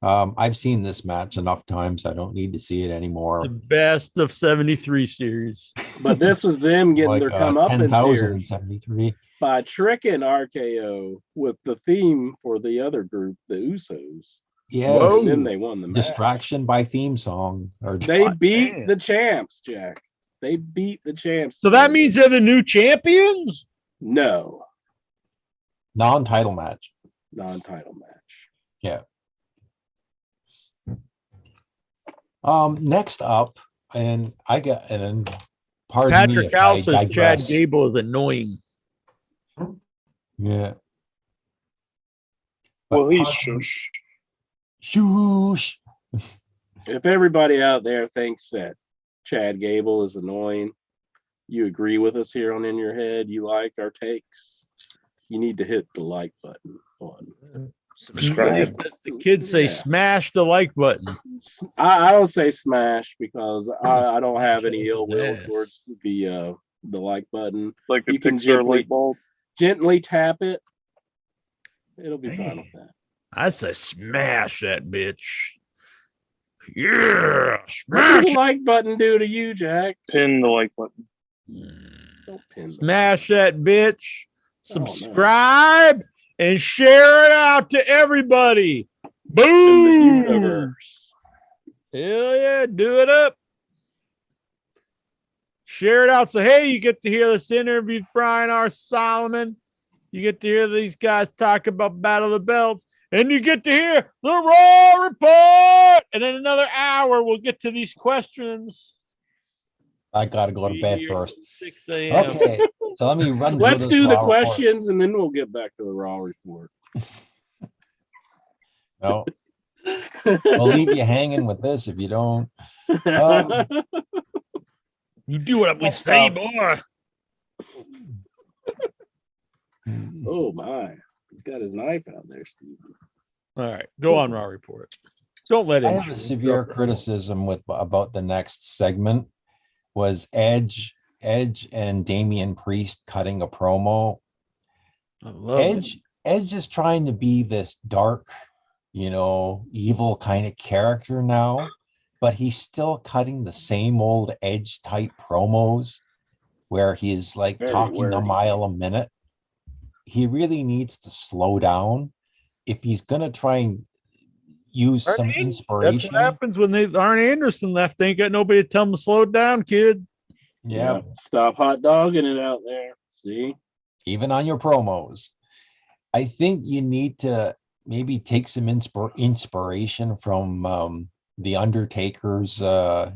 I've seen this match enough times. I don't need to see it anymore. The best of 73 series. But this was them getting their comeuppance here 10,073 by tricking RKO with the theme for the other group, the Usos. Yes. And then they won the match. Distraction by theme song. They beat the champs, Jack. They beat the champs. So that means they're the new champions? No. Non-title match. Non-title match. Yeah. Next up, pardon Patrick me Al if says I Chad digress. Gable is annoying. Yeah. Well, But he's part- shush. Shoosh. If everybody out there thinks that Chad Gable is annoying, you agree with us here on In Your Head, you like our takes, you need to hit the like button on. Subscribe. As the kids say, Yeah. smash the like button. I don't say smash because I don't have Smash any it ill with his will ass. towards the like button. Like the You can Pixar light bulb. gently tap it. It'll be fine Hey. with that. I say, smash that bitch. Yeah, What smash does the it. like button do to you, Jack? Pin the like button. Don't pin the Smash that bitch. Oh, no. Subscribe and share it out to everybody. in the Boom. universe. Hell yeah, do it up. Share it out. So, hey, you get to hear this interview with Brian R. Solomon. You get to hear these guys talk about Battle of the Belts. And you get to hear the Raw Report. And in another hour, we'll get to these questions. I got to go to Be bed here first. till 6 a.m. Okay. So let me run through Let's this do the Raw report. questions and then we'll get back to the Raw Report. No, I'll leave you hanging with this if you don't. Um, You do what we Next say, up. boy. Oh my. He's got his knife out there, Steve. All right, go on, Raw Report. Don't let I him. have a severe criticism about the next segment was Edge and Damian Priest cutting a promo. I love it. Edge is trying to be this dark, evil kind of character now, but he's still cutting the same old Edge type promos where he's like Very talking a wordy. mile a minute. He really needs to slow down if he's going to try and use some That's inspiration. what happens when Arn Anderson left. They ain't got nobody to tell him to slow down, kid. Yeah, Stop hot dogging it out there. See? even on your promos. I think you need to maybe take some inspiration from the Undertaker's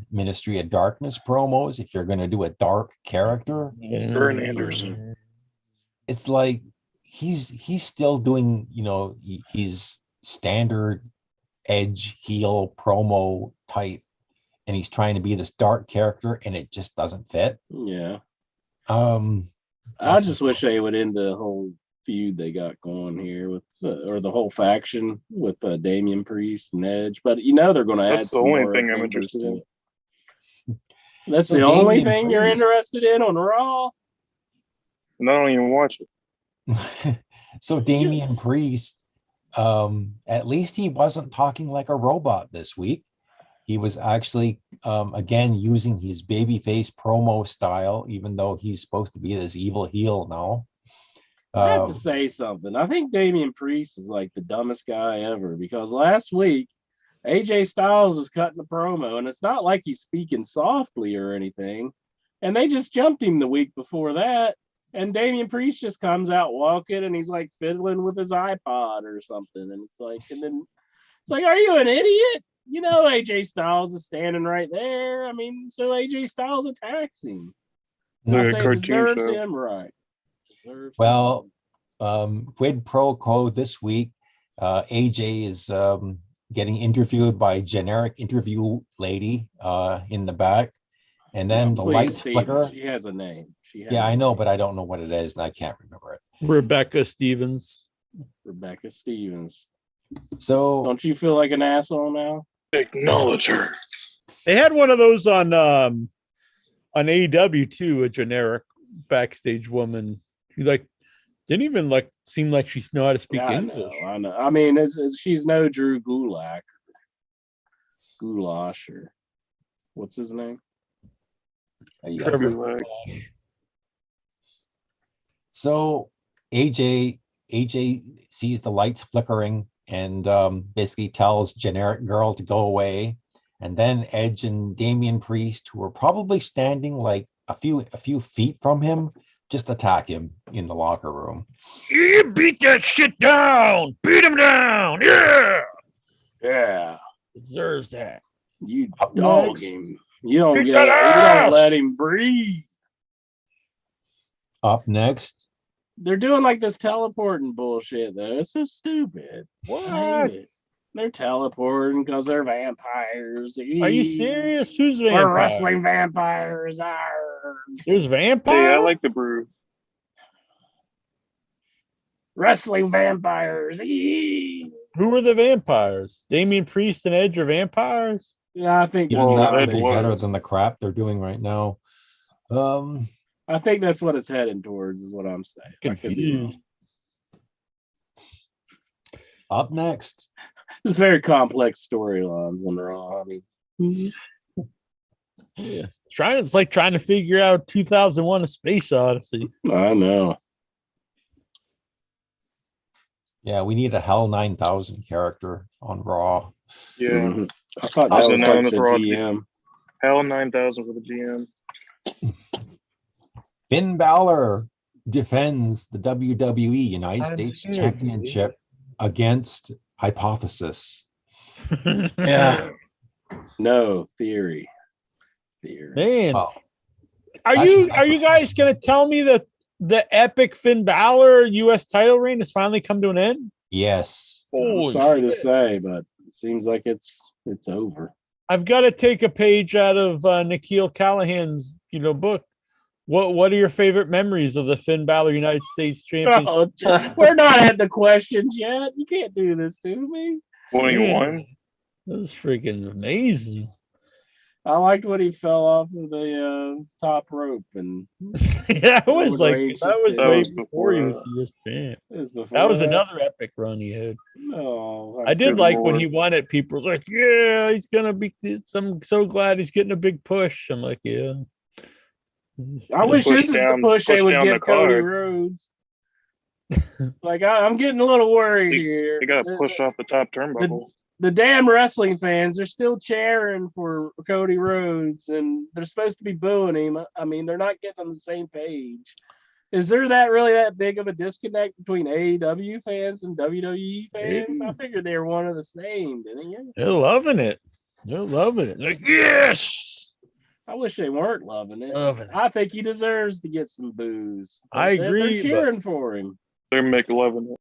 Ministry of Darkness promos if you're going to do a dark character. Burn Anderson. It's like he's still doing, his standard Edge heel promo type, and he's trying to be this dark character, and it just doesn't fit. Yeah. I just wish they would end the whole feud they got going here with the whole faction with Damian Priest and Edge. But they're going to add That's the some only more thing I'm members interested to in. it. That's So the only Damian thing you're Priest- interested in on Raw? And I don't even watch it. So Damian Priest, at least he wasn't talking like a robot this week. He was actually, again, using his babyface promo style, even though he's supposed to be this evil heel now. I have to say something. I think Damian Priest is like the dumbest guy ever because last week AJ Styles is cutting the promo and it's not like he's speaking softly or anything. And they just jumped him the week before that. And Damian Priest just comes out walking and he's like fiddling with his iPod or something. And it's like, are you an idiot? AJ Styles is standing right there. I mean, so AJ Styles attacks him. Like I a say cartoon deserves show. him right. Well, quid pro quo this week, AJ is getting interviewed by a generic interview lady in the back. And then the Please, lights Steve, flicker. She has a name. Yeah, I know, but I don't know what it is, and I can't remember it. Rebecca Stevens. Rebecca Stevens. So Don't you feel like an asshole now? Acknowledge her. They had one of those on AEW too, a generic backstage woman. She didn't even seem like she know how to speak English. I know. I mean, she's no Drew Gulak. Goulash or what's his name? Trevor. So AJ sees the lights flickering and basically tells generic girl to go away. And then Edge and Damian Priest, who are probably standing like a few feet from him, just attack him in the locker room. You beat that shit down. Beat him down. Yeah. Yeah. Deserves that. You Up dog next. him. You don't that let ass! him breathe. Up next, They're doing like this teleporting bullshit though. It's so stupid. I What? hate it. They're teleporting because they're vampires. Are you serious? Who's We're vampire? wrestling vampires. Arr. There's Hey, vampire. I like the brew. Wrestling vampires. Eee. Who are the vampires? Damian Priest and Edge are vampires. Yeah, I think Even Well, that would Ed be better was. than the crap they're doing right now. I think that's what it's heading towards. Is what I'm saying. I could be wrong. Confused. Up next, It's very complex storylines on Raw. I mean, Yeah, it's like trying to figure out 2001: A Space Odyssey. I know. yeah, we need a Hell 9000 character on Raw. Yeah. Mhm. I thought There's that a was name like the for Raw GM. Hell 9000 for the GM. Finn Balor defends the WWE United I'm States scared, Championship against Hypothesis. Yeah. No theory. Man, Oh, are that's you exactly- guys gonna tell me that the epic Finn Balor U.S. title reign has finally come to an end? yes. I'm Holy sorry to shit. say, but it seems like it's over. I've got to take a page out of Nikhil Callahan's book. What are your favorite memories of the Finn Balor United States Championship? Oh, we're not at the questions yet. You can't do this to me. When he Man, won, That was freaking amazing. I liked when he fell off of the top rope, and Yeah, it was Roman like Reigns that just was did way it. before he was US champ. it was before That was another epic run he had. No, I did good like when lord. he won it. People were like, "Yeah, he's gonna be." I'm so glad he's getting a big push. I'm like, "Yeah." I wish Push this is the down- push they push would down give the Cody card. Rhodes. Like I'm getting a little worried here. he got pushed off the top turnbuckle. The damn wrestling fans are still cheering for Cody Rhodes, and they're supposed to be booing him. I mean, they're not getting on the same page. Is there really that big of a disconnect between AEW fans and WWE fans? I figured they were one of the same, didn't you? They're loving it. They're loving it. Like, yes. I wish they weren't loving it. Loving it. I think he deserves to get some boos. I They're agree, but- cheering for him. They're McLovin it.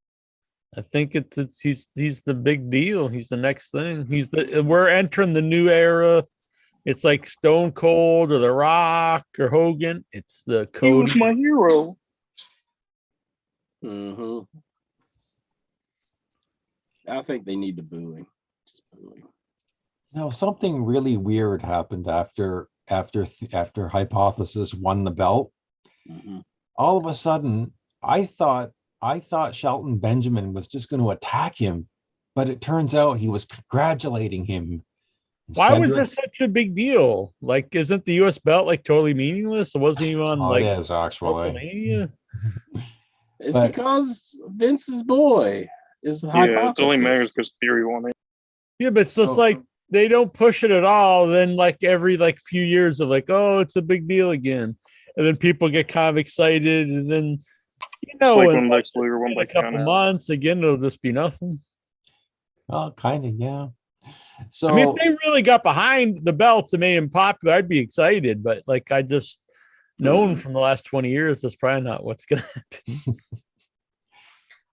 I think it's he's the big deal. He's the next thing. We're entering the new era. It's like Stone Cold or The Rock or Hogan. It's the He was Cody. my hero. Mm-hmm. I think they need to boo him. Just boo him. No, something really weird happened after Hypothesis won the belt. Mhm. All of a sudden, I thought Shelton Benjamin was just going to attack him, but it turns out he was congratulating him. Why was Cedric- this such a big deal? Like, isn't the US belt like totally meaningless? It wasn't even on Oh, like it is actually. WrestleMania. It's But- because Vince's boy is the Yeah, it only Hypothesis. matters because Theory won it. Yeah, but it's just like they don't push it at all. Then like every few years of like, oh, it's a big deal again. And then people get kind of excited, and then It's like in when Lex Luger won in by a couple countout. months again, it'll just be nothing. Oh, kind of, yeah. So I mean, if they really got behind the belts and made him popular, I'd be excited. But like, I just known from the last 20 years, that's probably not what's gonna happen.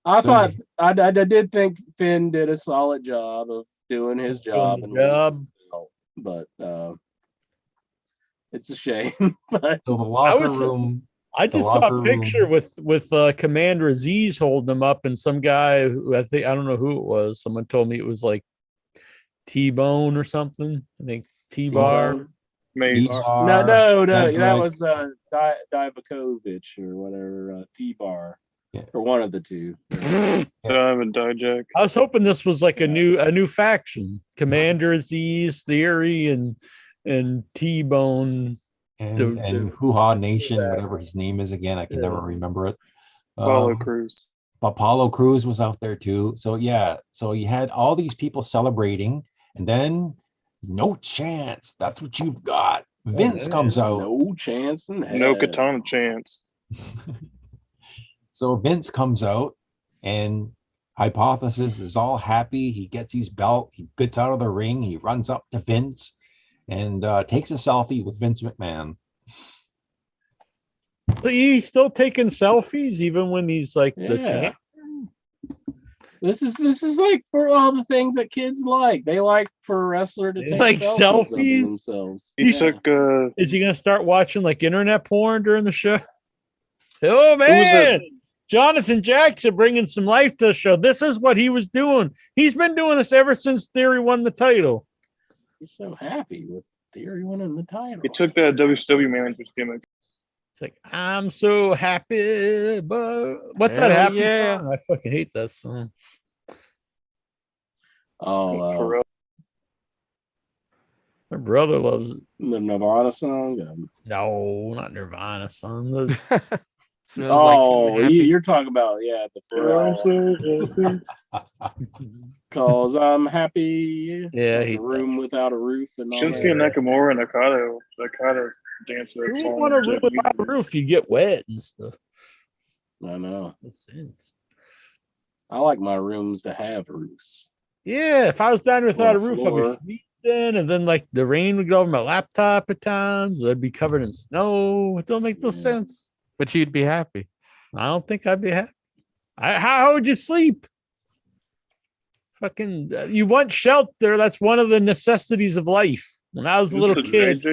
I So- thought I did think Finn did a solid job of doing his job, Doing the job. but it's a shame. But so the locker was- room. I The just saw locker a picture room. with Commander Aziz holding him up, and some guy who I don't know who it was. Someone told me it was like T-Bone or something. I think T-Bar. Maze. T-Bar, no, that Cedric. was Divakovic or whatever, T-Bar, Yeah. or one of the two. Dive and Dijak. I was hoping this was like a new faction. Commander Aziz, Theory, and T-Bone. and Hoo-Ha Nation, whatever his name is again, I can never remember it. Apollo Cruz. Apollo Cruz was out there too. So yeah, so you had all these people celebrating, and then no chance. That's what you've got. Vince comes out. No chance in hell. No katana chance. So Vince comes out, and Hypothesis is all happy. He gets his belt. He gets out of the ring. He runs up to Vince and takes a selfie with Vince McMahon. So he's still taking selfies even when he's like the Yeah. champ. This is like for all the things that kids like. They like for a wrestler to They take like selfies of selfies? themselves. He Yeah. took Is he gonna start watching like internet porn during the show? Oh was it? man, Jonathan Jackson bringing some life to the show. This is what he was doing. He's been doing this ever since Theory won the title. He's so happy with Theory winning the title. He took that WCW manager's gimmick. It's like, I'm so happy, but what's that Hell happy yeah. song? I fucking hate that song. Oh, For real. My brother loves it. the Nirvana song. No, not Nirvana song. The- Smells like Teen Happy. You're talking about the Pharrell. Cause I'm happy. Yeah, Like he- a room without a roof and all Shinsuke that. Nakamura and Nakata dance that You song. want a room without a roof, you get wet and stuff. I know. Makes sense. I like my rooms to have roofs. Yeah, if I was down without a Or roof, I'd floor. be freezing, and then like the rain would go over my laptop at times. I'd be covered in snow. It don't make no Yeah. sense. But you'd be happy. I don't think I'd be happy. How would you sleep? Fucking, you want shelter. That's one of the necessities of life. When I was a little kid,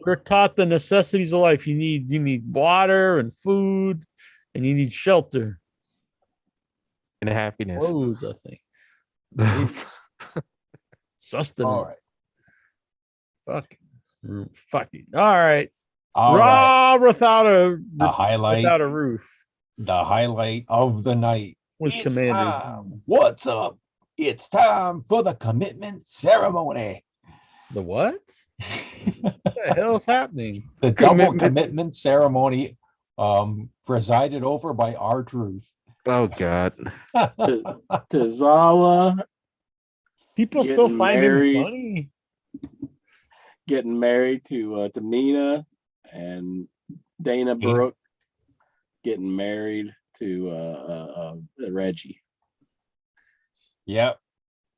we're taught the necessities of life. You need water and food, and you need shelter. And happiness. Clothes, I think. Sustenance. All right. Fuck it. All right. All right. Raw without a roof The highlight of the night was It's Commander. time. What's up? It's time for the commitment ceremony. The what? What the hell's happening? The double Commitment. commitment ceremony, presided over by R-Truth. Oh God. Tozawa People still Getting find married. him funny. getting married to Mina, and Dana Brooke getting married to Reggie. Yep.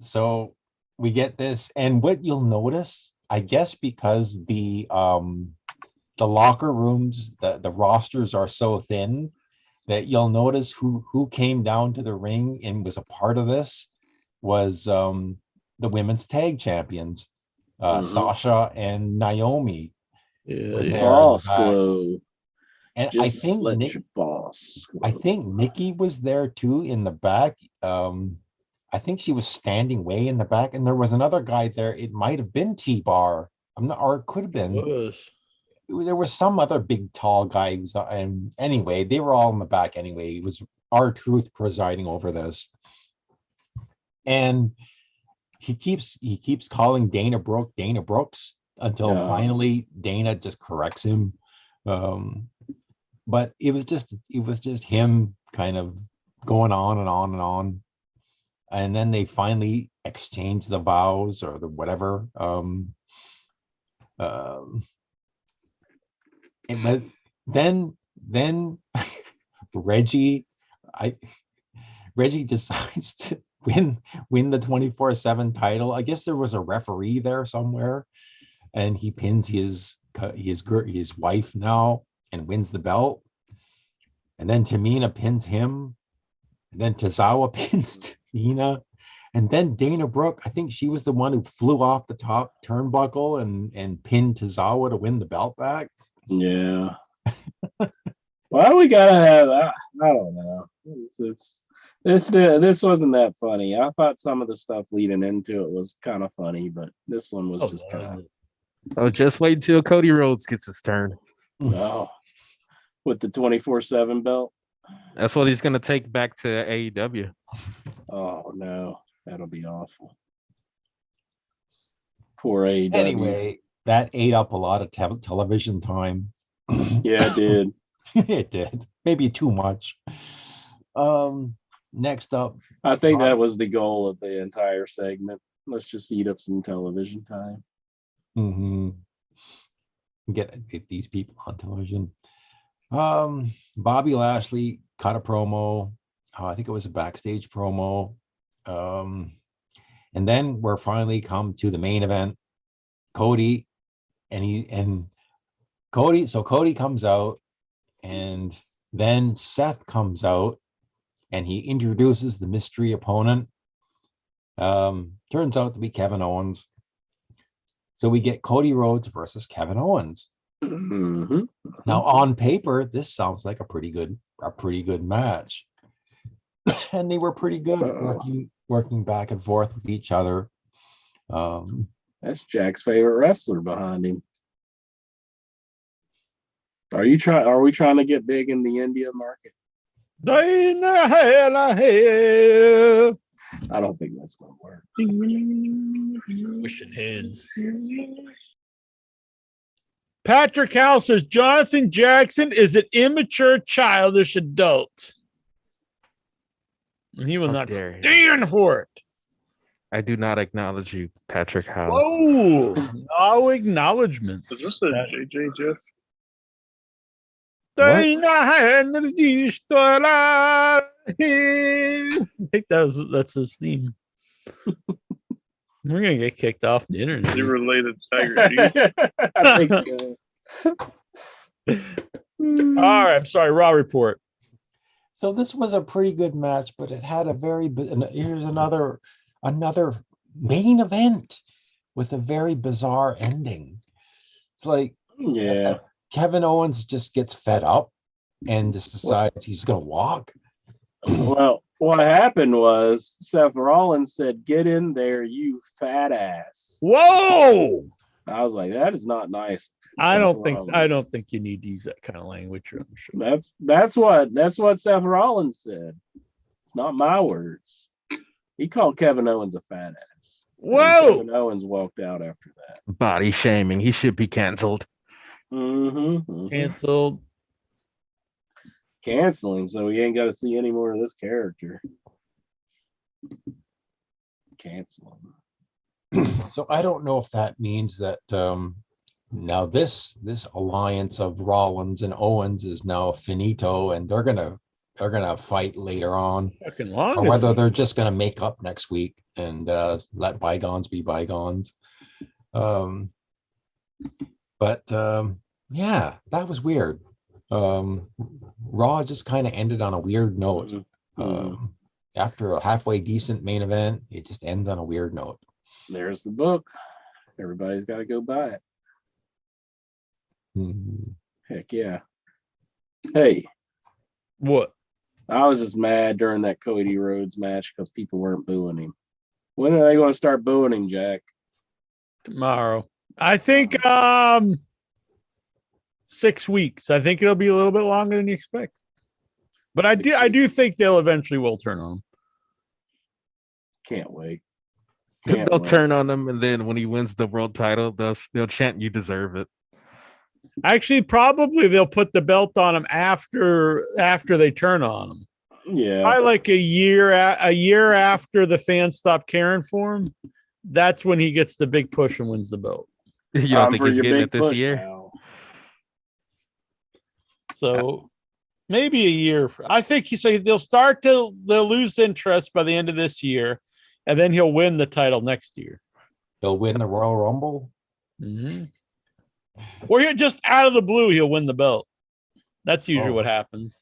So we get this, and what you'll notice, I guess, because the locker rooms, the rosters are so thin, that you'll notice who came down to the ring and was a part of this was the women's tag champions, Sasha and Naomi. were there in the Boss back. glow. And Just let your boss glow. I think Nikki was there too in the back. I think she was standing way in the back, and there was another guy there. It might have been T-Bar. I'm not, or it could have been. There was some other big tall guy who's, and anyway, they were all in the back anyway. It was R-Truth presiding over this. And he keeps calling Dana Brooks until finally Dana just corrects him. But it was just him kind of going on and on and on. And then they finally exchanged the vows or the whatever. But then Reggie decides to win the 24/7 title. I guess there was a referee there somewhere, and he pins his wife now and wins the belt. And then Tamina pins him, and then Tozawa pins Tamina, and then Dana Brooke, I think she was the one who flew off the top turnbuckle and pinned Tozawa to win the belt back. Yeah. Why do we gotta have that? I don't know. This wasn't that funny. I thought some of the stuff leading into it was kind of funny, but this one was just kind of Oh, just wait until Cody Rhodes gets his turn. with the 24/7 belt. That's what he's gonna take back to AEW. Oh no, that'll be awful. Poor AEW. Anyway, that ate up a lot of television time. Yeah, it did. It did. Maybe too much. Next up, I think that was the goal of the entire segment. Let's just eat up some television time. Get these people on television. Bobby Lashley cut a promo. I think it was a backstage promo. And then we're finally come to the main event. Cody comes out, And then Seth comes out and he introduces the mystery opponent. Turns out to be Kevin Owens. So we get Cody Rhodes versus Kevin Owens. Mhm. Now, on paper, this sounds like a pretty good match. And they were pretty good working back and forth with each other. That's Jack's favorite wrestler behind him. Are we trying to get big in the India market? I don't think that's gonna work. Wishing heads. Patrick Howell says Jonathan Jackson is an immature, childish adult. And he will How not dare you. stand for it. I do not acknowledge you, Patrick Howell. Whoa, no acknowledgement. Is this a JJ Jeff? What? I think that's his theme. We're gonna get kicked off the internet. Is he related to Tiger G? I think so. All right, I'm sorry. Raw report. So this was a pretty good match, but it had a here's another main event with a very bizarre ending. It's like Yeah. Kevin Owens just gets fed up and just decides he's gonna walk. Well, what happened was Seth Rollins said, "Get in there, you fat ass." Whoa! I was like, that is not nice. I Seth don't Rollins. think you need to use that kind of language. I'm sure. That's what Seth Rollins said. It's not my words. He called Kevin Owens a fat ass. And Whoa! Kevin Owens walked out after that. Body shaming. He should be canceled. Canceled. Cancel him so we ain't got to see any more of this character. Cancel him. So I don't know if that means that now this alliance of Rollins and Owens is now finito, and they're gonna fight later on, Fucking long. or whether they're just gonna make up next week and let bygones be bygones. Yeah, that was weird. Raw just kind of ended on a weird note. After a halfway decent main event, it just ends on a weird note. There's the book. Everybody's got to go buy it. Heck yeah. Hey. What? I was just mad during that Cody Rhodes match because people weren't booing him. When are they going to start booing him, Jack? Tomorrow. I think 6 weeks. I think it'll be a little bit longer than you expect. But I do think they'll eventually will turn on him. Can't wait. They'll turn on him, and then when he wins the world title, they'll chant, "You deserve it." Actually, probably they'll put the belt on him after they turn on him. Yeah. Probably like a year after the fans stop caring for him. That's when he gets the big push and wins the belt. You don't think he's getting it this year? Now. So maybe a year. I think they'll lose interest by the end of this year, and then he'll win the title next year. He'll win the Royal Rumble. Mm-hmm. Or he'll just out of the blue, he'll win the belt. That's usually what happens.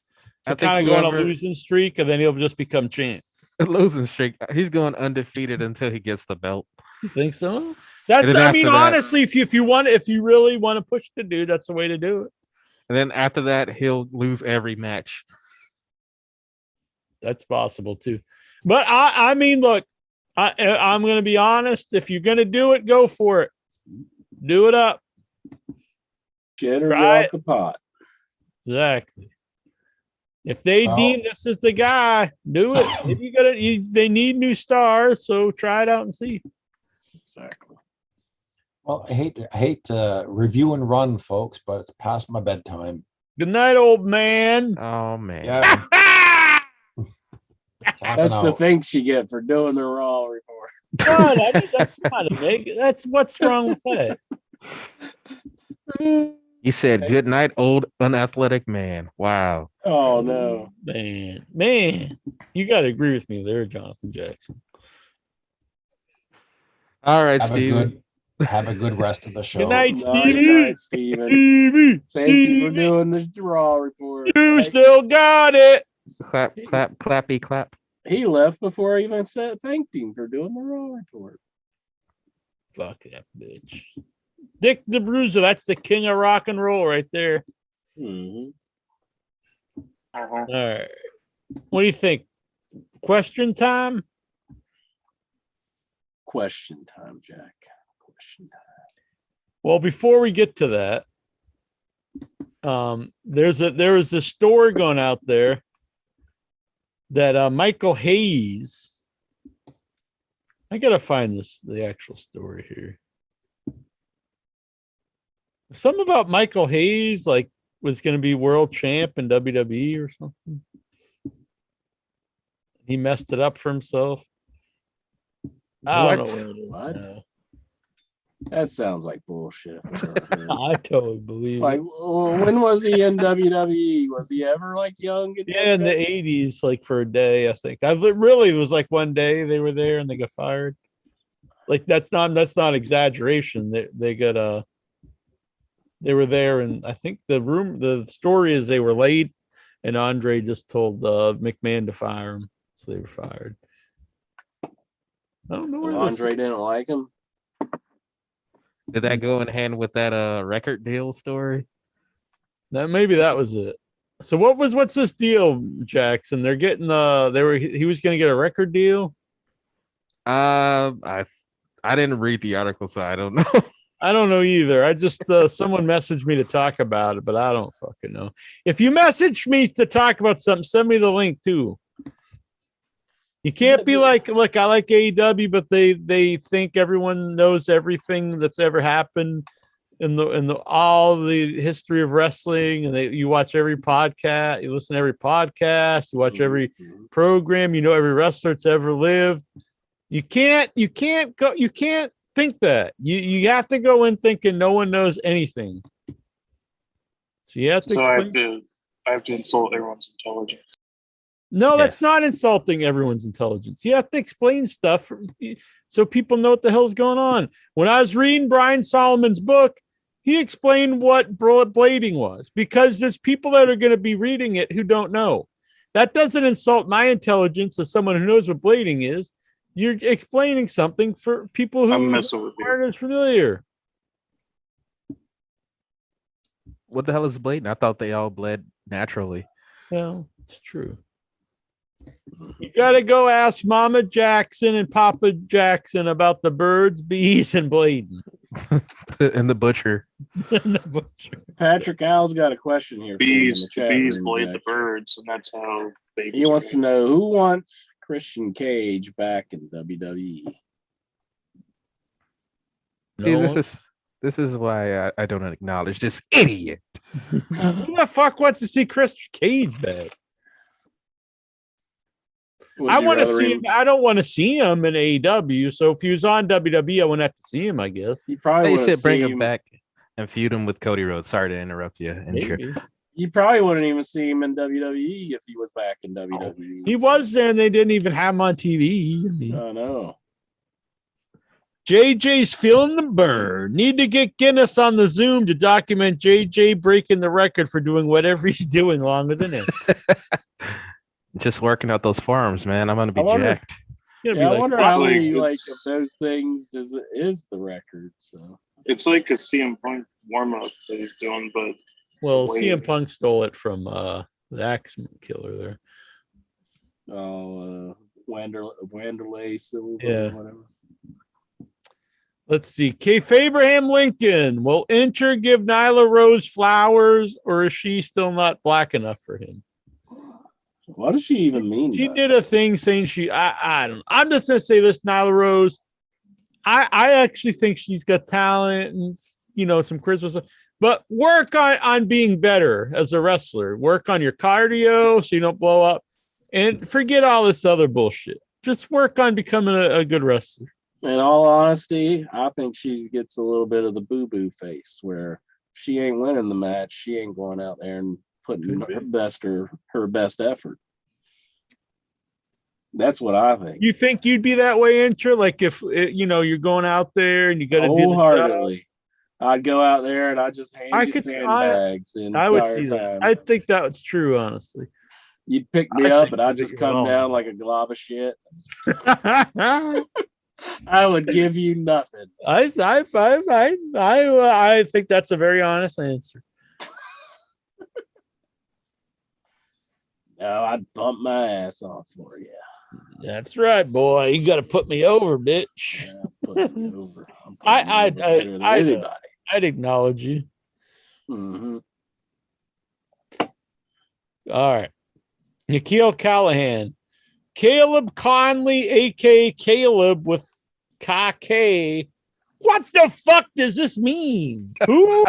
He'll kind of go on a losing streak, and then he'll just become champ. A losing streak. He's going undefeated until he gets the belt. You think so? Honestly, if you really want to push the dude, that's the way to do it. And then after that, he'll lose every match. That's possible too. But I mean, look, I'm going to be honest. If you're going to do it, go for it. Do it up. Shit or off the pot. Exactly. If they deem this is the guy, do it. If they need new stars, so try it out and see. Exactly. Well, I hate to review and run, folks, but it's past my bedtime. Good night, old man. Oh man. Yeah. That's the thanks you get for doing the Raw report. God, I mean, that's not a make. That's what's wrong with that. He said, "Good night, old unathletic man." Wow. Oh no, man, you got to agree with me there, Jonathan Jackson. All right, Steve. Have a good rest of the show. Good night, Night, Stevie. night, Steven. Stevie. Thank you for Stevie. doing the draw report. You still got it. Clap, clap, clappy, clap. He left before I even said thanked him for doing the draw report. Fuck that bitch. Dick the Bruiser. That's the king of rock and roll right there. Mm-hmm. All right. What do you think? Question time? Question time, Jack. Question time. Well, before we get to that, there was a story going out there that Michael Hayes. I gotta find the actual story here. Something about Michael Hayes, like, was going to be world champ in WWE or something. He messed it up for himself. I don't know What? No. That sounds like bullshit. I totally believe Like, it. when was he in WWE? Was he ever like young? Yeah, in the 80s, like for a day, I think. It was like one day they were there and they got fired. Like that's not exaggeration. They were there, and I think the story is they were late, and Andre just told McMahon to fire him, so they were fired. I don't know where Andre didn't like him. Did that go in hand with that record deal story? Maybe that was it. So what's this deal, Jackson? They're getting he was going to get a record deal. I didn't read the article, so I don't know. I don't know either. I just someone messaged me to talk about it, but I don't fucking know. If you message me to talk about something, send me the link too. You can't be like, look, I like AEW, but they think everyone knows everything that's ever happened in the all the history of wrestling, and you watch every podcast, you listen to every podcast, you watch every program, you know every wrestler that's ever lived. You can't think that. You have to go in thinking no one knows anything. So you have to explain. I have to insult everyone's intelligence. No, that's not insulting everyone's intelligence. You have to explain stuff so people know what the hell's going on. When I was reading Brian Solomon's book, he explained what blading was, because there's people that are going to be reading it who don't know. That doesn't insult my intelligence as someone who knows what blading is. You're explaining something for people who aren't as familiar. What the hell is blading? I thought they all bled naturally. Well, it's true. You got to go ask Mama Jackson and Papa Jackson about the birds, bees, and blading. And the butcher. Patrick Al's got a question here. Bees blade the birds, and that's how he wants to know who wants Christian Cage back in WWE. See, this is why I don't acknowledge this idiot. Who the fuck wants to see Christian Cage back? I want to see him. I don't want to see him in AEW. So if he was on WWE, I wouldn't have to see him, I guess. You probably should bring him back and feud him with Cody Rhodes. Sorry to interrupt you. You probably wouldn't even see him in WWE if he was back in WWE. He was there, and they didn't even have him on TV. I know. JJ's feeling the burn. Need to get Guinness on the Zoom to document JJ breaking the record for doing whatever he's doing longer than him. Just working out those forearms, man. I'm gonna be jacked. I wonder how many of those things is the record. So it's like a CM Punk warm up that he's doing, but CM Punk stole it from the Axe Killer there. Wanderlei Silva, whatever. Let's see. Abraham Lincoln, will Incher give Nyla Rose flowers, or is she still not black enough for him? What does she even mean? She did a thing saying I don't know. I'm just gonna say this, Nyla Rose. I actually think she's got talent and some charisma stuff, but work on being better as a wrestler. Work on your cardio so you don't blow up, and forget all this other bullshit. Just work on becoming a good wrestler. In all honesty, I think she gets a little bit of the boo-boo face where she ain't winning the match. She ain't going out there and putting her best effort. That's what I think. You think you'd be that way, Intra? Like if you're going out there and you got to do the job. Wholeheartedly. I'd go out there and I'd just hand you sandbags the I would entire see that. time. I think that's true, honestly. You'd pick me up and I'd just come down like a glob of shit. I would give you nothing. I think that's a very honest answer. No, I'd bump my ass off for you. That's right, boy. You got to put me over, bitch. Yeah, put me over. I'd acknowledge you. Mm-hmm. All right. Nikhil Callahan. Caleb Conley, aka Caleb with KK. What the fuck does this mean? Who?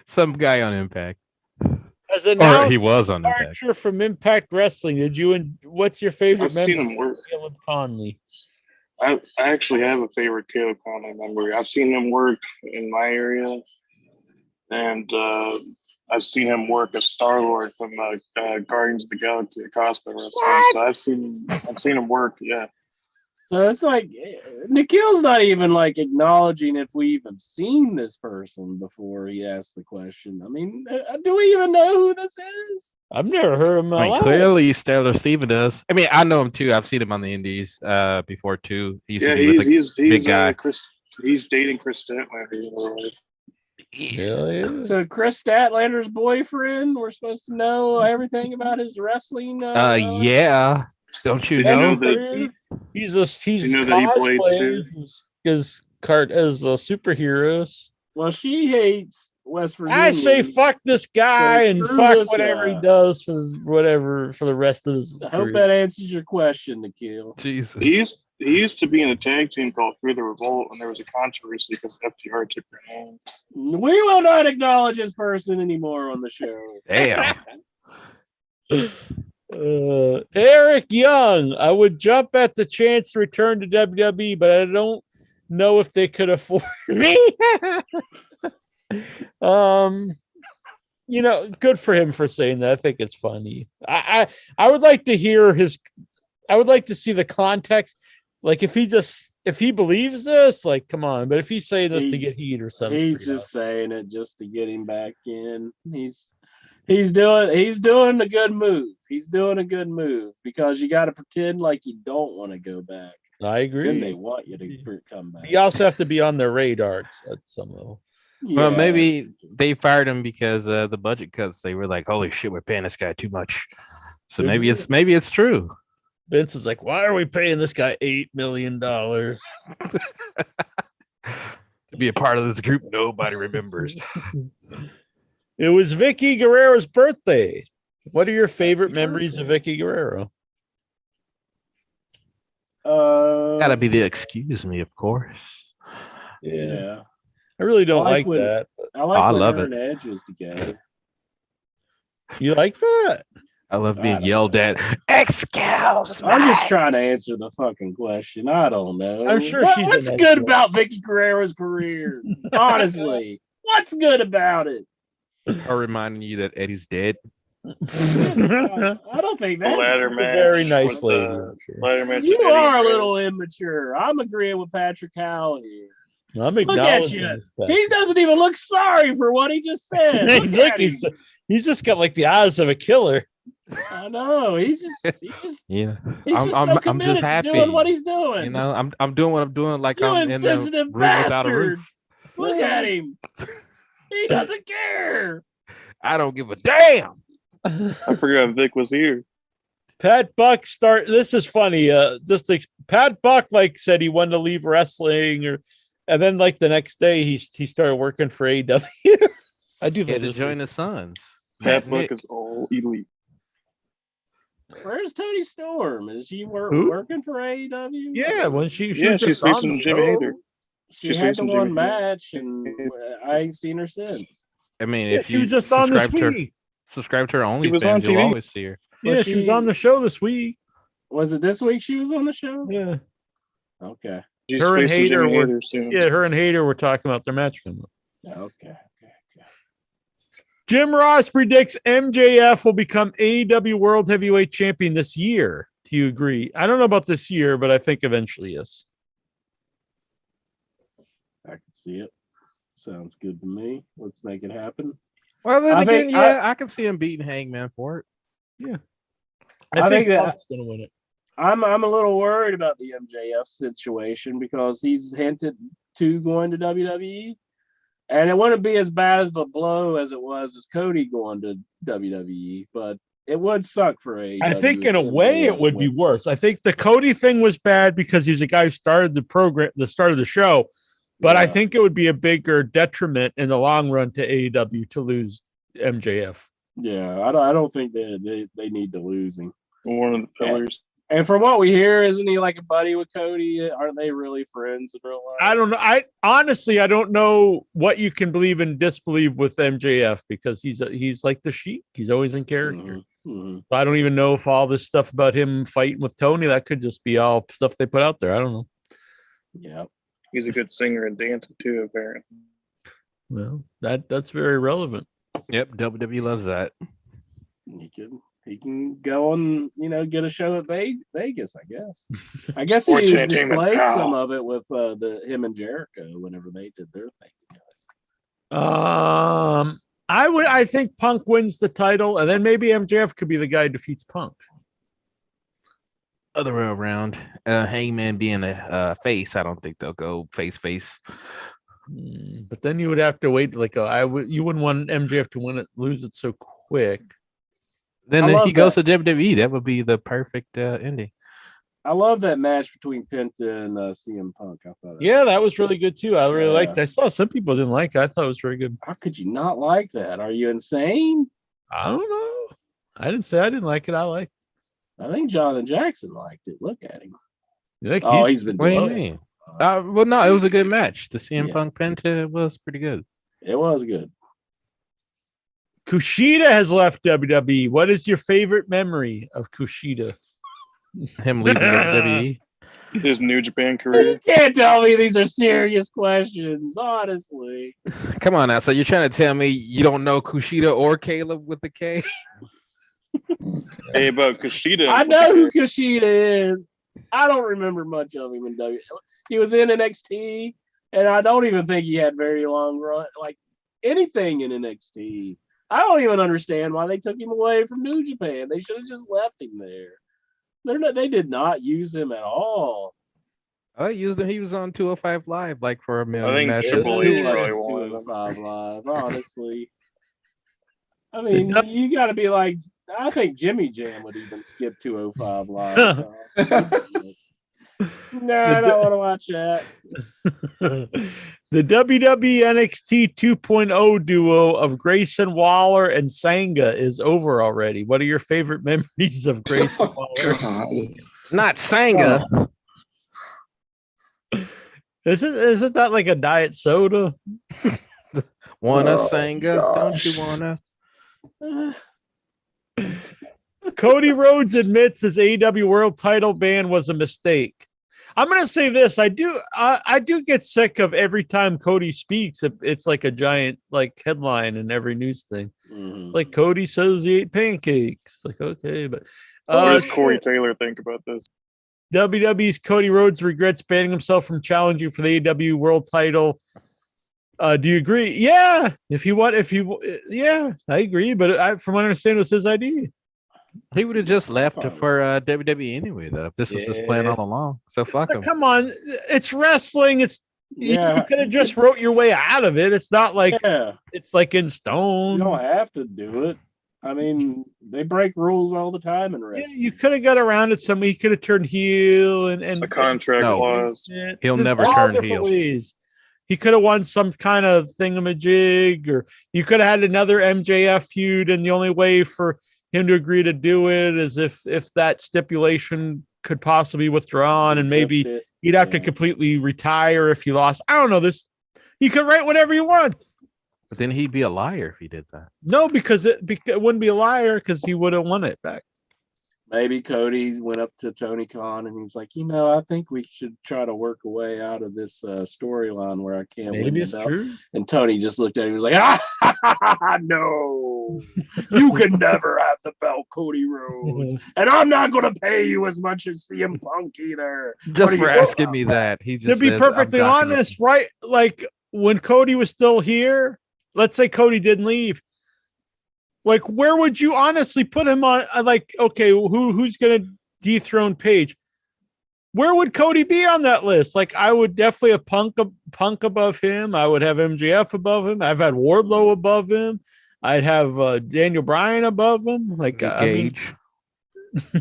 Some guy on Impact. As a Or he was on Impact. From Impact Wrestling. What's your favorite I've member? seen him work. Caleb Conley. I actually have a favorite Caleb Conley member. I've seen him work in my area, and I've seen him work as Star-Lord from Guardians of the Galaxy at Cosplay Wrestling. So I've seen him work. Yeah. So it's like Nikhil's not even like acknowledging if we even seen this person before he asked the question. I mean, do we even know who this is? I've never heard of him. I mean, clearly Stellar Steven does. I mean, I know him too. I've seen him on the Indies before too. He's big guy. He's dating Chris Statlander. Yeah. So Chris Statlander's boyfriend. We're supposed to know everything about his wrestling. Yeah. Don't you know? He's cosplays as superheroes. Well, she hates West Virginia. I say fuck this guy and fuck whatever he does for the rest of his I hope that answers your question, Nikhil. Jesus. He used to be in a tag team called Through the Revolt, and there was a controversy because FTR took her name. We will not acknowledge this person anymore on the show. Damn. Eric Young. I would jump at the chance to return to WWE, but I don't know if they could afford me. Good for him for saying that. I think it's funny. I would like to hear I would like to see the context. Like if he believes this, like come on. But if he's saying this to get heat or something, he's just saying it just to get him back in. He's doing a good move. He's doing a good move because you got to pretend like you don't want to go back. I agree. Then they want you to come back. You also have to be on their radars at some level. Yeah. Well, maybe they fired him because the budget cuts. They were like, "Holy shit, we're paying this guy too much." So maybe it's true. Vince is like, "Why are we paying this guy $8 million to be a part of this group nobody remembers?" It was Vicky Guerrero's birthday. What are your favorite memories of Vicky Guerrero? Gotta be the excuse me, of course. Yeah. I really don't like that. I love it. Edges together. You like that? I love being yelled at. Excuse me. I'm just trying to answer the fucking question. I don't know. I'm sure what's good about Vicky Guerrero's career? Honestly, what's good about it? Or reminding you that Eddie's dead. I don't think that's ladder match. Very nice lady. Ladder match. You are a little immature. I'm agreeing with Patrick Howell here. I'm Look at acknowledging you. this. He doesn't even look sorry for what he just said. Look at him. He's just got like the eyes of a killer. I know. He's just yeah. He's I'm just happy to doing what he's doing. You know, I'm doing what I'm doing like you I'm in the insensitive room without a bastard. roof. Look at him. He doesn't care. I don't give a damn. I forgot Vic was here. Pat Buck this is funny. Pat Buck said he wanted to leave wrestling and then the next day he started working for AEW. I do think to join the Suns. Pat Buck is all elite. Where's Tony Storm? Is she working for AEW? Yeah, when she's facing Jimmy Hader. She had the one match, and I ain't seen her since. I mean, if she was just on this week. Subscribe to her OnlyFans, you'll always see her. Yeah, she was on the show this week. Was it this week she was on the show? Yeah. Okay. Her and Hader were talking about their match coming up. Okay. Jim Ross predicts MJF will become AEW World Heavyweight Champion this year. Do you agree? I don't know about this year, but I think eventually, yes. I can see it. Sounds good to me. Let's make it happen. Well, then I again, think- yeah, I can see him beating Hangman for it. Yeah. I think that- Punk's going to win it. I'm a little worried about the MJF situation because he's hinted to going to WWE, and it wouldn't be as bad as a blow as it was as Cody going to WWE, but it would suck for AEW. I think if in a way it MJF would be went. worse. I think the Cody thing was bad because he's a guy who started the program, the start of the show. But I Yeah. think it would be a bigger detriment in the long run to AEW to lose MJF. Yeah, I don't think they need to lose him. One of the pillars. And from what we hear, isn't he like a buddy with Cody? Aren't they really friends in real life? I don't know. I honestly don't know what you can believe and disbelieve with MJF because he's like the Sheik. He's always in character. Mhm. So I don't even know if all this stuff about him fighting with Tony, that could just be all stuff they put out there. I don't know. Yeah. He's a good singer and dancer too, apparently. Well, that's very relevant. Yep, WWE loves that. He can go and get a show at Vegas. I guess. I guess Sports he entertainment, displayed pal. some of it with him and Jericho whenever they did their thing together. I think Punk wins the title, and then maybe MJF could be the guy who defeats Punk. Other way around, Hangman being a face, I don't think they'll go face. But then you would have to wait. You wouldn't want MJF to lose it so quick. Then I if love he goes that. to WWE, that would be the perfect ending. I love that match between Penta and CM Punk. I thought. Yeah, that was really good too. I really Yeah. liked it. I saw some people didn't like it. I thought it was very good. How could you not like that? Are you insane? I don't know. I didn't say I didn't like it. I liked I think Jonathan Jackson liked it. Look at him. it. Oh, he's been What do you doing it. mean? Well, no, it was a good match. The CM Yeah. Punk Penta was pretty good. It was good. Kushida has left WWE. What is your favorite memory of Kushida? Him leaving WWE. His New Japan You career. can't tell me these are serious questions, honestly. Come on now. So you're trying to tell me you don't know Kushida or Caleb with the K? Hey, but Kushida. I know who Kushida is. I don't remember much of him in WWE. He was in NXT, and I don't even think he had very long run, like anything in NXT. I don't even understand why they took him away from New Japan. They should have just left him there. They did not use him at all. I used him. He was on 205 Live like for a I million think matches. Triple H Who probably watches wanted him. 205 Live, honestly. I mean, you got to be like, I think Jimmy Jam would even skip 205 Live. No, I don't want to watch that. The WWE NXT 2.0 duo of Grayson Waller and Sanga is over already. What are your favorite memories of Grayson Waller? God. Not Sanga. Isn't that like a diet soda? Wanna Oh, Sanga? Don't you gosh. wanna? Cody Rhodes admits his AEW World Title ban was a mistake. I'm gonna say this: I do get sick of every time Cody speaks. It's like a giant headline in every news thing. Mhm. Like Cody says he ate pancakes. Like okay, but What does Corey Taylor think about this? WWE's Cody Rhodes regrets banning himself from challenging for the AEW World Title. Do you agree? Yeah. Yeah, I agree. But from what I understand, it was his idea. He would have just left for WWE anyway, though. If this was his plan all along, so fuck him. Come on, it's wrestling. You Yeah. could have just wrote your way out of it. It's not like Yeah, it's like in you stone. don't have to do it. I mean, they break rules all the time in Yeah, wrestling. you could have got around it. Somebody could have turned heel and A contract No. clause. He'll never all turn different heel. ways. He could have won some kind of thingamajig, or you could have had another MJF feud, and the only way for him to agree to do it is if that stipulation could possibly be withdrawn, and maybe Flipped it. he'd have to Yeah. completely retire if he lost. I don't know this. He could write whatever you want. But then he'd be a liar if he did that. No, because it wouldn't be a liar because he would have won it back. Maybe Cody went up to Tony Khan and he's like, I think we should try to work a way out of this storyline where I can't win Maybe the it's belt. true. And Tony just looked at him and was like, no, you can never have the belt, Cody Rhodes. And I'm not going to pay you as much as CM Punk either. Just What for do you think asking about me that, he To just be says, "I'm perfectly docking it." honest, right? Like when Cody was still here, let's say Cody didn't leave. Like, where would you honestly put him on? Like, okay, who's going to dethrone Paige? Where would Cody be on that list? Like, I would definitely have Punk above him. I would have MJF above him. I've had Wardlow above him. I'd have Daniel Bryan above him. Like, I mean, Gage.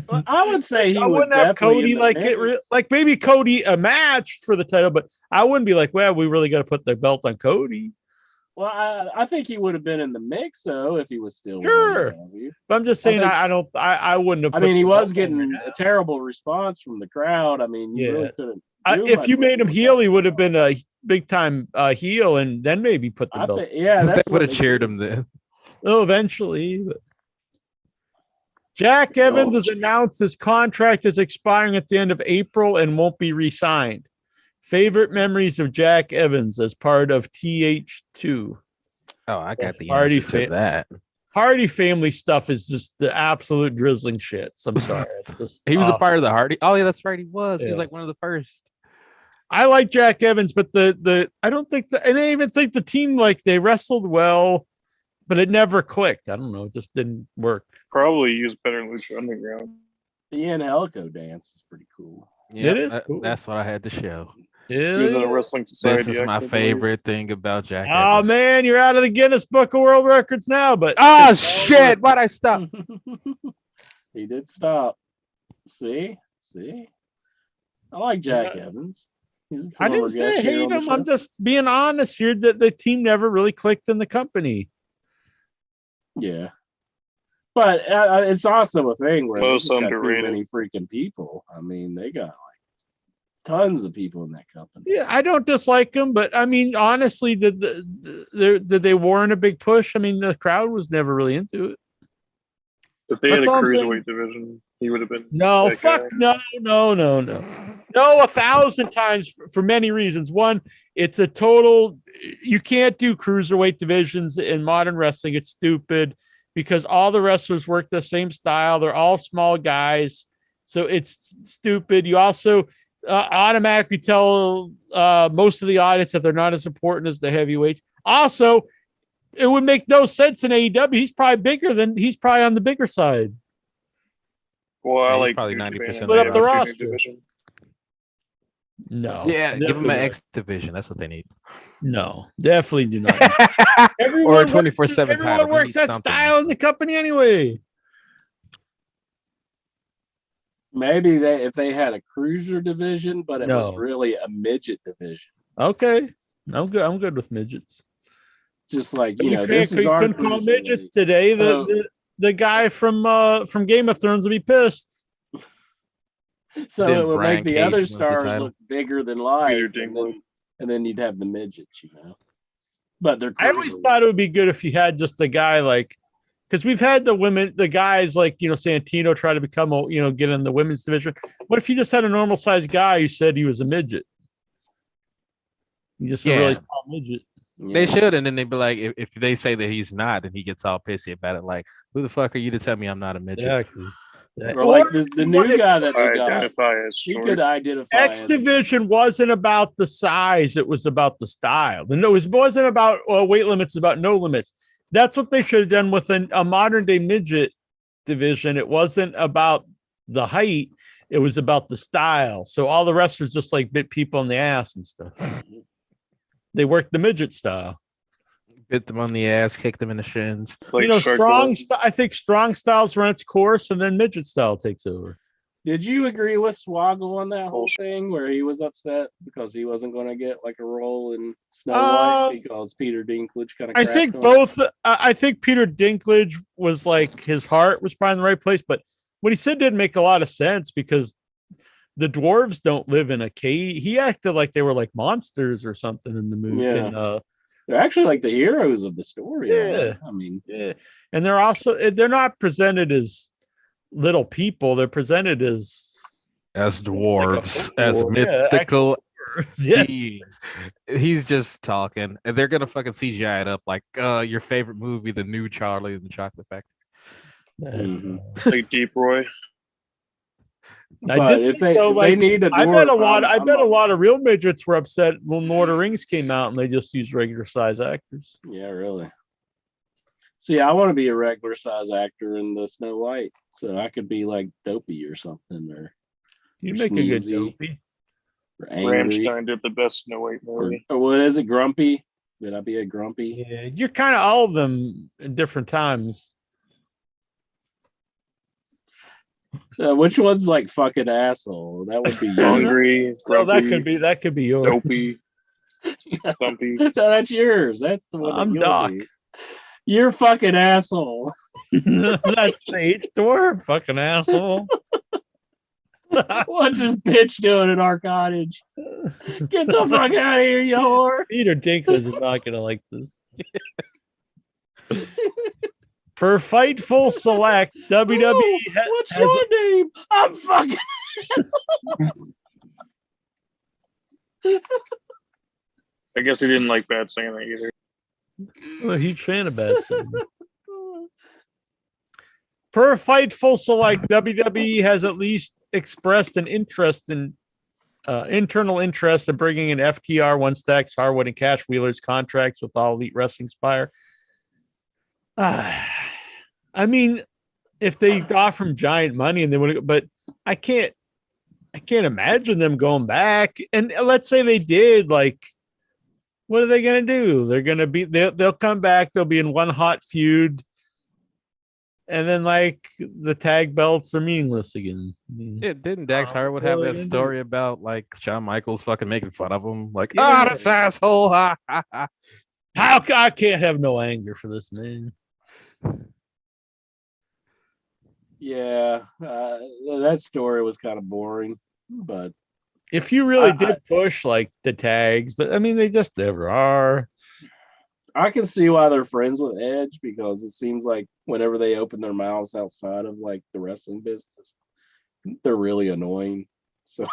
Well, I would say he I was wouldn't have definitely Cody in the like mix. like maybe Cody a match for the title, but I wouldn't be like, well, we really got to put the belt on Cody. Well, I think he would have been in the mix though if he was still with Sure. AEW. But I'm just saying, think- I wouldn't have. I put mean, he the was belt on getting right a now. terrible response from the crowd. I mean, you really couldn't. do If much you with made him it. heel, he would have been a big time heel, and then maybe put the I belt. think, yeah, They that's would what have cheered should him then. Oh, eventually. But Jack Evans has announced his contract is expiring at the end of April and won't be re-signed. Favorite memories of Jack Evans as part of TH2. Oh, I got the Hardy answer to that. Hardy family stuff is just the absolute drizzling shits. I'm sorry. It's just He was a awful. part of the Hardy. Oh, yeah, that's right. He was. He was Yeah. like one of the first. I like Jack Evans, but the I don't think that, and I even think the team, like, they wrestled well, but it never clicked. I don't know. It just didn't work. Probably use better Lucha Underground. The Angelico dance is pretty cool. Yeah, It is cool. that's what I had to show. He was in a Wrestling Society. This is my act, I believe. favorite thing about Jack Oh Evans. man, you're out of the Guinness Book of World Records now, but Oh shit! Why'd I stop? He did stop. See? I like Jack Evans. I didn't say I hate him. I'm just being honest here that the team never really clicked in the company. Yeah. But it's also a thing where Most they just got too underrated. many freaking people. I mean, they got like tons of people in that company. Yeah, I don't dislike him, but I mean, honestly, did they warrant a big push? I mean, the crowd was never really into it. If they had a That's all I'm saying. cruiserweight division, he would have been. No, that fuck guy. no, 1,000 times for many reasons. One, it's a total. You can't do cruiserweight divisions in modern wrestling. It's stupid because all the wrestlers work the same style. They're all small guys, so it's stupid. You also automatically tell most of the audience that they're not as important as the heavyweights. Also, it would make no sense in AEW. He's probably on the bigger side. Well, I Yeah, he's like probably New 90% Japan of and the the roster. division. No. Yeah, give him definitely an not. X division. That's what they need. No, definitely do not. Or a Everyone 24/7 works- title. Everyone They works need that something style in the company anyway. Maybe if they had a cruiser division, but it was No. really a midget division. Okay, I'm good. I'm good with midgets. Just like, But you know, you this is our couldn't call cruiserweight. midgets today. So- The guy from Game of Thrones will be pissed. So Then it would Brian make the Cage other wins the stars title. look bigger than life, Peter and Dinklage. then you'd have the midgets, you know. But they're I always cruiserweight. thought it would be good if you had just a guy like, because we've had the guys like, Santino try to become get in the women's division. What if you just had a normal sized guy who said he was a midget? He's just a really Yeah. small midget. Yeah. They should, and then they'd be like, if they say that he's not, then he gets all pissy about it. Like, who the fuck are you to tell me I'm not a midget? Exactly. Or like the new guy that I they got, identify as he short. could identify X as division wasn't about the size; it was about the style. It wasn't about weight limits; it's about no limits. That's what they should have done with a modern day midget division. It wasn't about the height; it was about the style. So all the wrestlers just like bit people in the ass and stuff. They worked the midget style. Bit them on the ass, kicked them in the shins. Like I think strong styles run its course, and then midget style takes over. Did you agree with Swoggle on that whole thing where he was upset because he wasn't going to get like a role in Snow White because Peter Dinklage kind of? I think both. I think Peter Dinklage was like his heart was probably in the right place, but what he said didn't make a lot of sense because the dwarves don't live in a cave. He acted like they were like monsters or something in the movie. Yeah. And, they're actually like the heroes of the story. Yeah. I mean, yeah, and they're not presented as little people. They're presented as dwarves, as dwarf. Yeah, mythical yeah. beings. He's just talking, and they're gonna fucking CGI it up like your favorite movie, The New Charlie and the Chocolate Factory. Mhm. Like Deep Roy. I But did if think, though, they need a I bet a dwarf, lot. I I'm bet a up lot for of real midgets were upset when Lord of the Rings came out and they just used regular size actors. it. Yeah, really. See, I want to be a regular size actor in the Snow White, so I could be like Dopey or something, or You or make a good sneezy, dopey. or angry, Rammstein did the best Snow White movie. or what is it? Grumpy? Did I be a grumpy? Yeah, you're kind of all of them at different times. Which one's like fucking asshole? That would be you. Hungry, Well, grumpy, that could be yours. dopey, stumpy. No, that's yours. That's the one that I'm you'll Doc. be. You're fucking asshole. That's the H dwarf, fucking asshole. What's this bitch doing in our cottage? Get the fuck out of here, you whore. Peter Dinklage is not gonna like this. For Fightful Select, WWE Oh, what's has your name? I'm fucking I guess he didn't like Bad Santa either. I'm a huge fan of Bad Santa. Per Fightful Select, WWE has at least expressed an interest in internal interest in bringing in FTR, One Stacks, Harwood, and Cash Wheeler's contracts with All Elite Wrestling Spire. I mean, if they offer him giant money and they want to, but I can't imagine them going back. And let's say they did, like, what are they going to do? They're going to be, they'll come back. They'll be in one hot feud. And then, like, the tag belts are meaningless again. I mean, Yeah, didn't Dax Harwood have that story about like Shawn Michaels fucking making fun of him? Like, Yeah. this asshole. Ha, ha, ha. How I can't have no anger for this man. Yeah, that story was kind of boring, but If you really did push like the tags, but I mean, they just never are. I can see why they're friends with Edge, because it seems like whenever they open their mouths outside of like the wrestling business, they're really annoying. So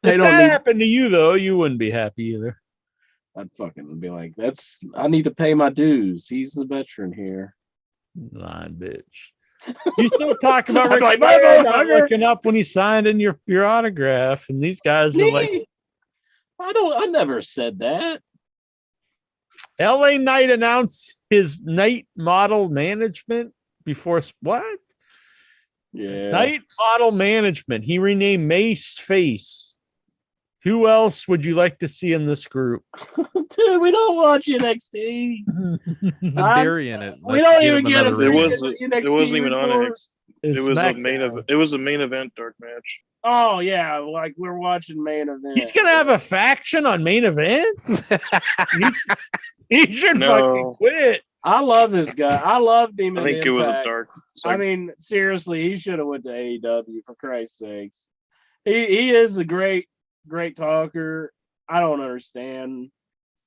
they If don't that need. happened to you, though, you wouldn't be happy either. I'd fucking be like, I need to pay my dues. He's the veteran here. Lying bitch. You still talk about I'm Ric like, Flair not motherfucker. looking up when he signed in your autograph, and these guys are like, Me? I never said that. LA Knight announced his Knight model management before what? Yeah. Knight model management. He renamed Mace Face. Who else would you like to see in this group? Dude, we don't watch NXT. Put Theory in it. We Let's don't give even him get another a It reason. was. NXT It wasn't even on report. NXT. It was a main SmackDown. event. It was a main event dark match. Oh yeah, like we're watching main event. He's gonna have a faction on main event. He should fucking No, quit. I love this guy. I love him. I in think it was a Impact. dark. I mean, seriously, he should have went to AEW for Christ's sakes. He is a great talker. I don't understand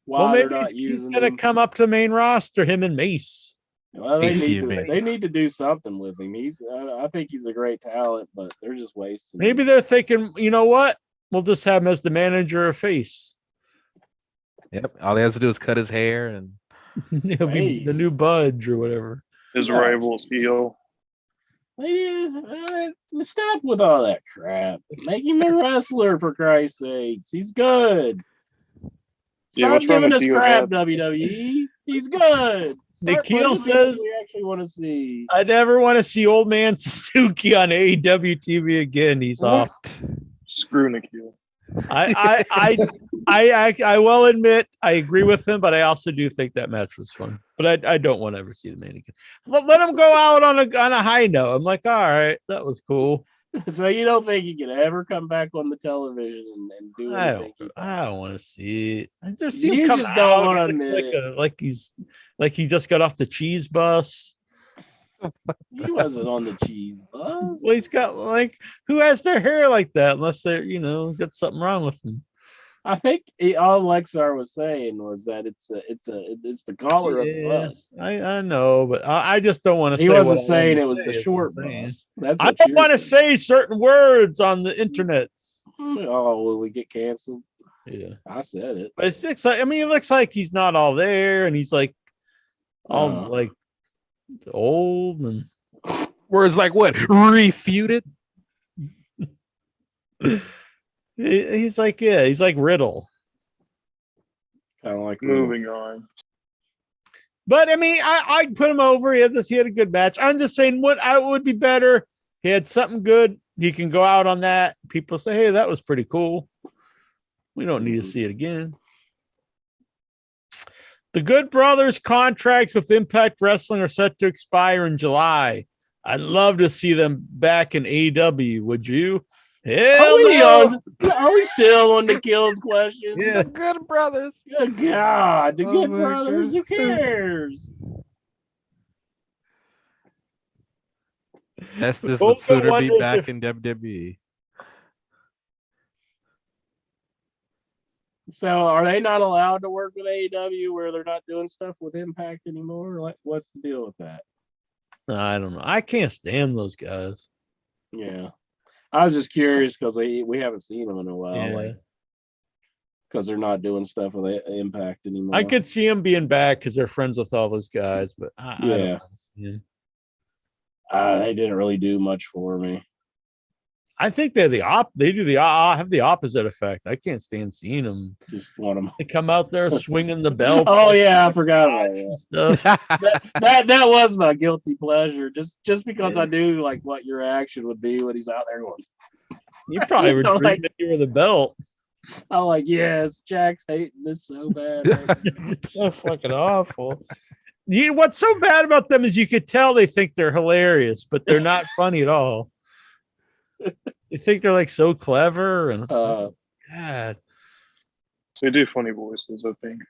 why Well, they're maybe not he's using gonna him. come up to the main roster. Him and Mace. Well, ACB. they need to do something with him. I think he's a great talent, but they're just wasting. Maybe him. they're thinking, you know what? We'll just have him as the manager of Face. Yep. All he has to do is cut his hair and He'll be the new Budge or whatever. His Yeah. rival's heel. Stop with all that crap. Make him a wrestler for Christ's sakes. He's good. Yeah, Stop what's wrong giving with us Dio crap, Head? WWE. He's good. Start Nikhil pushing people says- we actually want to see. I never want to see old man Suzuki on AEW TV again. He's off. Screw Nikhil. I will admit I agree with him, but I also do think that match was fun. But I don't want to ever see the man again. Let him go out on a high note. I'm like, all right, that was cool. So you don't think he can ever come back on the television and do anything? I don't want to see it. I just see You him come just don't out. wanna He looks admit like he just got off the cheese bus. He wasn't on the cheese bus. Well, he's got like, who has their hair like that unless they're, got something wrong with them. I think all Lexar was saying was that it's the collar of the bus. I know, but I just don't want to say. He wasn't what I saying wanna it was say, the is what short I'm saying. bus. That's I what don't you're want to saying. say certain words on the internet. Oh, will we get canceled? Yeah, I said it. but it's like, I mean, it looks like he's not all there, and he's like all like old, and Words like what? Refuted? He's like, yeah, he's like Riddle. Kind of like Moving on. But I mean, I'd put him over. He had a good match. I'm just saying what I would be better. He had something good. He can go out on that. People say, hey, that was pretty cool. We don't need to see it again. The Good Brothers contracts with Impact Wrestling are set to expire in July. I'd love to see them back in AEW. Would you? Hell no. Are we still on the kills question? Yeah. The Good Brothers. Good God. The Oh Good my Brothers. God. Who cares? Estes Golden would sooner be wonders back if- in WWE. So are they not allowed to work with AEW where they're not doing stuff with Impact anymore? Like, what's the deal with that? I don't know. I can't stand those guys. Yeah. I was just curious because we haven't seen them in a while. Yeah. Like, because they're not doing stuff with Impact anymore. I could see them being back because they're friends with all those guys, but I don't Yeah. know. They didn't really do much for me. I think they're they do have the opposite effect. I can't stand seeing them. Just want them. They come out there swinging the belts. Oh yeah, I forgot about that. Stuff. That was my guilty pleasure. Just because I knew like what your reaction would be when he's out there going. You probably were I'm like, dreaming you were the belt. I'm like, yes, Jack's hating this so bad. It's so fucking awful. What's so bad about them is you could tell they think they're hilarious, but they're not funny at all. They think they're like so clever and God. They do funny voices, I think.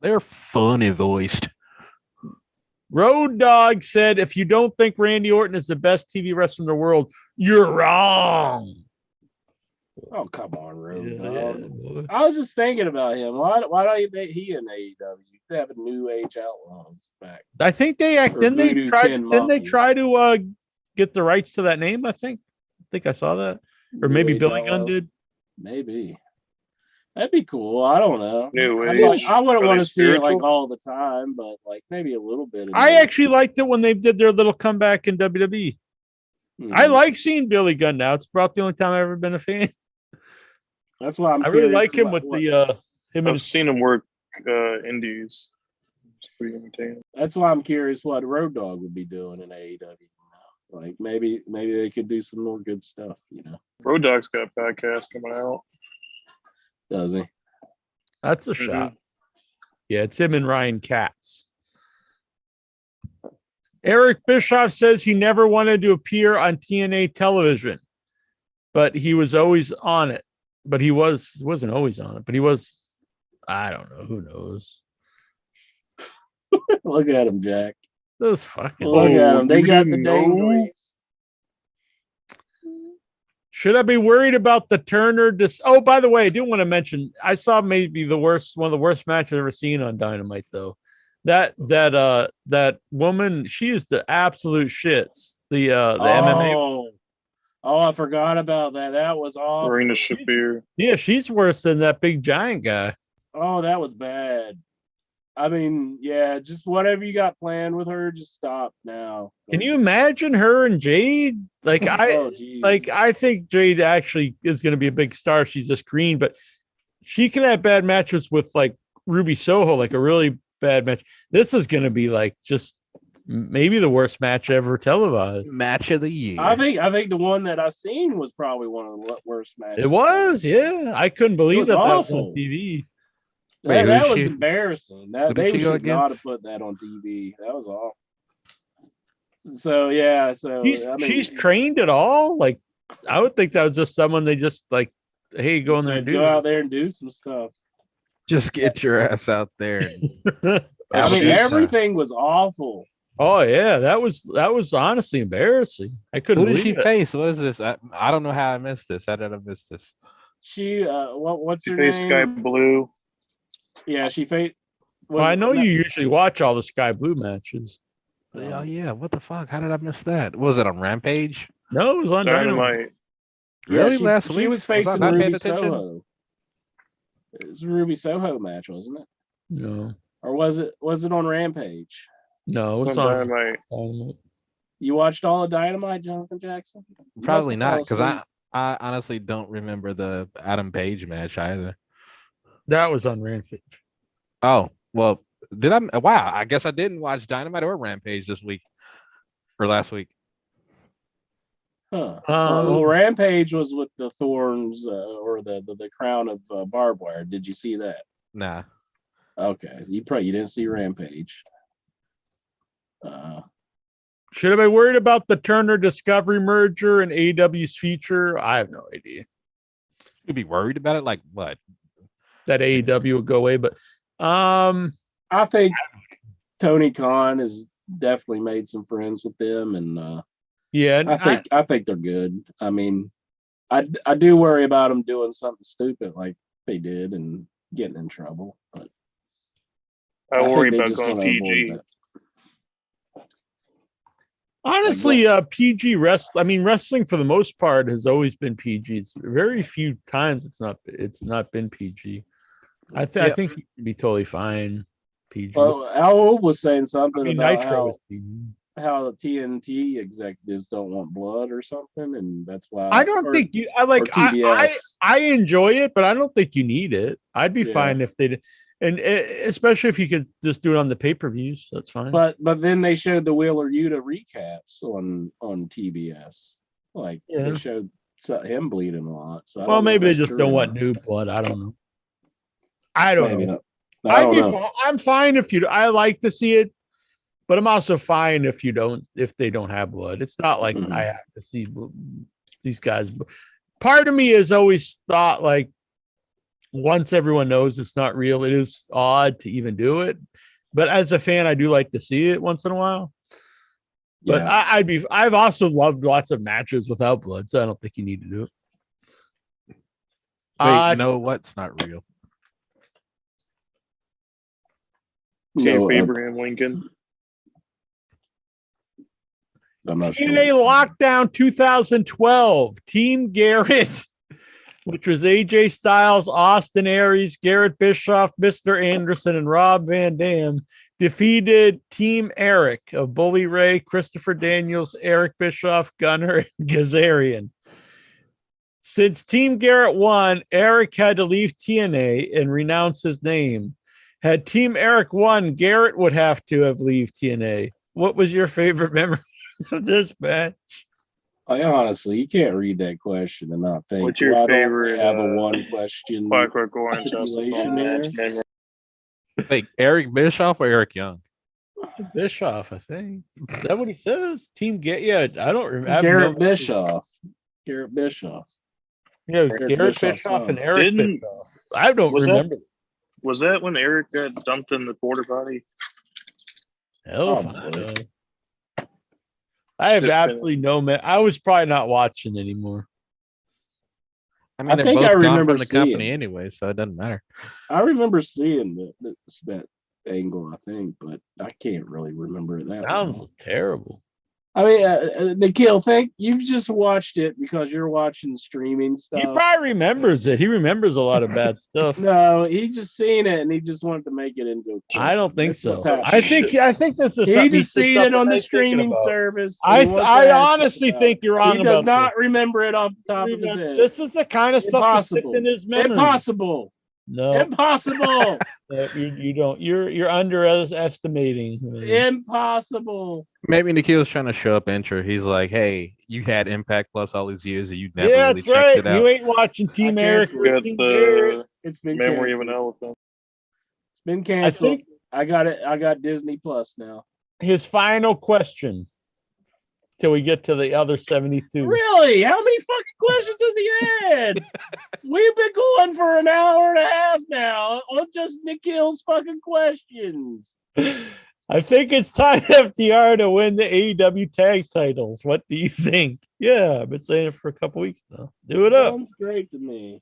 They're funny voiced. Road Dogg said, if you don't think Randy Orton is the best TV wrestler in the world, you're wrong. Oh, come on, Road Yeah, Dogg. I was just thinking about him. Why don't you think he in AEW? They have a New Age Outlaws back. I think they didn't they try to get the rights to that name? I think I saw that. Or New maybe Age Billy Gunn Outlaws? did. Maybe. That'd be cool. I don't know. New I Age. wouldn't Are want they to see it like spiritual? all the time, but like maybe a little bit. I actually liked it when they did their little comeback in WWE. I like seeing Billy Gunn now. It's about the only time I've ever been a fan. That's why I really like him with the him and I've his seen him work indies. It's pretty entertaining. That's why I'm curious what Road Dogg would be doing in AEW. Like maybe they could do some more good stuff. Road Dogg's got a podcast coming out. Does he? That's a shot. Yeah, it's him and Ryan Katz. Eric Bischoff says he never wanted to appear on TNA television, but he was always on it. But he wasn't always on it, but he was. I don't know. Who knows? Look at him, Jack. Those fucking. Look at him. They you got the didn't know? dangleys. Should I be worried about the Turner? Oh, by the way, I do want to mention I saw maybe one of the worst matches I've ever seen on Dynamite. Though that woman, she is the absolute shits. The MMA. Oh, I forgot about that. That was awful. Marina Shafir. Yeah, she's worse than that big giant guy. Oh, that was bad. I mean, yeah, just whatever you got planned with her, just stop now. Can you imagine her and Jade? Like I think Jade actually is going to be a big star. She's just green, but she can have bad matches with like Ruby Soho, like a really bad match. This is going to be like just maybe the worst match ever televised. Match of the year. I think the one that I seen was probably one of the worst matches. It was, yeah. I couldn't believe that was awful. on TV. Wait, that who was she- embarrassing. who did They she go should not have against? put that on TV. That was awful. So yeah, She's trained at all. Like I would think that was just someone they just like, hey, go in there and do. Go out there and do some stuff. Just get your ass out there. I mean, she's, everything was awful. Oh yeah, that was honestly embarrassing. I couldn't. Who did she believe it. face? What is this? I don't know how I missed this. How did I miss this? She what's her Face name? Sky Blue. Yeah, she faced. Well, I know you usually watch all the Sky Blue matches. Oh yeah, what the fuck? How did I miss that? Was it on Rampage? No, it was on Dynamite. Really? she, Last she week? was Was I facing not paying Ruby attention? Soho. It was a Ruby Soho match, wasn't it? No, Or was it on Rampage? no, it's On on Dynamite. Dynamite. You watched all of Dynamite, Jonathan Jackson? You Probably must have not, fell because asleep. I honestly don't remember the Adam Page match either. That was on Rampage. Oh, well, did I? Wow, I guess I didn't watch Dynamite or Rampage this week or last week. Huh. Well, Rampage was with the thorns or the crown of barbed wire. Did you see that? Nah. Okay, you didn't see Rampage. Should I be worried about the Turner Discovery merger and AEW's future? I have no idea. You'd be worried about it, like what? That AEW would go away, but I think Tony Khan has definitely made some friends with them, and yeah, I think they're good. I mean, I do worry about them doing something stupid like they did and getting in trouble. But I worry think they about just going wanna avoid PG. that. honestly, PG wrestling. I mean, wrestling for the most part has always been PG. It's very few times it's not been PG. I think you can be totally fine. PG. Well, Al was saying something I mean, about Nitro is PG. how the TNT executives don't want blood or something, and that's why I don't think you. I like. or TBS. I enjoy it, but I don't think you need it. I'd be Yeah. fine if they did, and especially if you could just do it on the pay-per-views. That's fine. But then they showed the Wheeler Yuta recaps on TBS. Like Yeah. they showed him bleeding a lot. So I Well, don't know if maybe they that's just true don't or want not. new blood. I don't know. I don't Maybe know. not. I don't know. I'm fine if you. I like to see it, but I'm also fine if you don't. If they don't have blood, it's not like Mhm. I have to see these guys. Part of me has always thought like, once everyone knows it's not real, it is odd to even do it. But as a fan, I do like to see it once in a while. But Yeah. I've also loved lots of matches without blood, so I don't think you need to do it. Wait, you know what's not real? Camp No, Abraham Lincoln. I'm not sure. TNA Lockdown 2012, Team Garrett, which was AJ Styles, Austin Aries, Garrett Bischoff, Mr. Anderson, and Rob Van Dam, defeated Team Eric of Bully Ray, Christopher Daniels, Eric Bischoff, Gunner, and Gazarian. Since Team Garrett won, Eric had to leave TNA and renounce his name. Had Team Eric won, Garrett would have to have leave TNA. What was your favorite memory of this match? Honestly, you can't read that question and not think. What's your why don't we favorite, have a one question Clockwork Orange House of stipulation Fun there? match? Wait, Eric Bischoff or Eric Young? Bischoff, I think. Is that what he says? Team Get? Yeah, I don't remember. Garrett Bischoff. Garrett Bischoff. Yeah, Garrett Garrett Bischoff's Bischoff son. and Eric Didn't- Bischoff. I don't was that- remember. Was that when Eric got dumped in the quarter potty? Hell if I Probably. know. I have Should've been- absolutely no. I was probably not watching anymore. I mean, I they're think both I gone remember from the company seeing- anyway, so it doesn't matter. I remember seeing that angle, I think, but I can't really remember it that Sounds well. terrible. I mean, Nikhil, think you've just watched it because you're watching streaming stuff. He probably remembers it. He remembers a lot of bad stuff. No, he just seen it and he just wanted to make it into. I don't think That's so. what's happening. I think this is He something just seen it on the streaming service. service. and he wants to I ask honestly about think it. you're wrong He does about not remember it off the top of his head. this is the kind of stuff that sticks Impossible. in his memory. Impossible. No, Impossible. you don't. You're underestimating. Impossible. Maybe Nikhil's trying to show up intro. He's like, hey, you had Impact Plus all these years and you never Yeah, really that's checked right. it out. You ain't watching Team Eric. canceled. or Got Team Garrett. the It's been memory of an canceled. elephant. It's been I canceled. think I got it. I got Disney Plus now. his final question till we get to the other 72. Really? How many fucking questions has he had? We've been going for an hour and a half now on just Nikhil's fucking questions. I think it's time FTR to win the AEW tag titles. What do you think? Yeah, I've been saying it for a couple weeks now. Do it up. Sounds great to me.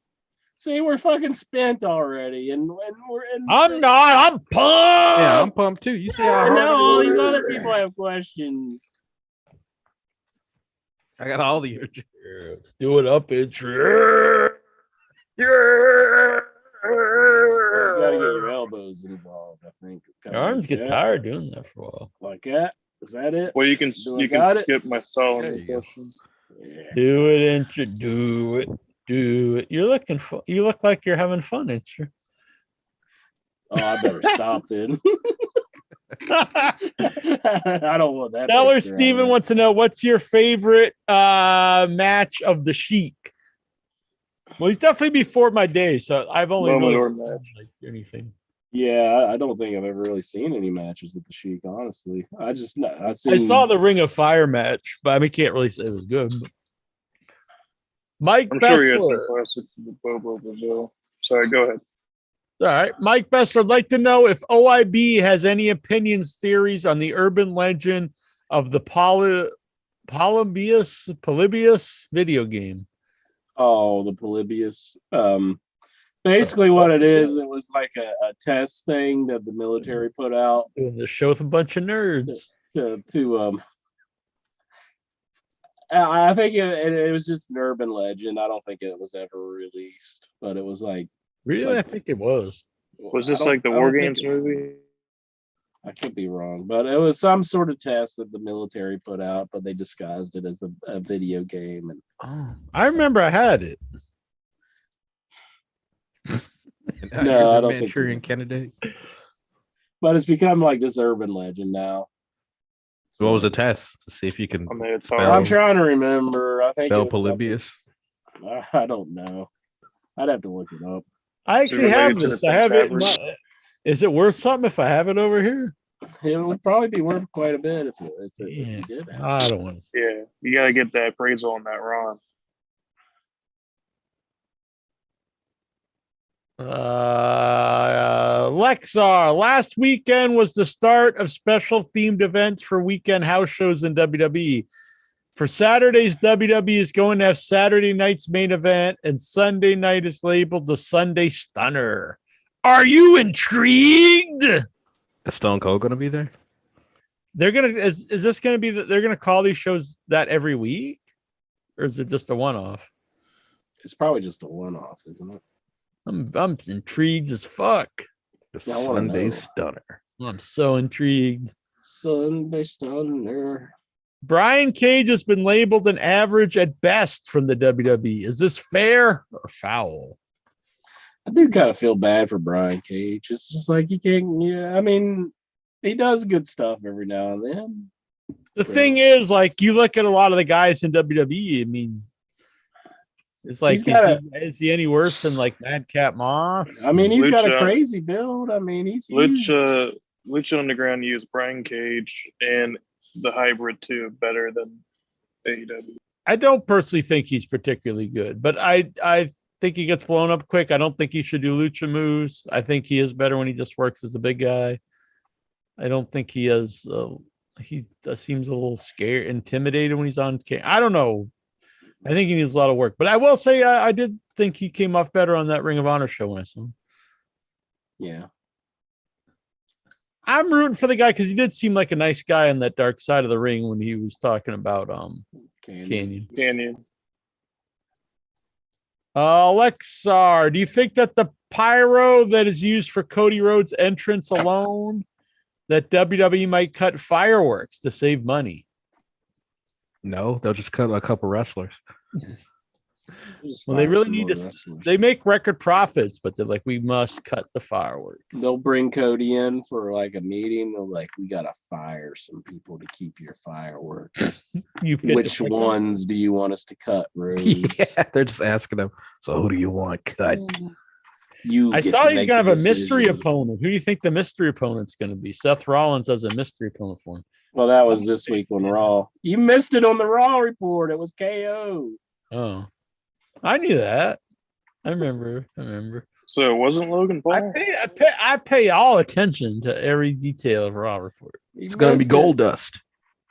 See, we're fucking spent already, and we're in. I'm not. I'm pumped. Yeah, I'm pumped too. You see how I hard know all it these is? other people have questions. I got all the urge. Let's do it up, intro. Yeah. You gotta get your elbows involved, I think. Your arms get Like that. tired doing that for a while. Like that. Is that it? Well, you can Do I got it? skip my solemn There you go. questions. Yeah. Do it, Intra. Do it. Do it. You're looking fun. You look like you're having fun, Intra. Oh, I better stop then. I don't want that. Teller picture out Steven there. wants to know what's your favorite match of the Sheik? Well, he's definitely before my day, so I've only Moment really or seen, match. like anything. Yeah, I don't think I've ever really seen any matches with the Sheik, honestly. I saw the Ring of Fire match, but I mean, can't really say it was good. But... Mike I'm sure he had some Bessler. classics in the Bobo Brazil. Sorry, go ahead. All right. Mike Bessler would like to know if OIB has any opinions, theories on the urban legend of the Polybius video game. Oh, the Polybius. Basically what it is, it was like a test thing that the military put out Doing the show with a bunch of nerds. I think it was just an urban legend. I don't think it was ever released, but it was like Really? I think it was. Was this like the War Games movie? I could be wrong, but it was some sort of test that the military put out, but they disguised it as a video game. And I remember I had it. No, I don't think Manchurian candidate. But it's become like this urban legend now. So what was the test to see if you can? I mean, it's spell, hard. I'm trying to remember. I think spell it was Polybius. I don't know. I'd have to look it up. I actually have this. I have it. Is it worth something if I have it over here? It would probably be worth quite a bit if you did. I don't want to. Yeah, you got to get that appraisal on that Ron. Lexar, last weekend was the start of special themed events for weekend house shows in WWE. For Saturdays, WWE is going to have Saturday night's main event, and Sunday night is labeled the Sunday Stunner. Are you intrigued? Is Stone Cold going to be there? They're gonna is this gonna be they're gonna call these shows that every week, or is it just a one-off? It's probably just a one-off, isn't it? I'm intrigued as fuck. The Sunday Stunner. I'm so intrigued. Sunday Stunner. Brian Cage has been labeled an average at best from the WWE. Is this fair or foul? I do kind of feel bad for Brian Cage. It's just like you can't. Yeah, I mean, he does good stuff every now and then. The thing is, like, you look at a lot of the guys in WWE. I mean, it's like, is he any worse than like Madcap Moss? I mean, he's got a crazy build. I mean, he's Lucha Underground used Brian Cage and the hybrid too better than AEW. I don't personally think he's particularly good, but I think he gets blown up quick. I don't think he should do lucha moves. I think he is better when he just works as a big guy. I don't think he has. He seems a little scared, intimidated when he's on camera. I don't know. I think he needs a lot of work, but I will say I did think he came off better on that Ring of Honor show when I saw him. Yeah. I'm rooting for the guy because he did seem like a nice guy on that dark side of the ring when he was talking about Canyon. Lexar, do you think that the pyro that is used for Cody Rhodes' entrance alone, that WWE might cut fireworks to save money? No, they'll just cut a couple wrestlers. Well, they really need to. They make record profits, but they're like, we must cut the fireworks. They'll bring Cody in for like a meeting. They're like, we gotta fire some people to keep your fireworks. Which ones do you want us to cut, Rose? Yeah, they're just asking them. So who do you want cut? I saw he's gonna have a mystery opponent. Who do you think the mystery opponent's gonna be? Seth Rollins has a mystery opponent for him. Well, that was this week on Raw. You missed it on the Raw report. It was KO. Oh. I knew that. I remember. So it wasn't Logan Paul? I pay all attention to every detail of Raw report. It's gonna be Gold Dust.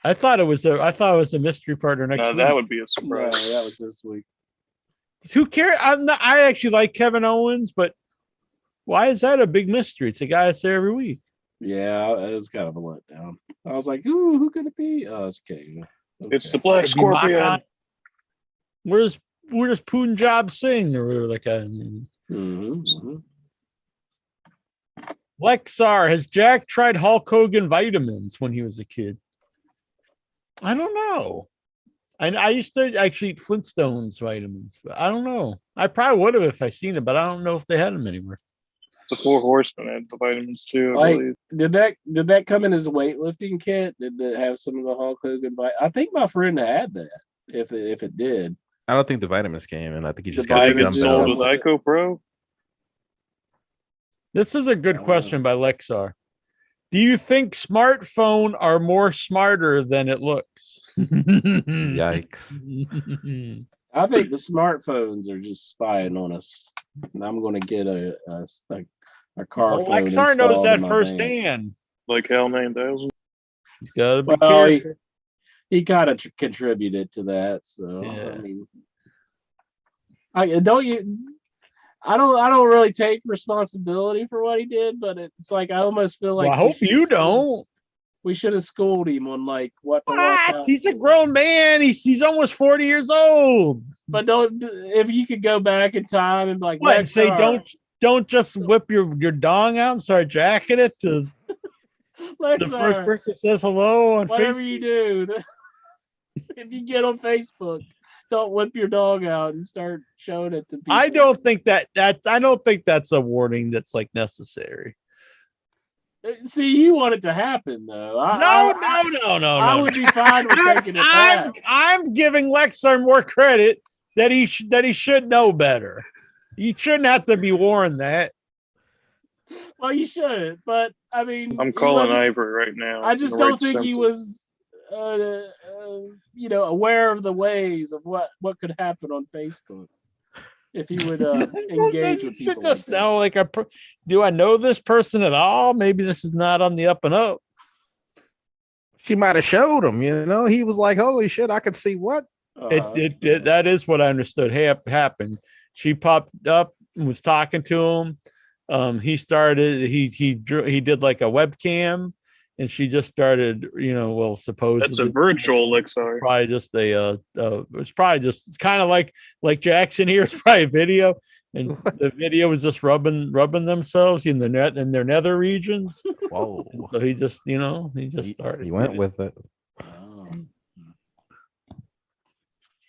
I thought it was a mystery partner next week. That would be a surprise. No, that was this week. Who cares? I actually like Kevin Owens, but why is that a big mystery? It's a guy that's there every week. Yeah, it was kind of a letdown. I was like, ooh, who could it be? Oh, it's Kane. Okay. It's the Black Scorpion. Where's Punjab Singh or whatever that guy? Lexar, has Jack tried Hulk Hogan vitamins when he was a kid? I don't know. I used to actually eat Flintstones vitamins, but I don't know. I probably would have if I seen it, but I don't know if they had them anymore. The Four Horsemen had the vitamins too, I Like, believe. did that come in as a weightlifting kit? Did it have some of the Hulk Hogan? I think my friend had that. If it did, I don't think the vitamins came in. I think you just The got the vitamins Sold dumbbells. with Ico Pro. This is a good question by Lexar. Do you think smartphone are more smarter than it looks? Yikes. I think the smartphones are just spying on us, and I'm going to get a car Well, phone. Lexar knows installed that in my van. firsthand. Like Hell 9000. He's got to be Well, careful. he kind of contributed to that. So Yeah. I mean, I don't really take responsibility for what he did, but it's like I almost feel like Well, I hope you don't. we should have schooled him on like what to watch What? out He's a for. grown man. He's almost 40 years old. But don't, if you could go back in time and be like, What? Say Lexar, don't just whip your dong out and start jacking it to the first Lexar, person says hello on whatever Facebook. you do, if you get on Facebook, don't whip your dog out and start showing it to people. I don't think that's a warning that's like necessary. See, you want it to happen though. No. I would be fine with taking it back. I'm giving Lexar more credit that he should know better. You shouldn't have to be warned that. Well, you shouldn't, but I mean, I'm he calling wasn't- Ivory right now. I just in the don't right think he senses. was, aware of the ways of what could happen on Facebook if he would engage with You should people. just like that. know, like, do I know this person at all? Maybe this is not on the up and up. She might have showed him, He was like, holy shit, I could see what? It that is what I understood happened. She popped up and was talking to him. He did like a webcam, and she just started, supposedly That's a virtual Lexar. probably just it was probably just kind of like Jackson here. It's probably a video, and the video was just rubbing themselves in their nether regions. Whoa. And so he just started. He went with it.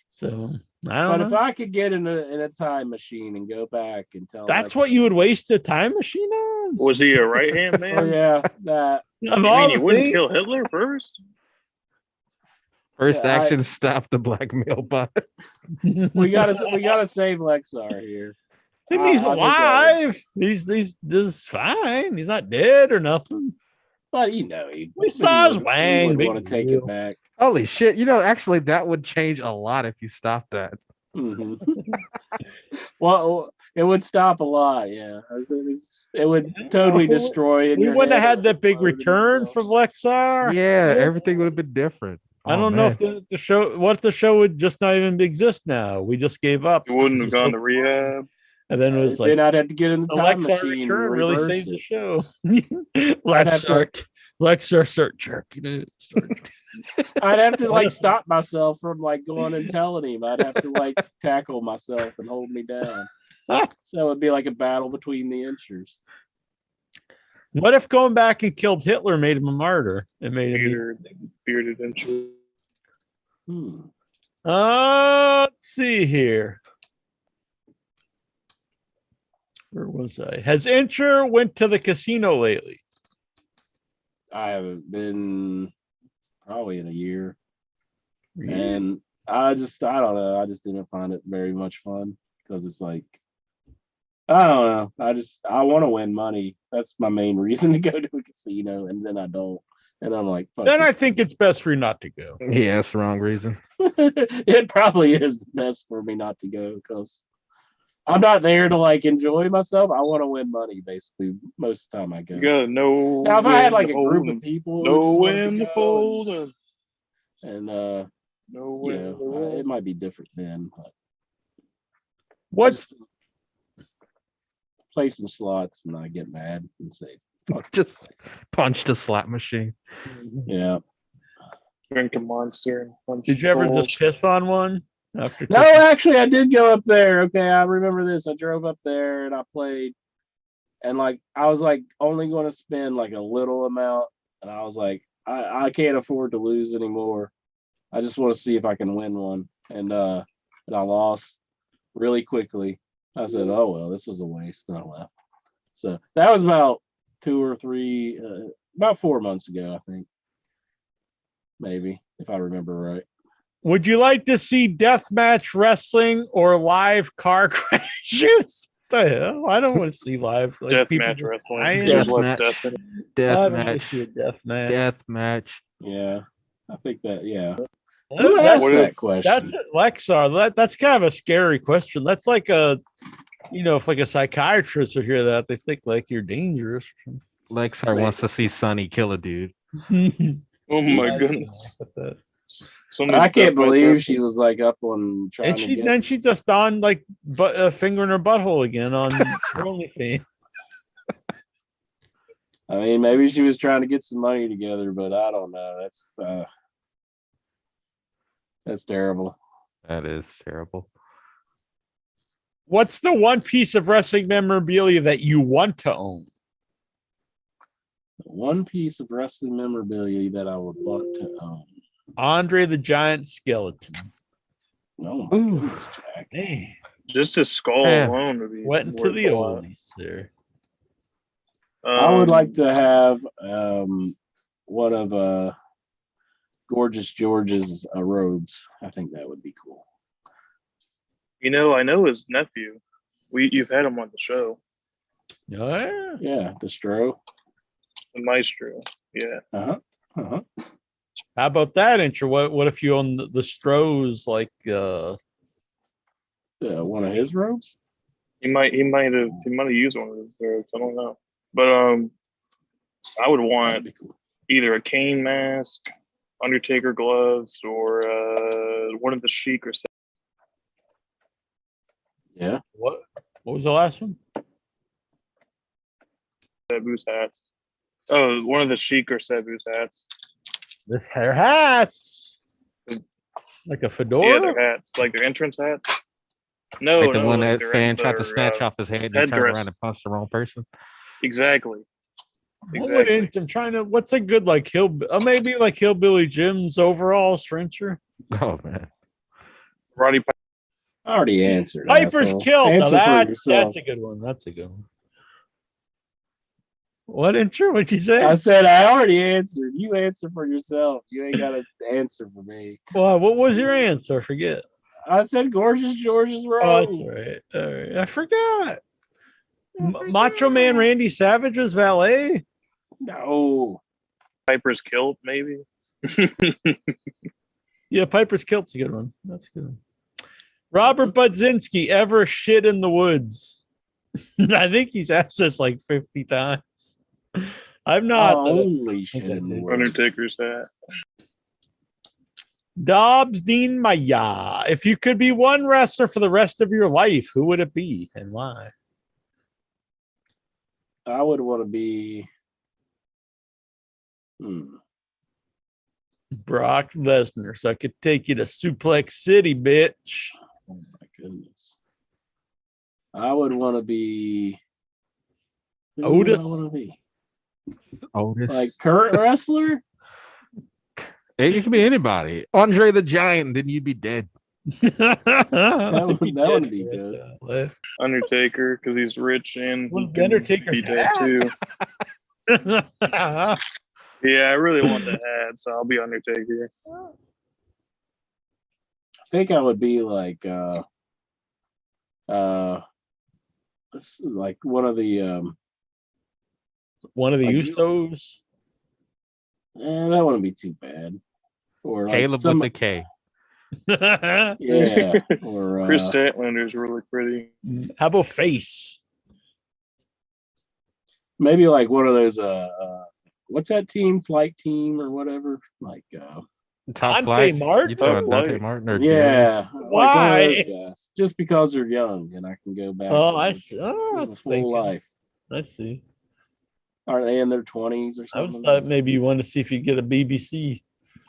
So I But don't if know. I could get in a time machine and go back and tell, That's what you would waste a time machine on. Was he a right hand Oh man? yeah, that. Of You all mean you the wouldn't things- kill Hitler first? First Yeah, action, stop the blackmail bot. We gotta save Lexar here. And he's I think alive. He's this is fine. He's not dead or nothing. But We saw his wang. would Big want to take deal. it back. Holy shit. Actually, that would change a lot if you stopped that. Mhm. Well, it would stop a lot. Yeah, it would totally destroy. We wouldn't have had that big return from Lexar. Yeah, everything would have been different. I don't know if the show would just not even exist now. We just gave up. You wouldn't have Because gone it to was rehab. And then it was like then I'd have to get in the the time Lexar machine. and return really reverse saved the it. show. I'd have to- Lexar start jerking it. I'd have to like stop myself from like going and telling him. I'd have to like tackle myself and hold me down. So it'd be like a battle between the inchers. What if going back and killed Hitler made him a martyr? It made him. Bearded inch. Let's see here. Where was I? Has Incher went to the casino lately? I haven't been probably in a year. Really? And I don't know. I just didn't find it very much fun because it's like, I don't know. I want to win money. That's my main reason to go to a casino, and then I don't. And I'm like, fuck Then it. I think it's best for you not to go. Yeah, that's the wrong reason. It probably is the best for me not to go because I'm not there to like enjoy myself. I want to win money basically most of the time I go. You gotta know. Now, if I had like when a to group hold of people, who know just wanted when to to go fold, and know when to roll. it might be different then. But What's play some slots and I get mad and say, fuck Just this punched a slot machine. place. Yeah. Drink a monster and punch. did you ever balls. just piss on one after? No, actually, I did go up there. Okay, I remember this. I drove up there and I played, and like I was like only going to spend like a little amount, and I was like, I can't afford to lose anymore. I just want to see if I can win one. And I lost really quickly. I said, oh, well, this was a waste. And I left. So that was about 4 months ago, I think. Maybe, if I remember right. Would you like to see deathmatch wrestling or live car crashes? What the hell? I don't want to see live Deathmatch wrestling. Deathmatch. Deathmatch. Deathmatch. Deathmatch. Yeah, I think that. Yeah. Who asked that question? That's Lexar. That's kind of a scary question. That's like if like a psychiatrist would hear that, they think like you're dangerous. Lexar wants to see Sonny kill a dude. Oh my goodness. I can't believe she was like up on trying and to get. Then she just on like a finger in her butthole again on OnlyFans. I mean, maybe she was trying to get some money together, but I don't know. That's terrible. That is terrible. What's the one piece of wrestling memorabilia that you want to own? One piece of wrestling memorabilia that I would want to own. Andre the Giant skeleton. Oh my goodness, Jack. Hey. Just his skull alone would be went into the oldies there. I would like to have one of Gorgeous George's robes. I think that would be cool. I know his nephew. You've had him on the show. Oh, yeah. Yeah, the Stro. The Maestro. Yeah. How about that intro? What if you own the Stros like one of his robes? He might have used one of his robes. I don't know. But I would want either a Kane mask, Undertaker gloves, or one of the Sheik or yeah. What was the last one? Sabu's hats. Oh, one of the Sheik or Sabu's hats. This hair hats. Like a fedora? Yeah, their hats. Like their entrance hats. No, like the no, one like that fan tried to snatch off his head and he turned around and punched the wrong person. Exactly. I'm trying to. What's a good like maybe like Hillbilly Jim's overalls, Frencher? Oh man, Roddy. I already answered. Piper's asshole. Kilt. Now Answer that's a good one. That's a good one. What intro? What'd you say? I said I already answered. You answer for yourself. You ain't got to answer for me. Well, what was your answer? I forget. I said Gorgeous George's robe. Oh, that's right. All right. I forgot. Macho Man Randy Savage was valet? No. Piper's Kilt, maybe. Yeah, Piper's Kilt's a good one. That's a good one. Robert Budzinski, ever shit in the woods? I think he's asked this like 50 times. I'm not. Holy shit in the woods. Undertaker's hat. Dobbs Dean Maya. If you could be one wrestler for the rest of your life, who would it be and why? I would want to be Brock Lesnar, so I could take you to Suplex City, bitch. Oh my goodness. I would want to be Otis. Otis. Like current wrestler? Hey, it could be anybody. Andre the Giant, then you'd be dead. that would be good. Undertaker, because he's rich and Undertaker's be dead too. Yeah, I really want the hat, so I'll be Undertaker. I think I would be like one of the Usos. That wouldn't be too bad. Or Caleb with the K. Yeah. Or Chris Statlander's really pretty. How about face? Maybe like one of those what's that team? Flight team or whatever? Like Top Flight. Martin? You throwing Dante Martin or yeah. Why? Like just because they're young and I can go back. Oh, I see. Oh, that's full life. I see. Are they in their 20s or something? I was thought maybe you wanted to see if you get a BBC.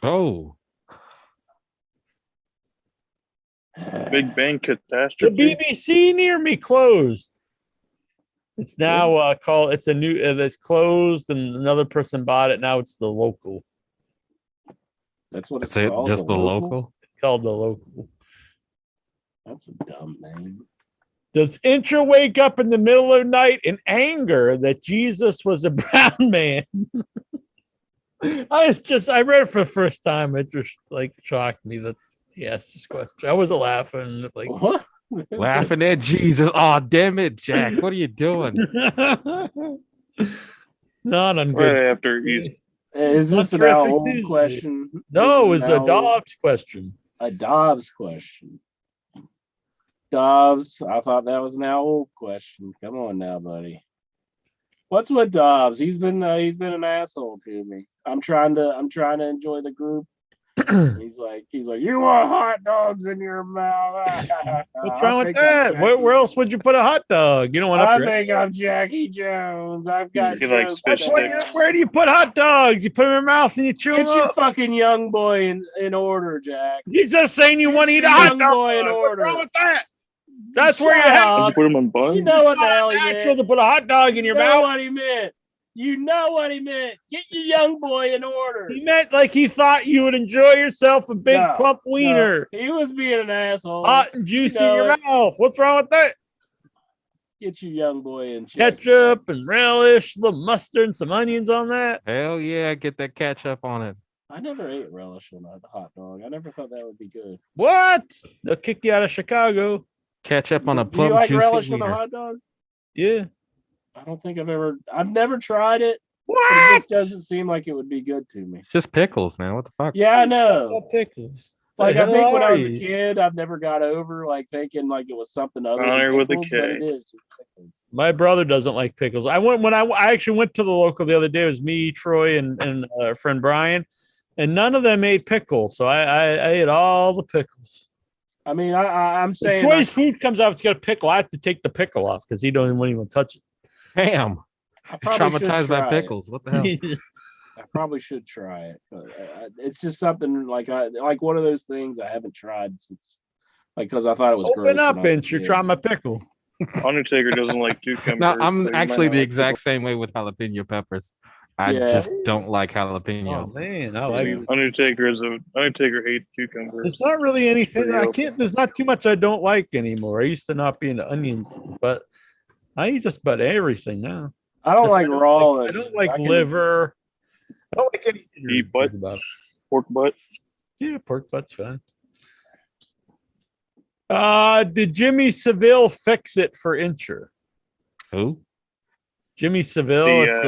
Oh. Big Bang Catastrophe. The BBC near me closed. It's now it's a new that's closed and another person bought it. Now it's the local. That's what it's That's it. called. Just the local. It's called the local. That's a dumb name. Does Intra wake up in the middle of the night in anger that Jesus was a brown man? I read it for the first time. It just like shocked me that he asked this question. I wasn't laughing. Like What? Laughing at Jesus. Oh, damn it, Jack. What are you doing? not on Right good. after he's Is this an Terrific old Tuesday. question? No, This it's is a an old- Dobbs question. A Dobbs question. Dobbs, I thought that was an old question. Come on now, buddy. What's with Dobbs? He's been an asshole to me. I'm trying to enjoy the group. He's like, you want hot dogs in your mouth? What's wrong with that? Where else would you put a hot dog? You don't want I to. think I'm Jackie Jones. I've got He likes jokes fish there. sticks. Where do you put hot dogs? You put them in your mouth and you chew Get them your up. fucking young boy in order, Jack. He's just saying you want to eat a Get your hot young dog. boy in What's order. wrong with that? That's where you Shut have. Did up. you put him on buns? You know what the It's hell he natural meant. to put a hot dog in You your know mouth. what he meant. You know what he meant. Get your young boy in order. He meant like he thought you would enjoy yourself a big No, plump wiener, No, he was being an asshole. hot and juicy You in know your it. mouth. What's wrong with that? Get your young boy in check. Ketchup and relish, a little mustard and some onions on that. Hell yeah, get that ketchup on it. I never ate relish on a hot dog. I never thought that would be good. What? They'll kick you out of Chicago. Ketchup on a Do you plump like juicy relish on a wiener. hot dog? Yeah. I don't think I've never tried it. But it What? just doesn't seem like it would be good to me. It's just pickles, man. What the fuck? Yeah, I know. About pickles. Like I The think hell when I are was a you? kid, I've never got over like thinking like it was something other Honor than with a pickles, but it K. is just pickles. My brother doesn't like pickles. I actually went to the local the other day. It was me, Troy, and our friend Brian, and none of them ate pickles. So I ate all the pickles. I mean, I'm When saying Troy's food comes out, it's got a pickle. I have to take the pickle off because he don't even touch it. Damn. I He's probably should traumatized by try it. pickles. What the hell? I probably should try it. But it's just something like one of those things I haven't tried since, like, because I thought it was gross. Open up, when I was a Inch. You're kid. trying my pickle. Undertaker doesn't like cucumbers. No, so I'm you might actually not the like exact same way with jalapeno peppers. I Yeah. just don't like Oh jalapenos. man, I pickles. like I it. mean, Undertaker hates cucumbers. There's not really anything pretty I open. can't. There's not too much I don't like anymore. I used to not be into onions, but I eat just about everything now. I don't like raw. I don't like I can- liver. I don't like anything. Eat butt? about it. Pork butt. Yeah, pork butt's fine. Did Jimmy Seville fix it for Incher? Who? Jimmy Seville, it's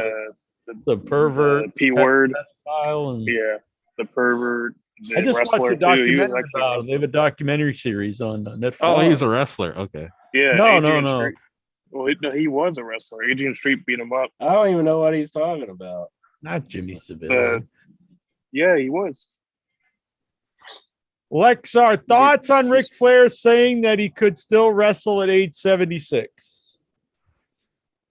the pervert, the P word. pedophile, and Yeah, the pervert. The I just watched wrestler a too. He was documentary actually about him. They have a documentary series on Netflix. Oh, he's a wrestler. Okay. Yeah. No, Adrian no. Street. Well, he was a wrestler. Adrian Street beat him up. I don't even know what he's talking about. Not Jimmy Seville. Yeah, he was. Lexar, thoughts on Ric Flair saying that he could still wrestle at age 76?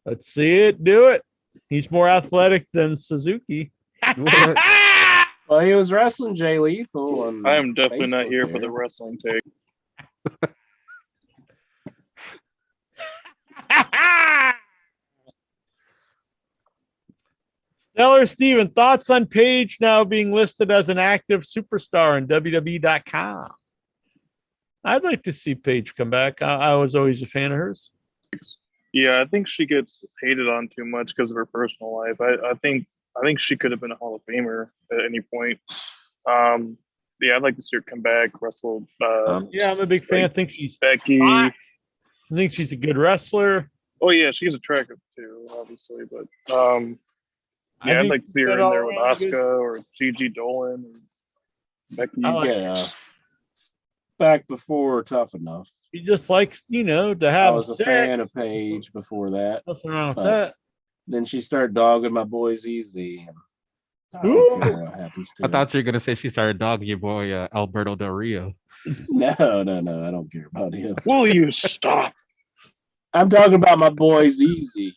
Let's see it. Do it. He's more athletic than Suzuki. Well, he was wrestling Jay Lethal. On I am definitely not Facebook here for the there. wrestling take. Stellar Steven, thoughts on Paige now being listed as an active superstar on WWE.com? I'd like to see Paige come back. I was always a fan of hers. Yeah, I think she gets hated on too much because of her personal life. I think she could have been a Hall of Famer at any point. Yeah, I'd like to see her come back, wrestle. Yeah, I'm a big fan. I think she's Becky. hot. I think she's a good wrestler. Oh yeah, she's attractive too, obviously. But I yeah, I'd think like to see her she's in got there all with around good- Asuka or Gigi Dolan. Or Becky. I like Yeah. Back before Tough Enough. She just likes, to I have was a sex. fan of Paige before that. Nothing wrong with But that. Then she started dogging my boys easy. And I Ooh. don't care what happens to I her. thought you were gonna say she started dogging your boy Alberto Del Rio. No, I don't care about him. Will you stop? I'm talking about my boys easy.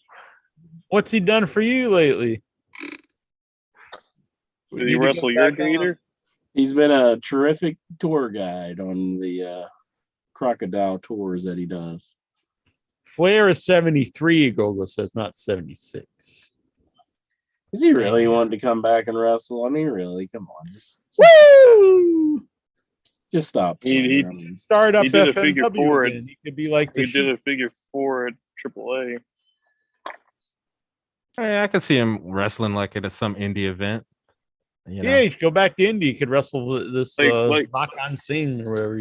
What's he done for you lately? Did he wrestle your gator? He's been a terrific tour guide on the crocodile tours that he does. Flair is 73, Google says, not 76. Is he really wanting to come back and wrestle? I mean, really? Come on, Woo! just stop. He playing. I mean, Start up He did a figure FMW four again. He could be like the he did Sheik. a figure 4 at AAA. I could see him wrestling like at some indie event. You know? Yeah, he should go back to Indy. He could wrestle this Like- Rock on Sing or whatever.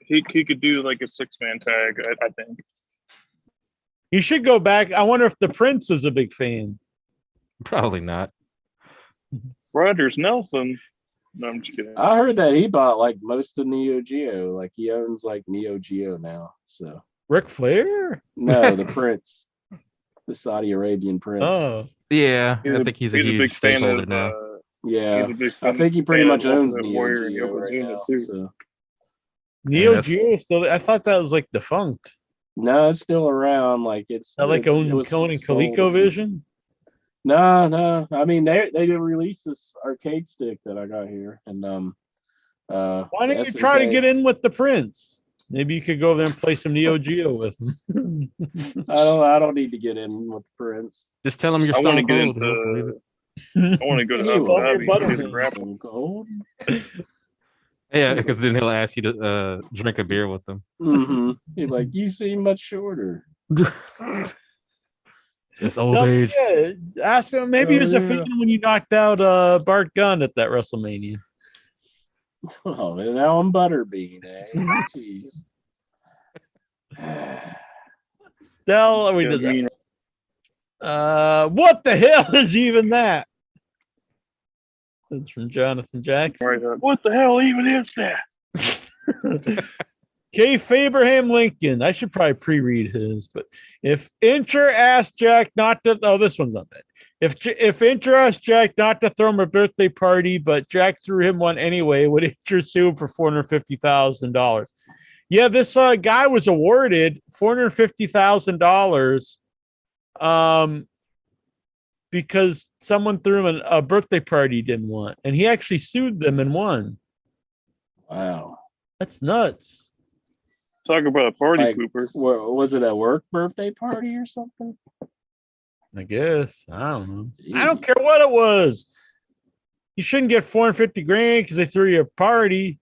He could do like a 6-man tag, I think. He should go back. I wonder if the Prince is a big fan. Probably not. Rogers Nelson. No, I'm just kidding. I heard that he bought like most of Neo Geo. Like he owns like Neo Geo now. So Ric Flair? no, the Prince, the Saudi Arabian Prince. Oh, Yeah, He's I think he's a huge big fan stakeholder of, now. Yeah, he's a big I think he pretty fan much of owns Ultimate Neo Warrior and Geo right Yokozuna, now. too. So. Neo that's- Geo still. I thought that was like defunct. No, it's still around. Like it's Not like it own was Cohen and sold. ColecoVision. No. I mean, they released this arcade stick that I got here, and Why don't you try to get in with the Prince? Maybe you could go over there and play some Neo Geo with him. I don't need to get in with the Prince. Just tell him you're I want to Stone get Cold. He'll believe into. it. I want to go to He Abu will. Dhabi and see the Butterfield. grapple. Stone Cold. Yeah, because then he'll ask you to drink a beer with him. Mm-hmm. He's like, you seem much shorter. It's old No, age. yeah, ask him. Maybe he was a yeah. fan when you knocked out Bart Gunn at that WrestleMania. Oh, and now I'm Butterbean, eh? Jeez. Stell, we did that. What the hell is even that? That's from Jonathan Jackson. Right, what the hell even is that? K. Faberham Lincoln. I should probably pre-read his, but if Incher asked Jack not to, this one's not bad. If Incher asked Jack not to throw him a birthday party, but Jack threw him one anyway, would Incher sue him for $450,000? Yeah, this guy was awarded $450,000 because someone threw him a birthday party he didn't want, and he actually sued them and won. Wow. That's nuts. Talk about a party Like, pooper. Was it a work birthday party or something? I guess. I don't know. I don't care what it was. You shouldn't get $450,000 because they threw you a party.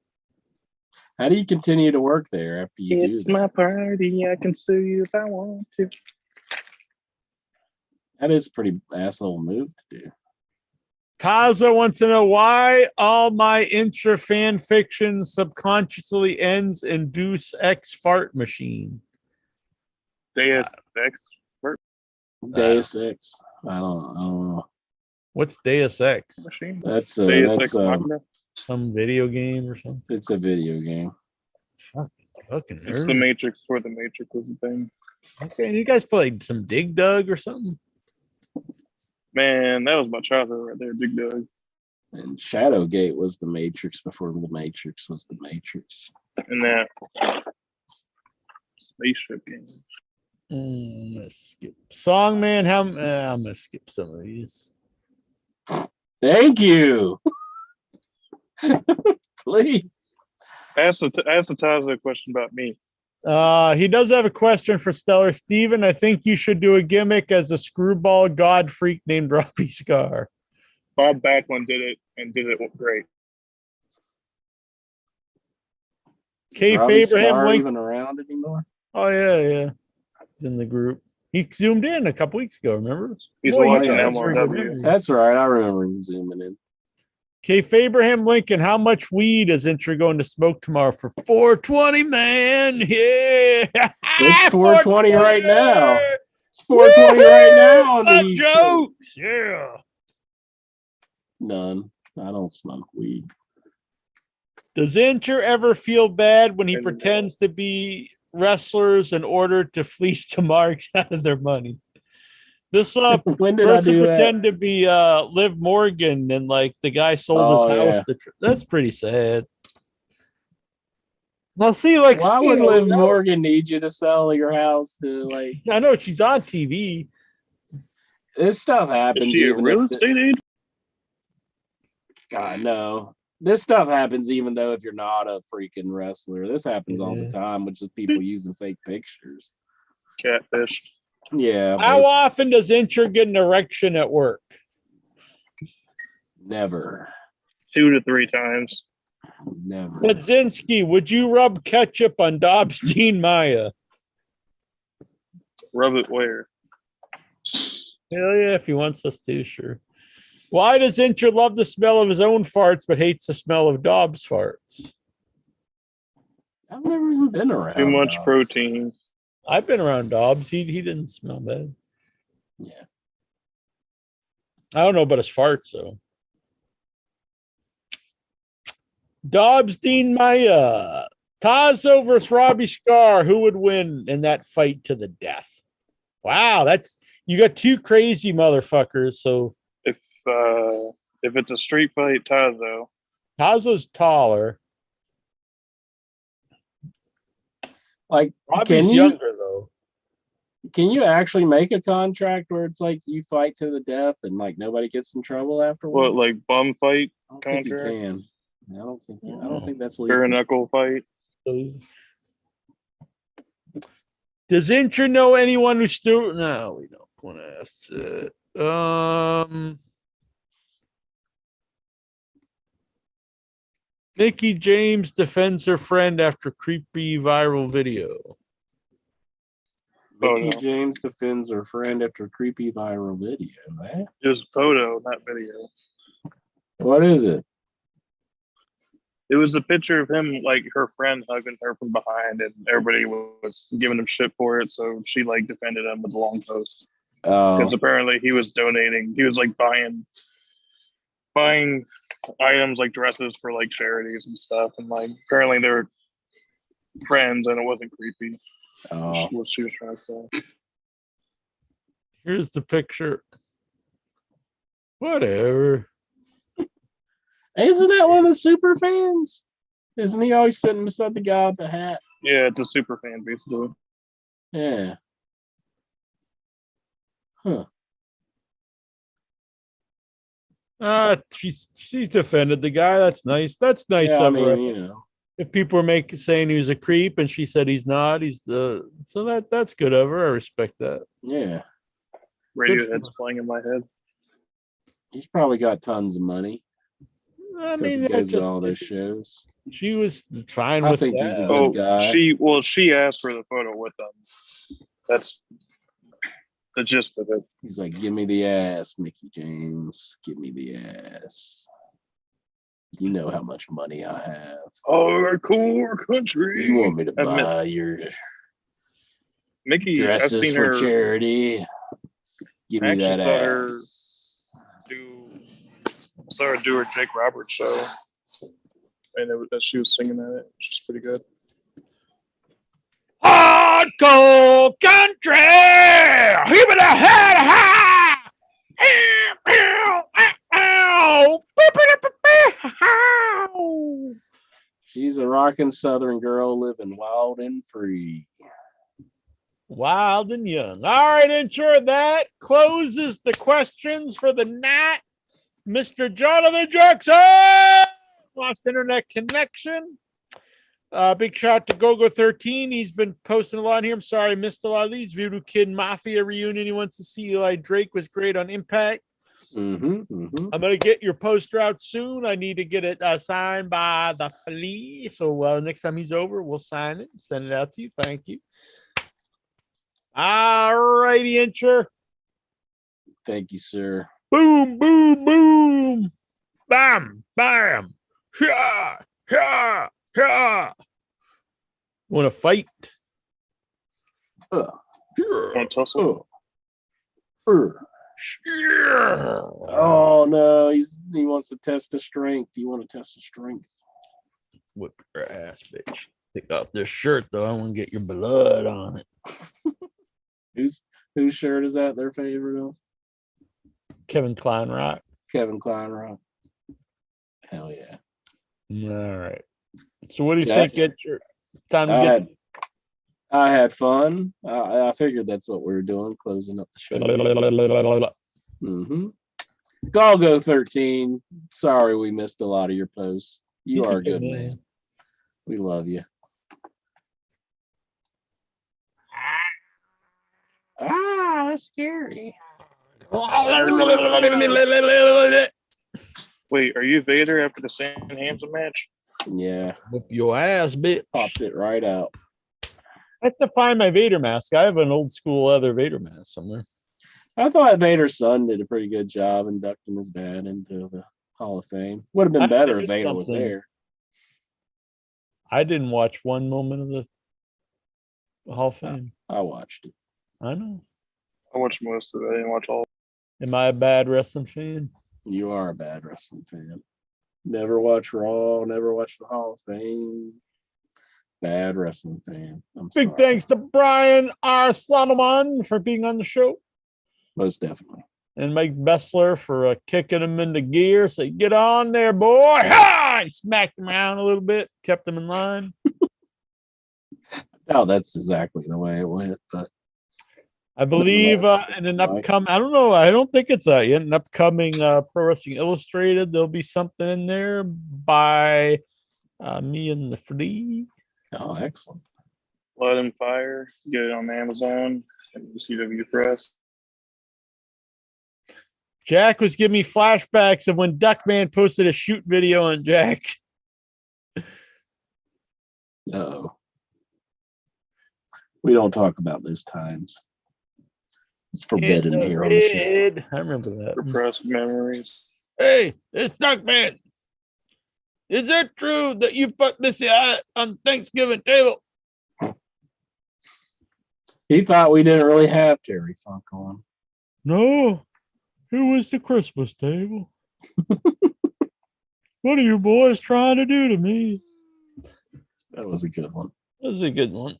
How do you continue to work there after you It's do that? my party. I can sue you if I want to. That is a pretty asshole move to do. Taza wants to know why all my intra fan fiction subconsciously ends in Deuce X fart machine. Deus Ex. Deus Ex. I don't know. What's Deus Ex? Machine. That's Deus Ex Machina. Some video game or something? it's a video game. Fucking It's nerd. the Matrix for the Matrix was the thing. Okay, and you guys played some Dig Dug or something? Man, that was my childhood right there, Big Doug. And Shadowgate was the Matrix before the Matrix was the Matrix. And that spaceship game. Let's skip Songman. I'm gonna skip some of these. Thank you. Please. Ask the Taza a question about me. He does have a question for Stellar Steven. I think you should do a gimmick as a screwball god freak named Robbie Scar. Bob Backlund did it and did it great. K. Robbie Faberham Starr link. even around anymore? Oh yeah. He's in the group. He zoomed in a couple weeks ago. Remember? He's Boy, watching yeah, that's very good MLW. memory. That's right. I remember him zooming in. K. Faberham Lincoln. How much weed is Intra going to smoke tomorrow for 420? Man, yeah. It's 420 right now. It's 420 right now on Fuck the East jokes. Yeah. Coast. None. I don't smoke weed. Does Incher ever feel bad when he pretends to be wrestlers in order to fleece the marks out of their money? This When did I person do pretend to be Liv Morgan and like the guy sold his house. That's pretty sad. Now see, like, Why would Steve, Liv Morgan need you to sell your house to like? I know she's on TV. This stuff happens. Is she a even real if estate agent? God, no. This stuff happens even though if you're not a freaking wrestler. This happens all the time, which is people using fake pictures. Catfish. Yeah. How often does Incher get an erection at work? Never. 2 to 3 times. Never. Wadzinski, would you rub ketchup on Dobstein Maya? Rub it where? Hell yeah, if he wants us to, sure. Why does Incher love the smell of his own farts but hates the smell of Dobbs' farts? I've never even been around. Too much dogs. protein. I've been around Dobbs. He didn't smell bad. Yeah. I don't know about his farts, though. Dobbs Dean Maya. Tazo versus Robbie Scar. Who would win in that fight to the death? Wow, that's you got two crazy motherfuckers. So If it's a street fight, Tazo. Tazo's taller. Like, Robbie's younger though. Can you actually make a contract where it's like you fight to the death and like nobody gets in trouble afterwards? What, like bum fight I don't think you contract? can. I don't think that's Bare legal. knuckle fight. Does Incher know anyone who's still? No, we don't want to ask it. Mickey James defends her friend after creepy viral video. Mickey Photo. James defends her friend after creepy viral video. Eh? Just photo, not video. What is it? It was a picture of him, like her friend hugging her from behind, and everybody was giving him shit for it. So she like defended him with a long post because apparently he was donating. He was like buying items like dresses for like charities and stuff, and like apparently they were friends, and it wasn't creepy. What she was trying to say. Here's the picture. Whatever. Isn't that one of the super fans? Isn't he always sitting beside the guy with the hat? Yeah, it's a super fan basically. Yeah. Huh. She defended the guy. That's nice. That's nice Yeah, I of her. mean, you know. If people are saying he's a creep and she said he's not, so that's good of her. I respect that. Yeah. Radiohead's playing in my head. He's probably got tons of money. I Because mean, he that's goes to just all those shows. she was fine I with think that. he's a good guy. She asked for the photo with them. That's the gist of it. He's like, give me the ass, Mickey James. Give me the ass. You know how much money I have. Hardcore country. You want me to buy your Mickey dresses I've seen for her, charity? Give me that ass. Saw her do her Jake Roberts show, and she was singing at it. She's pretty good. Hardcore country. Keep it ahead high. She's a rockin' Southern girl living wild and free. Wild and young. All right, Incher, that closes the questions for the night. Mr. Jonathan Jackson lost internet connection. Big shout out to GoGo13. He's been posting a lot here. I'm sorry I missed a lot of these. Voodoo Kid Mafia reunion. He wants to see Eli Drake was great on Impact. I'm going to get your poster out soon. I need to get it signed by the police. So next time he's over, we'll sign it and send it out to you. Thank you. All righty, Incher. Thank you, sir. Boom, boom, boom. Bam, bam. Yeah, yeah, yeah. Want to fight? Want to tussle? Oh no, he wants to test his strength. You want to test his strength? Whip your ass, bitch. Pick up this shirt though. I want to get your blood on it. Whose shirt is that? Their favorite of? Kevin Kleinrock. Kevin Kleinrock. Hell yeah. All right. So what do you think? Get your time to get. I had fun. I figured that's what we were doing, closing up the show. Galgo 13. Sorry we missed a lot of your posts. You are a good man. We love you. That's scary. Wait, are you Vader after the Sam Hansen match? Yeah, Whoop your ass, bitch. popped it right out. I have to find my Vader mask. I have an old school leather Vader mask somewhere. I thought Vader's son did a pretty good job inducting his dad into the Hall of Fame. Would have been I better if did Vader was something. there. I didn't watch one moment of the Hall of Fame. I watched it. I know. I watched most of it. I didn't watch all. Am I a bad wrestling fan? You are a bad wrestling fan. Never watch Raw, never watch the Hall of Fame. Bad wrestling fan. I'm Big sorry. thanks to Brian R. Solomon for being on the show. Most definitely. And Mike Bessler for kicking him into gear. So get on there, boy. Ha! He smacked him around a little bit, kept him in line. No, that's exactly the way it went. But I believe in an upcoming, I don't know, I don't think it's yet, an upcoming Pro Wrestling Illustrated. There'll be something in there by me and the Free. oh, excellent. Blood and Fire. Get it on Amazon and the CW Press. Jack was giving me flashbacks of when Duckman posted a shoot video on Jack. Uh-oh. We don't talk about those times. It's forbidden here on the show. I remember that. Repressed memories. Hey, it's Duckman. Is it true that you put Missy out on Thanksgiving table? He thought we didn't really have Terry Funk on. No. It was the Christmas table. What are you boys trying to do to me? That was a good one. That was a good one.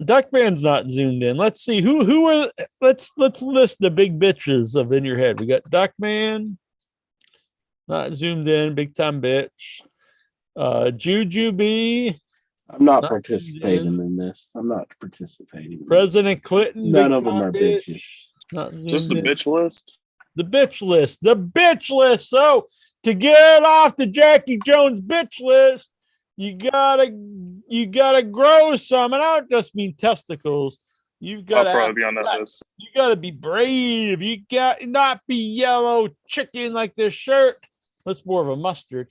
Duckman's not zoomed in. Let's see who are. Let's list the big bitches of in your head. We got Duckman, not zoomed in, big time bitch. Juju B. I'm not participating in this. I'm not participating. President Clinton. None of them are bitches. Not zoomed Just the in. bitch list. The bitch list. The bitch list. So to get off the Jackie Jones bitch list, you gotta grow some, and I don't just mean testicles. You've got I'll probably be on that list. You gotta be brave. You got not be yellow chicken like this shirt. That's more of a mustard.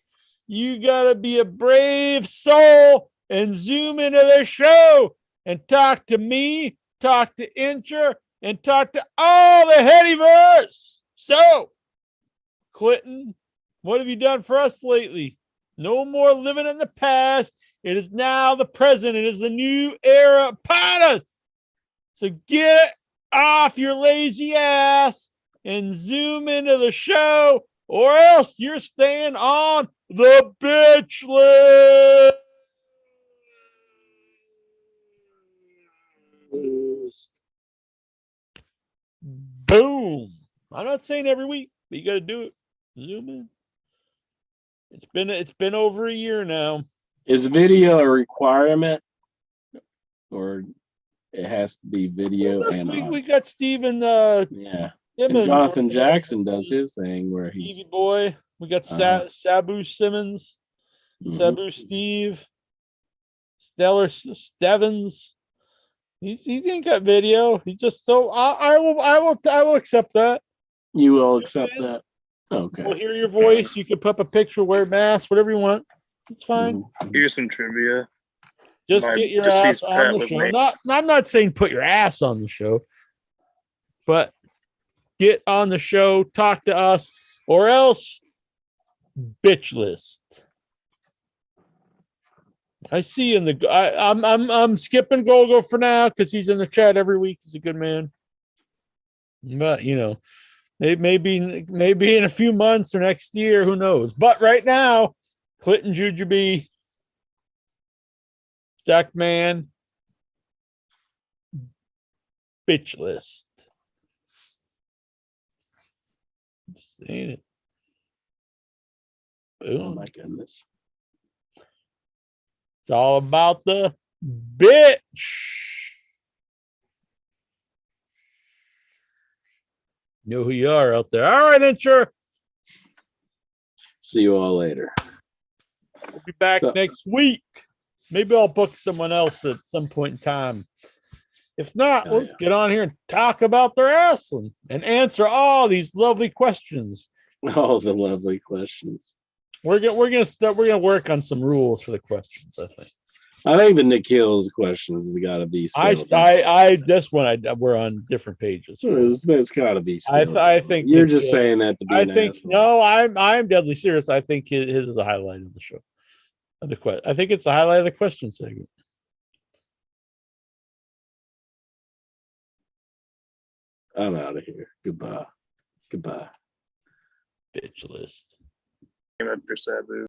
You gotta be a brave soul and zoom into the show and talk to me, talk to Incher, and talk to all the headyverse. So, Clinton, what have you done for us lately? No more living in the past. It is now the present. It is the new era upon us. So get off your lazy ass and zoom into the show, or else you're staying on the bitch list. Boom. I'm not saying every week, but you got to do it. Zoom in. It's been over a year now. Is video a requirement, or it has to be video and we got Steven. yeah. And Jonathan Jackson does his thing where he's Stevie Boy. We got Sabu Simmons, Sabu Steve, Stellar Stevens. He's ain't got video. He's just so I will accept that. You will accept that. Okay. We'll hear your voice. You can put up a picture, wear a mask, whatever you want. It's fine. Here's some trivia. Just My get your deceased ass pet on the was show. named- I'm not saying put your ass on the show, but get on the show, talk to us, or else bitch list. I see in the I'm skipping Gogo for now because he's in the chat every week. He's a good man. But you know, maybe in a few months or next year, who knows? But right now, Clinton Jujubee, Duckman, bitch list. I'm saying it. Boom. Oh my goodness. It's all about the bitch. Know who you are out there. All right, Incher. See you all later. We'll be back next week. Maybe I'll book someone else at some point in time. If not, let's get on here and talk about the wrestling and answer all these lovely questions Oh, the lovely questions. We're gonna work on some rules for the questions. I think. I think the Nikhil's questions has got to be. We're on different pages. There's got to be. I think you're just Nikhil- saying that to be. I an think asshole. no, I'm deadly serious. I think his is a highlight of the show. I think it's the highlight of the question segment. I'm out of here. Goodbye. Bitch list. After Sabu.